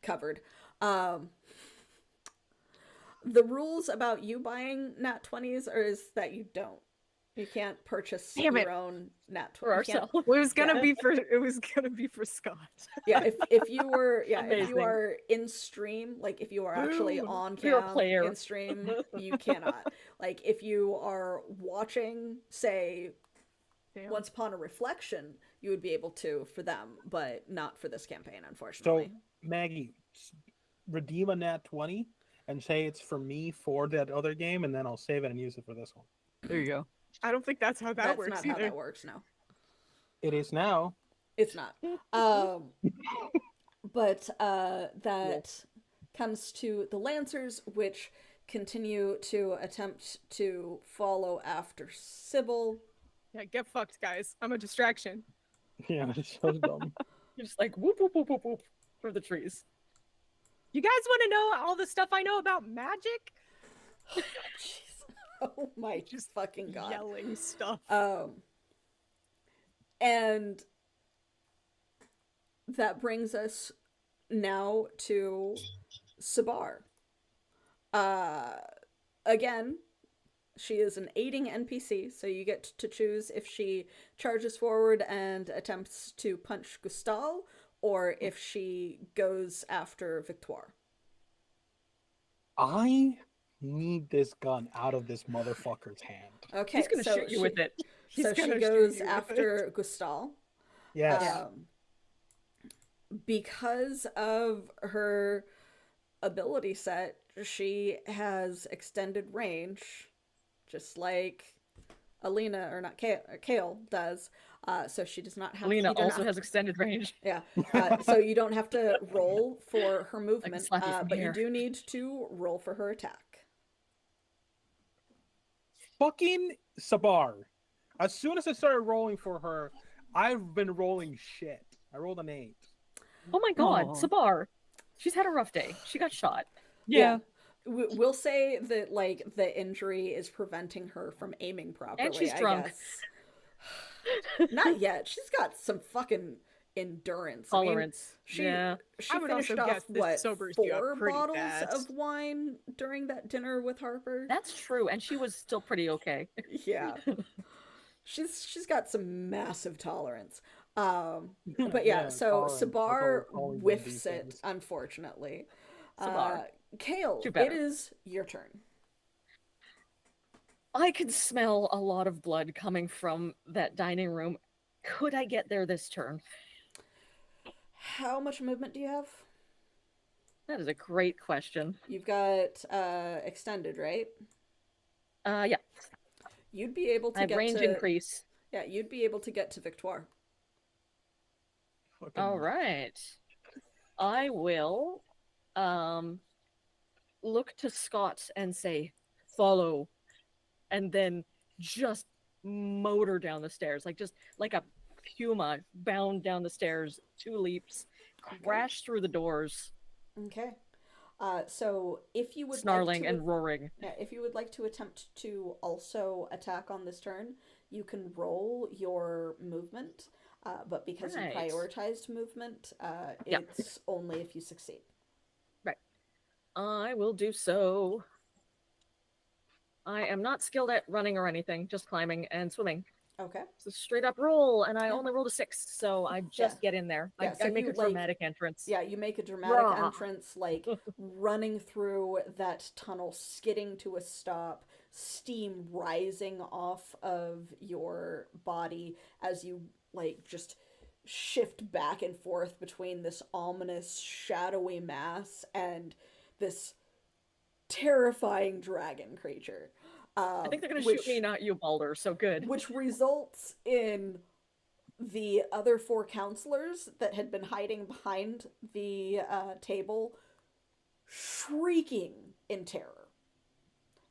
covered. The rules about you buying nat 20s is that you don't. You can't purchase
Damn it.
your own nat 20s.
For ourselves.
It was gonna
Yeah.
be for Scott.
Yeah, if you were if
Amazing.
you are in stream, like if you are actually
Boom.
on
You're a
cam
player.
in stream, you cannot. Like if you are watching, say,
Damn.
Once Upon a Reflection, you would be able to for them, but not for this campaign,
So,
unfortunately.
Maggie, redeem a nat 20 and say it's for me for that other game, and then I'll save it and use it for this one.
There you go.
I don't think that's how that
That's
works
not
either.
how that works, no.
It is now.
It's not. But that comes to the Lancers, which continue to attempt to follow after Sybil.
Yeah, get fucked, guys. I'm a distraction.
Yeah, it's so dumb.
You're just like whoop whoop whoop whoop whoop through the trees.
You guys want to know all the stuff I know about magic?
Jeez. Oh my
Just
fucking god.
Yelling stuff.
And that brings us now to Sabar. Again, she is an aiding NPC, so you get to choose if she charges forward and attempts to punch Gustal, or if she goes after Victoire.
I need this gun out of this motherfucker's hand.
Okay,
He's gonna
so
shoot you
she,
with it.
So she
gonna shoot
goes
you with
after Gustal.
Yes.
Because of her ability set, she has extended range, just like Alina, or not Kale does. So she does not have.
Alina
you do not
also
have-
has extended range.
Yeah. So you don't have to roll for her movement,
slap you from
but you
here.
do need to roll for her attack.
Fucking Sabar. As soon as I started rolling for her, I've been rolling shit. I rolled an 8.
Oh my god,
Aw.
Sabar. She's had a rough day. She got shot.
Yeah.
We'll say that like the injury is preventing her from aiming properly.
And she's
I
drunk.
guess. Not yet. She's got some fucking endurance.
Tolerance.
She
Yeah.
she
I would
finished
also
off
guess this
what
sobers you up
4
pretty
bottles
fast.
of wine during that dinner with Harper.
That's true, and she was still pretty okay.
Yeah. She's got some massive tolerance. But yeah, so
tolerance. That's all
Sabar
we're calling them
whiffs
these
it,
days.
unfortunately.
Sabar.
Kale,
Do
it
better.
is your turn.
I can smell a lot of blood coming from that dining room. Could I get there this turn?
How much movement do you have?
That is a great question.
You've got extended, right?
Yeah,
You'd be able to
I have
get
range
to
increase.
Yeah, you'd be able to get to Victoire.
Fucking-
All right. I will look to Scott and say, follow, and then just motor down the stairs, just like a puma bound down the stairs, 2 leaps, crash through the doors,
Okay. So if you would
snarling
like to,
and roaring.
yeah, if you would like to attempt to also attack on this turn, you can roll your movement. But because
Right.
you prioritized movement,
Yeah.
it's only if you succeed.
I will do so. I am not skilled at running or anything, just climbing and swimming.
Okay.
It's a straight up roll, and I
Yeah.
only rolled a 6, so I just get in there.
Yeah, so
I make
you,
a
like-
dramatic entrance.
Yeah, you make a dramatic
Rah.
entrance, like running through that tunnel, skidding to a stop, steam rising off of your body as you just shift back and forth between this ominous, shadowy mass and this terrifying dragon creature.
I think they're gonna
which-
shoot me, not you, Balder. So good.
Which results in the other 4 counselors that had been hiding behind the table shrieking in terror.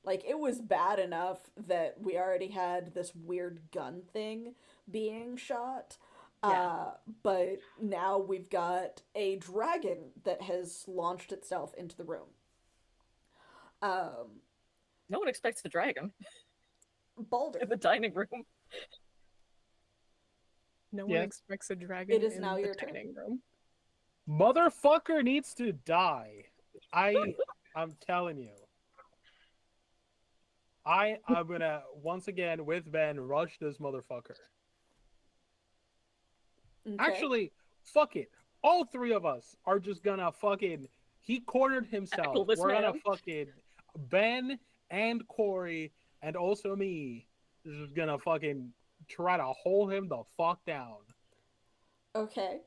Like, it was bad enough that we already had this weird gun thing being shot.
Yeah.
But now we've got a dragon that has launched itself into the room.
No one expects a dragon
Balder,
in the dining room.
No one
Yes.
expects a dragon
It is
in
now
the
your turn.
dining room.
Motherfucker needs to die. I'm telling you. I'm gonna once again with Ben rush this motherfucker.
okay?
Actually, fuck it. All three of us are just gonna fucking. He cornered himself.
Tackle this
We're gonna
man.
fucking Ben and Corey and also me. Is just gonna fucking try to hold him the fuck down.
Okay.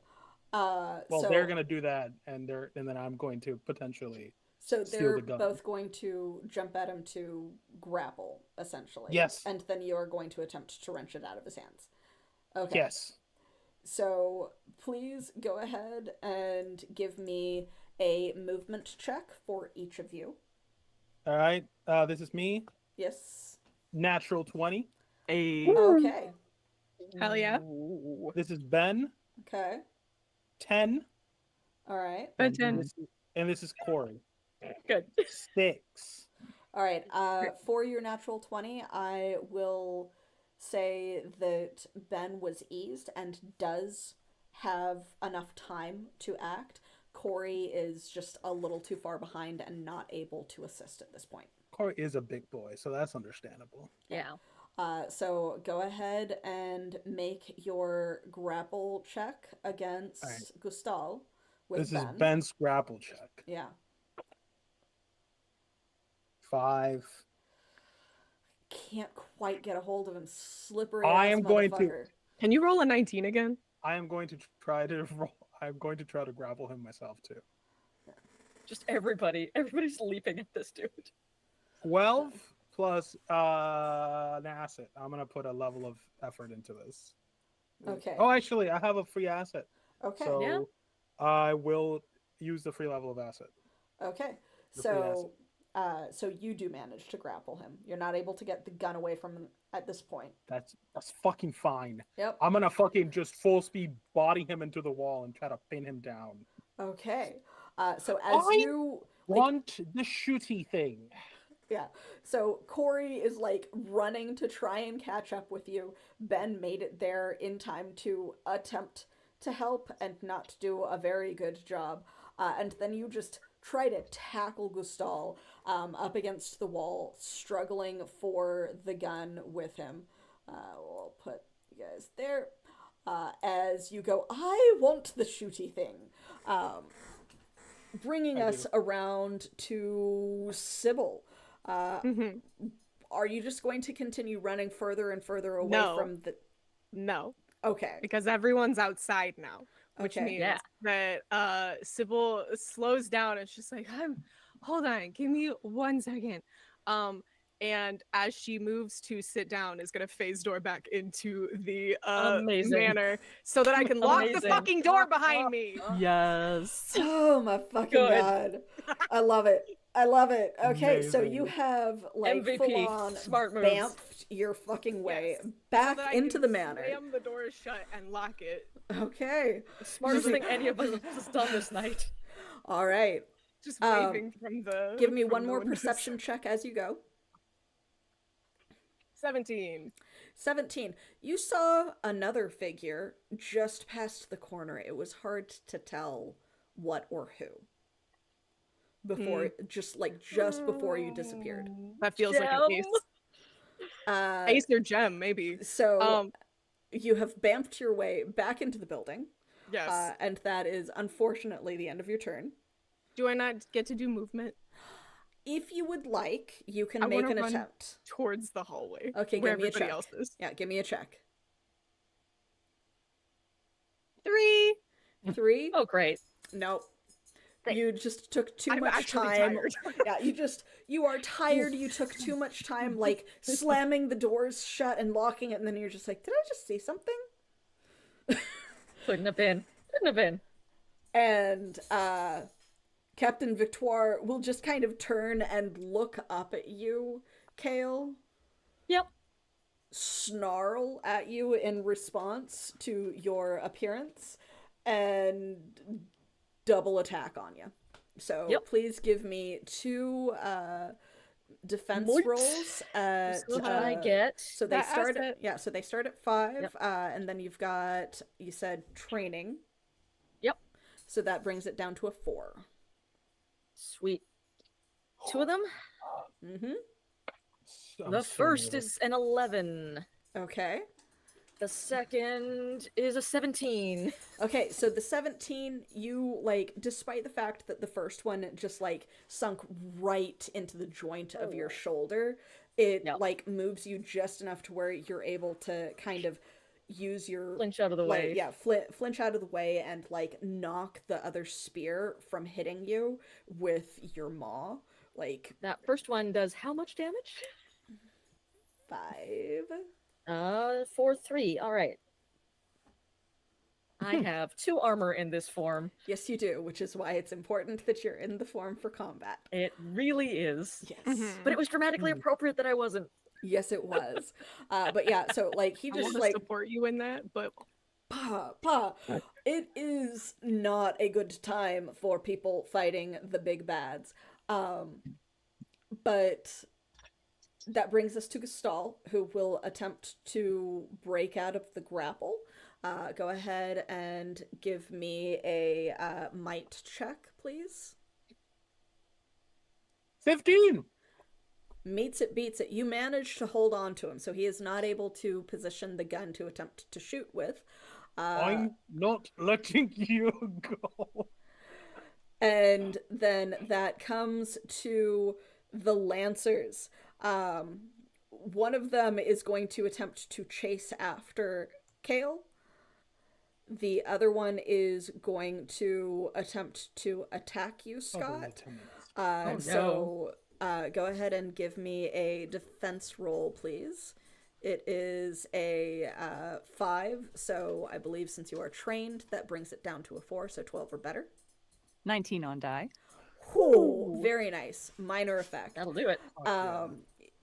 Well,
so
they're gonna do that, and then I'm going to potentially.
so
steal
they're
the gun.
both going to jump at him to grapple, essentially.
Yes.
And then you are going to attempt to wrench it out of his hands. Okay.
Yes.
So please go ahead and give me a movement check for each of you.
All right. This is me.
Yes.
Natural 20.
Okay.
Hell yeah.
Ooh.
This is Ben.
Okay.
10.
All right.
But then
And this is Corey.
Good.
6.
All right. For your natural 20, I will say that Ben was eased and does have enough time to act. Corey is just a little too far behind and not able to assist at this point.
Corey is a big boy, so that's understandable.
Yeah.
So go ahead and make your grapple check against
Alright.
Gustal with
This
Ben.
is Ben's grapple check.
Yeah.
5.
Can't quite get a hold of him. Slippery
I
ass
am going to-
motherfucker.
can you roll a 19 again?
I am going to try to roll. I'm going to try to grapple him myself too.
Just everybody's leaping at this dude.
12 plus an asset. I'm gonna put a level of effort into this.
Okay.
Oh, actually, I have a free asset,
Okay.
so
Yeah.
I will use the free level of asset.
Okay.
The free
So you do manage to grapple him. You're not able to get the gun away from him at this point.
That's fucking fine.
Yep.
I'm gonna fucking just full speed body him into the wall and try to pin him down.
Okay. So as
I
you
Want the shooty thing.
yeah. So Corey is like running to try and catch up with you. Ben made it there in time to attempt to help and not do a very good job. And then you just try to tackle Gustal up against the wall, struggling for the gun with him. We'll put you guys there. As you go, I want the shooty thing. Bringing us around to Sybil. Are you just going to continue running further and further away
No.
from the...
No,
Okay.
because everyone's outside now, which
Okay.
means
Yeah.
that Sybil slows down and she's like, hold on, give me 1 second. And as she moves to sit down, is gonna phase door back into the
Amazing.
manor so that I can lock the
Amazing.
fucking door behind me.
Yes.
Oh my fucking
Good.
god. I love it. I love it. Okay, so
Amazing.
you have like
MVP.
full on
Smart moves.
bamfed your fucking way
Yes.
back
So that I
into
can
the manor.
Slam the door shut and lock it.
Okay.
The smartest thing any of us has done this night.
All right.
Just
Um,
waving from the.
Give me
from
one
the
more
windows.
perception check as you go.
17.
17. You saw another figure just past the corner. It was hard to tell what or who. Before, just before you disappeared.
That feels like a
Gem.
ace. Ace or gem, maybe.
So you have bamfed your way back into the building.
Yes.
And that is unfortunately the end of your turn.
Do I not get to do movement
If you would like, you can
I
make
wanna
an
run-
attempt.
towards the hallway?
Okay,
where
give me a
everybody
check.
else is.
Yeah, give me a check.
3.
3?
Oh, great.
Nope.
Thank-
You just took too
I'm
much
actually
time.
tired.
Yeah, you are tired. You took too much time, like slamming the doors shut and locking it, and then you're just like, did I just see something?
Couldn't have been. Couldn't have been.
And Captain Victoire will just kind of turn and look up at you, Kale,
Yep.
snarl at you in response to your appearance, and double attack on you. So
Yep.
please give me 2 defense
Moit.
rolls at
still
Which I get.
so they
that
start
asset.
so they start at 5.
Yep.
And then you've got, you said, training,
Yep.
so that brings it down to a 4.
Sweet. 2 of them.
Mm-hmm.
The first is an 11.
Okay.
The second is a 17.
Okay, so the 17, you, like, despite the fact that the first one just, like, sunk right into the joint of your shoulder, it,
Yep.
like, moves you just enough to where you're able to kind of use your...
Flinch out of the
like,
way.
yeah, flinch out of the way and, like, knock the other spear from hitting you with your maw. Like,
That first one does how much damage?
5...
4, 3. All right. I have 2 armor in this form.
Yes, you do, which is why it's important that you're in the form for combat.
It really is.
Yes.
But it was dramatically appropriate that I wasn't.
Yes, it was. But yeah, so, like, he
I
just,
want to
like,
support you in that, but
Pa, it is not a good time for people fighting the big bads. But that brings us to Gestal, who will attempt to break out of the grapple. Go ahead and give me a might check, please.
15.
Meets it, beats it. You manage to hold on to him, so he is not able to position the gun to attempt to shoot with.
I'm not letting you go.
And then that comes to the Lancers. One of them is going to attempt to chase after Kale. The other one is going to attempt to attack you, Scott.
Oh,
So go ahead and give me a defense roll, please. It is a 5, so I believe since you are trained, that brings it down to a 4, so 12 or better.
19 on die.
Ooh, very nice. Minor effect.
That'll do it.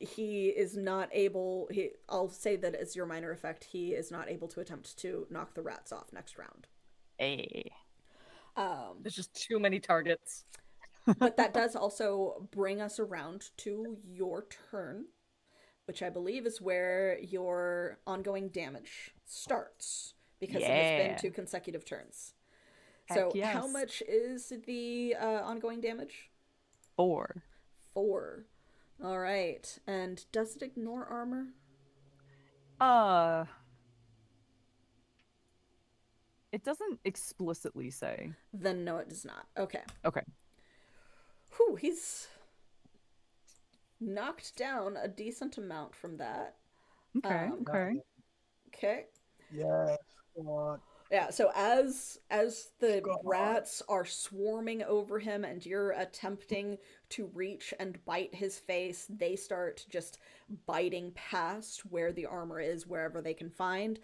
He is not able, I'll say that as your minor effect, he is not able to attempt to knock the rats off next round.
Hey.
There's just too many targets.
But that does also bring us around to your turn, which I believe is where your ongoing damage starts, because it has been
Yeah.
2 consecutive turns.
Heck
So
yes.
how much is the ongoing damage?
4.
4. All right. And does it ignore armor?
It doesn't explicitly say.
Then no, it does not. Okay.
Okay.
Whew, he's knocked down a decent amount from that.
Okay. Okay.
Okay.
Yes. Scott.
Yeah, so as the
Scott.
rats are swarming over him and you're attempting to reach and bite his face, they start just biting past where the armor is, wherever they can find,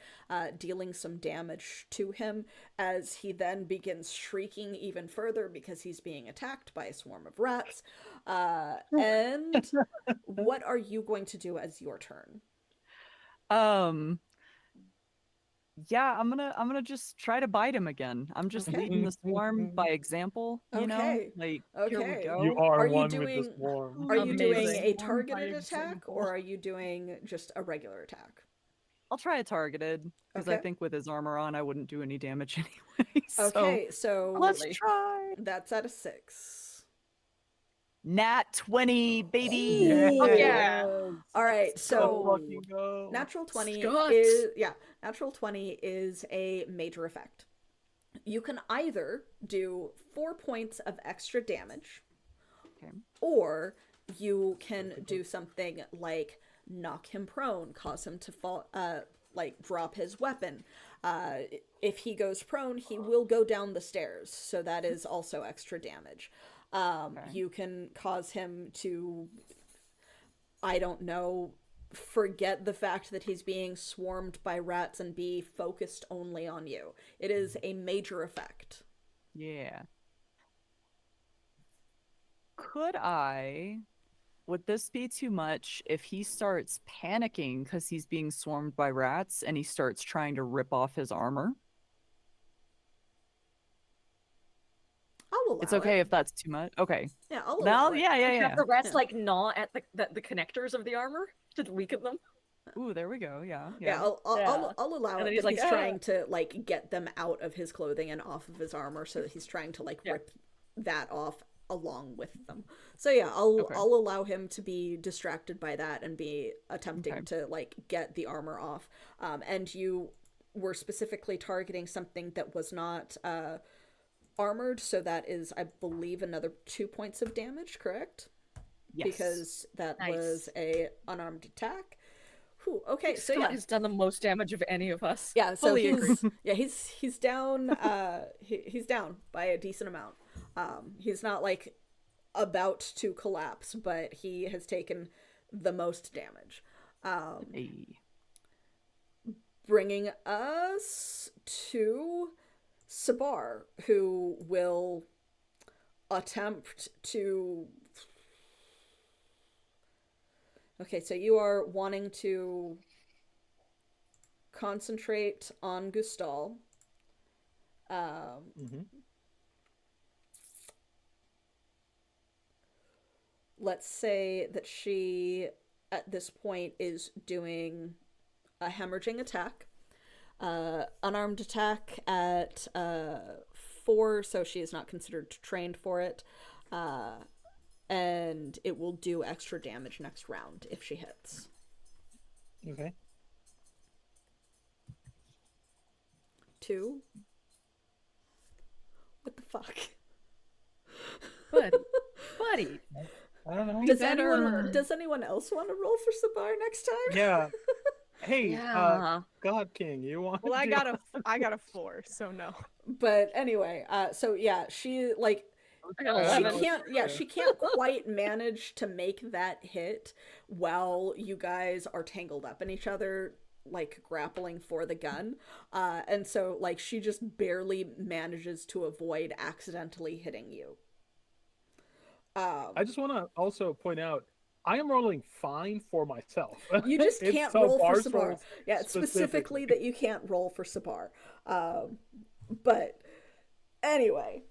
dealing some damage to him, as he then begins shrieking even further because he's being attacked by a swarm of rats. And what are you going to do as your turn?
Yeah, I'm gonna just try to bite him again. I'm just
Okay.
leading the swarm by example, you know?
Okay.
Like, here we
Okay.
go.
You are,
Are you
one
doing-
with the swarm.
Are you doing
Amazing.
a
Swarm by
targeted attack,
example.
or are you doing just a regular attack?
I'll try a targeted, because I
Okay.
think with his armor on, I wouldn't do any damage anyway. So
Okay, so
let's
Absolutely.
try.
that's at a 6.
Nat 20, baby.
Ooh.
Yeah.
All right,
Go
so
fucking go.
natural 20
Scott.
natural 20 is a major effect. You can either do 4 points of extra damage,
Okay.
or you can do something like knock him prone, cause him to fall, like drop his weapon. If he goes prone, he will go down the stairs, so that is also extra damage. You can cause him to, I don't know, forget the fact that he's being swarmed by rats and be focused only on you. It is a major effect.
Yeah. Could I? Would this be too much if he starts panicking because he's being swarmed by rats and he starts trying to rip off his armor?
I'll allow
It's okay
it.
if that's too much. Okay.
Yeah, I'll allow
Now,
it.
Have the rats
Yeah.
like gnaw at the connectors of the armor to weaken them?
Ooh, there we go. Yeah.
Yeah, I'll allow
And then
it
he's
that
like,
he's
"Ah."
trying to like get them out of his clothing and off of his armor, so that he's trying to like
Yeah.
rip that off along with them. So yeah, I'll
Okay.
I'll allow him to be distracted by that and be attempting
Okay.
to like get the armor off. And you were specifically targeting something that was not armored, so that is, I believe, another 2 points of damage, correct?
Yes.
Because that
Nice.
was a unarmed attack. Whew, okay, so
Scott
yeah.
has done the most damage of any of us.
Yeah, so
Fully agree.
he's down he's down by a decent amount. He's not like about to collapse, but he has taken the most damage.
Hey.
Bringing us to Sabar, who will attempt to. Okay, so you are wanting to concentrate on Gustal. Let's say that she, at this point, is doing a hemorrhaging attack. Unarmed attack at 4, so she is not considered trained for it. And it will do extra damage next round if she hits.
Okay.
2. What the fuck?
Buddy.
I don't know.
Does anyone else want to roll for Sabar next time?
Yeah. Hey,
Yeah.
God King, you want?
Well, I
to-
got a 4, so no.
But anyway, so yeah, she like
I got 11.
she can't quite manage to make that hit while you guys are tangled up in each other, like grappling for the gun. And so like she just barely manages to avoid accidentally hitting you.
I just want to also point out, I am rolling fine for myself.
You just
It's
can't
so
roll for
far
Sabar. Yeah, it's specifically that you can't roll for Sabar. But anyway,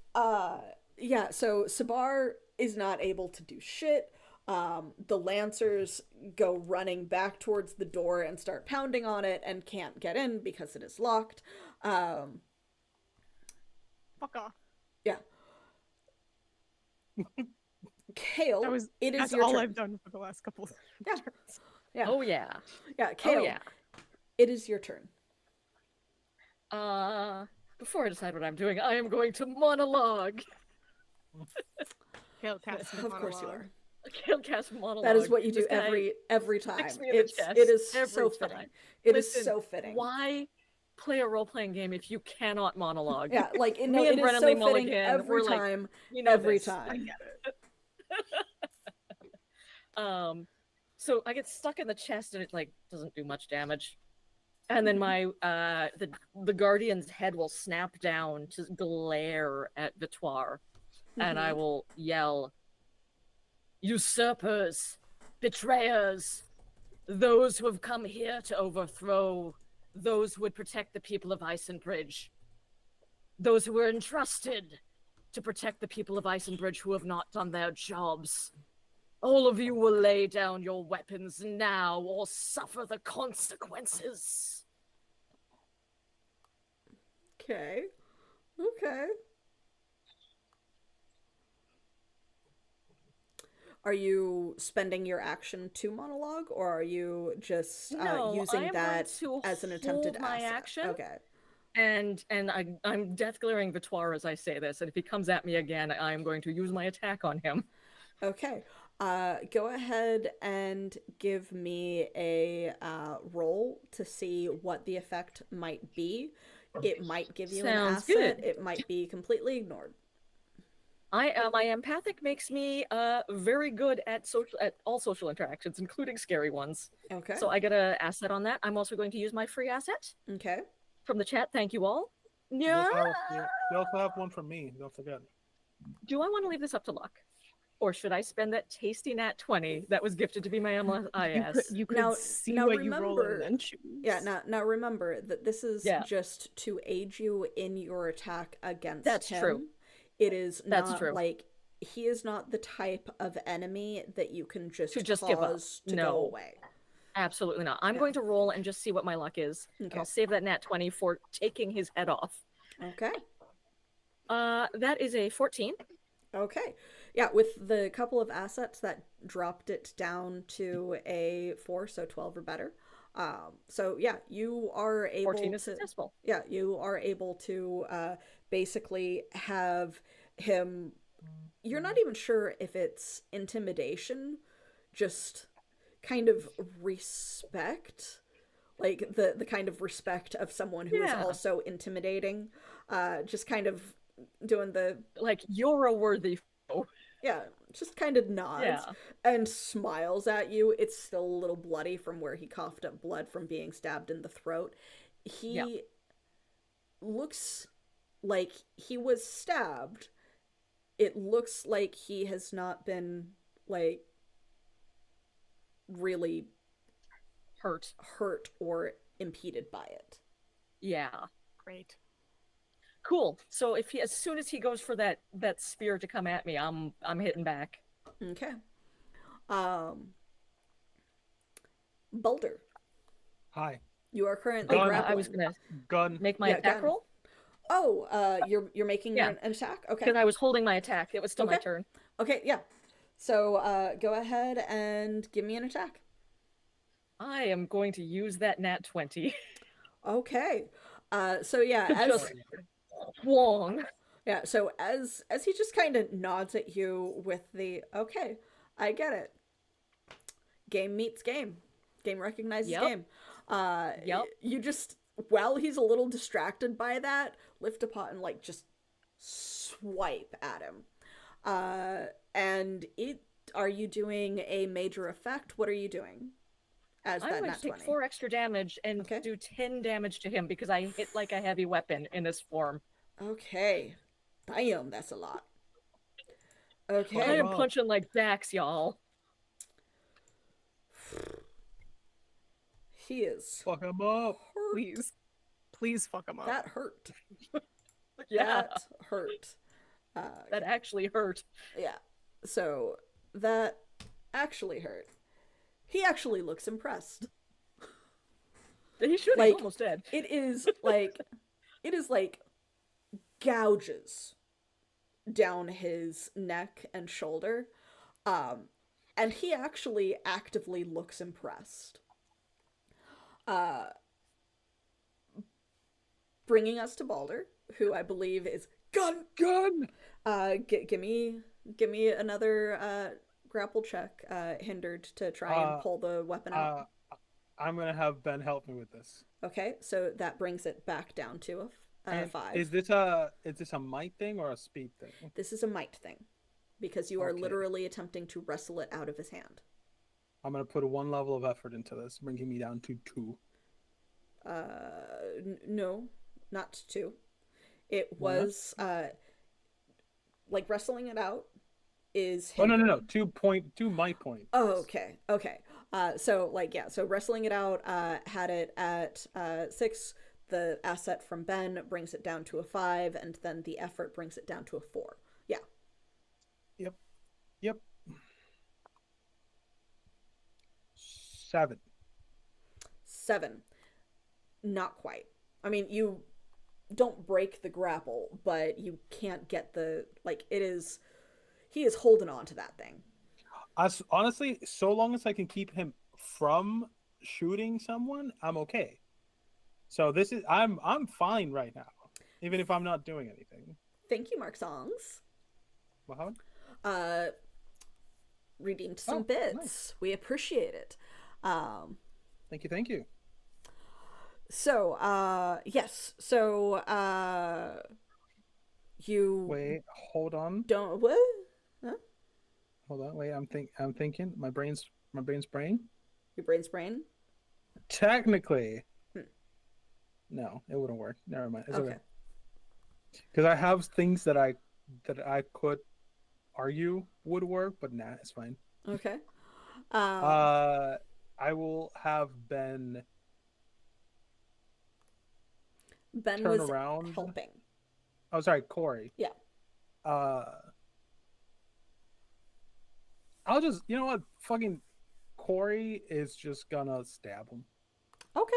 yeah, so Sabar is not able to do shit. The Lancers go running back towards the door and start pounding on it and can't get in because it is locked.
Fuck off.
Yeah. Kale,
That's
your
all
turn.
I've done for the last couple of
Yeah.
turns.
Yeah.
Oh yeah.
Yeah, Kale,
Oh yeah.
it is your turn.
Before I decide what I'm doing, I am going to monologue.
Hail cast
Of course you are.
I'll cast monologue.
That is what you do
This guy
every time.
sticks me in the chest
It is
every
so
time.
fitting. It is
Listen,
so fitting.
Why play a role-playing game if you cannot monologue?
Yeah, like
Me
no,
and
it is
Brennan
so
Lee
fitting
Mulligan,
every
we're like,
time.
We know
Every
this.
time.
I get it.
So I get stuck in the chest and it like doesn't do much damage. And then my the guardian's head will snap down to glare at Vitoire. And I will yell, "Usurpers, betrayers, those who have come here to overthrow those who would protect the people of Icenbridge, those who were entrusted to protect the people of Icenbridge who have not done their jobs. All of you will lay down your weapons now or suffer the consequences."
Okay. Okay. Are you spending your action to monologue, or are you just
No, I
using
am
that
going to
as an attempted
hold my
asset?
action.
Okay.
And I'm death glaring Vitoire as I say this, and if he comes at me again, I'm going to use my attack on him.
Okay. Go ahead and give me a roll to see what the effect might be. It might give you an
Sounds
asset.
good.
It might be completely ignored.
My empathic makes me very good at all social interactions, including scary ones.
Okay.
So I get an asset on that. I'm also going to use my free asset
Okay.
from the chat. Thank you all.
You
Yeah.
also have one from me. Don't forget.
Do I want to leave this up to luck, or should I spend that tasty nat 20 that was gifted to be my MLIS?
You could
Now-
see
now
what you roll
remember-
and then choose.
Yeah, now remember that this is
Yeah.
just to aid you in your attack against
That's
him.
true.
It is
That's
not
true.
like he is not the type of enemy that you can just,
To just give up.
cause to
No.
go away.
Absolutely not. I'm
Yeah.
going to roll and just see what my luck is. And
Okay.
I'll save that nat 20 for taking his head off.
Okay.
That is a 14.
Okay. Yeah, with the couple of assets that dropped it down to a 4, so 12 or better. So yeah, you are able
14
to
is successful.
yeah, you are able to basically have him. You're not even sure if it's intimidation, just kind of respect, like the kind of respect of someone who is
Yeah.
also intimidating. Just kind of doing the
Like, you're a worthy foe.
yeah, just kind of nods
Yeah.
and smiles at you. It's still a little bloody from where he coughed up blood from being stabbed in the throat. He
Yeah.
looks like he was stabbed. It looks like he has not been, like, really
Hurt.
hurt or impeded by it.
Yeah.
Great.
Cool. So if he, as soon as he goes for that spear to come at me, I'm hitting back.
Okay. Boulder,
Hi.
you are currently
Gun.
grappling.
I was gonna
Gun.
make my
Yeah,
attack
gun.
roll
Oh, you're making
Yeah.
an attack? Okay.
because I was holding my attack. It was still my
Okay.
turn.
Okay, yeah. So, go ahead and give me an attack.
I am going to use that nat 20.
Okay. So yeah, as
Just long.
yeah, so as he just kind of nods at you with the okay, I get it. Game meets game. Game recognizes
Yep.
game.
Yep.
You just while he's a little distracted by that, lift a pot and like just swipe at him. And are you doing a major effect? What are you doing? As
I'm
that
going
nat
to take
20.
4 extra damage and
Okay.
do 10 damage to him because I hit like a heavy weapon in this form.
Okay. Damn, that's a lot.
I
Okay.
am
Wow.
punching like Dax, y'all.
He is
Fuck him up.
hurt.
Please fuck him up.
That hurt.
Yeah,
That hurt.
that actually hurt.
Yeah. So that actually hurt. He actually looks impressed.
He should.
Like-
He's almost dead.
It is like gouges down his neck and shoulder. And he actually actively looks impressed. Bringing us to Balder, who I believe is gun. Give me another grapple check, hindered to try and pull the weapon out.
I'm gonna have Ben help me with this.
Okay, so that brings it back down to a
And
5.
Is this a might thing or a speed thing?
This is a might thing, because you are
Okay.
literally attempting to wrestle it out of his hand.
I'm gonna put 1 level of effort into this, bringing me down to 2.
No, not 2. It
Why not?
was like wrestling it out is
Oh no,
hindered.
2 might points.
Oh, okay. So like yeah, so wrestling it out had it at 6. The asset from Ben brings it down to a 5, and then the effort brings it down to a 4. Yeah.
Yep. 7.
7. Not quite. I mean, you don't break the grapple, but you can't get the he is holding on to that thing.
Honestly, so long as I can keep him from shooting someone, I'm okay. So this is I'm fine right now, even if I'm not doing anything.
Thank you, Mark Songs.
What happened?
Redeemed some
Oh,
bits.
nice.
We appreciate it.
Thank you.
So, yes. So, you
Wait, hold on.
don't what?
Hold on. Wait, I'm thinking. My brain's brain.
Your brain's brain.
Technically, no, it wouldn't work. Never mind. It's okay.
Okay.
Because I have things that I could argue would work, but nah, it's fine.
Okay.
I will have Ben
Ben
turn
was
around.
helping.
Oh, sorry, Corey.
Yeah.
I'll just, you know what? Fucking Corey is just gonna stab him.
Okay.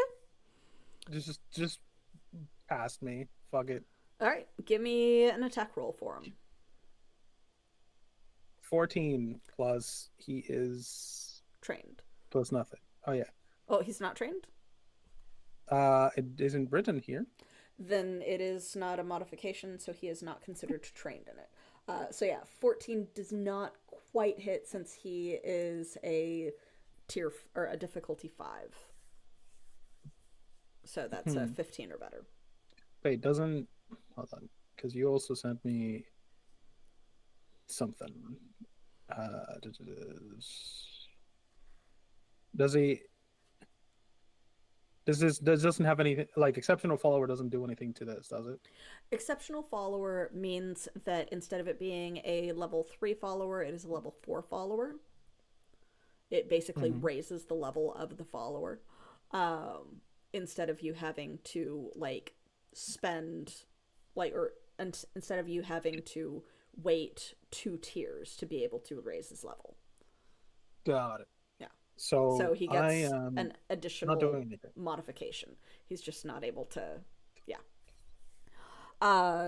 Just past me. Fuck it.
All right. Give me an attack roll for him.
14 plus he is
Trained.
plus nothing. Oh yeah.
Oh, he's not trained?
It isn't written here.
Then it is not a modification, so he is not considered trained in it. So yeah, 14 does not quite hit since he is a or a difficulty 5. So that's a 15 or better.
Wait, hold on, because you also sent me something. This doesn't have anything, like exceptional follower doesn't do anything to this, does it?
Exceptional follower means that instead of it being a level 3 follower, it is a level 4 follower. It basically raises the level of the follower. Instead of you having to instead of you having to wait 2 tiers to be able to raise his level.
Got it.
Yeah.
So
he gets an additional
not doing anything.
modification. He's just not able to. Yeah.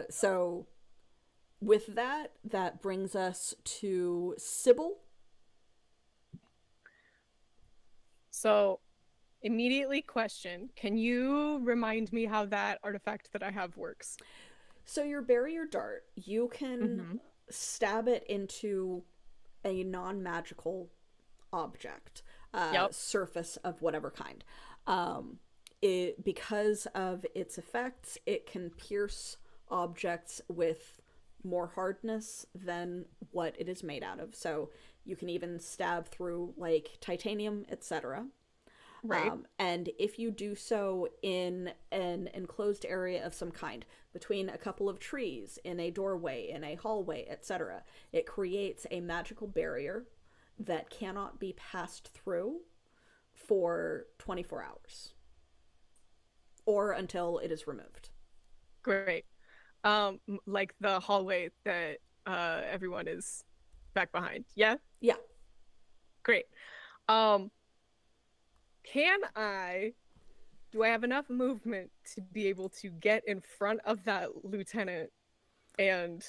So with that brings us to Sybil.
So, immediately question, can you remind me how that artifact that I have works?
So your barrier dart, you can stab it into a non-magical object, surface of whatever kind. Because of its effects, it can pierce objects with more hardness than what it is made out of. So you can even stab through like titanium, etc.
Right.
And if you do so in an enclosed area of some kind, between a couple of trees, in a doorway, in a hallway, etc., it creates a magical barrier that cannot be passed through for 24 hours. Or until it is removed.
Great. Like the hallway that everyone is back behind. Yeah?
Yeah.
Great. Do I have enough movement to be able to get in front of that lieutenant and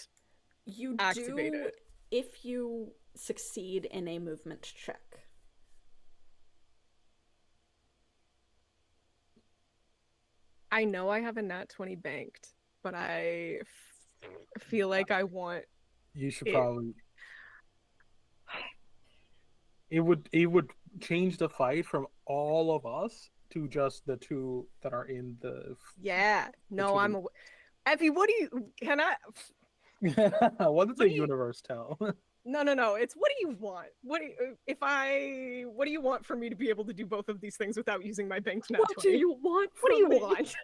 you
activate
do
it?
If you succeed in a movement check.
I know I have a nat 20 banked, but I feel like I want
You should probably. It would change the fight from all of us to just the 2 that are in the.
Yeah. No, I'm Effie, what do you
What does the universe tell?
No. It's what do you want? What do you want for me to be able to do both of these things without using my banked nat 20?
What do you want?
What do you
from me?
want?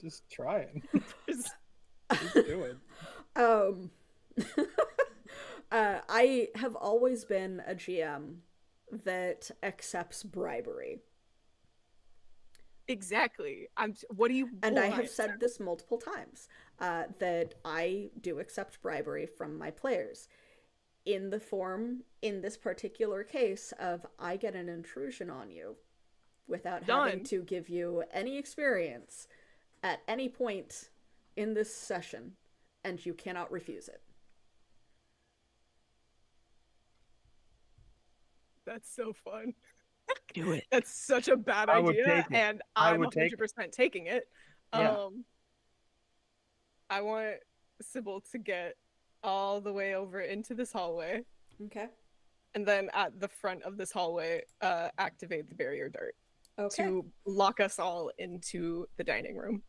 Just try it. Just do it.
I have always been a GM that accepts bribery.
Exactly. What do you want?
And I have said this multiple times, that I do accept bribery from my players. In this particular case of I get an intrusion on you without having to give you any experience at any point in this session, and you cannot refuse it.
That's so fun.
Do it.
That's such a bad idea, and I'm 100% taking it.
Yeah.
I want Sybil to get all the way over into this hallway.
Okay.
And then at the front of this hallway, activate the barrier dart
to
lock us all into the dining room.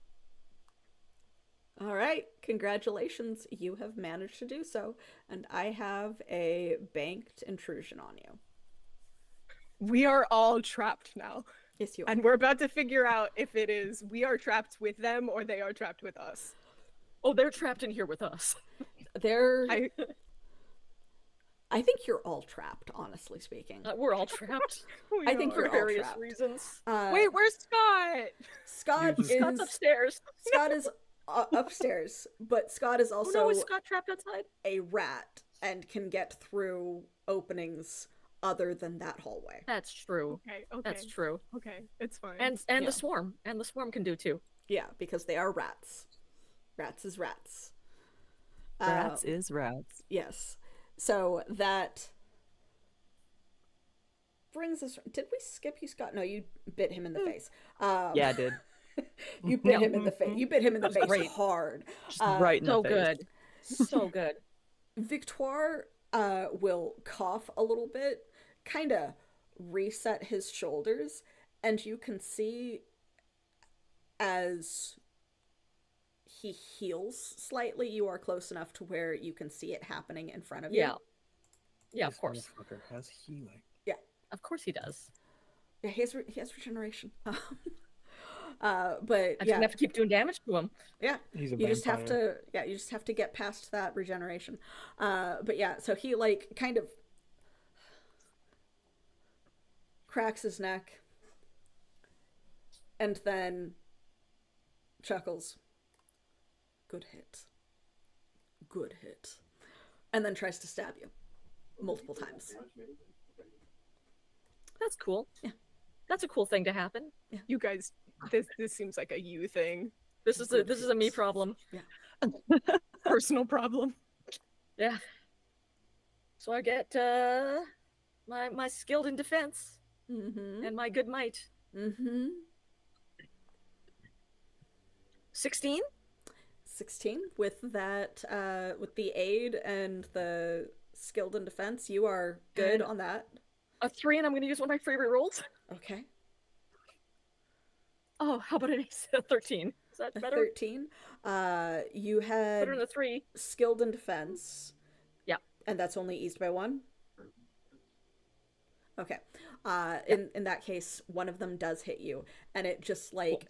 All right. Congratulations. You have managed to do so. And I have a banked intrusion on you.
We are all trapped now.
Yes, you are.
And we're about to figure out if it is we are trapped with them or they are trapped with us.
Oh, they're trapped in here with us.
They're.
I
I think you're all trapped, honestly speaking.
We're all trapped
I think
for
you're all
various
trapped.
reasons.
Wait, where's Scott?
Scott
just-
is
Scott's upstairs.
Scott is upstairs, but Scott is
Oh
also
no, is Scott trapped outside?
a rat and can get through openings other than that hallway.
That's true.
Okay, okay.
That's true.
Okay, it's fine.
And
Yeah.
the swarm. And the swarm can do too.
Yeah, because they are rats. Rats is rats.
Rats is rats.
Yes. So that brings us. Did we skip you, Scott? No, you bit him in the face.
Yeah, I did.
You bit him in the face. You bit him in the face
great.
hard.
Just right in
So
the face.
good. So good.
Victoire will cough a little bit, kind of reset his shoulders, and you can see as he heals slightly, you are close enough to where you can see it happening in front of you.
Yeah. Yeah, of
This
course.
motherfucker has healing.
Of course he does.
Yeah, he has regeneration. But
I'm just
yeah,
gonna have to keep doing damage to him.
yeah.
He's a
You just have
vampire.
to, you just have to get past that regeneration. But yeah, so he like kind of cracks his neck and then chuckles. Good hit. Good hit. And then tries to stab you multiple times.
That's cool.
Yeah.
That's a cool thing to happen.
You guys, this seems like a you thing.
This is a me problem.
Personal problem.
Yeah. So I get my skilled in defense
Mm-hmm.
and my good might.
Mm-hmm.
16?
16 with that with the aid and the skilled in defense, you are good
And-
on that.
A 3, and I'm gonna use one of my favorite rolls.
Okay.
Oh, how about an 13? Is that
A
better?
13. You
Better
had
than a 3.
skilled in defense.
Yeah.
And that's only eased by 1. Okay. In that case, one of them does hit you, and it just like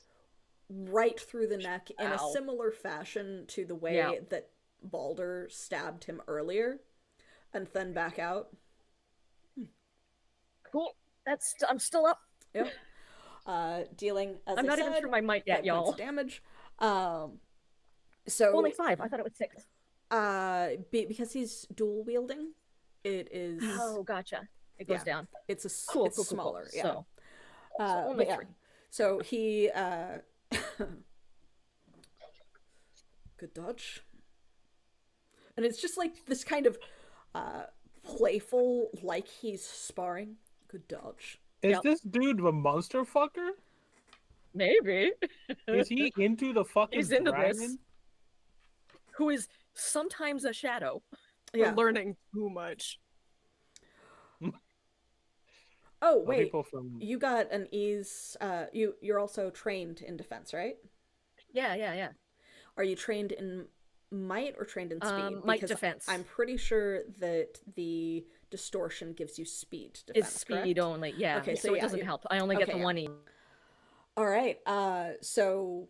right through the neck in a
Ow.
similar fashion to the way
Yeah.
that Balder stabbed him earlier, and then back out.
Cool. I'm still up.
Yep. Dealing as
I'm
I
not
said,
even through my might yet,
5 points
y'all.
of damage. So
Only 5. I thought it was 6.
because he's dual wielding, it is
Oh, gotcha. It goes
Yeah.
down.
it's a
Cool.
it's
cool, cool,
smaller.
cool.
Yeah.
So
But
only
yeah.
3.
So he good dodge. And it's just like this kind of playful, like he's sparring. Good dodge.
Is
Yep.
this dude a monster fucker?
Maybe.
Is he into the fucking
He's into
dragon?
this. Who is sometimes a shadow.
Yeah.
We're learning too much.
Oh
Well,
wait,
people from
you got an ease. You're also trained in defense, right?
Yeah.
Are you trained in might or trained in speed?
Might
Because
defense.
I'm pretty sure that the distortion gives you speed defense.
It's speed
correct?
only. Yeah.
Okay,
so
so
it
yeah,
doesn't
you-
help. I only get
okay,
the
yeah.
1 E
All right. So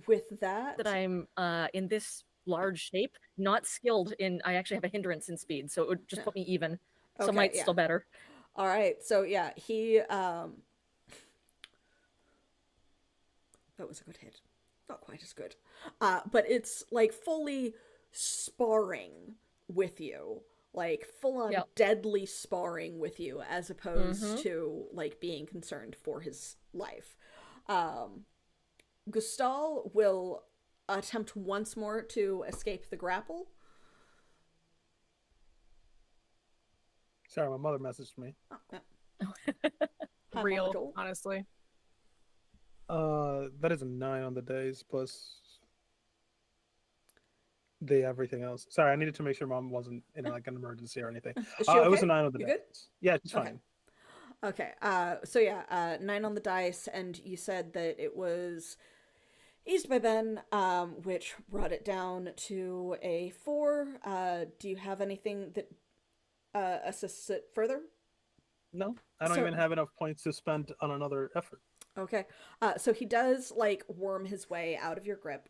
with that,
that I'm in this large shape, not skilled in. I actually have a hindrance in speed, so it would just put me even. So
Okay,
might's
yeah.
still better.
all right. So yeah, he that was a good hit. Not quite as good. But it's like fully sparring with you. Like full on
Yep.
deadly sparring with you as opposed
Mhm.
to like being concerned for his life. Gustal will attempt once more to escape the grapple.
Sorry, my mother messaged me.
Oh, yeah. Hi, Mama
Real,
Joel.
honestly.
That is a 9 on the days plus the everything else. Sorry, I needed to make sure mom wasn't in like an emergency or anything.
Is she
It was
okay?
a 9 on the
You
days.
good?
Yeah, it's
Okay.
fine.
Okay. So yeah, 9 on the dice, and you said that it was eased by Ben, which brought it down to a 4. Do you have anything that assists it further?
No, I don't
So-
even have enough points to spend on another effort.
Okay. So he does like worm his way out of your grip.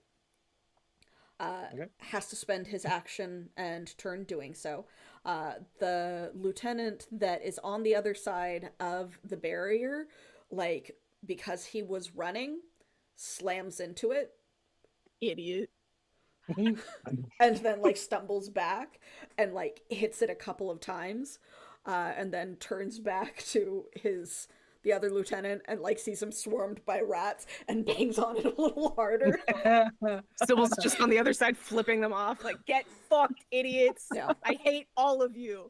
has to spend his action and turn doing so. The lieutenant that is on the other side of the barrier, like, because he was running, slams into it
Idiot.
and then like stumbles back and like hits it a couple of times, and then turns back to the other lieutenant and like sees him swarmed by rats and bangs on it a little harder.
Sybil's just on the other side flipping them off, like, get fucked, idiots.
Yeah.
I hate all of you.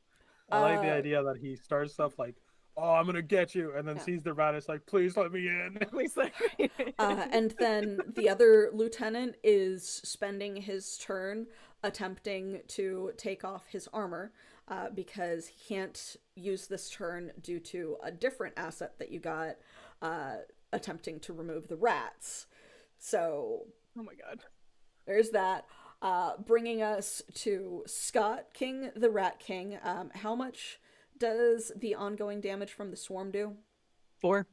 I like the idea that he starts stuff like, "Oh, I'm gonna get you," and then sees the rat. It's like, "Please let me in."
Please let me in.
And then the other lieutenant is spending his turn attempting to take off his armor, because he can't use this turn due to a different asset that you got, attempting to remove the rats. So
Oh my god.
there's that. Bringing us to Scott, King the Rat King. How much does the ongoing damage from the swarm do?
4.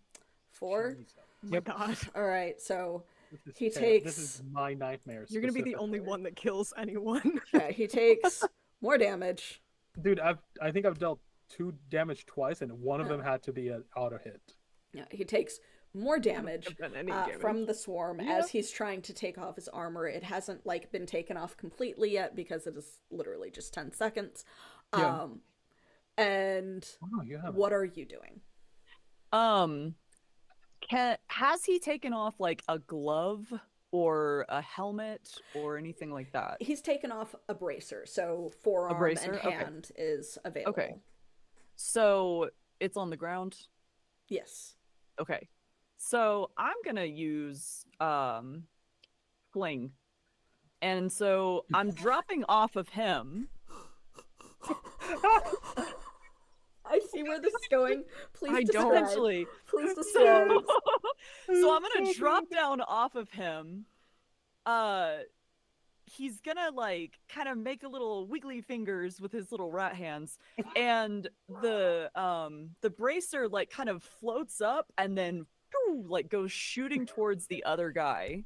4?
Oh my god.
All right, so
This
he
is
takes...
This is my nightmare.
You're gonna be the only
specifically.
one that kills anyone.
Yeah, he takes more damage.
Dude, I think I've dealt 2 damage twice, and one of them had to be an auto hit.
Yeah, he takes more damage,
I've done any damage.
from the swarm as he's trying to take off his armor. It hasn't like been taken off completely yet because it is literally just 10 seconds.
Yeah.
And
Oh, you have
what are you doing?
Has he taken off like a glove or a helmet or anything like that?
He's taken off a bracer, so forearm
bracer?
and
Okay.
hand is available.
Okay. So it's on the ground?
Yes.
Okay. So I'm gonna use fling. And so I'm dropping off of him.
I see where this is going. Please
I
describe.
don't.
Essentially.
Please describe.
So I'm gonna drop down off of him. He's gonna like kind of make a little wiggly fingers with his little rat hands, and the bracer like kind of floats up and then like goes shooting towards the other guy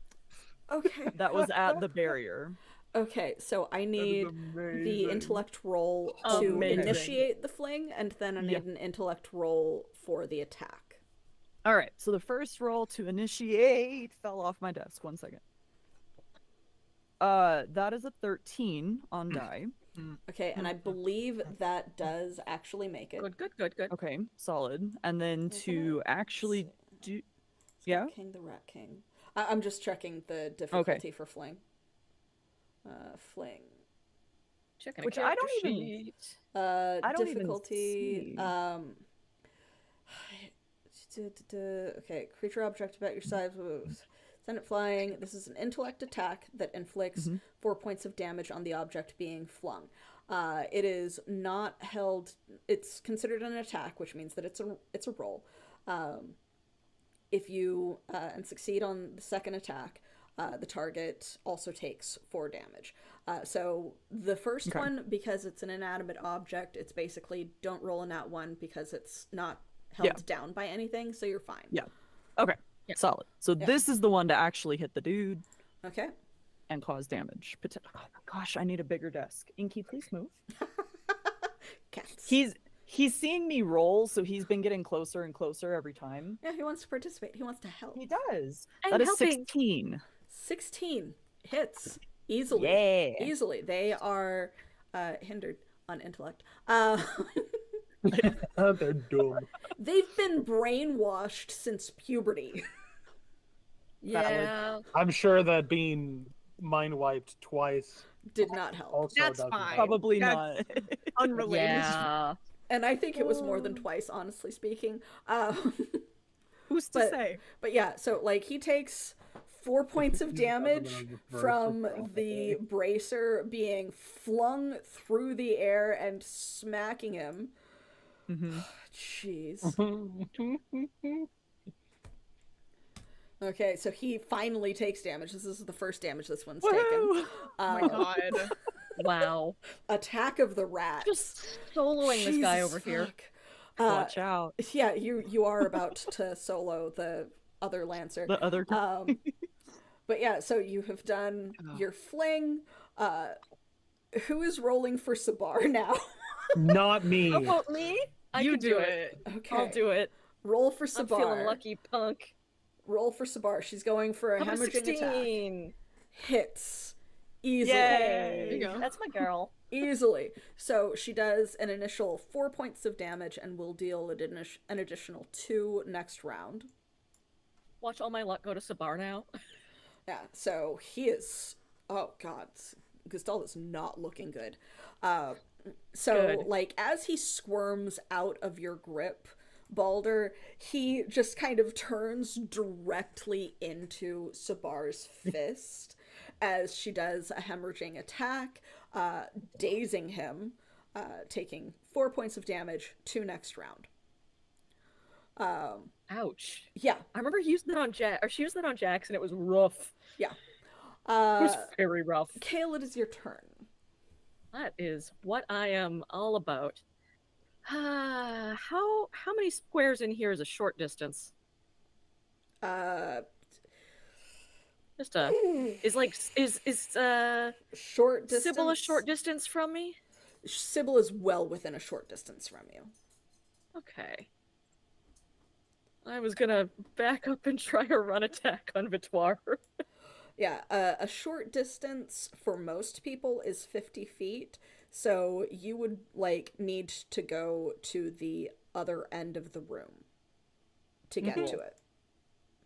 Okay.
that was at the barrier.
Okay, so I need the intellect roll to
Amazing.
initiate the fling, and then I need an intellect roll for the attack.
All right, so the first roll to initiate fell off my desk. 1 second. That is a 13 on die.
Okay, and I believe that does actually make it.
Good.
Okay, solid. And then to actually do, yeah.
King the Rat King. I'm just checking the difficulty for fling. Fling.
Checking
Which
a
I don't
character
even-
sheet.
I don't even
Difficulty.
see.
Okay, creature object about your size moves. Send it flying. This is an intellect attack that inflicts 4 points of damage on the object being flung. It is not held. It's considered an attack, which means that it's a roll. If you and succeed on the second attack, the target also takes 4 damage. So the first one, because it's an inanimate object, it's basically don't roll a nat 1 because it's not held down by anything, so you're fine.
Yeah. Okay. Solid. So this is the one to actually hit the dude
Okay.
and cause damage. Oh my gosh, I need a bigger desk. Inky, please move.
Cats.
He's seeing me roll, so he's been getting closer and closer every time.
Yeah, he wants to participate. He wants to help.
He does.
I'm
That is
helping.
16.
16 hits easily.
Yeah.
Easily. They are hindered on intellect.
They're dumb.
They've been brainwashed since puberty.
Yeah.
I'm sure that being mind wiped twice
Did not help.
also
That's
doesn't
fine.
help.
Probably
That's-
not.
Unrelated.
Yeah.
And I think it was more than twice, honestly speaking.
Who's to
But-
say?
But yeah, so like he takes 4 points of damage from the bracer being flung through the air and smacking him. Jeez. Okay, so he finally takes damage. This is the first damage this one's taken.
Oh my god.
Wow.
Attack of the rat.
Just soloing this guy
Jesus
over here.
fuck.
Watch out.
Yeah, you are about to solo the other lancer.
The other.
But But yeah, so you have done your fling. Who is rolling for Sabar now?
Not me.
How about me? I
You
can
do it.
Okay.
I'll do it.
Roll for
I'm feeling
Sabar.
lucky, punk.
Roll for Sabar. She's going for a
How about a
hemorrhaging attack.
16?
Hits. Easily.
There you go.
That's my girl.
Easily. So she does an initial 4 points of damage and will deal an additional 2 next round.
Watch all my luck go to Sabar now.
Yeah, so he is. Oh, God. Gustal is not looking good. So,
Good.
like, as he squirms out of your grip, Balder, he just kind of turns directly into Sabar's fist as she does a hemorrhaging attack, dazing him, taking 4 points of damage, 2 next round.
Ouch.
Yeah,
I remember he used that on Jack, or she used that on Jax, and it was rough.
yeah.
It was very rough.
Kale, it is your turn.
That is what I am all about. How many squares in here is a short distance? Just is
Short distance.
Sybil a short distance from me?
Sybil is well within a short distance from you.
Okay. I was gonna back up and try a run attack on Vitoire.
Yeah, a short distance for most people is 50 feet, so you would, like, need to go to the other end of the room to get to it.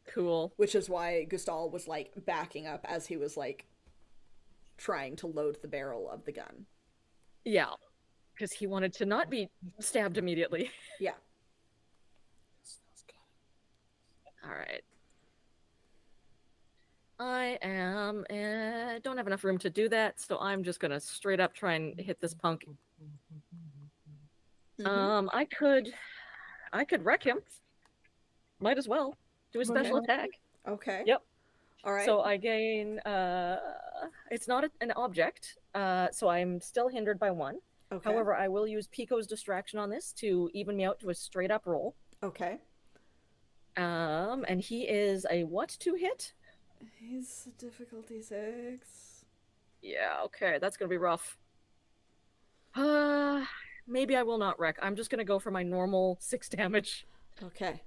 Cool.
Which is why Gustal was, like, backing up as he was, like, trying to load the barrel of the gun.
Yeah, because he wanted to not be stabbed immediately.
Yeah.
All right. I am don't have enough room to do that, so I'm just gonna straight up try and hit this punk. I could wreck him. Might as well do a special attack.
Okay.
Yep.
All right.
So I gain. It's not an object, so I'm still hindered by 1.
Okay.
However, I will use Pico's distraction on this to even me out to a straight up roll.
Okay.
And he is a what to hit?
He's difficulty 6.
Yeah, okay, that's gonna be rough. Maybe I will not wreck. I'm just gonna go for my normal 6 damage.
Okay.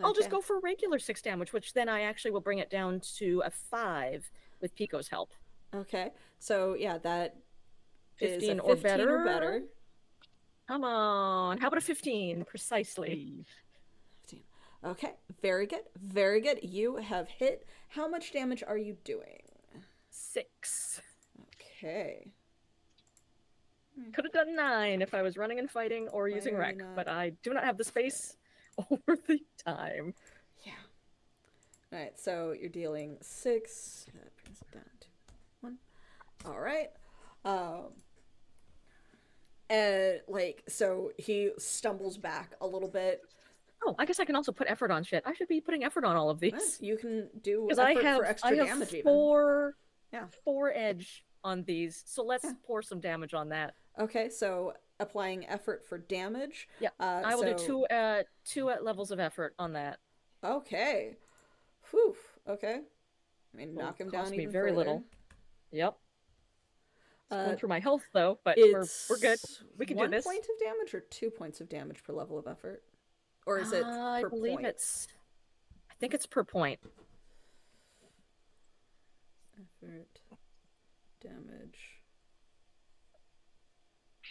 I'll just go for regular 6 damage, which then I actually will bring it down to a 5 with Pico's help.
Okay. So, yeah, that
15
is a
or
15
better.
or better.
Come on. How about a 15? Precisely.
15. Okay. Very good. Very good. You have hit. How much damage are you doing?
6.
Okay.
Could have done 9 if I was running and fighting or using
Why
wreck,
not?
but I do not have the space or the time.
Yeah. All right. So you're dealing 6. That brings it down to 1. All right. And like, so he stumbles back a little bit.
Oh, I guess I can also put effort on shit. I should be putting effort on all of these.
You can do
Because
effort
I have
for extra damage
have
even.
4
Yeah.
4 edge on these. So let's
Yeah.
pour some damage on that.
Okay, so applying effort for damage.
Yeah. I will do
so-
2 levels of effort on that.
Okay. Whew. Okay. I mean,
Will
knock him
cost
down
me
even
very
further.
little. Yyep. It's going
Uh,
through my health though, but
It's
we're good. We can do
1
this.
point of damage or 2 points of damage per level of effort, or is it
I
per
believe
point?
I think it's per point.
Effort, damage,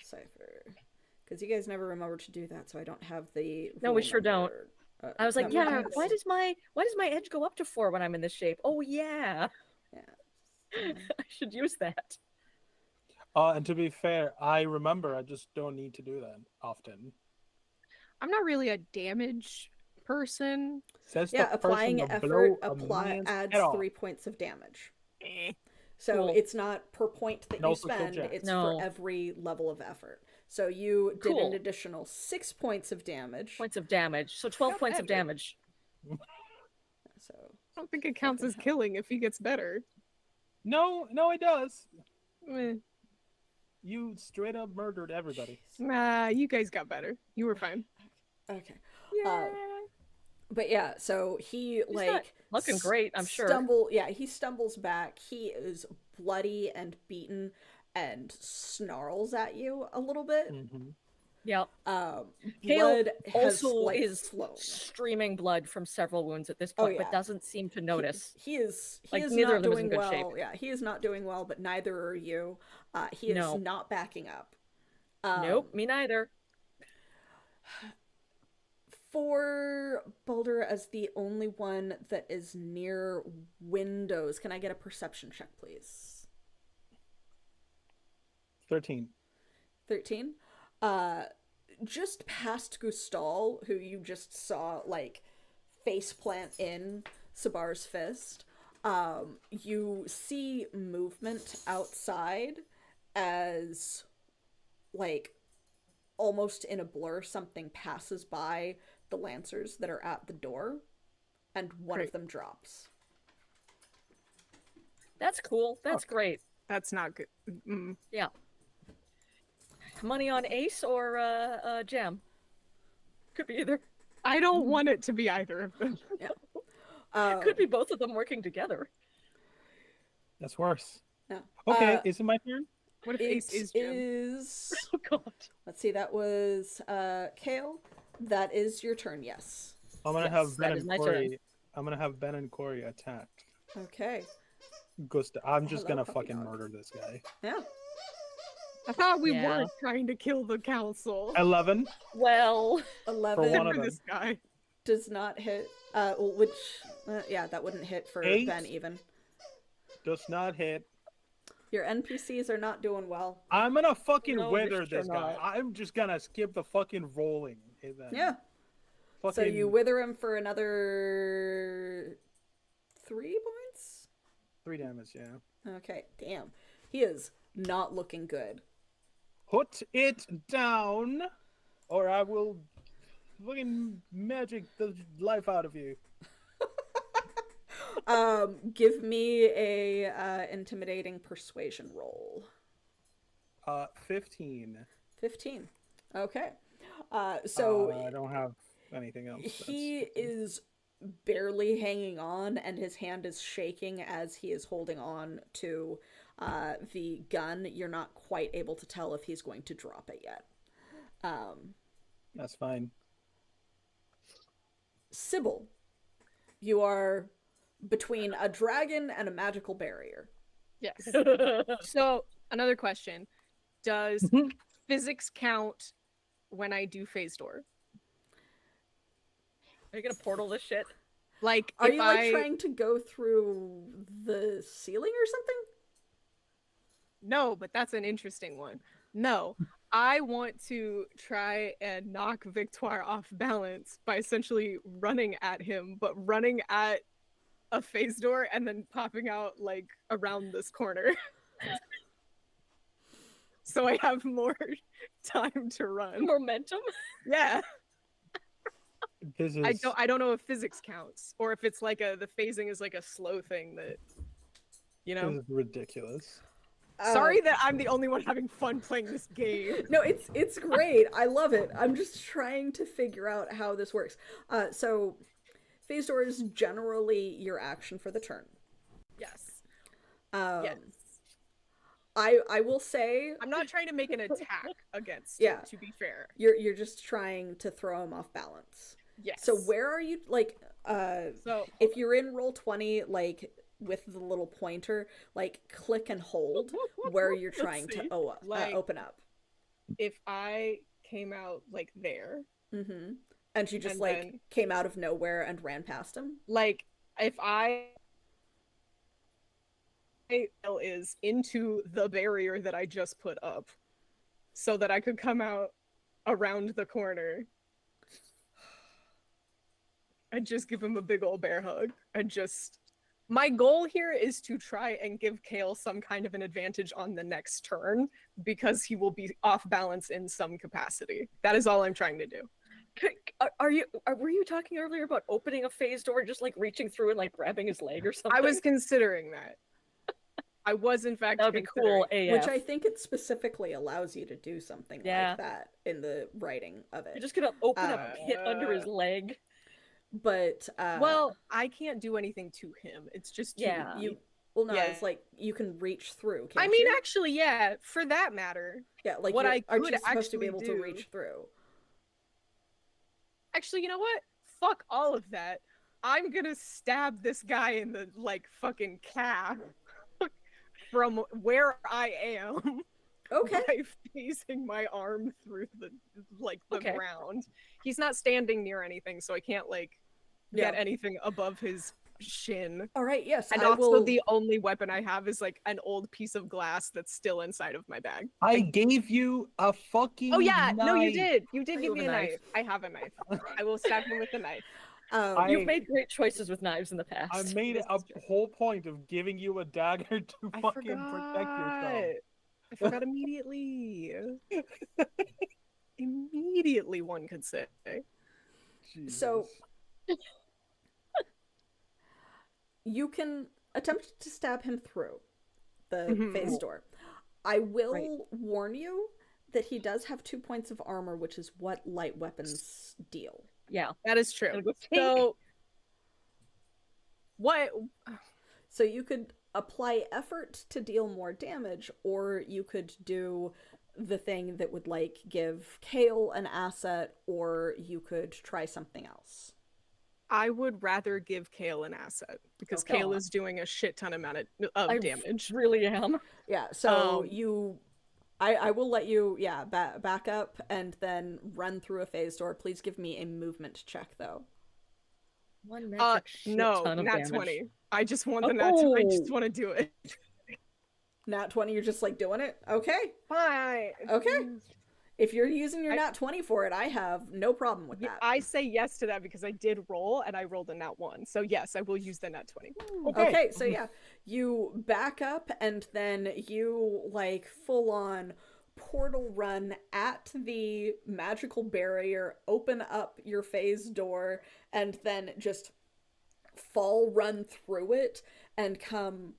Cypher. Because you guys never remember to do that, so I don't have the.
No, we
rule
sure don't.
number,
I was like,
number
yeah,
guys.
why does my edge go up to 4 when I'm in this shape? Oh yeah.
Yeah.
I should use that.
And to be fair, I remember. I just don't need to do that often.
I'm not really a damage person.
Says
Yeah,
the person
applying
to
effort
blow a man's
adds
head off.
3 points of damage. So
Cool.
it's not per point that
And
you
also kill
spend,
Jack.
it's
No.
for every level of effort. So you did
Cool.
an additional 6 points of damage.
Points of damage. So 12
Not
points of
bad, right?
damage.
So
I don't think it counts as
half.
killing if he gets better.
No, it does.
Eh.
You straight up murdered everybody.
Nah, you guys got better. You were fine.
Okay.
Yeah.
But yeah, so he
He's not looking great, I'm sure.
he stumbles back. He is bloody and beaten and snarls at you a little bit.
Yep. Kale
Blood has
also
like
is
flown.
streaming blood from several wounds at this
Oh,
point,
yeah.
but doesn't seem to notice.
He is
Like,
is
neither
not
of them is in
doing
good shape.
well. Yeah, he is not doing well, but neither are you. He is
No.
not backing up.
Nope, me neither.
For Boulder as the only one that is near windows, can I get a perception check, please?
13.
13. Just past Gustal, who you just saw like faceplant in Sabar's fist, you see movement outside as like almost in a blur something passes by the lancers that are at the door, and one of them drops.
That's cool. That's great.
That's not good.
Yeah. Money on Ace or Gem? Could be either.
I don't want it to be either of them.
Could be both of them working together.
That's worse.
No.
Okay, is it my turn?
What if
It
Ace is Gem?
is...
Oh god.
Let's see, that was Kale. That is your turn, yes.
I'm gonna
Yes,
have Ben
that is
and
my turn.
Corey. I'm gonna have Ben and Corey attack.
Okay.
Gustav. I'm just
Hello,
gonna
puppy
fucking
dog.
murder this guy.
Yeah.
I thought we
Yeah.
weren't trying to kill the council.
11.
Well,
11
For one of
For
them.
this guy.
does not hit. Which, yeah, that wouldn't hit for
8.
Ben even.
Does not hit.
Your NPCs are not doing well.
I'm gonna fucking
No,
wither
they're
this guy.
not.
I'm just gonna skip the fucking rolling. Then.
Yeah.
Fucking...
So you wither him for another 3 points?
3 damage, yeah.
Okay, damn. He is not looking good.
Put it down, or I will fucking magic the life out of you.
Give me a intimidating persuasion roll.
15.
15. Okay. So
I don't have anything else.
he is barely hanging on, and his hand is shaking as he is holding on to the gun. You're not quite able to tell if he's going to drop it yet.
That's fine.
Sybil, you are between a dragon and a magical barrier.
Yes. So, another question. Does physics count when I do phase door?
are you gonna portal this shit?
Like,
Are
if
you like
I...
trying to go through the ceiling or something?
No, but that's an interesting one. No, I want to try and knock Victoire off balance by essentially running at him, but running at a phase door and then popping out like around this corner. So I have more time to run.
Momentum?
Yeah.
This is...
I don't know if physics counts or if it's like the phasing is like a slow thing that, you know.
This is ridiculous.
Sorry that I'm the only one having fun playing this game.
No, it's great. I love it. I'm just trying to figure out how this works. So phase door is generally your action for the turn.
Yes.
Yes.
Yes.
I will say
I'm not trying to make an attack against
Yeah.
him, to be fair.
you're just trying to throw him off balance.
Yes.
So where are you like
So
if you're in roll 20 like with the little pointer, like click and hold where you're trying
see.
to
Like-
open up.
if I came out like there,
Mm-hmm. And you just
And
like
then-
came out of nowhere and ran past him.
like if I is into the barrier that I just put up so that I could come out around the corner and just give him a big old bear hug and just my goal here is to try and give Kale some kind of an advantage on the next turn because he will be off balance in some capacity. That is all I'm trying to do.
Were you talking earlier about opening a phase door, just like reaching through and like grabbing his leg or something?
I was considering that. I was in fact
That would be cool AF.
Which I think it specifically allows you to do something
Yeah.
like that in the writing of it.
You're just gonna open a pit under his
Uh,
leg.
but
Well, I can't do anything to him. It's just to
Yeah.
you. Well, no,
Yeah.
it's like you can reach through.
I
Can't
mean,
you?
actually, yeah. For that matter,
Yeah, like
what I
aren't
could
you supposed to be
actually
able to
do-
reach through?
actually, you know what? Fuck all of that. I'm gonna stab this guy in the like fucking calf from where I am.
Okay.
By facing my arm through the
Okay.
ground. He's not standing near anything, so I can't like get
Yeah.
anything above his shin.
All right. Yes,
And
I
also
will.
the only weapon I have is like an old piece of glass that's still inside of my bag.
I gave you a fucking
Oh yeah, no, you
knife.
did. You did
I
give
have
me
a
a
knife.
knife. I have a knife. I will stab him with a knife.
You've made great choices with knives in the past.
I made
This
a
is true.
whole point of giving you a dagger to
I
fucking
forgot.
protect yourself.
I forgot immediately. Immediately, one could say.
So
Jesus.
you can attempt to stab him through the
Mhm.
phase door. I will
Right.
warn you that he does have 2 points of armor, which is what light weapons deal.
Yeah.
That is true.
Gonna go
So, what?
So you could apply effort to deal more damage, or you could do the thing that would like give Kale an asset, or you could try something else.
I would rather give Kale an asset because
Okay.
Kale is doing a shit ton amount of
I
damage.
really am.
Yeah, so
Um,
I will let you, back up and then run through a phase door. Please give me a movement check, though.
One magic shit
No,
ton of
not
damage.
20. I just want the nat 20. I just
Oh.
want to do it.
Nat 20, you're just like doing it? Okay.
Fine.
Okay. If you're using your
I-
nat 20 for it, I have no problem with that.
I say yes to that because I did roll and I rolled a nat 1. So yes, I will use the nat 20.
Okay, so yeah, you back up and then you like full on portal run at the magical barrier, open up your phase door, and then just fall run through it and come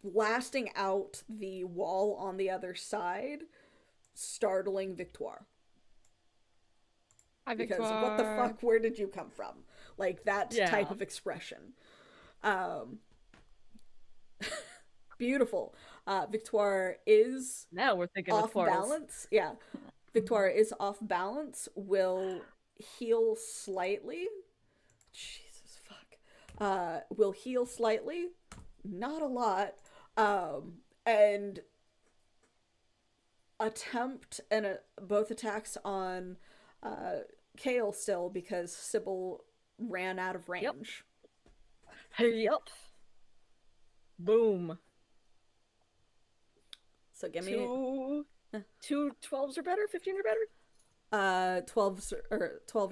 blasting out the wall on the other side, startling Victoire.
Hi,
Because what the
Victoire.
fuck, where did you come from? Like that type
Yeah.
of expression. Beautiful. Victoire is
Now we're thinking
off
of portals.
balance. Yeah. Victoire is off balance, will heal slightly. Jesus fuck. Will heal slightly, not a lot. And attempt both attacks on Kale still because Sybil ran out of range.
Yup. Boom.
So give me
Two 12s or better? 15 or better?
12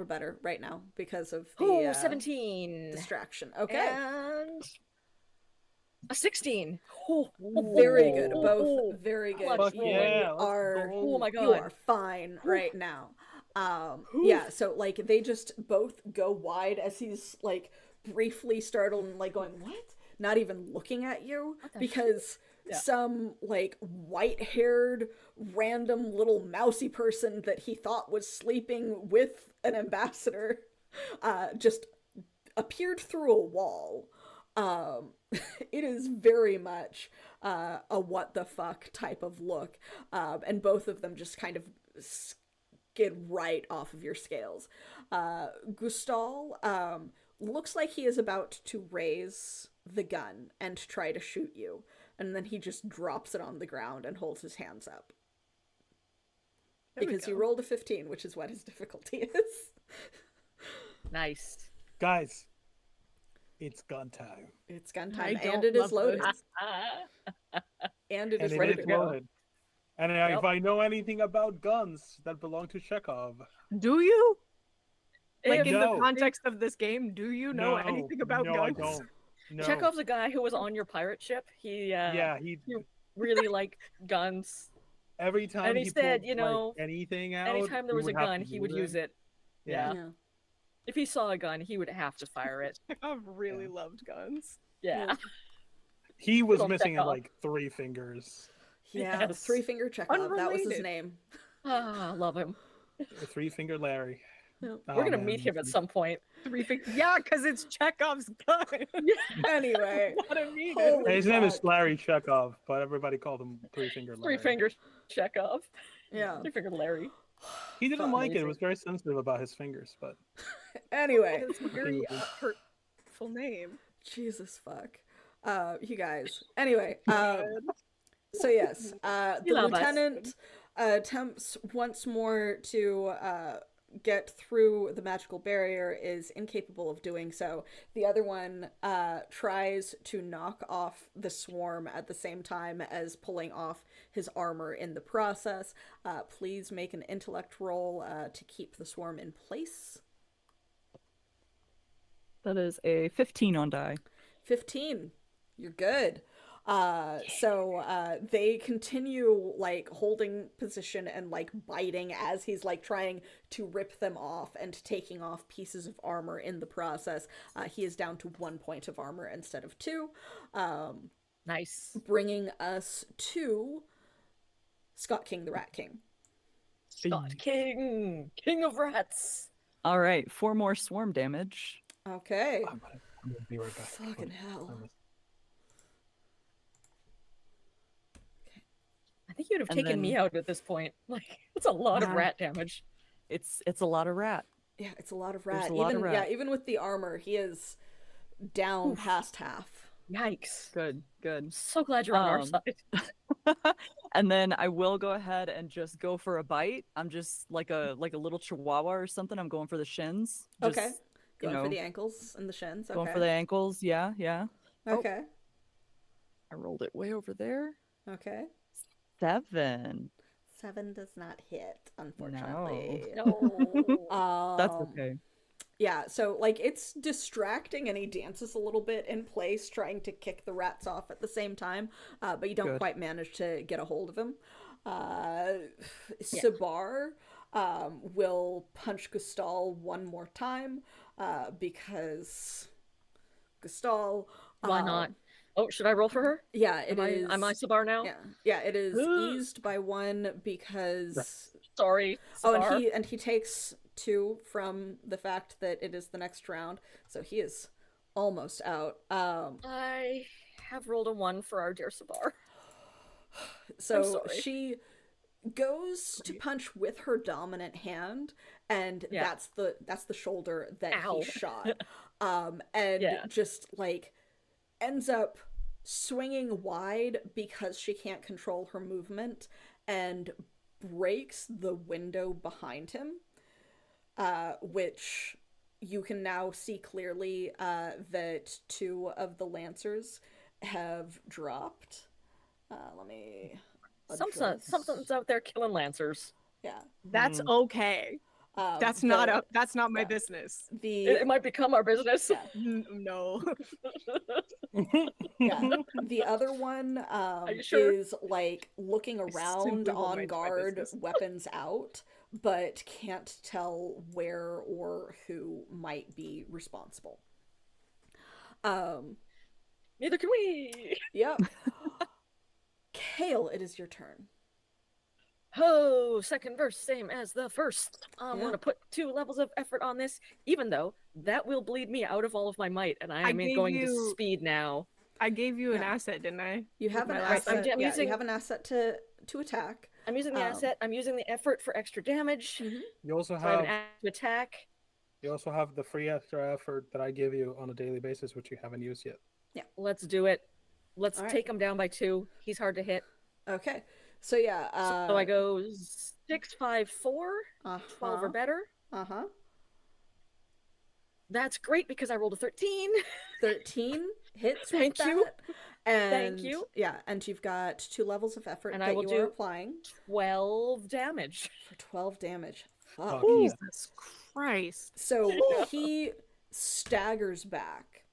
or better right now because of the
Oh, 17.
distraction. Okay.
And a 16. Oh,
Very good. Both very good.
Clutch
You
roll.
Yeah, let's
are
go.
Oh my
you
god.
are fine right now. Yeah, so like they just both go wide as he's like briefly startled and like going, "What?" Not even looking at you because
Yeah.
some like white-haired random little mousy person that he thought was sleeping with an ambassador just appeared through a wall. It is very much a what the fuck type of look, and both of them just kind of skid right off of your scales. Gustal looks like he is about to raise the gun and try to shoot you, and then he just drops it on the ground and holds his hands up.
There we
Because you
go.
rolled a 15, which is what his difficulty is.
Nice.
Guys, it's gun time.
It's gun
I
time,
don't
and it is
love
loaded.
this.
And it
And
is
it
ready
is
to go.
loaded. And
Yep.
if I know anything about guns that belong to Chekhov,
Do you? Like
If-
in
No.
the context of this game, do you know anything about
no,
guns?
I don't. No.
Chekhov's a guy who was on your pirate ship. He
Yeah, he
really liked guns.
every time
And he said,
pulled,
you know,
like, anything out.
Anytime there
we
was a
would have
gun,
to
he would
use
use it.
Yeah.
Yeah.
If he saw a gun, he would have to fire it.
I've really
Yeah.
loved guns.
Yeah.
He was
Little
missing
Chekhov.
like 3 fingers.
Yeah,
Yes.
Three Finger Chekhov. That was his
Unrelated.
name.
Ah, love him.
3-finger Larry.
We're
Oh,
gonna
man,
meet him at
this is-
some point.
Yeah, because it's Chekhov's gun.
Anyway,
Gotta meet him.
holy
His name is
fuck.
Larry Chekhov, but everybody called him Three Finger Larry.
Three finger Chekhov.
Yeah.
Three finger Larry.
He didn't like it. It
Amazing.
was very sensitive about his fingers, but
Anyway,
It's a very hurtful name.
Jesus fuck. You guys. Anyway, so yes, the
You love us.
lieutenant attempts once more to get through the magical barrier, is incapable of doing so. The other one tries to knock off the swarm at the same time as pulling off his armor in the process. Please make an intellect roll to keep the swarm in place.
That is a 15 on die.
15. You're good. So they continue like holding position and like biting as he's like trying to rip them off and taking off pieces of armor in the process. He is down to 1 point of armor instead of 2.
Nice.
Bringing us to Scott King the Rat King.
Scott King, King of Rats.
All right, 4 more swarm damage.
Okay.
I'm gonna be right back.
Fucking hell.
I think you'd have
And
taken me
then-
out at this point. Like, it's a lot of
Yeah.
rat damage.
It's a lot of rat.
Yeah, it's a lot of
There's
rat.
a lot of
Even
rat.
yeah, even with the armor, he is down past half.
Yikes.
Good, good.
So glad you're on our
Um,
side.
And then I will go ahead and just go for a bite. I'm just like a little chihuahua or something. I'm going for the shins. Just,
Okay. Going for
know,
the ankles and the shins. Okay.
Going for the ankles. Yeah, yeah.
Okay.
I rolled it way over there.
Okay.
7.
7 does not hit, unfortunately.
No.
That's okay.
Yeah, so like it's distracting and he dances a little bit in place trying to kick the rats off at the same time, but you don't
Good.
quite manage to get a hold of him. Sabar will punch Gustal one more time because Gustal.
Why not? Oh, should I roll for her?
Yeah, it is.
Am I Sabar now?
Yeah, it is eased by 1 because.
Sorry.
Oh,
Sabar.
and he takes 2 from the fact that it is the next round, so he is almost out.
I have rolled a 1 for our dear Sabar.
So
sorry.
she goes to punch with her dominant hand, and
Yeah.
that's the shoulder that
Ow.
he shot. And
Yeah.
just like ends up swinging wide because she can't control her movement and breaks the window behind him, which you can now see clearly that 2 of the lancers have dropped. Let me adjust.
Something's out there killing lancers.
Yeah.
That's okay. That's not my
yeah.
business.
It might become our business.
No.
Yeah. The other one
you sure?
is like looking around
simply won't
on
mind my
guard,
business.
weapons out, but can't tell where or who might be responsible.
Neither can we.
Yep. Kale, it is your turn.
Oh, second verse, same as the first. I'm
Yeah.
going to put 2 levels of effort on this, even though that will bleed me out of all of my might, and I am
gave
going to
you-
speed now.
I gave you an
Yeah.
asset, didn't I?
You have
With
an
my last-
asset.
I'm
Yeah,
using-
you have an asset to attack.
I'm using the asset. I'm using the effort for extra damage.
You also
So I have
have
an act to attack.
you also have the free extra effort that I give you on a daily basis, which you haven't used yet.
Let's do it. Let's
All right.
take him down by 2. He's hard to hit.
Okay. So yeah.
So I go 6, 5, 4, 12 or better.
Uh-huh.
That's great because I rolled a 13.
13 hits.
Thank
with
you.
that. And,
Thank you.
Yeah, and you've got 2 levels of effort
And
that
I will
you
do-
are applying
12 damage.
for 12 damage. Fuck.
Fuck yeah.
Jesus Christ.
So he staggers back,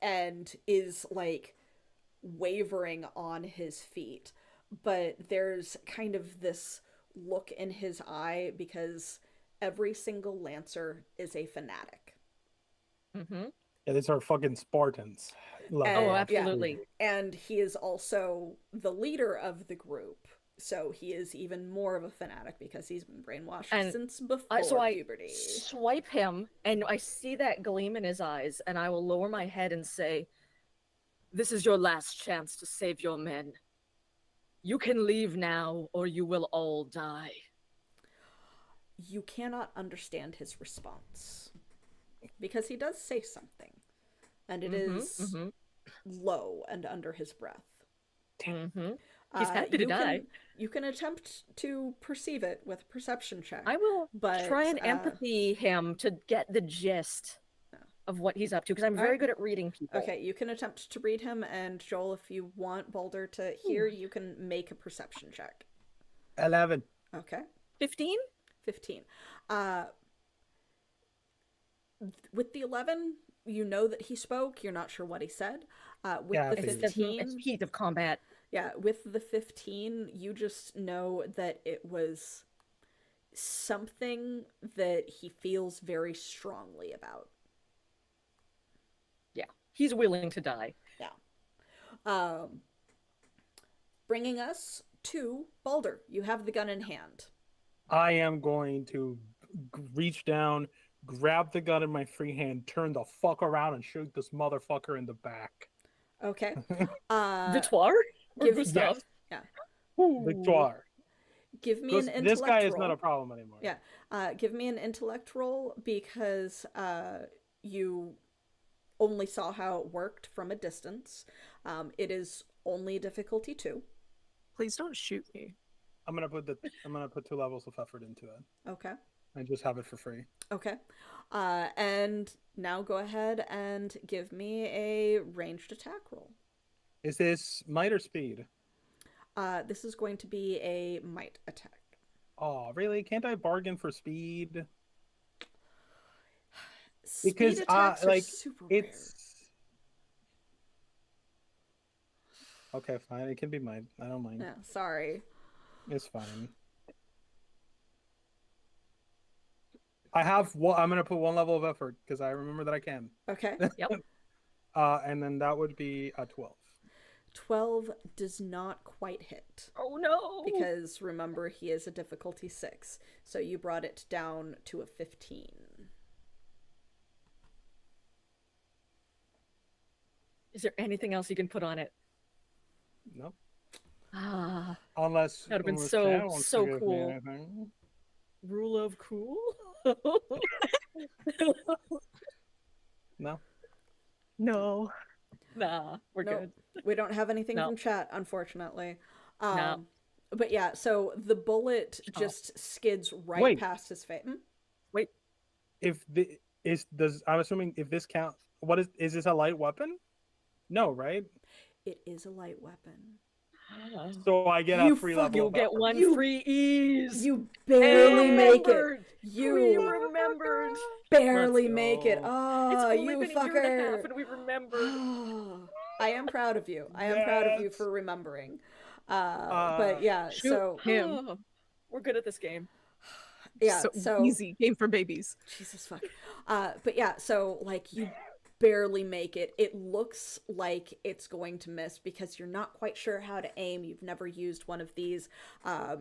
and is like wavering on his feet, but there's kind of this look in his eye because every single lancer is a fanatic.
Mm-hmm.
Yeah, these are fucking Spartans.
And-
Oh,
yeah.
absolutely.
And he is also the leader of the group, So he is even more of a fanatic because he's been brainwashed
And
since before
So I
puberty.
swipe him, and I see that gleam in his eyes, and I will lower my head and say, "This is your last chance to save your men. You can leave now, or you will all die."
You cannot understand his response because he does say something, and it is low and under his breath.
He's happy to die.
You can attempt to perceive it with a perception check.
I will
but,
try and empathy him to get the gist of what he's up to, because I'm very good at reading people.
Okay, you can attempt to read him, and Joel, if you want Balder to hear, you can make a perception check.
11.
Okay.
15?
15. With the 11, you know that he spoke. You're not sure what he said. With
Yeah,
the
I figured.
15,
It's heat of combat.
yeah, with the 15, you just know that it was something that he feels very strongly about.
Yeah, he's willing to die.
Yeah. Bringing us to Balder. You have the gun in hand.
I am going to reach down, grab the gun in my free hand, turn the fuck around, and shoot this motherfucker in the back.
Okay.
Victoire? Or
give-
Gustav?
Yeah.
Victoire.
Give me an intellect
This guy is
roll.
not a problem anymore.
Yeah. Give me an intellect roll because you only saw how it worked from a distance. It is only difficulty 2.
Please don't shoot me.
I'm gonna put 2 levels of effort into it.
Okay.
And just have it for free.
Okay. And now go ahead and give me a ranged attack roll.
Is this might or speed?
This is going to be a might attack.
Oh, really? Can't I bargain for speed?
Speed
Because
attacks are
like
super
it's okay, fine. It can be mine. I don't mind.
rare. Yeah, sorry.
It's fine. I have one. I'm gonna put 1 level of effort because I remember that I can.
Okay.
Yep.
And then that would be a 12.
12 does not quite hit.
Oh no!
Because remember, he is a difficulty 6. So you brought it down to a 15.
Is there anything else you can put on it?
Nope.
Ah,
Unless
That'd have been
Chad wants to
so
give me
cool.
anything.
rule of cool?
No.
No.
Nah, we're
Nope.
good.
We don't have anything
No.
from chat, unfortunately.
No.
But yeah, so the bullet just skids right
Wait.
past his face.
If the I'm assuming if this count, what is this a light weapon? No, right?
It is a light weapon.
So I get
You
a free
fuck-
level.
You'll
of
get
effort.
one
You-
free ease.
You barely make it.
Remembered. We
You
remembered.
barely
Let's
make it.
go.
Oh,
It's only
you
been a year and a half,
fucker.
and we remembered.
I am proud of you. I am proud of you
Yes.
for remembering. But yeah,
Shoot
so
him.
Oh, we're good at this game.
yeah,
so,
so
easy game for babies.
Jesus fuck. But yeah, so like you barely make it. It looks like it's going to miss because you're not quite sure how to aim. You've never used one of these.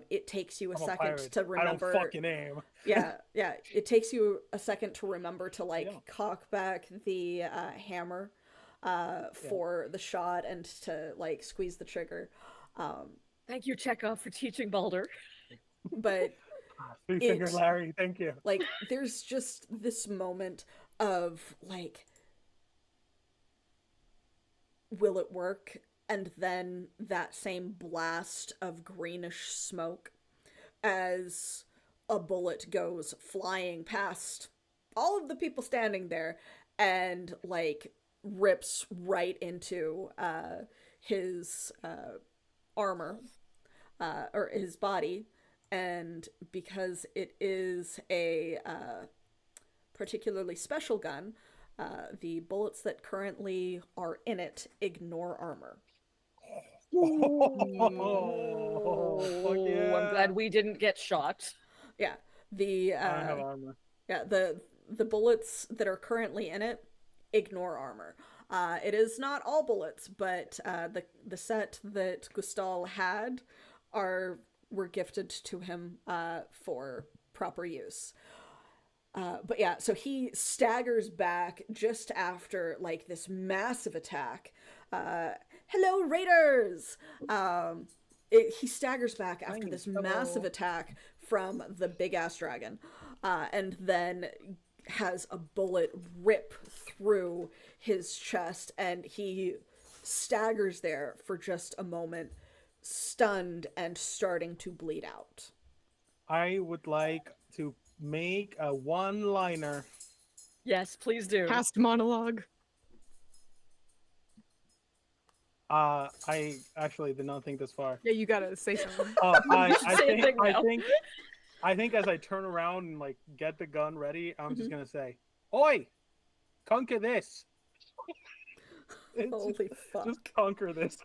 It takes you a
I'm a
second
pirate.
to
I don't
remember.
fucking aim.
Yeah. It takes you a second to remember to like
Yeah.
cock back the hammer for the shot and to like squeeze the trigger.
Thank you, Chekhov, for teaching Balder.
But
3-finger
It-
Larry, thank you.
like there's just this moment of like, will it work? And then that same blast of greenish smoke as a bullet goes flying past all of the people standing there and like rips right into his armor or his body. And because it is a particularly special gun, the bullets that currently are in it ignore armor.
Oh, fuck yeah.
I'm glad we didn't get shot.
Yeah, the
I have armor.
yeah the bullets that are currently in it ignore armor. It is not all bullets, but the set that Gustal had were gifted to him for proper use. But yeah, so he staggers back just after like this massive attack. Hello, raiders! He staggers back after this massive attack from the big ass dragon, and then has a bullet rip through his chest, and he staggers there for just a moment, stunned and starting to bleed out.
I would like to make a one-liner.
Yes, please do.
Past monologue.
I actually did not think this far.
Yeah, you gotta say something.
I think as I turn around and like get the gun ready, I'm just gonna say, "Oi, conquer this."
Holy fuck.
Just conquer this.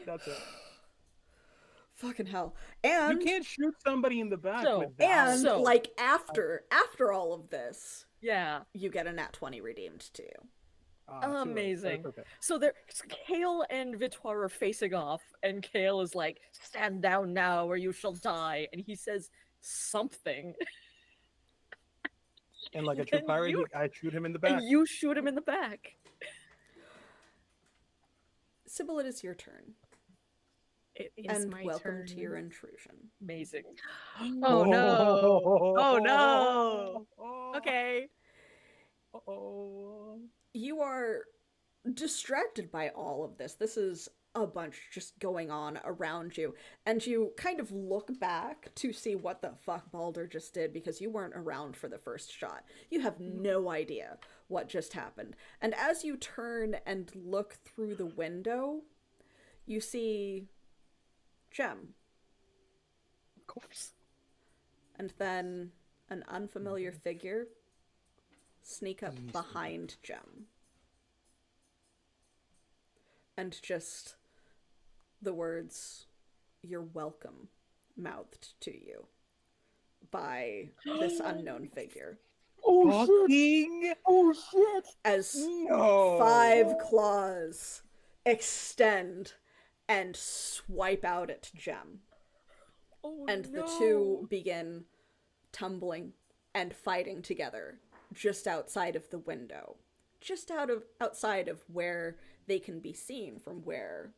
That's it.
Fucking hell. And
you can't shoot somebody in the back
So-
with that.
and
So-
like after all of this,
Yeah.
you get a nat 20 redeemed to you.
Too late.
Amazing.
That's okay.
So Kale and Vitoire are facing off, and Kale is like, "Stand down now, or you shall die." And he says something,
And like a true
And
pirate,
you-
I shoot him in the back.
and you shoot him in the back.
Sybil, it is your turn.
It is
And
my
welcome
turn.
to your intrusion.
Amazing.
Oh no. Oh no.
Oh.
Okay.
Oh.
You are distracted by all of this. This is a bunch just going on around you, and you kind of look back to see what the fuck Balder just did because you weren't around for the first shot. You have no idea what just happened. And as you turn and look through the window, you see Jem,
Of course.
and then an unfamiliar figure sneak up behind Jem. And just the words, "You're welcome," mouthed to you by this unknown figure.
Fucking
Oh shit!
As
no.
5 claws extend and swipe out at Jem.
Oh
And
no.
the two begin tumbling and fighting together just outside of the window. Just outside of where they can be seen from where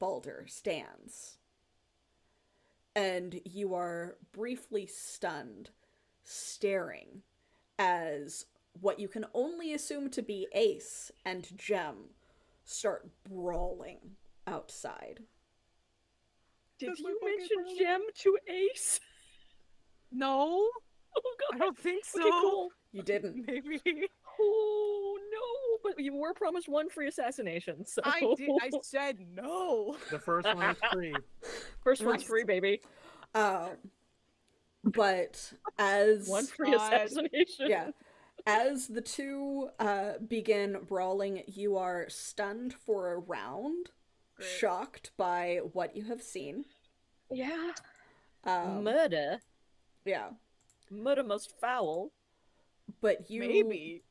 Balder stands. And you are briefly stunned, staring as what you can only assume to be Ace and Jem start brawling outside.
Did
That's my
you
fucking
mention
brother.
Gem to Ace?
No,
Oh god.
I don't think so.
Okay, cool.
You didn't.
Maybe.
Oh no! But you were promised one free assassination, so
I did. I said no.
The first one is free.
first one's free, baby.
But as
One free
God.
assassination.
yeah, as the two begin brawling, you are stunned for a round,
Great.
shocked by what you have seen.
Yeah.
Um,
Murder.
yeah,
Murder most foul.
but you
Maybe.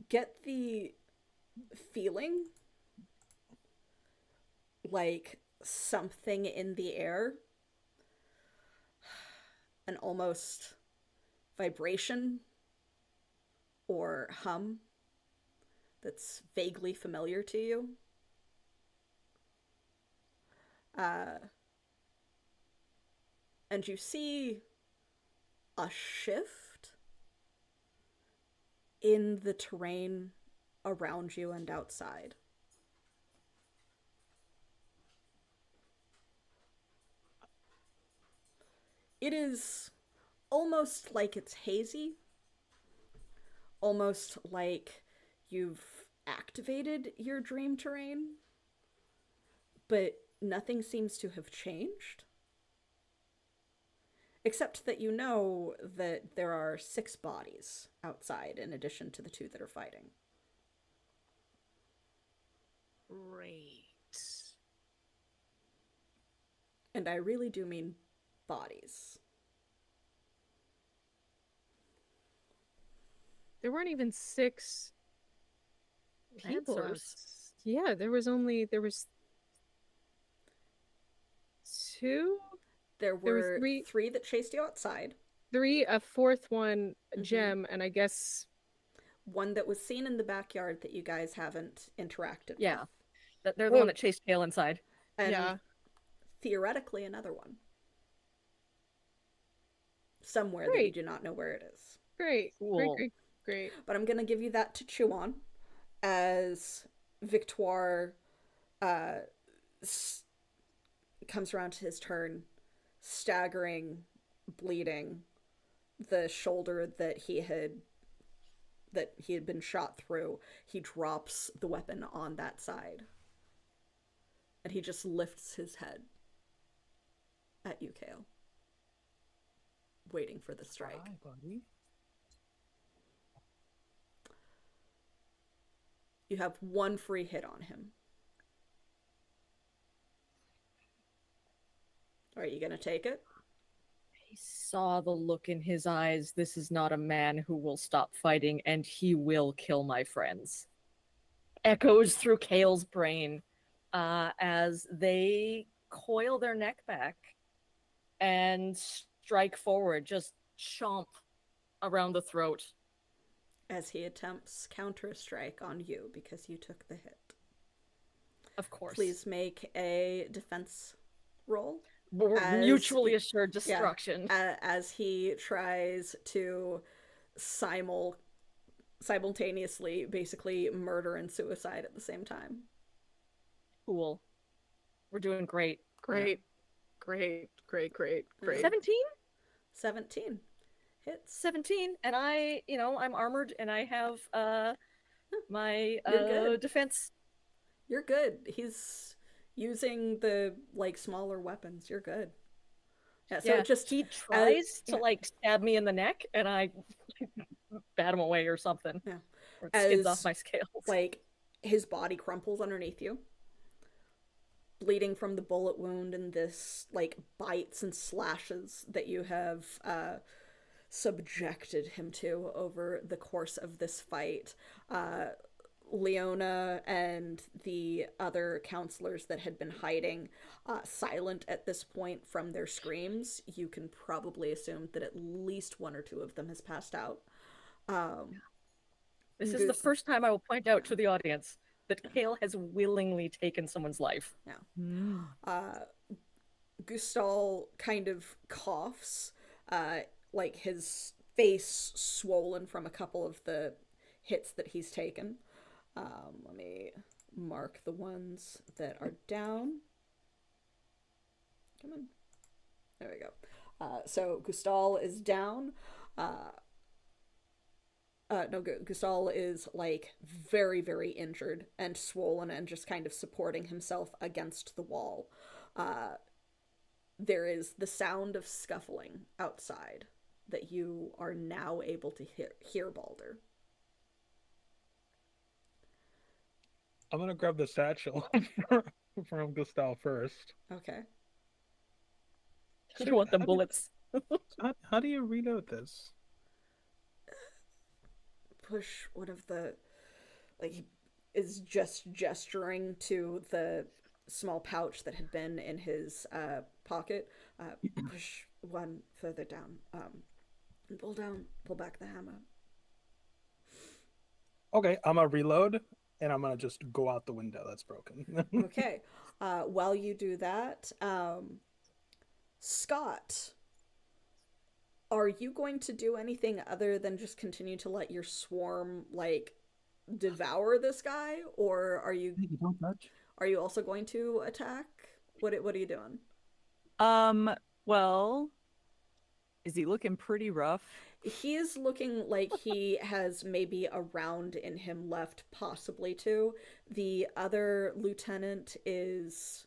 get the feeling like something in the air, an almost vibration or hum that's vaguely familiar to you. And you see a shift in the terrain around you and outside. It is almost like it's hazy, almost like you've activated your dream terrain, but nothing seems to have changed. Except that you know that there are 6 bodies outside in addition to the 2 that are fighting.
Great.
And I really do mean bodies.
There weren't even 6 people.
Lancers.
Yeah, there was 2.
There
There was
were
three-
three that chased you outside,
3, a fourth one,
Mhm.
Gem, and I guess
one that was seen in the backyard that you guys haven't interacted
Yeah.
with,
They're the one that chased Kale inside.
and
yeah.
theoretically another one. Somewhere that you
Great.
do not know where it is.
Great.
Cool.
Great.
But I'm going to give you that to chew on as Victoire comes around to his turn, staggering, bleeding, the shoulder that he had been shot through. He drops the weapon on that side. And he just lifts his head at you, Kale, waiting for the strike.
Hi, buddy.
You have one free hit on him. Are you gonna take it?
I saw the look in his eyes. This is not a man who will stop fighting, and he will kill my friends. Echoes through Kale's brain as they coil their neck back and strike forward, just chomp around the throat.
As he attempts counter strike on you because you took the hit.
Of course.
Please make a defense roll.
We're
as-
mutually assured destruction.
As he tries to simultaneously basically murder and suicide at the same time.
Cool. We're doing great.
Great.
17?
17 hits.
17, and I'm armored, and I have my
You're good.
defense.
You're good. He's using the smaller weapons. You're good. Yeah, so just
he tries to
yeah.
stab me in the neck, and I bat him away or something.
Yeah.
Or it skids
As,
off my scales.
His body crumples underneath you, bleeding from the bullet wound and this bites and slashes that you have subjected him to over the course of this fight. Leona and the other counselors that had been hiding, silent at this point from their screams, you can probably assume that at least one or two of them has passed out.
This is the first time I will point out to the audience that Kale has willingly taken someone's life.
Gustal kind of coughs, his face swollen from a couple of the hits that he's taken. Let me mark the ones that are down. Come on. There we go. So Gustal is down. Gustal is very, very injured and swollen and just kind of supporting himself against the wall. There is the sound of scuffling outside that you are now able to hear Balder.
I'm gonna grab the satchel from Gustav first.
Okay.
You want the bullets?
How do you reload this?
Push one of the he is just gesturing to the small pouch that had been in his pocket. Push one further down. And pull back the hammer.
Okay, I'm gonna reload and I'm gonna just go out the window that's broken.
Okay. While you do that, Scott, are you going to do anything other than just continue to let your swarm devour this guy, or are you
Don't touch.
Are you also going to attack? What are you doing?
Well, is he looking pretty rough?
He is looking like he has maybe a round in him left, possibly two. The other lieutenant is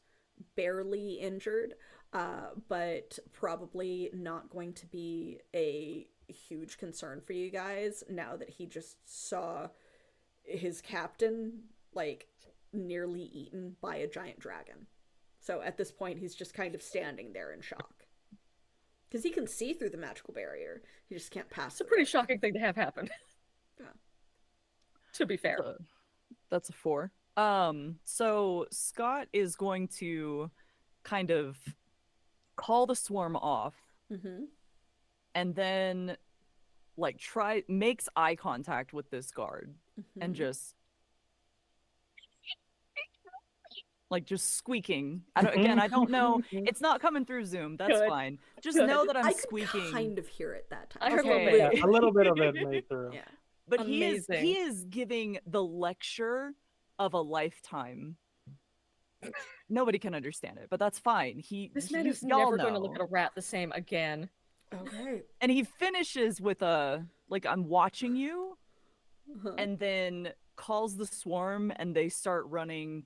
barely injured, but probably not going to be a huge concern for you guys now that he just saw his captain nearly eaten by a giant dragon. So at this point, he's just kind of standing there in shock. Because he can see through the magical barrier. He just can't pass
It's a pretty shocking thing to have happen.
Yeah.
To be fair.
That's a 4. So Scott is going to kind of call the swarm off,
Mm-hmm.
and then like makes eye contact with this guard and just squeaking. I don't know. It's not coming through Zoom. That's
Good.
fine. Just
Good.
know that I'm
I could
squeaking.
kind of hear it that time.
I heard
Okay.
a little bit.
A little bit of it made through.
Yeah.
But he
Amazing.
is giving the lecture of a lifetime. Nobody can understand it, but that's fine.
This man is
y'all
never going to look
know.
at a rat the same again.
Okay.
And he finishes with a I'm watching you,
Uh-huh.
and then calls the swarm, and they start running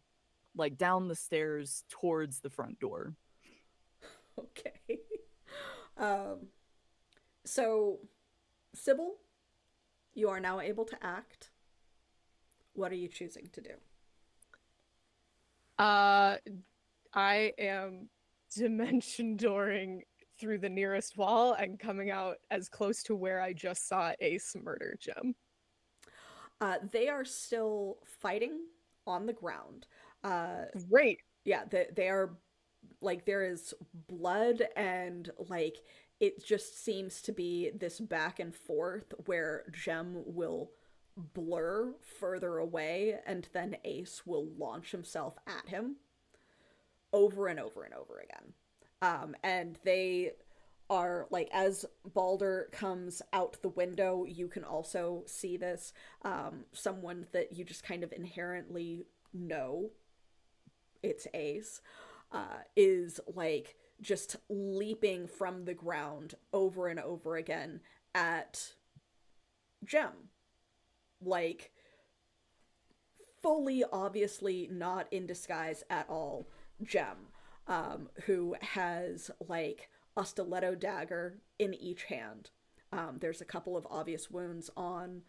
down the stairs towards the front door.
Okay. So, Sybil, you are now able to act. What are you choosing to do?
I am dimension dooring through the nearest wall and coming out as close to where I just saw Ace murder Jem.
They are still fighting on the ground.
Great.
Yeah, they are there is blood, and it just seems to be this back and forth where Jem will blur further away and then Ace will launch himself at him over and over and over again. And they are as Balder comes out the window, you can also see this. Someone that you just kind of inherently know, it's Ace, is just leaping from the ground over and over again at Jem. Fully, obviously not in disguise at all, Jem, who has a stiletto dagger in each hand. There's a couple of obvious wounds on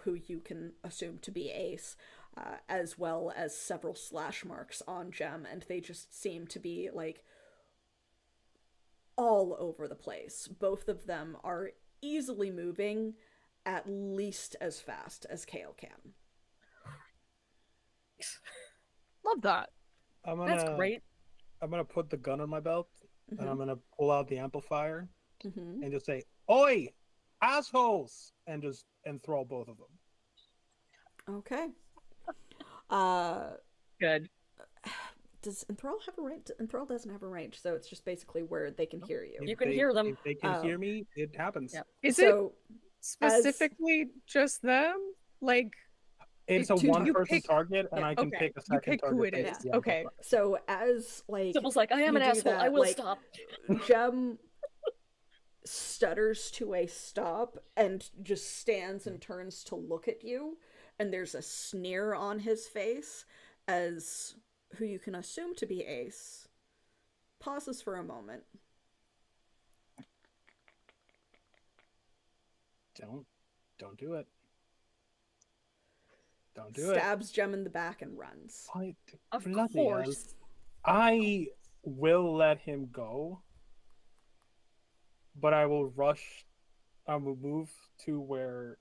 who you can assume to be Ace, as well as several slash marks on Jem, and they just seem to be all over the place. Both of them are easily moving at least as fast as Kale can.
Love that.
That's great.
I'm gonna put the gun on my belt,
Mm-hmm.
and I'm gonna pull out the amplifier
Mm-hmm.
and just say, "Oi, assholes!" and throw both of them.
Okay.
Good.
Does Enthrall have a range? Enthrall doesn't have a range, so it's just basically where they can hear you.
You can hear them.
If they can hear me, it happens.
Yep.
Is it
So,
specifically just them?
It's a
Do you
one-person
pick-
target, and
Yeah,
I can
okay,
pick a
you
second
pick
target.
who it
based
is.
on the
Okay.
amplifier.
so as
Sybil's like, I am
you
an
do
asshole.
that,
I will stop.
Jem stutters to a stop and just stands and turns to look at you, and there's a sneer on his face as who you can assume to be Ace pauses for a moment.
Don't do it. Don't do it.
Stabs Jem in the back and runs.
Of
Bloody hell.
course.
I will let him go, but I will move to where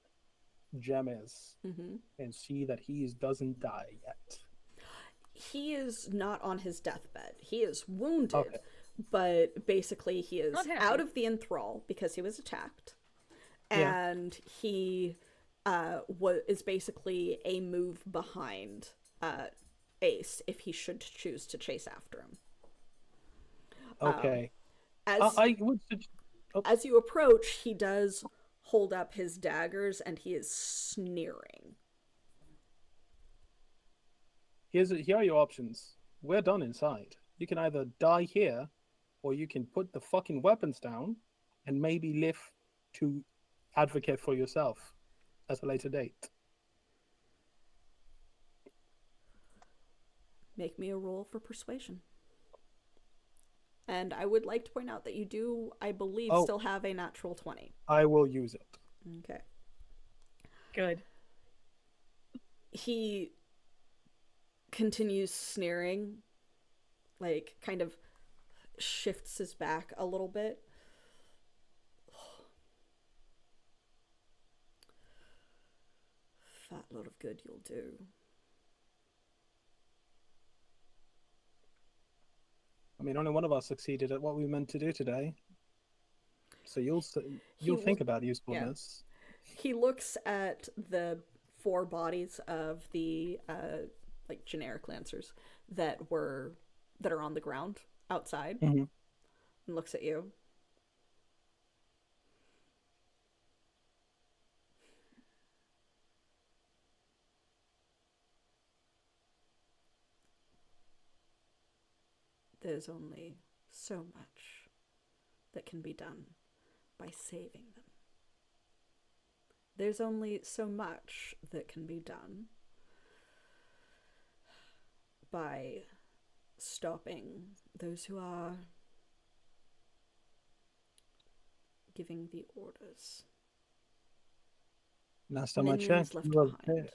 Jem is
Mm-hmm.
and see that he doesn't die yet.
He is not on his deathbed. He is wounded,
Okay.
but basically he is
Not happy.
out of the enthrall because he was attacked.
Yeah.
And he is basically a move behind Ace if he should choose to chase after him.
Okay.
As
I would.
as you approach, he does hold up his daggers and he is sneering.
Here are your options. We're done inside. You can either die here, or you can put the fucking weapons down and maybe live to advocate for yourself at a later date.
Make me a roll for persuasion. And I would like to point out that you do, I believe,
Oh.
still have a natural 20.
I will use it.
Okay.
Good.
He continues sneering, kind of shifts his back a little bit. Fat load of good you'll do.
mean, only one of us succeeded at what we meant to do today. So you'll think about usefulness.
He looks at the 4 bodies of the like generic lancers that are on the ground outside,
Mhm.
and looks at you. There's only so much that can be done by saving them. There's only so much that can be done by stopping those who are giving the orders.
Last time I
Minions
checked,
left
you were
behind.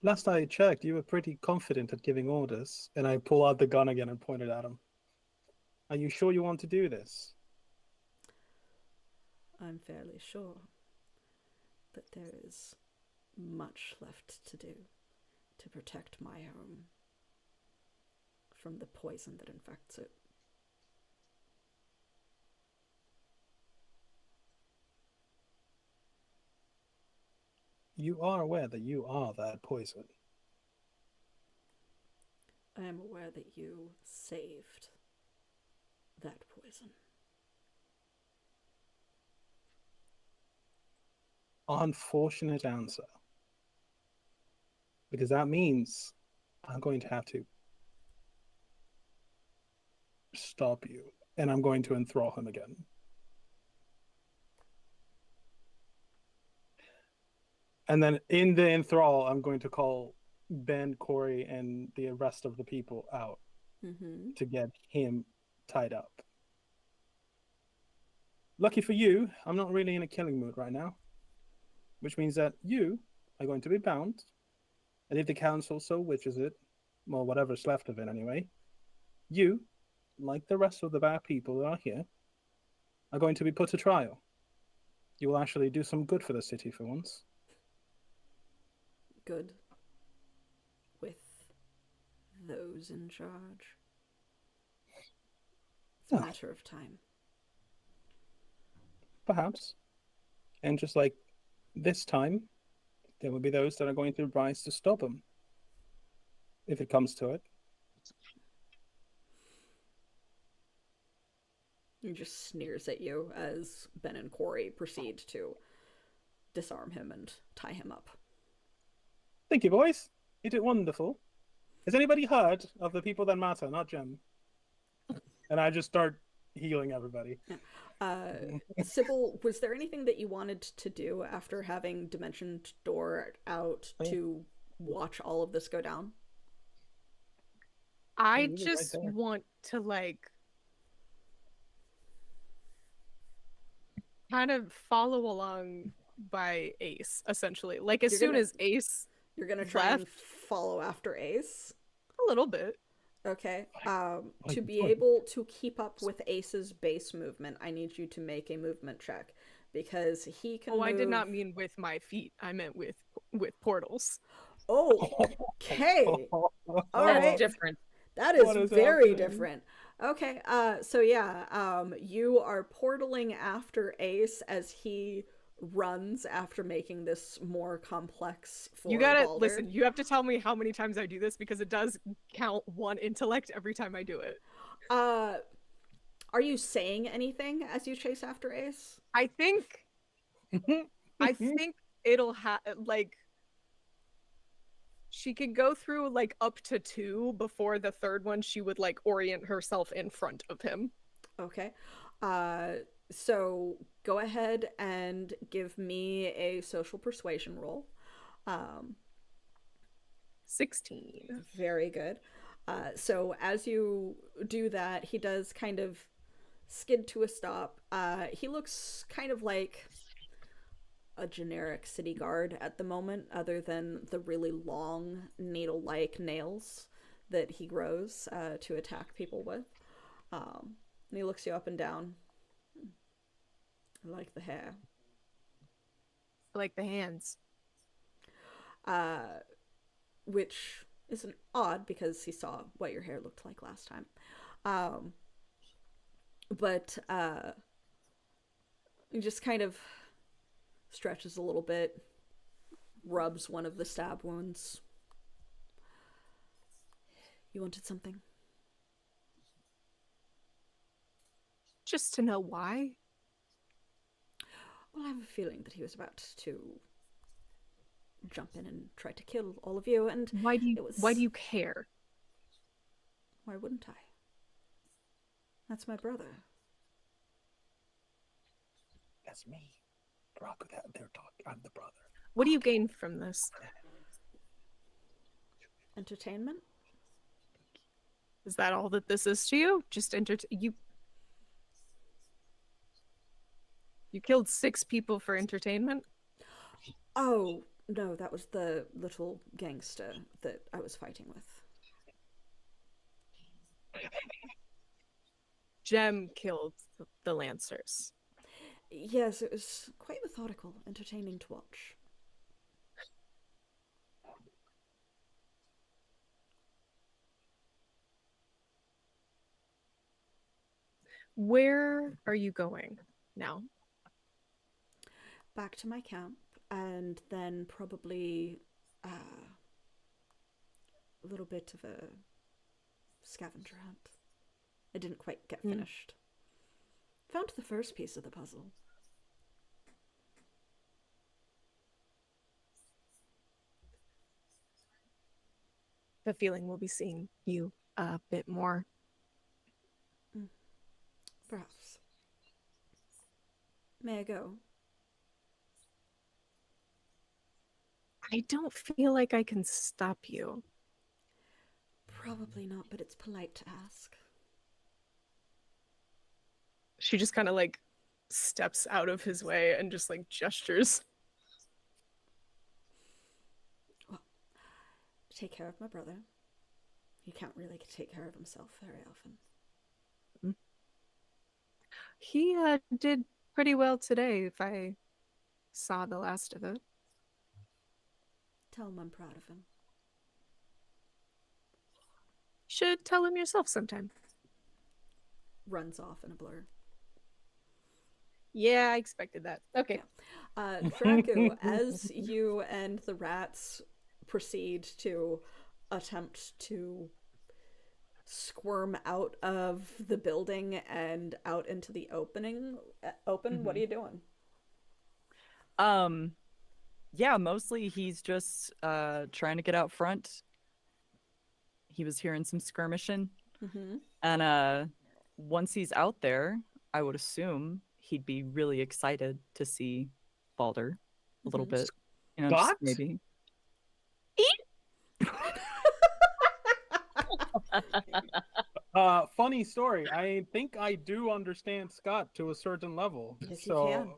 Last I checked, you were pretty confident at giving orders, and I pull out the gun again and point it at him. Are you sure you want to do this?
I'm fairly sure that there is much left to do to protect my home from the poison that infects it.
You are aware that you are that poison.
I am aware that you saved that poison.
Unfortunate answer. Because that means I'm going to have to stop you, and I'm going to enthrall him again. And then in the enthrall, I'm going to call Ben, Corey, and the rest of the people out to get him tied up. Lucky for you, I'm not really in a killing mood right now, which means that you are going to be bound, and if the council so wishes it, well, whatever's left of it anyway, you, like the rest of the bad people that are here, are going to be put to trial. You will actually do some good for the city for once.
Good with those in charge. It's a matter of time.
Perhaps. And just like this time, there will be those that are going to rise to stop him. If it comes to it.
He just sneers at you as Ben and Corey proceed to disarm him and tie him up.
Thank you, boys. You did wonderful. Has anybody heard of the people that matter, not Jem? And I just start healing everybody.
Sybil, was there anything that you wanted to do after having Dimension Door out to watch all of this go down?
I just want to like kind of follow along by Ace, essentially. Like as soon as Ace
you're gonna try and follow after Ace?
A little bit.
Okay. To be able to keep up with Ace's base movement, I need you to make a movement check because he can.
Oh, I did not mean with my feet. I meant with portals.
Oh, okay. All right.
That's different.
That is very different. Okay. So yeah. You are portaling after Ace as he runs after making this more complex for
You gotta
Balder.
listen, you have to tell me how many times I do this because it does count 1 intellect every time I do it.
Are you saying anything as you chase after Ace?
I think it'll have like she could go through like up to 2 before the third one she would like orient herself in front of him.
Okay. So go ahead and give me a social persuasion roll.
16.
Very good. So as you do that, he does kind of skid to a stop. He looks kind of like a generic city guard at the moment, other than the really long needle-like nails that he grows to attack people with. And he looks you up and down. I like the hair.
I like the hands.
Which isn't odd because he saw what your hair looked like last time. But he just kind of stretches a little bit, rubs one of the stab wounds. You wanted something?
Just to know why?
Well, I have a feeling that he was about to jump in and try to kill all of you, and
Why do you
it was...
why do you care?
Why wouldn't I? That's my brother.
That's me. Drakku, they're talking. I'm the brother.
What do you gain from this?
Entertainment?
Is that all that this is to you? Just you killed 6 people for entertainment?
Oh, no, that was the little gangster that I was fighting with.
Jem killed the Lancers.
Yes, it was quite methodical, entertaining to watch.
Where are you going now?
Back to my camp, and then probably a little bit of a scavenger hunt. I didn't quite get finished. Found the first piece of the puzzle.
The feeling we'll be seeing you a bit more.
Perhaps. May I go?
I don't feel like I can stop you.
Probably not, but it's polite to ask.
She just kind of like steps out of his way and just like gestures.
Well, take care of my brother. He can't really take care of himself very often.
He did pretty well today, if I saw the last of it.
Tell him I'm proud of him.
Should tell him yourself sometime.
Runs off in a blur.
Yeah, I expected that. Okay.
Drakku, as you and the rats proceed to attempt to squirm out of the building and out into the what are you doing?
Yeah, mostly he's just trying to get out front. He was hearing some skirmishing. And once he's out there, I would assume he'd be really excited to see Balder a little bit. You know, just maybe.
Funny story. I think I do understand Scott to a certain level.
Yes,
so
you can.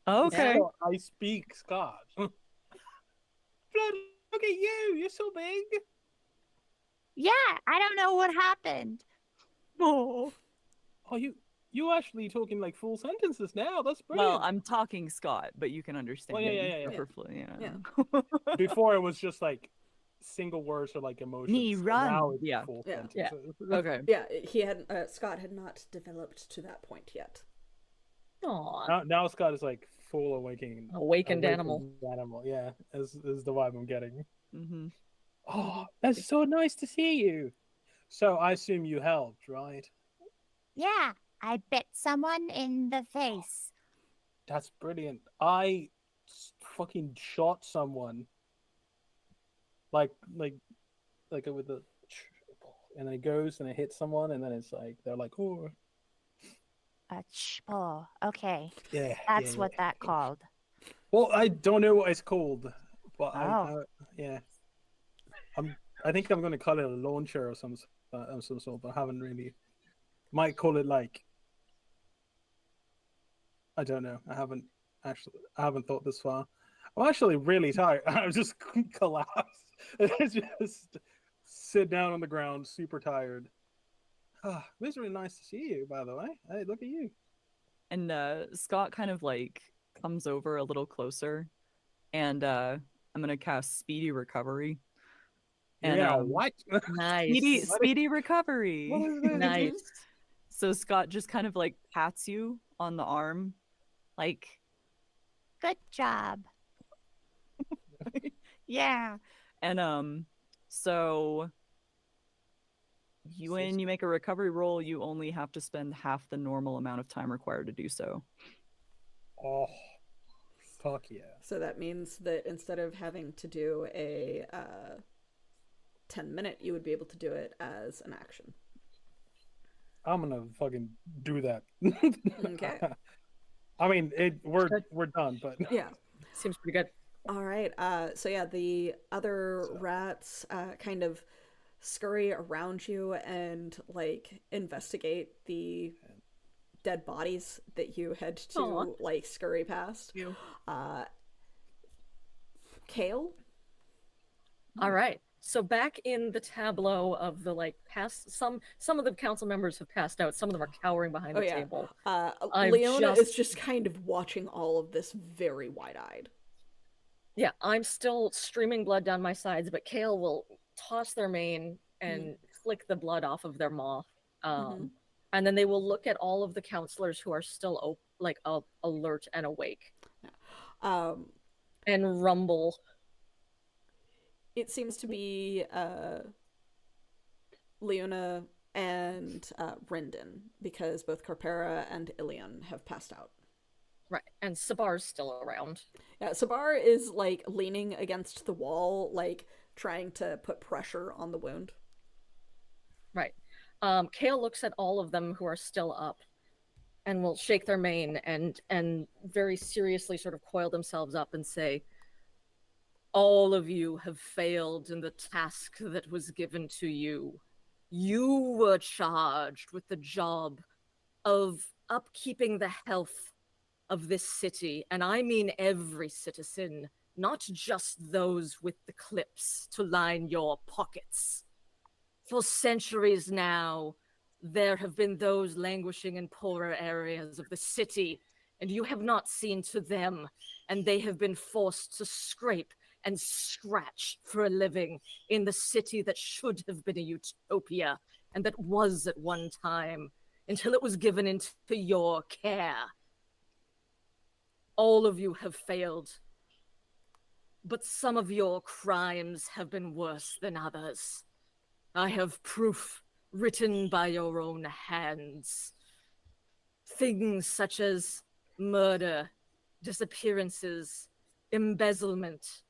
Okay.
so I speak Scott. Blood, look at you. You're so big.
Yeah, I don't know what happened.
Oh.
Oh, you actually talking like full sentences now. That's brilliant.
Well, I'm talking Scott, but you can understand.
Well, yeah.
Perfectly, you know.
Yeah.
Before it was just like single words or like emotions.
Me run.
Now it's
Yeah.
full
Yeah.
sentences.
Okay.
Yeah, he had Scott had not developed to that point yet.
Aw.
Now Scott is like full awakening.
Awakened animal.
Animal, yeah, is the vibe I'm getting.
Mm-hmm.
Oh, that's so nice to see you. So I assume you helped, right?
Yeah, I bit someone in the face.
That's brilliant. I fucking shot someone. Like with the, and then it goes and it hits someone and then it's like they're like, oh.
Oh, okay.
Yeah.
That's what that called.
Well, I don't know what it's called, but
Oh.
yeah. I think I'm gonna call it a launcher or some sort, but I haven't really. Might call it like. I don't know. I haven't thought this far. I'm actually really tired. I just collapsed. Just sit down on the ground, super tired. It was really nice to see you, by the way. Hey, look at you.
And Scott kind of like comes over a little closer, and I'm gonna cast Speedy Recovery. And
yeah, what?
Nice.
speedy recovery.
What is this?
Nice.
So Scott just kind of like pats you on the arm, like,
Good job.
yeah. And so when you make a recovery roll, you only have to spend half the normal amount of time required to do so.
Oh, fuck yeah.
So that means that instead of having to do a 10-minute, you would be able to do it as an action.
I'm gonna fucking do that.
Okay.
I mean, we're done, but
Yeah.
Seems pretty good.
All right. So yeah, the other rats kind of scurry around you and like investigate the dead bodies that you had to
Aw.
like scurry past.
You.
Kale.
All right. So back in the tableau of the like past, some of the council members have passed out. Some of them are cowering behind the table.
Leona is just kind of watching all of this very wide-eyed.
Yeah, I'm still streaming blood down my sides, but Kale will toss their mane and flick the blood off of their maw. And then they will look at all of the counselors who are still alert and awake and rumble.
It seems to be Leona and Rendon, because both Carpera and Ilion have passed out.
Right, and Sabar's still around.
Yeah, Sabar is like leaning against the wall, like trying to put pressure on the wound.
Right. Kale looks at all of them who are still up and will shake their mane and very seriously sort of coil themselves up and say, all of you have failed in the task that was given to you. You were charged with the job of upkeeping the health of this city, and I mean every citizen, not just those with the clips to line your pockets. For centuries now, there have been those languishing in poorer areas of the city, and you have not seen to them, and they have been forced to scrape and scratch for a living in the city that should have been a utopia, and that was at one time, until it was given into your care. All of you have failed, but some of your crimes have been worse than others. I have proof written by your own hands. Things such as murder, disappearances, embezzlement.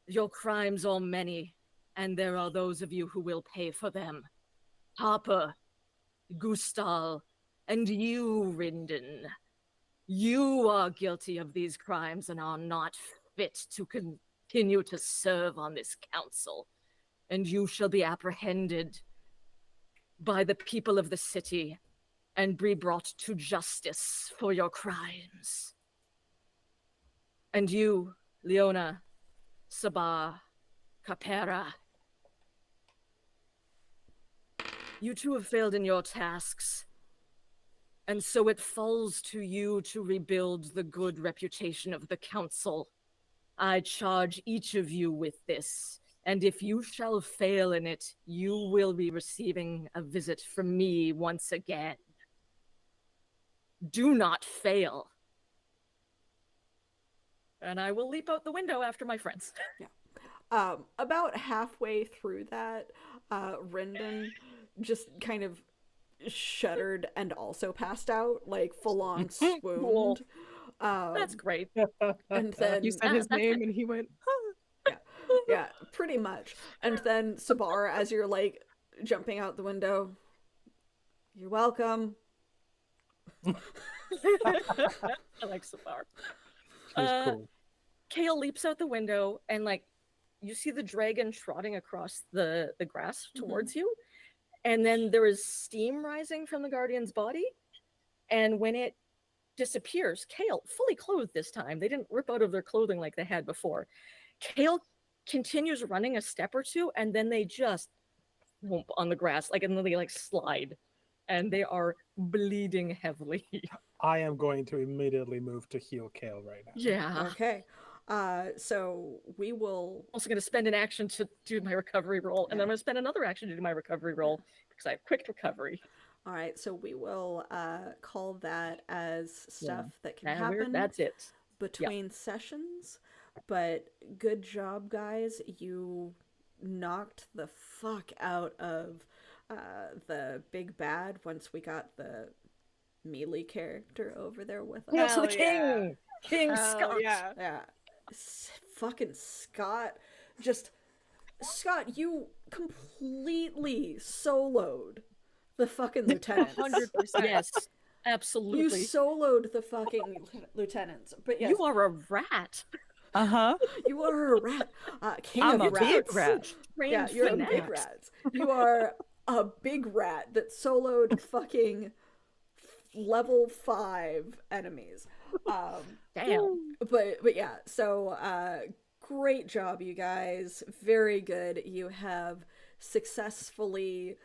Your crimes are many, and there are those of you who will pay for them. Harper, Gustal, and you, Rendon. You are guilty of these crimes and are not fit to continue to serve on this council. And you shall be apprehended by the people of the city and be brought to justice for your crimes. And you, Leona, Sabar, Capera, you two have failed in your tasks. And so it falls to you to rebuild the good reputation of the council. I charge each of you with this, and if you shall fail in it, you will be receiving a visit from me once again. Do not fail. And I will leap out the window after my friends.
Yeah. About halfway through that, Rendon just kind of shuddered and also passed out, like full on swooned.
Cool. That's great.
And then
You said his name and he went,
yeah, pretty much. And then Sabar, as you're like jumping out the window, you're welcome.
I like Sabar.
She's cool.
Kale leaps out the window and like you see the dragon trotting across the grass towards you. And then there is steam rising from the guardian's body. And when it disappears, Kale, fully clothed this time, they didn't rip out of their clothing like they had before. Kale continues running a step or two, and then they just whoomp on the grass, like, and then they like slide. And they are bleeding heavily.
I am going to immediately move to heal Kale right now.
Yeah.
Okay. So we will.
Also going to spend an action to do my recovery roll, and then I'm going to spend another action to do my recovery roll because I have quick recovery.
All right, so we will call that as stuff that can
And
happen
that's it.
between sessions. But good job, guys. You knocked the fuck out of the big bad once we got the melee character over there with us.
Yes,
Hell
the king!
yeah.
King
Hell
Scott!
yeah.
Yeah. Fucking Scott. Scott, you completely soloed the fucking lieutenants.
100%.
Yes,
You
absolutely.
soloed the fucking lieutenants. But yes,
You are a rat.
Uh-huh.
you are a rat. King
I'm
of
a big
rats.
rat.
Yeah,
Trained
you're a big
fanatics.
rat. You are a big rat that soloed fucking level 5 enemies.
Damn.
But yeah, so great job, you guys. Very good. You have successfully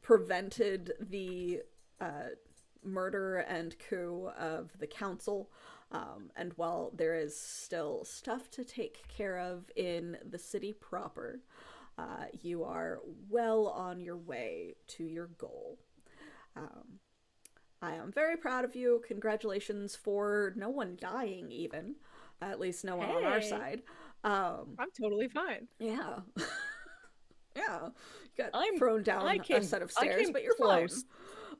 prevented the murder and coup of the council. And while there is still stuff to take care of in the city proper, you are well on your way to your goal. I am very proud of you. Congratulations for no one dying, even. At least no one on our
Hey.
side.
I'm totally fine.
Yeah. Yeah. You got
I'm-
thrown down
I
a
came-
set of
I
stairs,
came
but you're
close.
fine.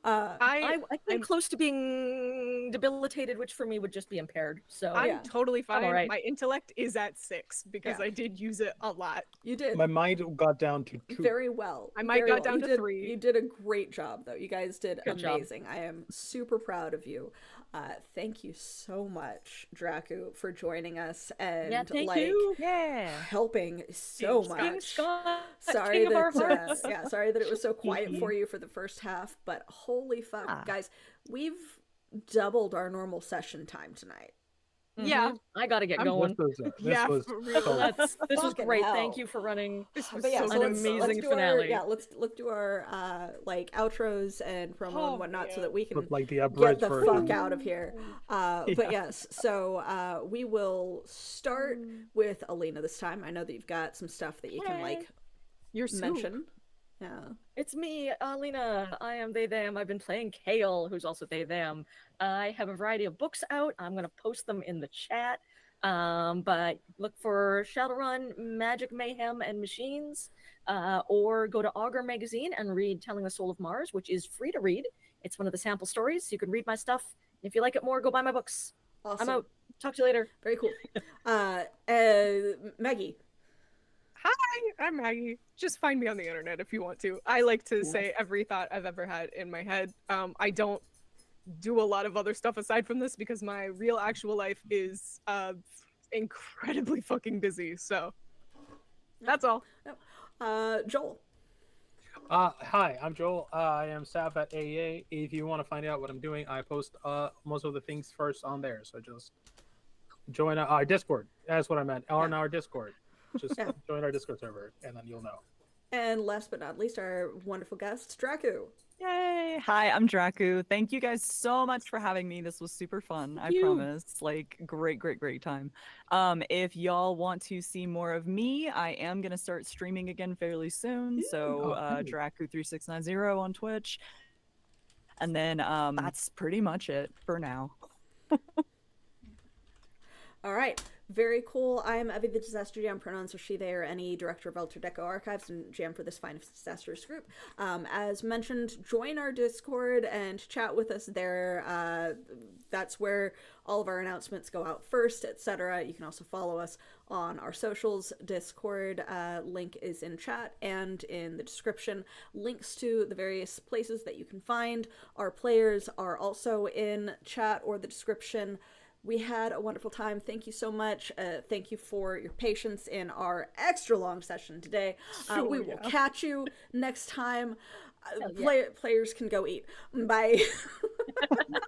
I came
I'm-
close to being debilitated, which for me would just be impaired. So
I'm
Yeah.
totally fine.
alright.
My intellect is at 6 because
Yeah.
I did use it a lot.
You did
My mind got down to 2.
very well.
I might
very
got
well.
down
You
to
did,
3.
You did a great job, though. You guys did
Good job.
amazing. I am super proud of you. Thank you so much, Drakku, for joining us and
yeah, thank you.
Yeah.
helping so
King
King
much.
Scott,
Sorry
king of our
that
hearts.
yeah, sorry that it was so quiet for you for the first half, but holy fuck,
Ah.
guys, we've doubled our normal session time tonight.
Yeah.
Mhm. I gotta get
I'm
going.
This
Yeah,
was
for real.
so-
This was
Fucking
great.
hell.
Thank you for running.
This was
But yeah,
so
so
an
let's
amazing
do
finale.
let's do our outros and promo
Oh,
and whatnot so
man.
that we can
But like the
get
abridged
the
version.
fuck out of here. But yes, so we will start with Alina this time. I know that you've got some stuff that you can
Yay.
You're soup.
mention. Yeah.
It's me, Alina. I am they, them. I've been playing Kale, who's also they, them. I have a variety of books out. I'm going to post them in the chat. But look for Shadowrun, Magic, Mayhem, and Machines. Or go to Augur Magazine and read Telling the Soul of Mars, which is free to read. It's one of the sample stories. You can read my stuff. If you like it more, go buy my books.
Awesome.
I'm out. Talk to you later.
Very cool. Maggie.
Hi, I'm Maggie. Just find me on the internet if you want to. I like to say every thought I've ever had in my head. I don't do a lot of other stuff aside from this because my real actual life is incredibly fucking busy. So that's all.
Joel.
Hi, I'm Joel. I am staff at AEA. If you want to find out what I'm doing, I post most of the things first on there. So just join our Discord. That's what I meant. On our Discord. Just
Yeah.
join our Discord server, and then you'll know.
And last but not least, our wonderful guest, Drakku.
Yay! Hi, I'm Drakku. Thank you guys so much for having me. This was super fun. I promise. Like, great time. If y'all want to see more of me, I am gonna start streaming again fairly soon. So,
cool.
Drakku3690 on Twitch. And then that's pretty much it for now.
All right. Very cool. I'm Evie the Disaster Jam. Pronouns are she, they, or any director of Alter Deco Archives and jam for this fine disastrous group. As mentioned, join our Discord and chat with us there. That's where all of our announcements go out first, etc. You can also follow us on our socials. Discord link is in chat and in the description. Links to the various places that you can find our players are also in chat or the description. We had a wonderful time. Thank you so much. Thank you for your patience in our extra long session today. We will catch you next time. Players can go eat. Bye. Bye.